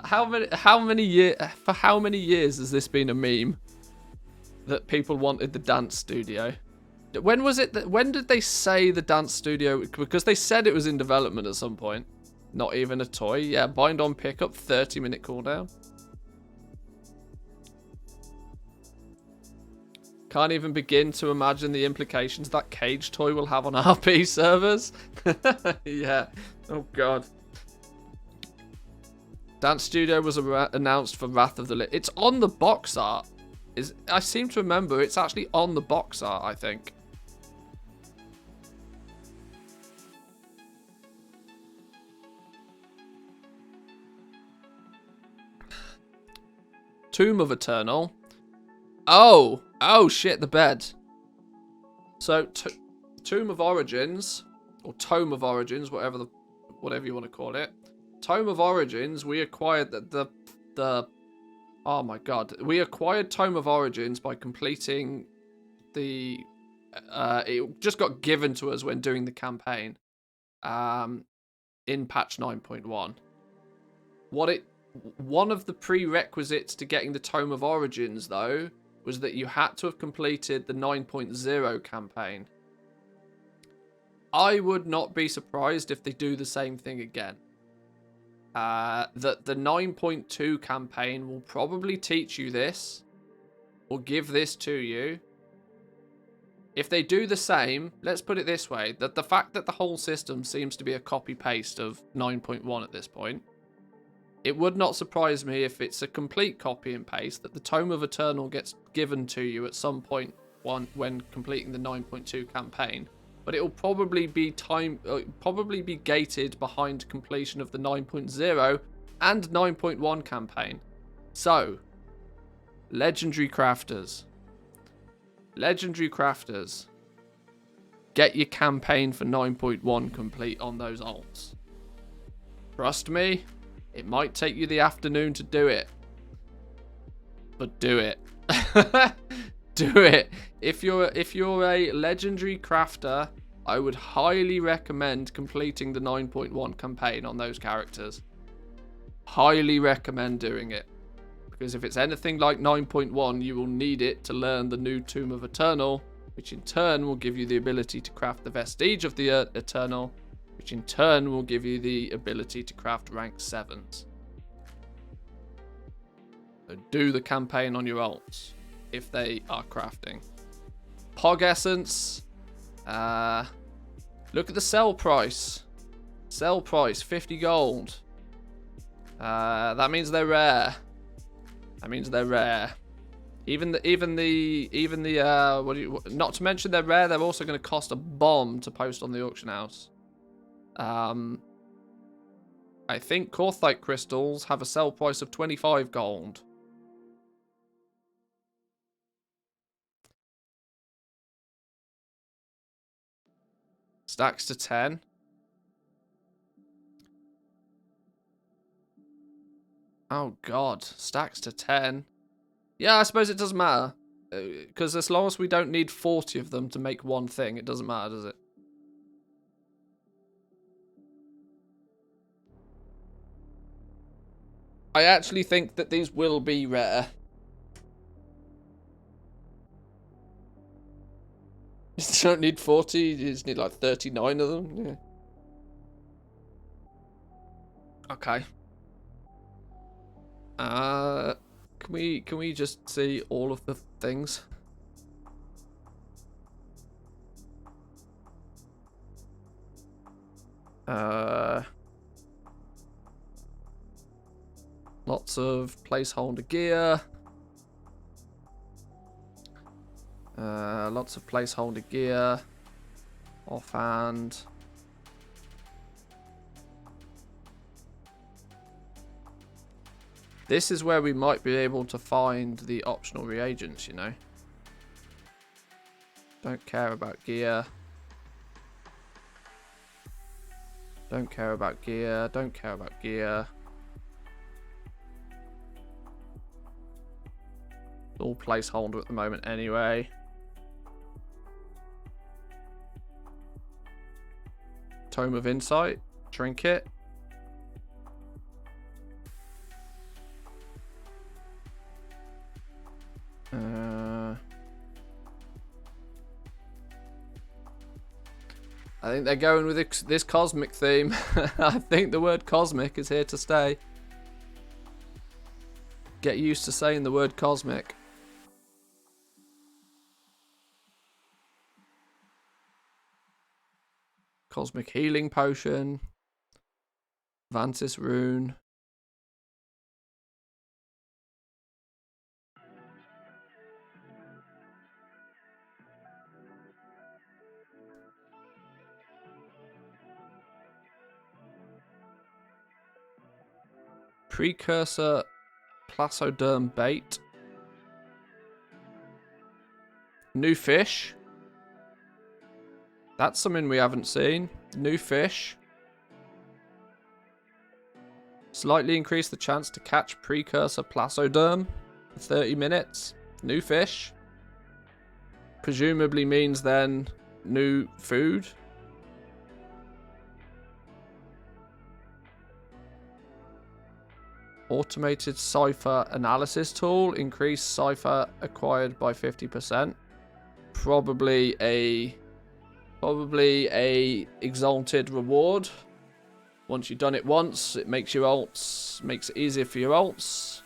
Speaker 1: How many years has this been a meme that people wanted the dance studio? When was it when did they say the dance studio? Because they said it was in development at some point. Not even a toy. Yeah, bind on pickup, 30-minute cooldown. Can't even begin to imagine the implications that cage toy will have on RP servers. Yeah. Oh god. Dance Studio was announced for Wrath of the Lich. It's on the box art. I seem to remember it's actually on the box art, I think. Tomb of Eternal. Oh shit, the bed. So, Tomb of Origins, or Tome of Origins, whatever you want to call it. Tome of Origins, we acquired oh my god. We acquired Tome of Origins by completing the... it just got given to us when doing the campaign. In patch 9.1. One of the prerequisites to getting the Tome of Origins, though, was that you had to have completed the 9.0 campaign. I would not be surprised if they do the same thing again. That the 9.2 campaign will probably teach you this, or give this to you. If they do the same, let's put it this way, that the fact that the whole system seems to be a copy-paste of 9.1 at this point, it would not surprise me if it's a complete copy and paste, that the Tome of Eternal gets given to you at some point when completing the 9.2 campaign. But it will probably be gated behind completion of the 9.0 and 9.1 campaign. So, Legendary Crafters. Get your campaign for 9.1 complete on those alts. Trust me, it might take you the afternoon to do it. But do it. Do it. If you're a legendary crafter, I would highly recommend completing the 9.1 campaign on those characters. Highly recommend doing it. Because if it's anything like 9.1, you will need it to learn the new Tomb of Eternal, which in turn will give you the ability to craft the Vestige of the Eternal, which in turn will give you the ability to craft rank 7s. So do the campaign on your alts, if they are crafting. Pog Essence. Look at the sell price. Sell price, 50 gold. That means they're rare. Even the not to mention they're rare, they're also going to cost a bomb to post on the auction house. I think Korthite crystals have a sell price of 25 gold. Stacks to 10. Oh god, stacks to 10. Yeah, I suppose it doesn't matter. Because as long as we don't need 40 of them to make one thing, it doesn't matter, does it? I actually think that these will be rare. You don't need 40, you just need like 39 of them. Yeah. Okay. Can we just see all of the things? Lots of placeholder gear. Lots of placeholder gear. Offhand. This is where we might be able to find the optional reagents, you know. Don't care about gear. Don't care about gear. Don't care about gear. All placeholder at the moment anyway. Tome of Insight. Trinket. I think they're going with this cosmic theme. I think the word cosmic is here to stay. Get used to saying the word cosmic. Cosmic healing potion. Vantis rune. Precursor Placoderm bait. New fish. That's something we haven't seen. New fish. Slightly increase the chance to catch Precursor Placoderm for 30 minutes. New fish. Presumably means then new food. Automated cipher analysis tool. Increase cipher acquired by 50%. Probably a exalted reward. Once you've done it once, it makes your ults, makes it easier for your ults.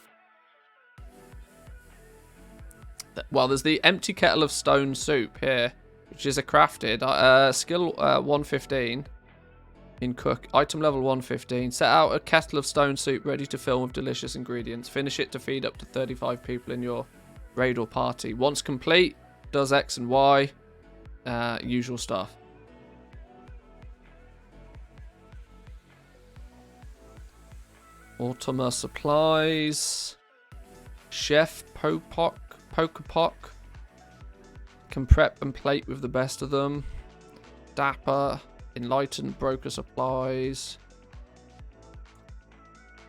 Speaker 1: Well, there's the empty kettle of stone soup here, which is a crafted skill 115 in cook. Item level 115. Set out a kettle of stone soup ready to fill with delicious ingredients. Finish it to feed up to 35 people in your raid or party. Once complete, does X and Y. Usual stuff. Ultima supplies. Chef Pokepock. Can prep and plate with the best of them. Dapper. Enlightened broker supplies.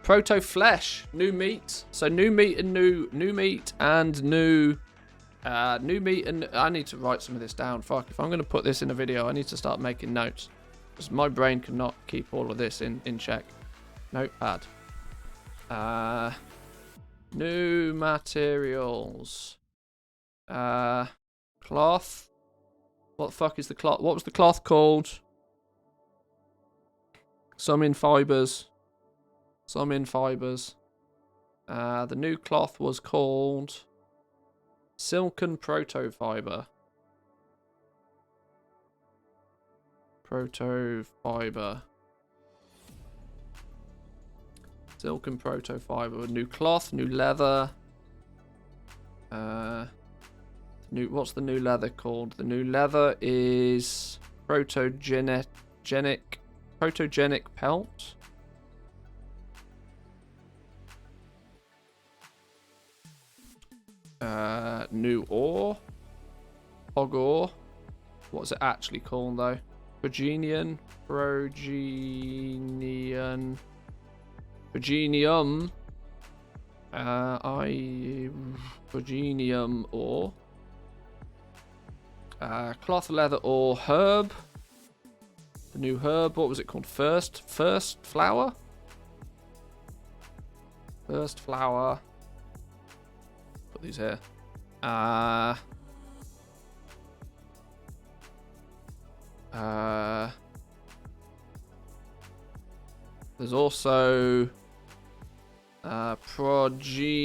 Speaker 1: Proto flesh. New meat. So new meat and new meat and new meat, and I need to write some of this down. Fuck, if I'm going to put this in a video, I need to start making notes. Because my brain cannot keep all of this in check. Notepad. New materials. Cloth. What the fuck is the cloth? What was the cloth called? Some in fibers. Some in fibers. The new cloth was called Silken Protofiber. Protofiber. Silken Protofiber. New cloth, new leather. What's the new leather called? The new leather is Protogenic Pelt. New ore. Hog ore. What's it actually called though? Progenium. Progenium ore. Cloth, leather ore, herb. The new herb, what was it called? First flower? First flower. Put these here. There's also progenitor.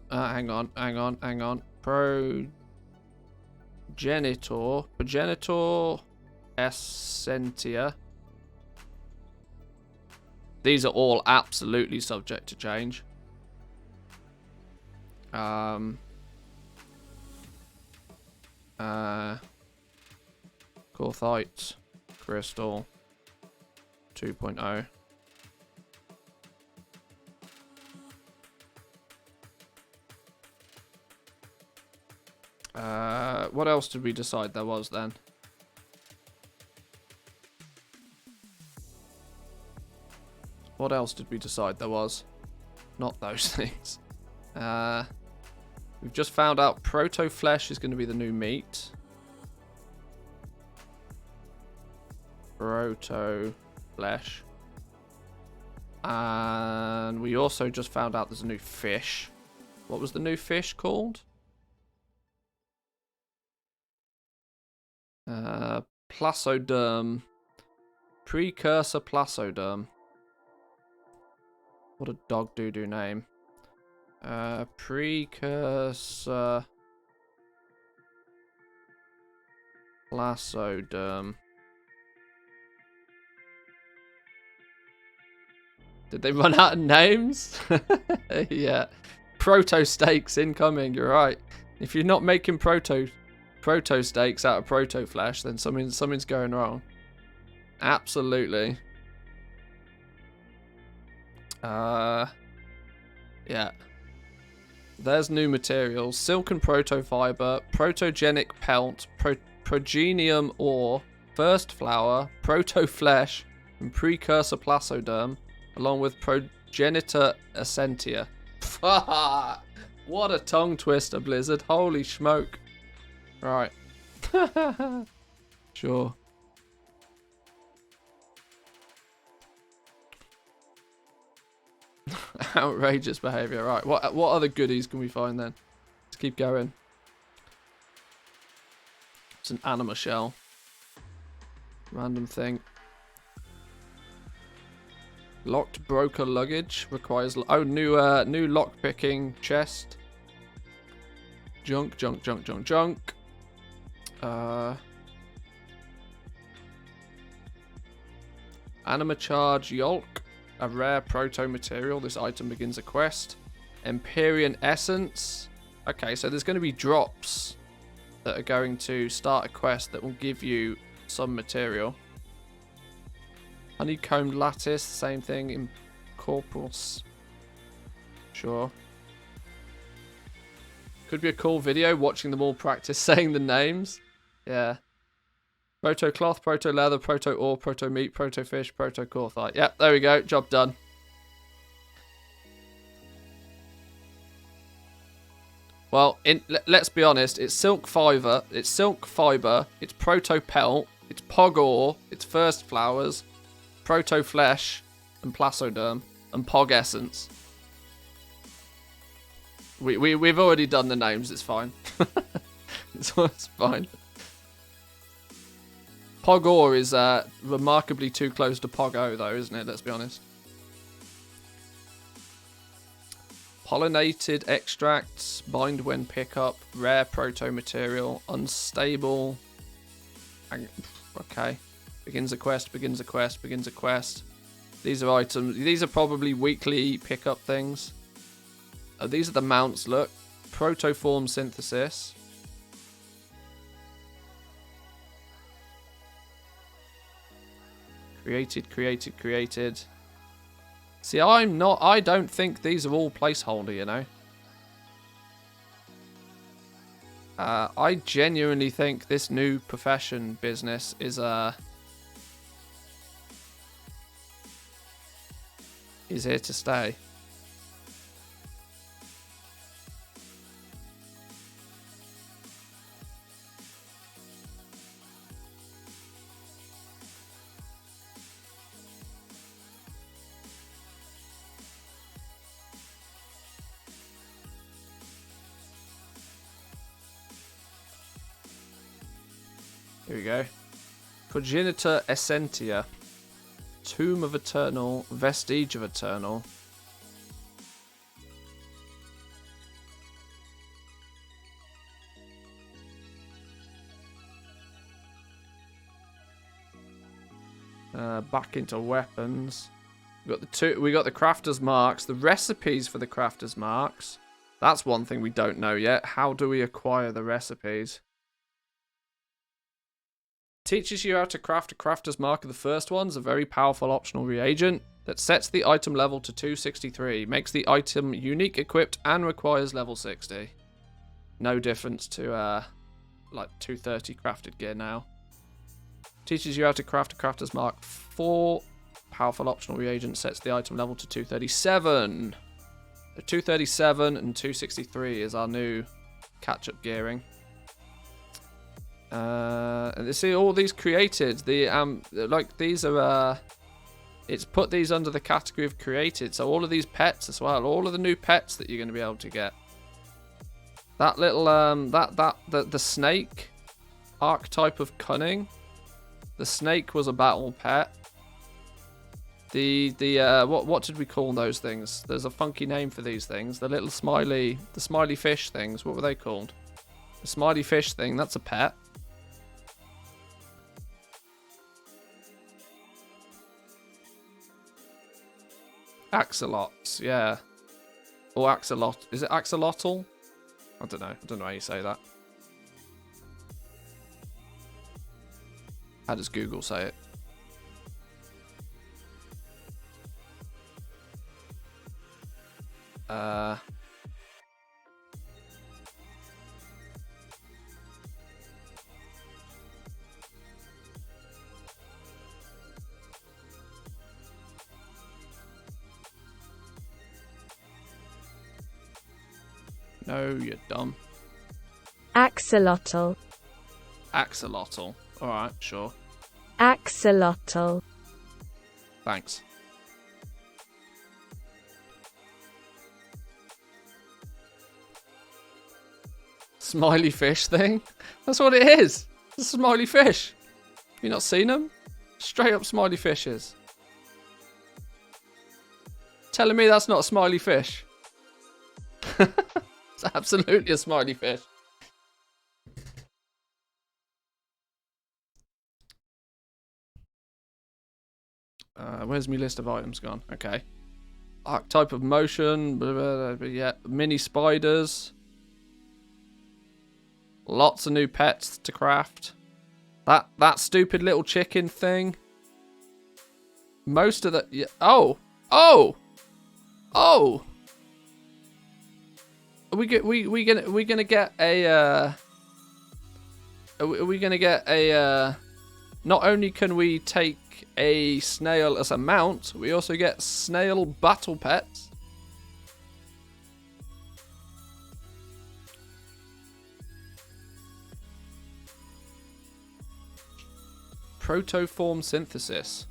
Speaker 1: Hang on. Progenitor. Essentia. These are all absolutely subject to change. Corthite, Crystal, 2.0. What else did we decide there was then? What else did we decide there was? Not those things. We've just found out Proto Flesh is going to be the new meat. Proto Flesh. And we also just found out there's a new fish. What was the new fish called? Placoderm. Precursor Placoderm. What a dog doo-doo name. Precursor Placoderm. Did they run out of names? Yeah. Proto steaks incoming, you're right. If you're not making proto steaks out of proto flesh, then something's going wrong. Absolutely. Yeah. There's new materials. Silken Protofiber, Protogenic Pelt, Progenium Ore, First Flower, Proto Flesh, and Precursor Placoderm, along with Progenitor Essentia. What a tongue twister, Blizzard. Holy smoke. Right. Sure. Outrageous behaviour. Right. What other goodies can we find then? Let's keep going. It's an anima shell. Random thing. Locked broker luggage requires new lock picking chest. Junk. Anima charge yolk, a rare proto material. This item begins a quest. Empyrean essence. Okay, so there's going to be drops that are going to start a quest that will give you some material. Honeycombed lattice, same thing. In corpus. Sure. Could be a cool video watching them all practice saying the names. Yeah. Proto cloth, proto leather, proto ore, proto meat, proto fish, proto corthite. Yep, there we go. Job done. Well, let's be honest. It's silk fiber. It's proto pelt. It's pog ore. It's first flowers. Proto flesh and placoderm and pog essence. We've already done the names. It's fine. It's fine. Pog ore is remarkably too close to pog o though, isn't it? Let's be honest. Pollinated extracts, bind when pick up, rare proto material, unstable. Okay. Begins a quest. These are items. These are probably weekly pickup things. Oh, these are the mounts, look. Protoform synthesis. Created. See, I don't think these are all placeholder, you know. I genuinely think this new profession business is here to stay. Here we go. Progenitor Essentia. Tomb of Eternal. Vestige of Eternal. Back into weapons. We got the crafter's marks, the recipes for the crafter's marks. That's one thing we don't know yet. How do we acquire the recipes? Teaches you how to craft a crafter's mark of the first one's a very powerful optional reagent that sets the item level to 263, makes the item unique equipped and requires level 60. No difference to like 230 crafted gear now. Teaches you how to craft a crafter's mark 4. Powerful optional reagent sets the item level to 237. So 237 and 263 is our new catch-up gearing. And you see all these created. Like these are. It's put these under the category of created. So all of these pets as well. All of the new pets that you're going to be able to get. That little the snake archetype of cunning. The snake was a battle pet. What did we call those things? There's a funky name for these things. The little smiley fish things. What were they called? The smiley fish thing. That's a pet. Axolots, yeah. Or axolot. Is it axolotl? I don't know. I don't know how you say that. How does Google say it? No, you're dumb.
Speaker 5: Axolotl.
Speaker 1: Axolotl. Alright, sure.
Speaker 5: Axolotl.
Speaker 1: Thanks. Smiley fish thing? That's what it is. It's a smiley fish. Have you not seen them? Straight up smiley fishes. Telling me that's not a smiley fish? It's absolutely a smiley fish. Where's my list of items gone? Okay. Archetype of motion. Blah, blah, blah, yeah. Mini spiders. Lots of new pets to craft. That stupid little chicken thing. Most of the... Yeah, oh! Are we gonna get a not only can we take a snail as a mount, we also get snail battle pets. Protoform synthesis.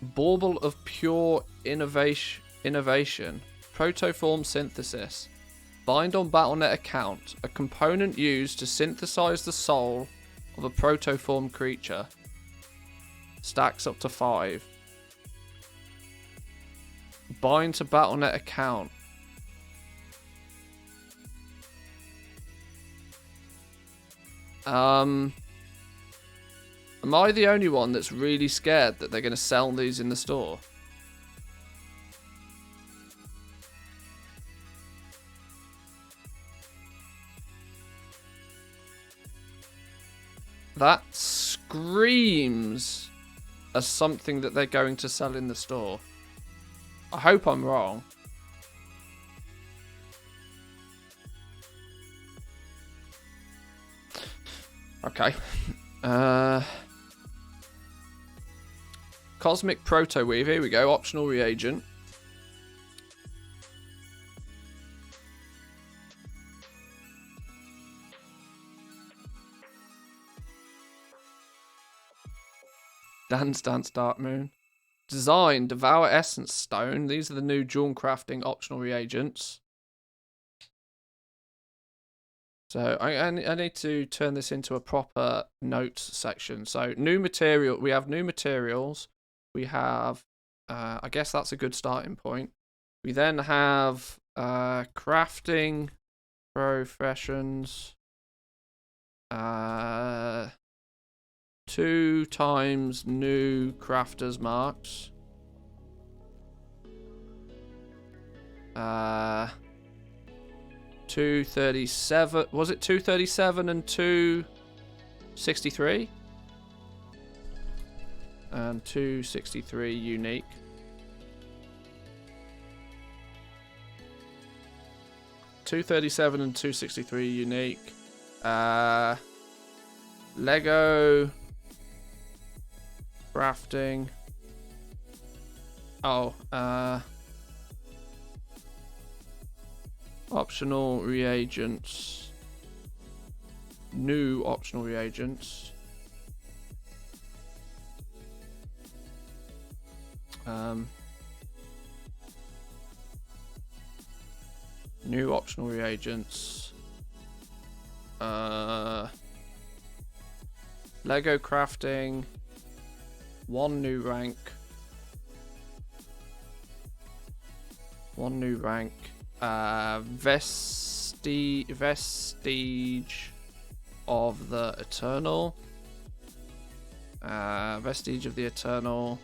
Speaker 1: Bauble of pure innovation. Protoform synthesis. Bind on Battle.net account. A component used to synthesize the soul of a protoform creature. Stacks up to 5. Bind to Battle.net account. Am I the only one that's really scared that they're going to sell these in the store? That screams as something that they're going to sell in the store. I hope I'm wrong. Okay. Cosmic Proto Weave. Here we go. Optional reagent. Dance Dance Dark Moon. Design Devour Essence Stone. These are the new dual crafting optional reagents. So I need to turn this into a proper notes section. So new material. We have new materials. We have, I guess that's a good starting point. We then have crafting professions. 2 times new crafters marks. 237. Was it 237 and 263? And 263 unique. $237 and $263 unique. Lego crafting. Oh, optional reagents. New optional reagents. New optional reagents. Lego crafting. 1 new rank. 1 new rank. Vestige of the Eternal. Vestige of the Eternal.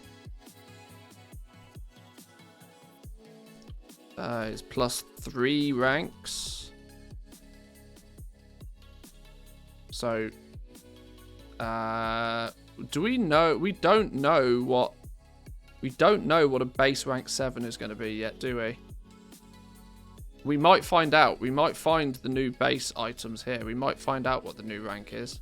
Speaker 1: Is plus 3 ranks. So, do we know? We don't know what a base rank 7 is going to be yet, do we? We might find out. We might find the new base items here. We might find out what the new rank is.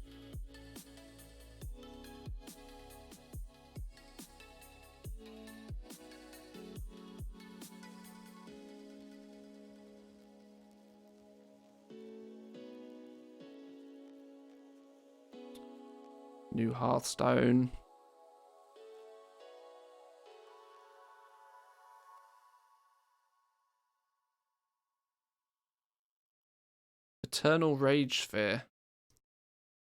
Speaker 1: New Hearthstone. Eternal Rage Sphere.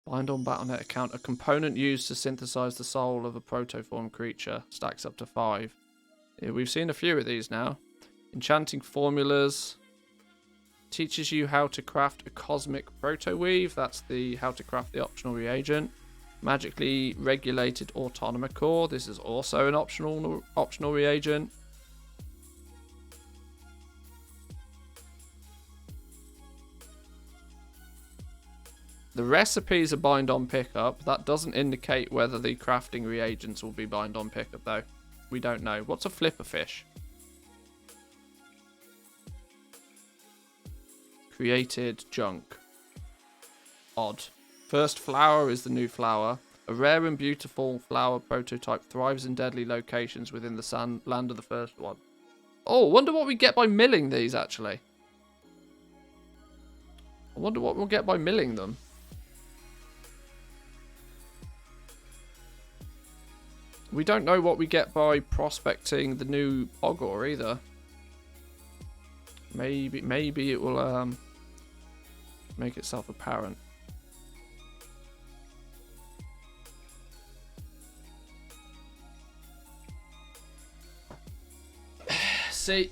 Speaker 1: Bind on Battle.net account. A component used to synthesize the soul of a protoform creature. Stacks up to 5. Yeah, we've seen a few of these now. Enchanting formulas. Teaches you how to craft a cosmic proto weave. That's the how to craft the optional reagent. Magically regulated autonomous core. This is also an optional reagent. The recipes are bind on pickup. That doesn't indicate whether the crafting reagents will be bind on pickup though. We don't know. What's a flipper fish? Created junk. Odd. First flower is the new flower. A rare and beautiful flower prototype thrives in deadly locations within the land of the first one. Oh, wonder what we get by milling these actually. I wonder what we'll get by milling them. We don't know what we get by prospecting the new Ogre either. Maybe it will make itself apparent. See,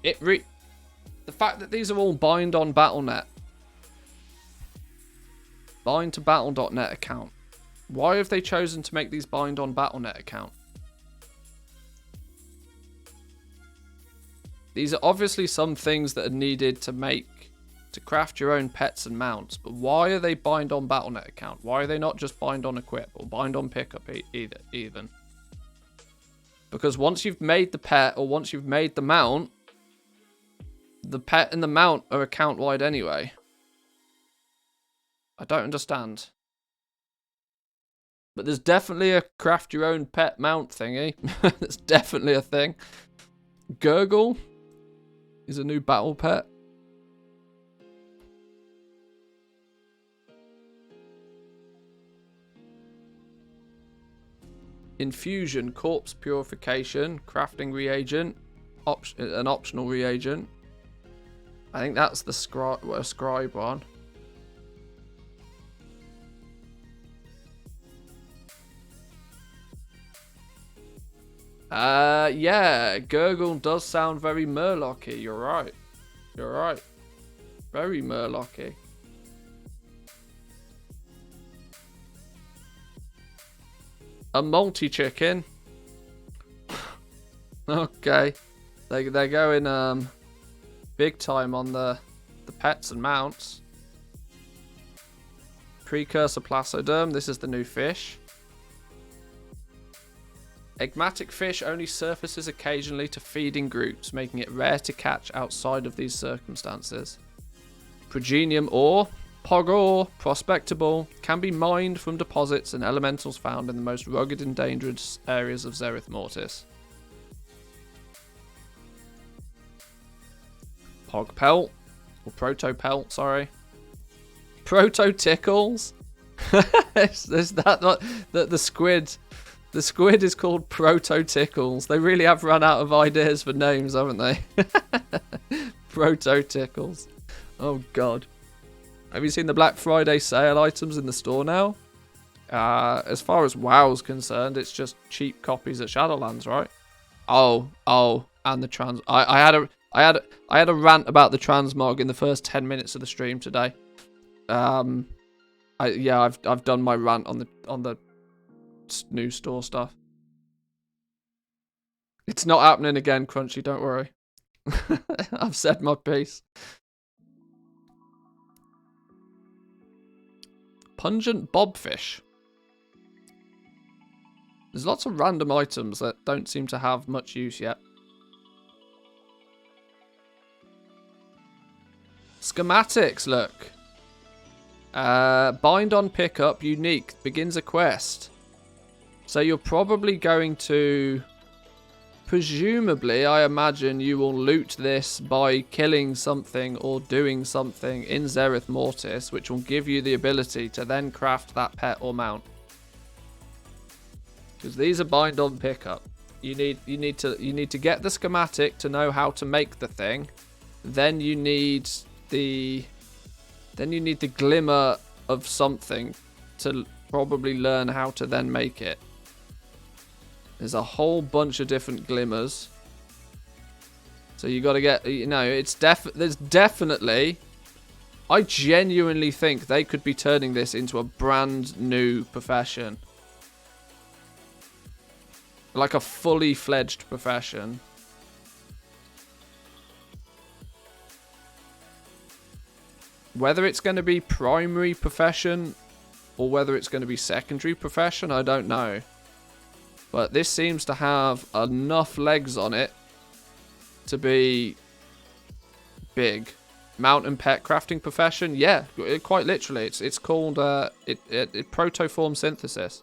Speaker 1: the fact that these are all bind on Battle.net. Bind to Battle.net account. Why have they chosen to make these bind on Battle.net account? These are obviously some things that are needed to craft your own pets and mounts, but why are they bind on Battle.net account? Why are they not just bind on equip or bind on pickup even? Because once you've made the pet or once you've made the mount, the pet and the mount are account wide anyway. I don't understand. But there's definitely a craft your own pet mount thingy. That's definitely a thing. Gurgle is a new battle pet. Infusion, corpse purification, crafting reagent, an optional reagent. I think that's the scribe one. Yeah, Gurgle does sound very Murloc-y. You're right. You're right. Very Murloc-y. A multi-chicken. Okay. They're going big time on the pets and mounts. Precursor Placoderm. This is the new fish. Egmatic fish only surfaces occasionally to feed in groups, making it rare to catch outside of these circumstances. Progenium ore, Pog ore, prospectable, can be mined from deposits and elementals found in the most rugged and dangerous areas of Zereth Mortis. Pog Pelt, or Proto Pelt, sorry. Proto Tickles. Is that what the squid? The squid is called Proto Tickles. They really have run out of ideas for names, haven't they? Proto Tickles. Oh god. Have you seen the Black Friday sale items in the store now? As far as WoW's concerned, it's just cheap copies at Shadowlands, right? Oh, and the trans. I had a rant about the transmog in the first 10 minutes of the stream today. I've done my rant on the new store stuff. It's not happening again, Crunchy, don't worry. I've said my piece. Pungent bobfish. There's lots of random items that don't seem to have much use yet. Schematics, look. Bind on pickup, unique, begins a quest. So you're probably going to, presumably, I imagine you will loot this by killing something or doing something in Zereth Mortis, which will give you the ability to then craft that pet or mount. Because these are bind on pickup. You need to get the schematic to know how to make the thing. Then you need the glimmer of something to probably learn how to then make it. There's a whole bunch of different glimmers. So you got to get, there's definitely, I genuinely think they could be turning this into a brand new profession. Like a fully fledged profession. Whether it's going to be primary profession or whether it's going to be secondary profession, I don't know. But this seems to have enough legs on it to be big. Mountain pet crafting profession? Yeah, quite literally. It's called protoform synthesis.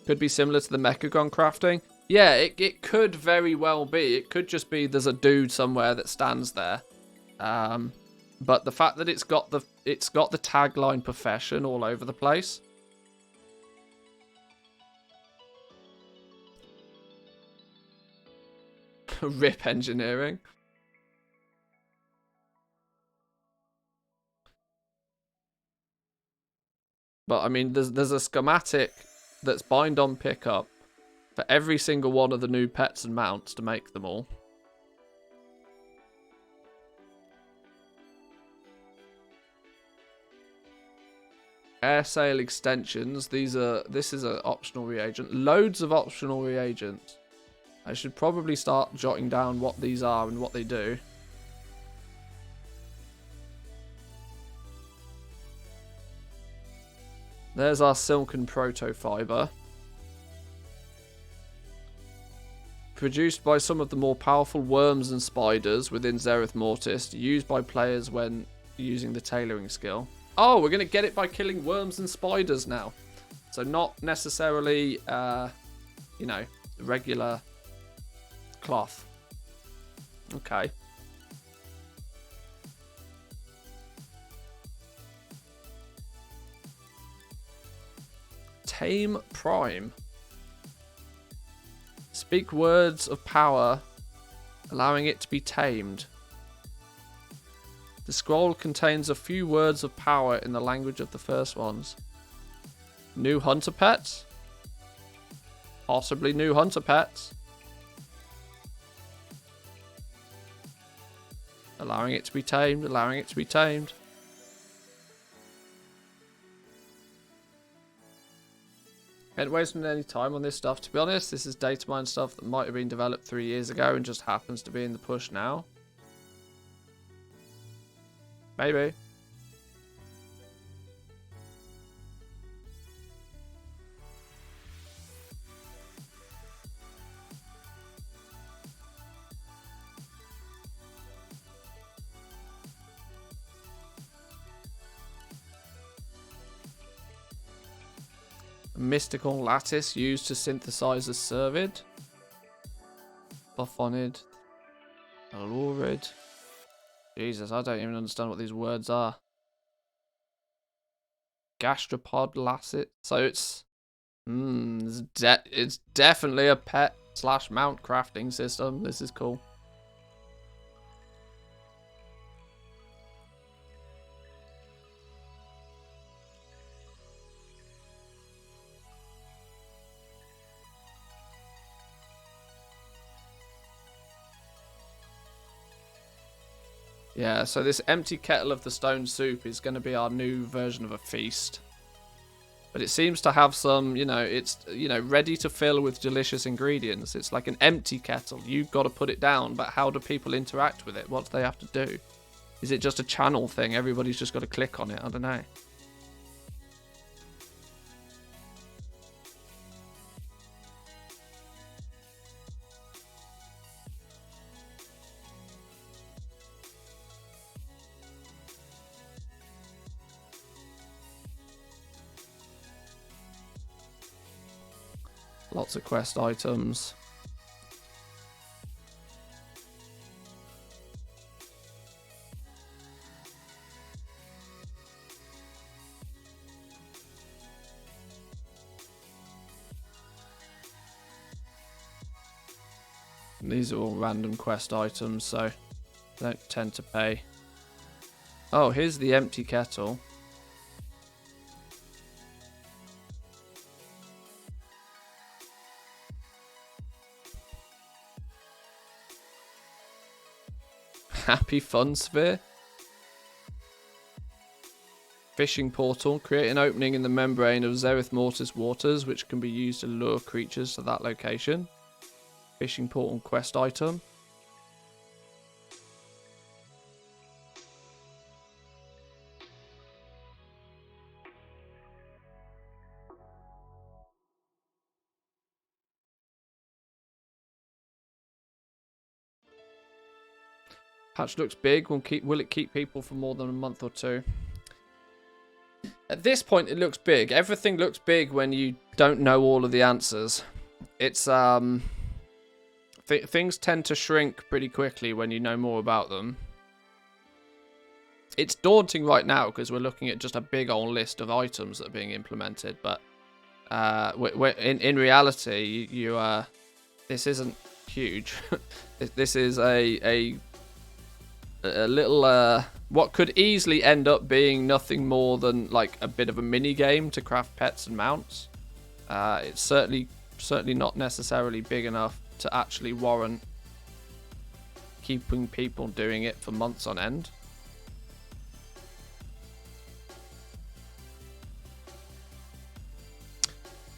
Speaker 1: Could be similar to the Mechagon crafting. Yeah, it could very well be. It could just be there's a dude somewhere that stands there. But the fact that it's got the tagline profession all over the place. Rip engineering. But I mean, there's a schematic that's bind on pickup for every single one of the new pets and mounts to make them all. Air sail extensions. This is an optional reagent. Loads of optional reagents. I should probably start jotting down what these are and what they do. There's our Silken Protofiber. Produced by some of the more powerful worms and spiders within Zereth Mortis, used by players when using the tailoring skill. Oh, we're going to get it by killing worms and spiders now. So not necessarily, regular cloth. Okay. Tame Prime. Speak words of power, allowing it to be tamed. The scroll contains a few words of power in the language of the first ones. New hunter pets? Possibly new hunter pets. Allowing it to be tamed, allowing it to be tamed. Ain't wasting any time on this stuff. To be honest, this is Datamine stuff that might have been developed 3 years ago and just happens to be in the push now. Maybe. Mystical lattice used to synthesize a cervid. Buffonid. Alurid. Jesus, I don't even understand what these words are. Gastropod lasset. So it's it's definitely a pet / mount crafting system. This is cool. Yeah, so this empty kettle of the stone soup is going to be our new version of a feast. But it seems to have some, it's, ready to fill with delicious ingredients. It's like an empty kettle. You've got to put it down, but how do people interact with it? What do they have to do? Is it just a channel thing? Everybody's just got to click on it? I don't know. Lots of quest items. And these are all random quest items, so don't tend to pay. Oh, here's the empty kettle. Happy Fun Sphere. Fishing portal. Create an opening in the membrane of Zereth Mortis waters, which can be used to lure creatures to that location. Fishing portal quest item. Patch looks big. Will it keep people for more than a month or two? At this point, it looks big. Everything looks big when you don't know all of the answers. It's things tend to shrink pretty quickly when you know more about them. It's daunting right now because we're looking at just a big old list of items that are being implemented. But in reality, this isn't huge. This is a little what could easily end up being nothing more than like a bit of a mini game to craft pets and mounts. It's certainly not necessarily big enough to actually warrant keeping people doing it for months on end.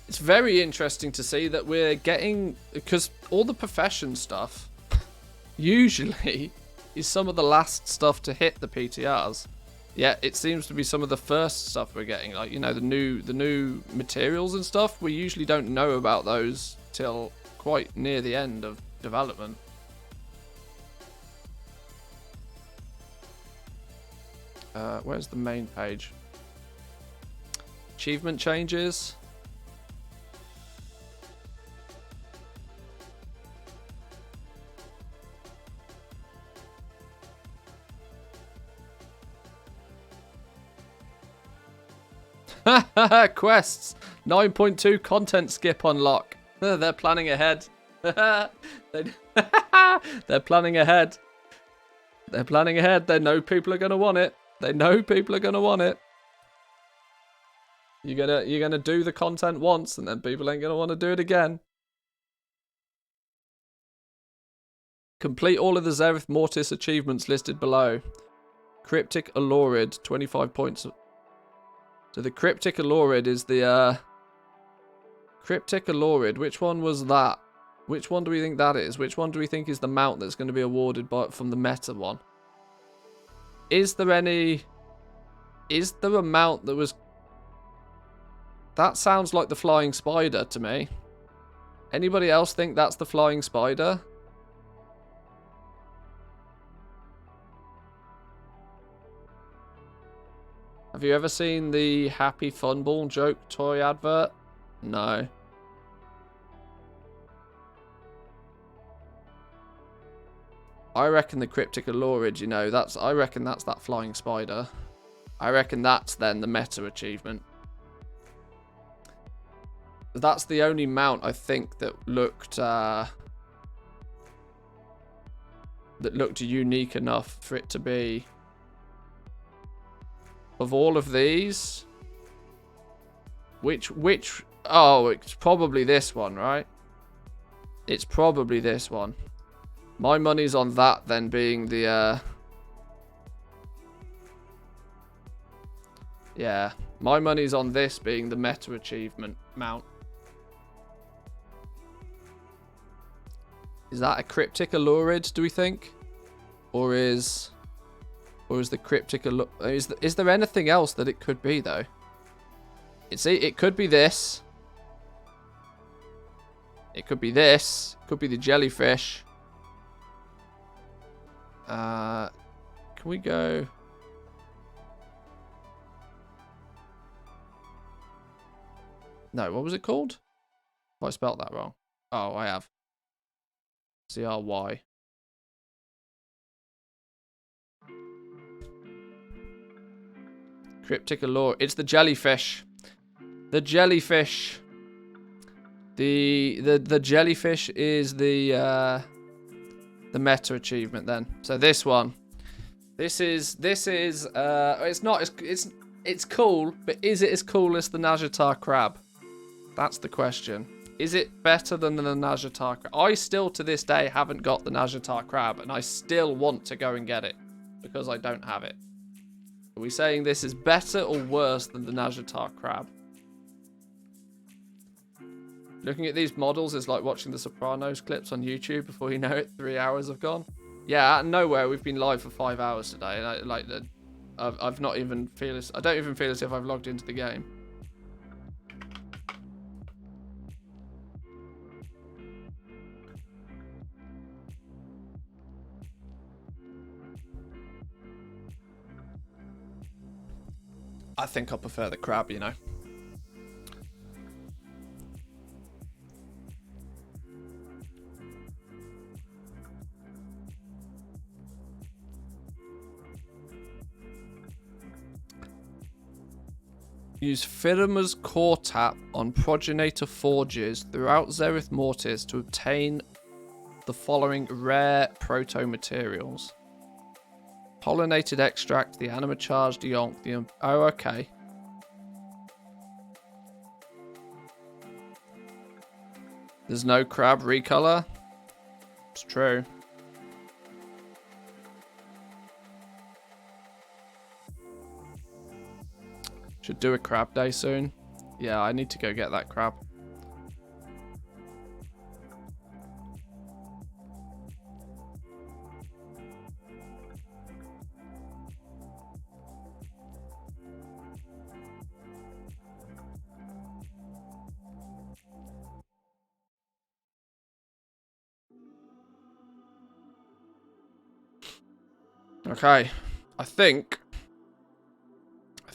Speaker 1: It's very interesting to see that we're getting, because all the profession stuff usually is some of the last stuff to hit the PTRs. Yeah, it seems to be some of the first stuff we're getting, like, the new materials and stuff. We usually don't know about those till quite near the end of development. Where's the main page? Achievement changes. Quests 9.2 content skip unlock. They're planning ahead. They're planning ahead. They're planning ahead. They know people are gonna want it. They know people are gonna want it. You're gonna do the content once, and then people ain't gonna want to do it again. Complete all of the Zereth Mortis achievements listed below. Cryptic Allurid, 25 points. So the Cryptic Allurid is the Cryptic Alurid, which one was that? Which one do we think that is? Which one do we think is the mount that's going to be awarded from the meta one? Is there any... Is there a mount that was... That sounds like the Flying Spider to me. Anybody else think that's the Flying Spider? Have you ever seen the Happy Fun Ball joke toy advert? No. I reckon the Cryptic Alurid, you know, I reckon that's that Flying Spider. I reckon that's then the meta achievement. That's the only mount I think that looked unique enough for it to be. Of all of these, which oh, it's probably this one, right? It's probably this one. My money's on that then being the yeah, my money's on this being the meta achievement mount. Is that a Cryptic Alurid, do we think? Or is the Cryptic Alurid... Is there anything else that it could be, though? It could be this. It could be this. It could be the jellyfish. Can we go... No, what was it called? Have I spelt that wrong? Oh, I have. CRY. Cryptic Allure. It's the jellyfish. The jellyfish. The jellyfish is the meta achievement then. So this one. This is it's not it's cool, but is it as cool as the Nazjatar crab? That's the question. Is it better than the Nazjatar crab? I still, to this day, haven't got the Nazjatar crab, and I still want to go and get it, because I don't have it. Are we saying this is better or worse than the Nazjatar crab? Looking at these models is like watching the Sopranos clips on YouTube. Before you know it, 3 hours have gone. Yeah, out of nowhere, we've been live for 5 hours today, and I've not even feel as... I don't even feel as if I've logged into the game. I think I prefer the crab, you know. Use Firma's core tap on progenitor forges throughout Zereth Mortis to obtain the following rare proto materials. Pollinated extract, the animacharged yonk, the... Oh, okay. There's no crab recolor. It's true. Should do a crab day soon. Yeah, I need to go get that crab. Okay, I think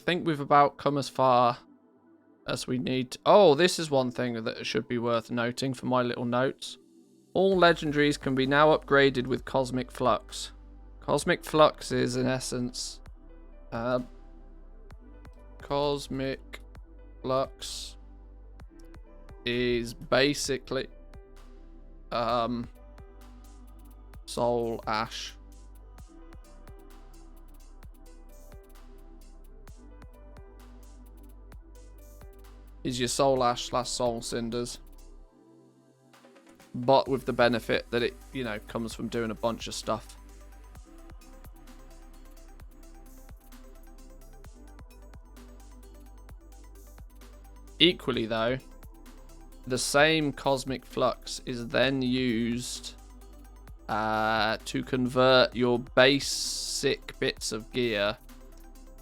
Speaker 1: we've about come as far as we need. Oh, this is one thing that should be worth noting for my little notes. All legendaries can be now upgraded with Cosmic Flux. Cosmic Flux is, in essence, Cosmic Flux is basically Soul Ash. Is your Soul Ash / Soul Cinders. But with the benefit that it, you know, comes from doing a bunch of stuff. Equally though, the same cosmic flux is then used to convert your basic bits of gear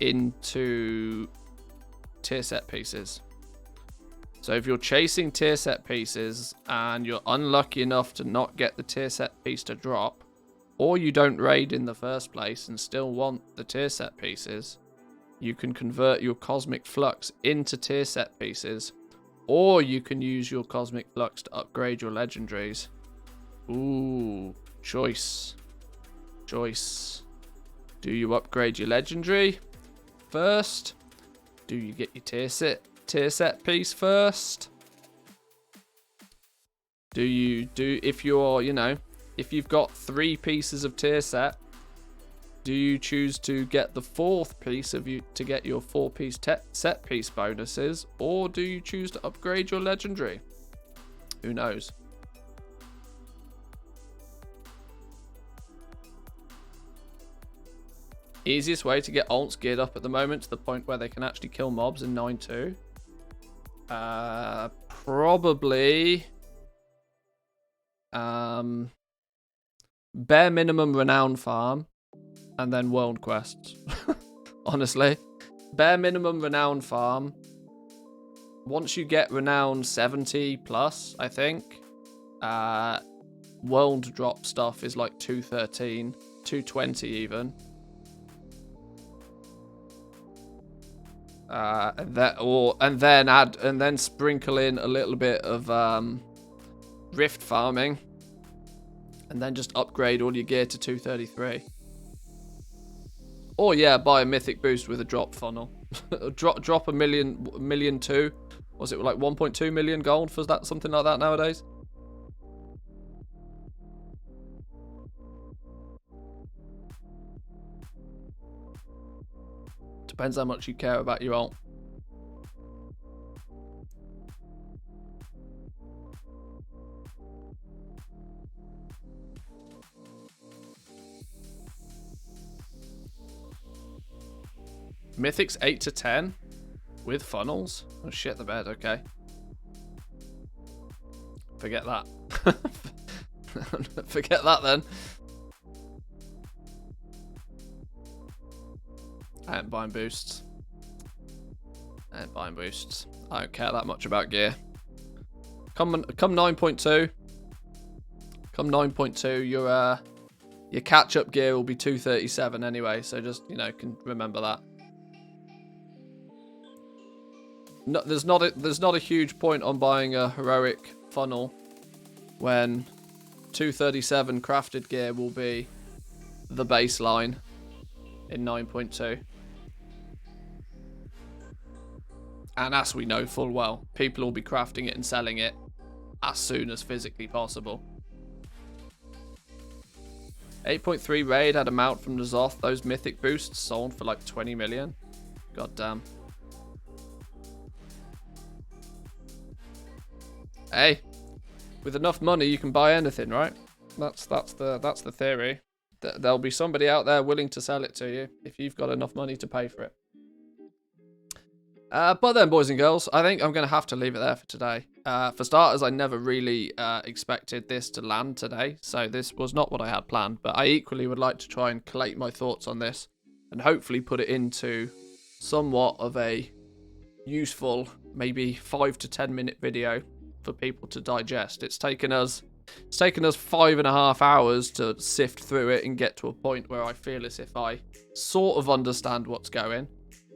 Speaker 1: into tier set pieces. So if you're chasing tier set pieces and you're unlucky enough to not get the tier set piece to drop, or you don't raid in the first place and still want the tier set pieces, you can convert your cosmic flux into tier set pieces, or you can use your cosmic flux to upgrade your legendaries. Ooh, choice. Choice. Do you upgrade your legendary first? Do you get your tier set piece first? If you're, if you've got 3 pieces of tier set, do you choose to get the 4th piece to get your 4-piece set piece bonuses, or do you choose to upgrade your legendary? Who knows? Easiest way to get alts geared up at the moment to the point where they can actually kill mobs in 9.2. Probably bare minimum renown farm and then world quests. Honestly, bare minimum renown farm. Once you get renown 70 plus, I think, world drop stuff is like 213, 220 even. And then sprinkle in a little bit of rift farming, and then just upgrade all your gear to 233. Or yeah, buy a mythic boost with a drop funnel. drop a million two. Was it like 1.2 million gold for that, something like that nowadays? Depends how much you care about your alt. Mythics 8 to 10 with funnels. Oh shit, the bed. Okay. Forget that. Forget that then. I ain't buying boosts. I ain't buying boosts. I don't care that much about gear. Come 9.2. Come 9.2, your catch-up gear will be 237 anyway, so just, can remember that. No, there's not a huge point on buying a heroic funnel when 237 crafted gear will be the baseline in 9.2. And as we know full well, people will be crafting it and selling it as soon as physically possible. 8.3 raid had a mount from the Zoth. Those mythic boosts sold for like 20 million. God damn. Hey, with enough money you can buy anything, right? That's the theory. There'll be somebody out there willing to sell it to you if you've got enough money to pay for it. But then, boys and girls, I think I'm going to have to leave it there for today. For starters, I never really expected this to land today, so this was not what I had planned. But I equally would like to try and collate my thoughts on this and hopefully put it into somewhat of a useful, maybe 5 to 10 minute video for people to digest. It's taken us 5.5 hours to sift through it and get to a point where I feel as if I sort of understand what's going.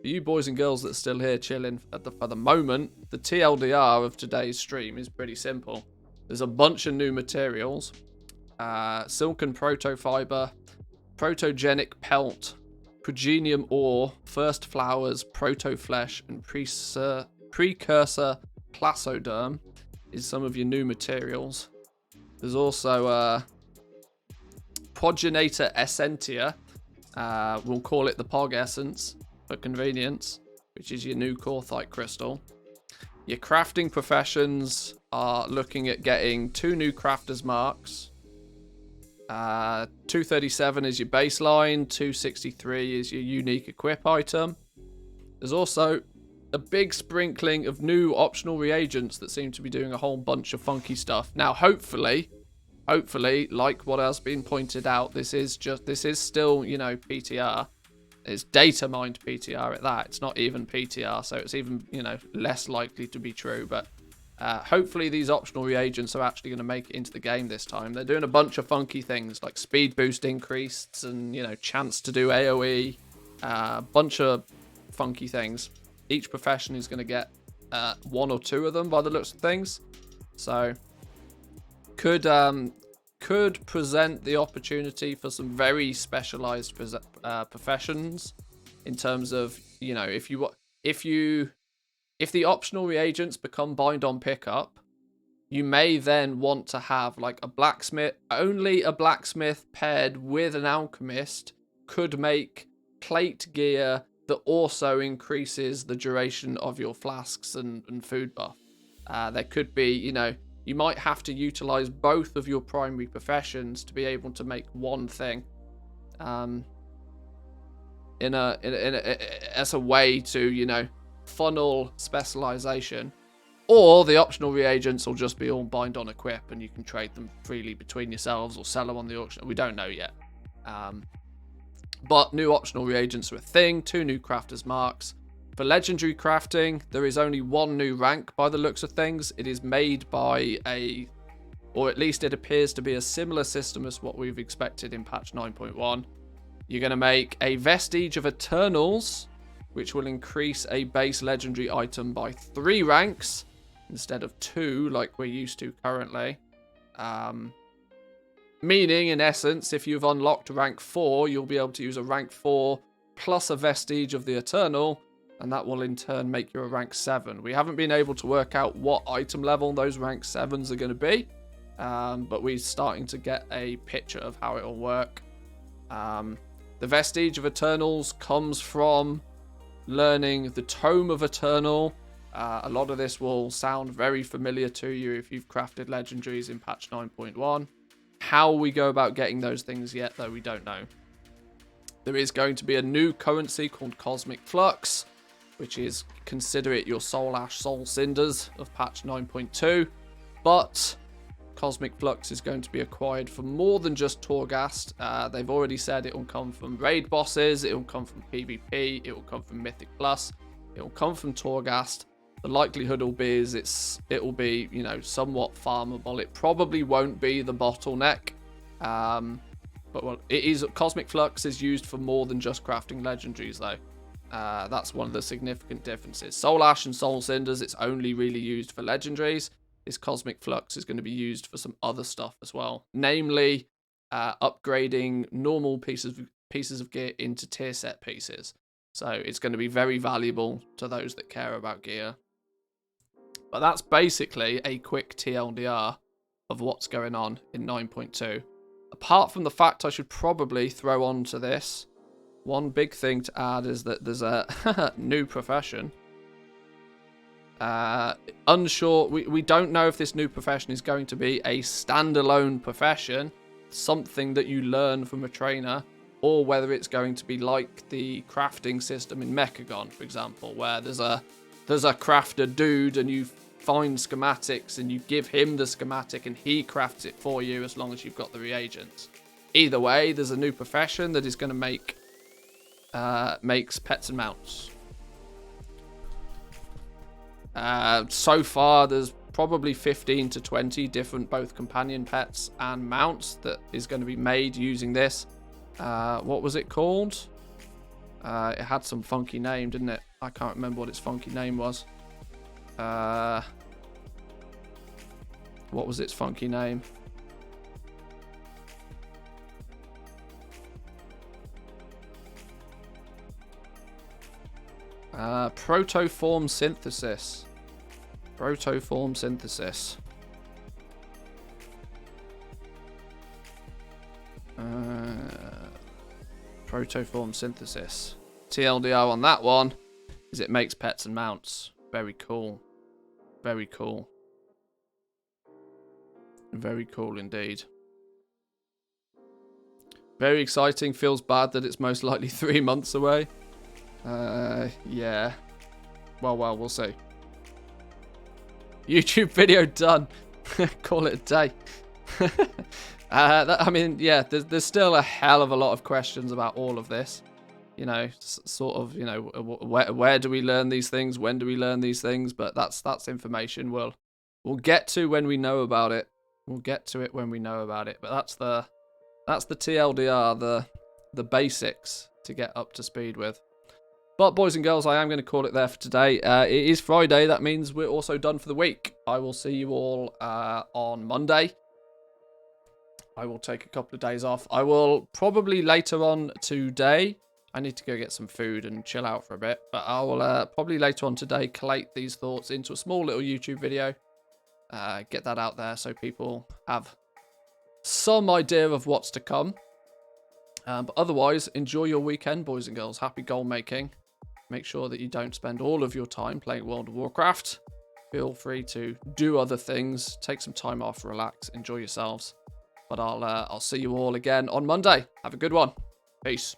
Speaker 1: For you boys and girls that's still here chilling for the moment, the TLDR of today's stream is pretty simple. There's a bunch of new materials. Silken Protofiber, Protogenic Pelt, Progenium Ore, First Flowers, Proto Flesh, and Precursor Plasoderm is some of your new materials. There's also Progenitor Essentia. We'll call it the Pog Essence for convenience, which is your new Corthite crystal. Your crafting professions are looking at getting 2 new crafters marks. 237 is your baseline, 263 is your unique equip item. There's also a big sprinkling of new optional reagents that seem to be doing a whole bunch of funky stuff. Now, hopefully, like what has been pointed out, this is still, you know, PTR. It's data mined PTR at that. It's not even PTR, so it's even, you know, less likely to be true. But hopefully these optional reagents are actually going to make it into the game this time. They're doing a bunch of funky things like speed boost increased and, you know, chance to do AoE. A bunch of funky things. Each profession is going to get 1 or 2 of them by the looks of things. So could present the opportunity for some very specialized professions in terms of, you know, if the optional reagents become bind on pickup, you may then want to have like a blacksmith. Only a blacksmith paired with an alchemist could make plate gear that also increases the duration of your flasks and food buff. There could be, you know, you might have to utilize both of your primary professions to be able to make one thing. As a way to, you know, funnel specialization. Or the optional reagents will just be all bind on equip and you can trade them freely between yourselves or sell them on the auction. We don't know yet. But new optional reagents are a thing. 2 new crafters marks. For legendary crafting, there is only 1 new rank by the looks of things. It is made by or at least it appears to be a similar system as what we've expected in patch 9.1. You're going to make a Vestige of Eternals, which will increase a base legendary item by 3 ranks instead of 2 like we're used to currently. Meaning, in essence, if you've unlocked rank 4, you'll be able to use a rank 4 plus a Vestige of the Eternal, and that will in turn make you a rank 7. We haven't been able to work out what item level those rank 7s are going to be, but we're starting to get a picture of how it will work. The Vestige of Eternals comes from learning the Tome of Eternal. A lot of this will sound very familiar to you if you've crafted legendaries in patch 9.1. How we go about getting those things yet, though, we don't know. There is going to be a new currency called Cosmic Flux, which is, consider it your Soul Ash, Soul Cinders of patch 9.2. But Cosmic Flux is going to be acquired for more than just Torghast. They've already said it will come from raid bosses, it will come from PvP, it will come from Mythic Plus, it will come from Torghast. The likelihood will be it will be, you know, somewhat farmable. It probably won't be the bottleneck. But well, it is. Cosmic Flux is used for more than just crafting legendaries, though. That's one of the significant differences. Soul Ash and Soul Cinders, it's only really used for legendaries. This Cosmic Flux is going to be used for some other stuff as well, namely upgrading normal pieces of gear into tier set pieces. So it's going to be very valuable to those that care about gear. But that's basically a quick TLDR of what's going on in 9.2. Apart from the fact I should probably throw on to this, one big thing to add is that there's a new profession. Unsure, we don't know if this new profession is going to be a standalone profession, something that you learn from a trainer, or whether it's going to be like the crafting system in Mechagon, for example, where there's a crafter dude and you find schematics and you give him the schematic and he crafts it for you as long as you've got the reagents. Either way, there's a new profession that is going to makes pets and mounts. So far, there's probably 15 to 20 different both companion pets and mounts that is going to be made using this. What was it called? It had some funky name, didn't it? I can't remember what its funky name was. What was its funky name? Protoform synthesis. Protoform synthesis. Protoform synthesis. TLDR on that one is it makes pets and mounts. Very cool. Very cool. Very cool indeed. Very exciting. Feels bad that it's most likely 3 months away. Yeah. Well, we'll see. YouTube video done. Call it a day. I mean, yeah, there's still a hell of a lot of questions about all of this. You know, sort of, you know, where do we learn these things? When do we learn these things? But that's information we'll get to when we know about it. We'll get to it when we know about it. But that's the TLDR, the basics to get up to speed with. But boys and girls, I am going to call it there for today. It is Friday. That means we're also done for the week. I will see you all on Monday. I will take a couple of days off. I will probably later on today. I need to go get some food and chill out for a bit. But I will probably later on today collate these thoughts into a small little YouTube video. Get that out there so people have some idea of what's to come. But otherwise, enjoy your weekend, boys and girls. Happy goal making. Make sure that you don't spend all of your time playing World of Warcraft. Feel free to do other things. Take some time off, relax, enjoy yourselves. But I'll see you all again on Monday. Have a good one. Peace.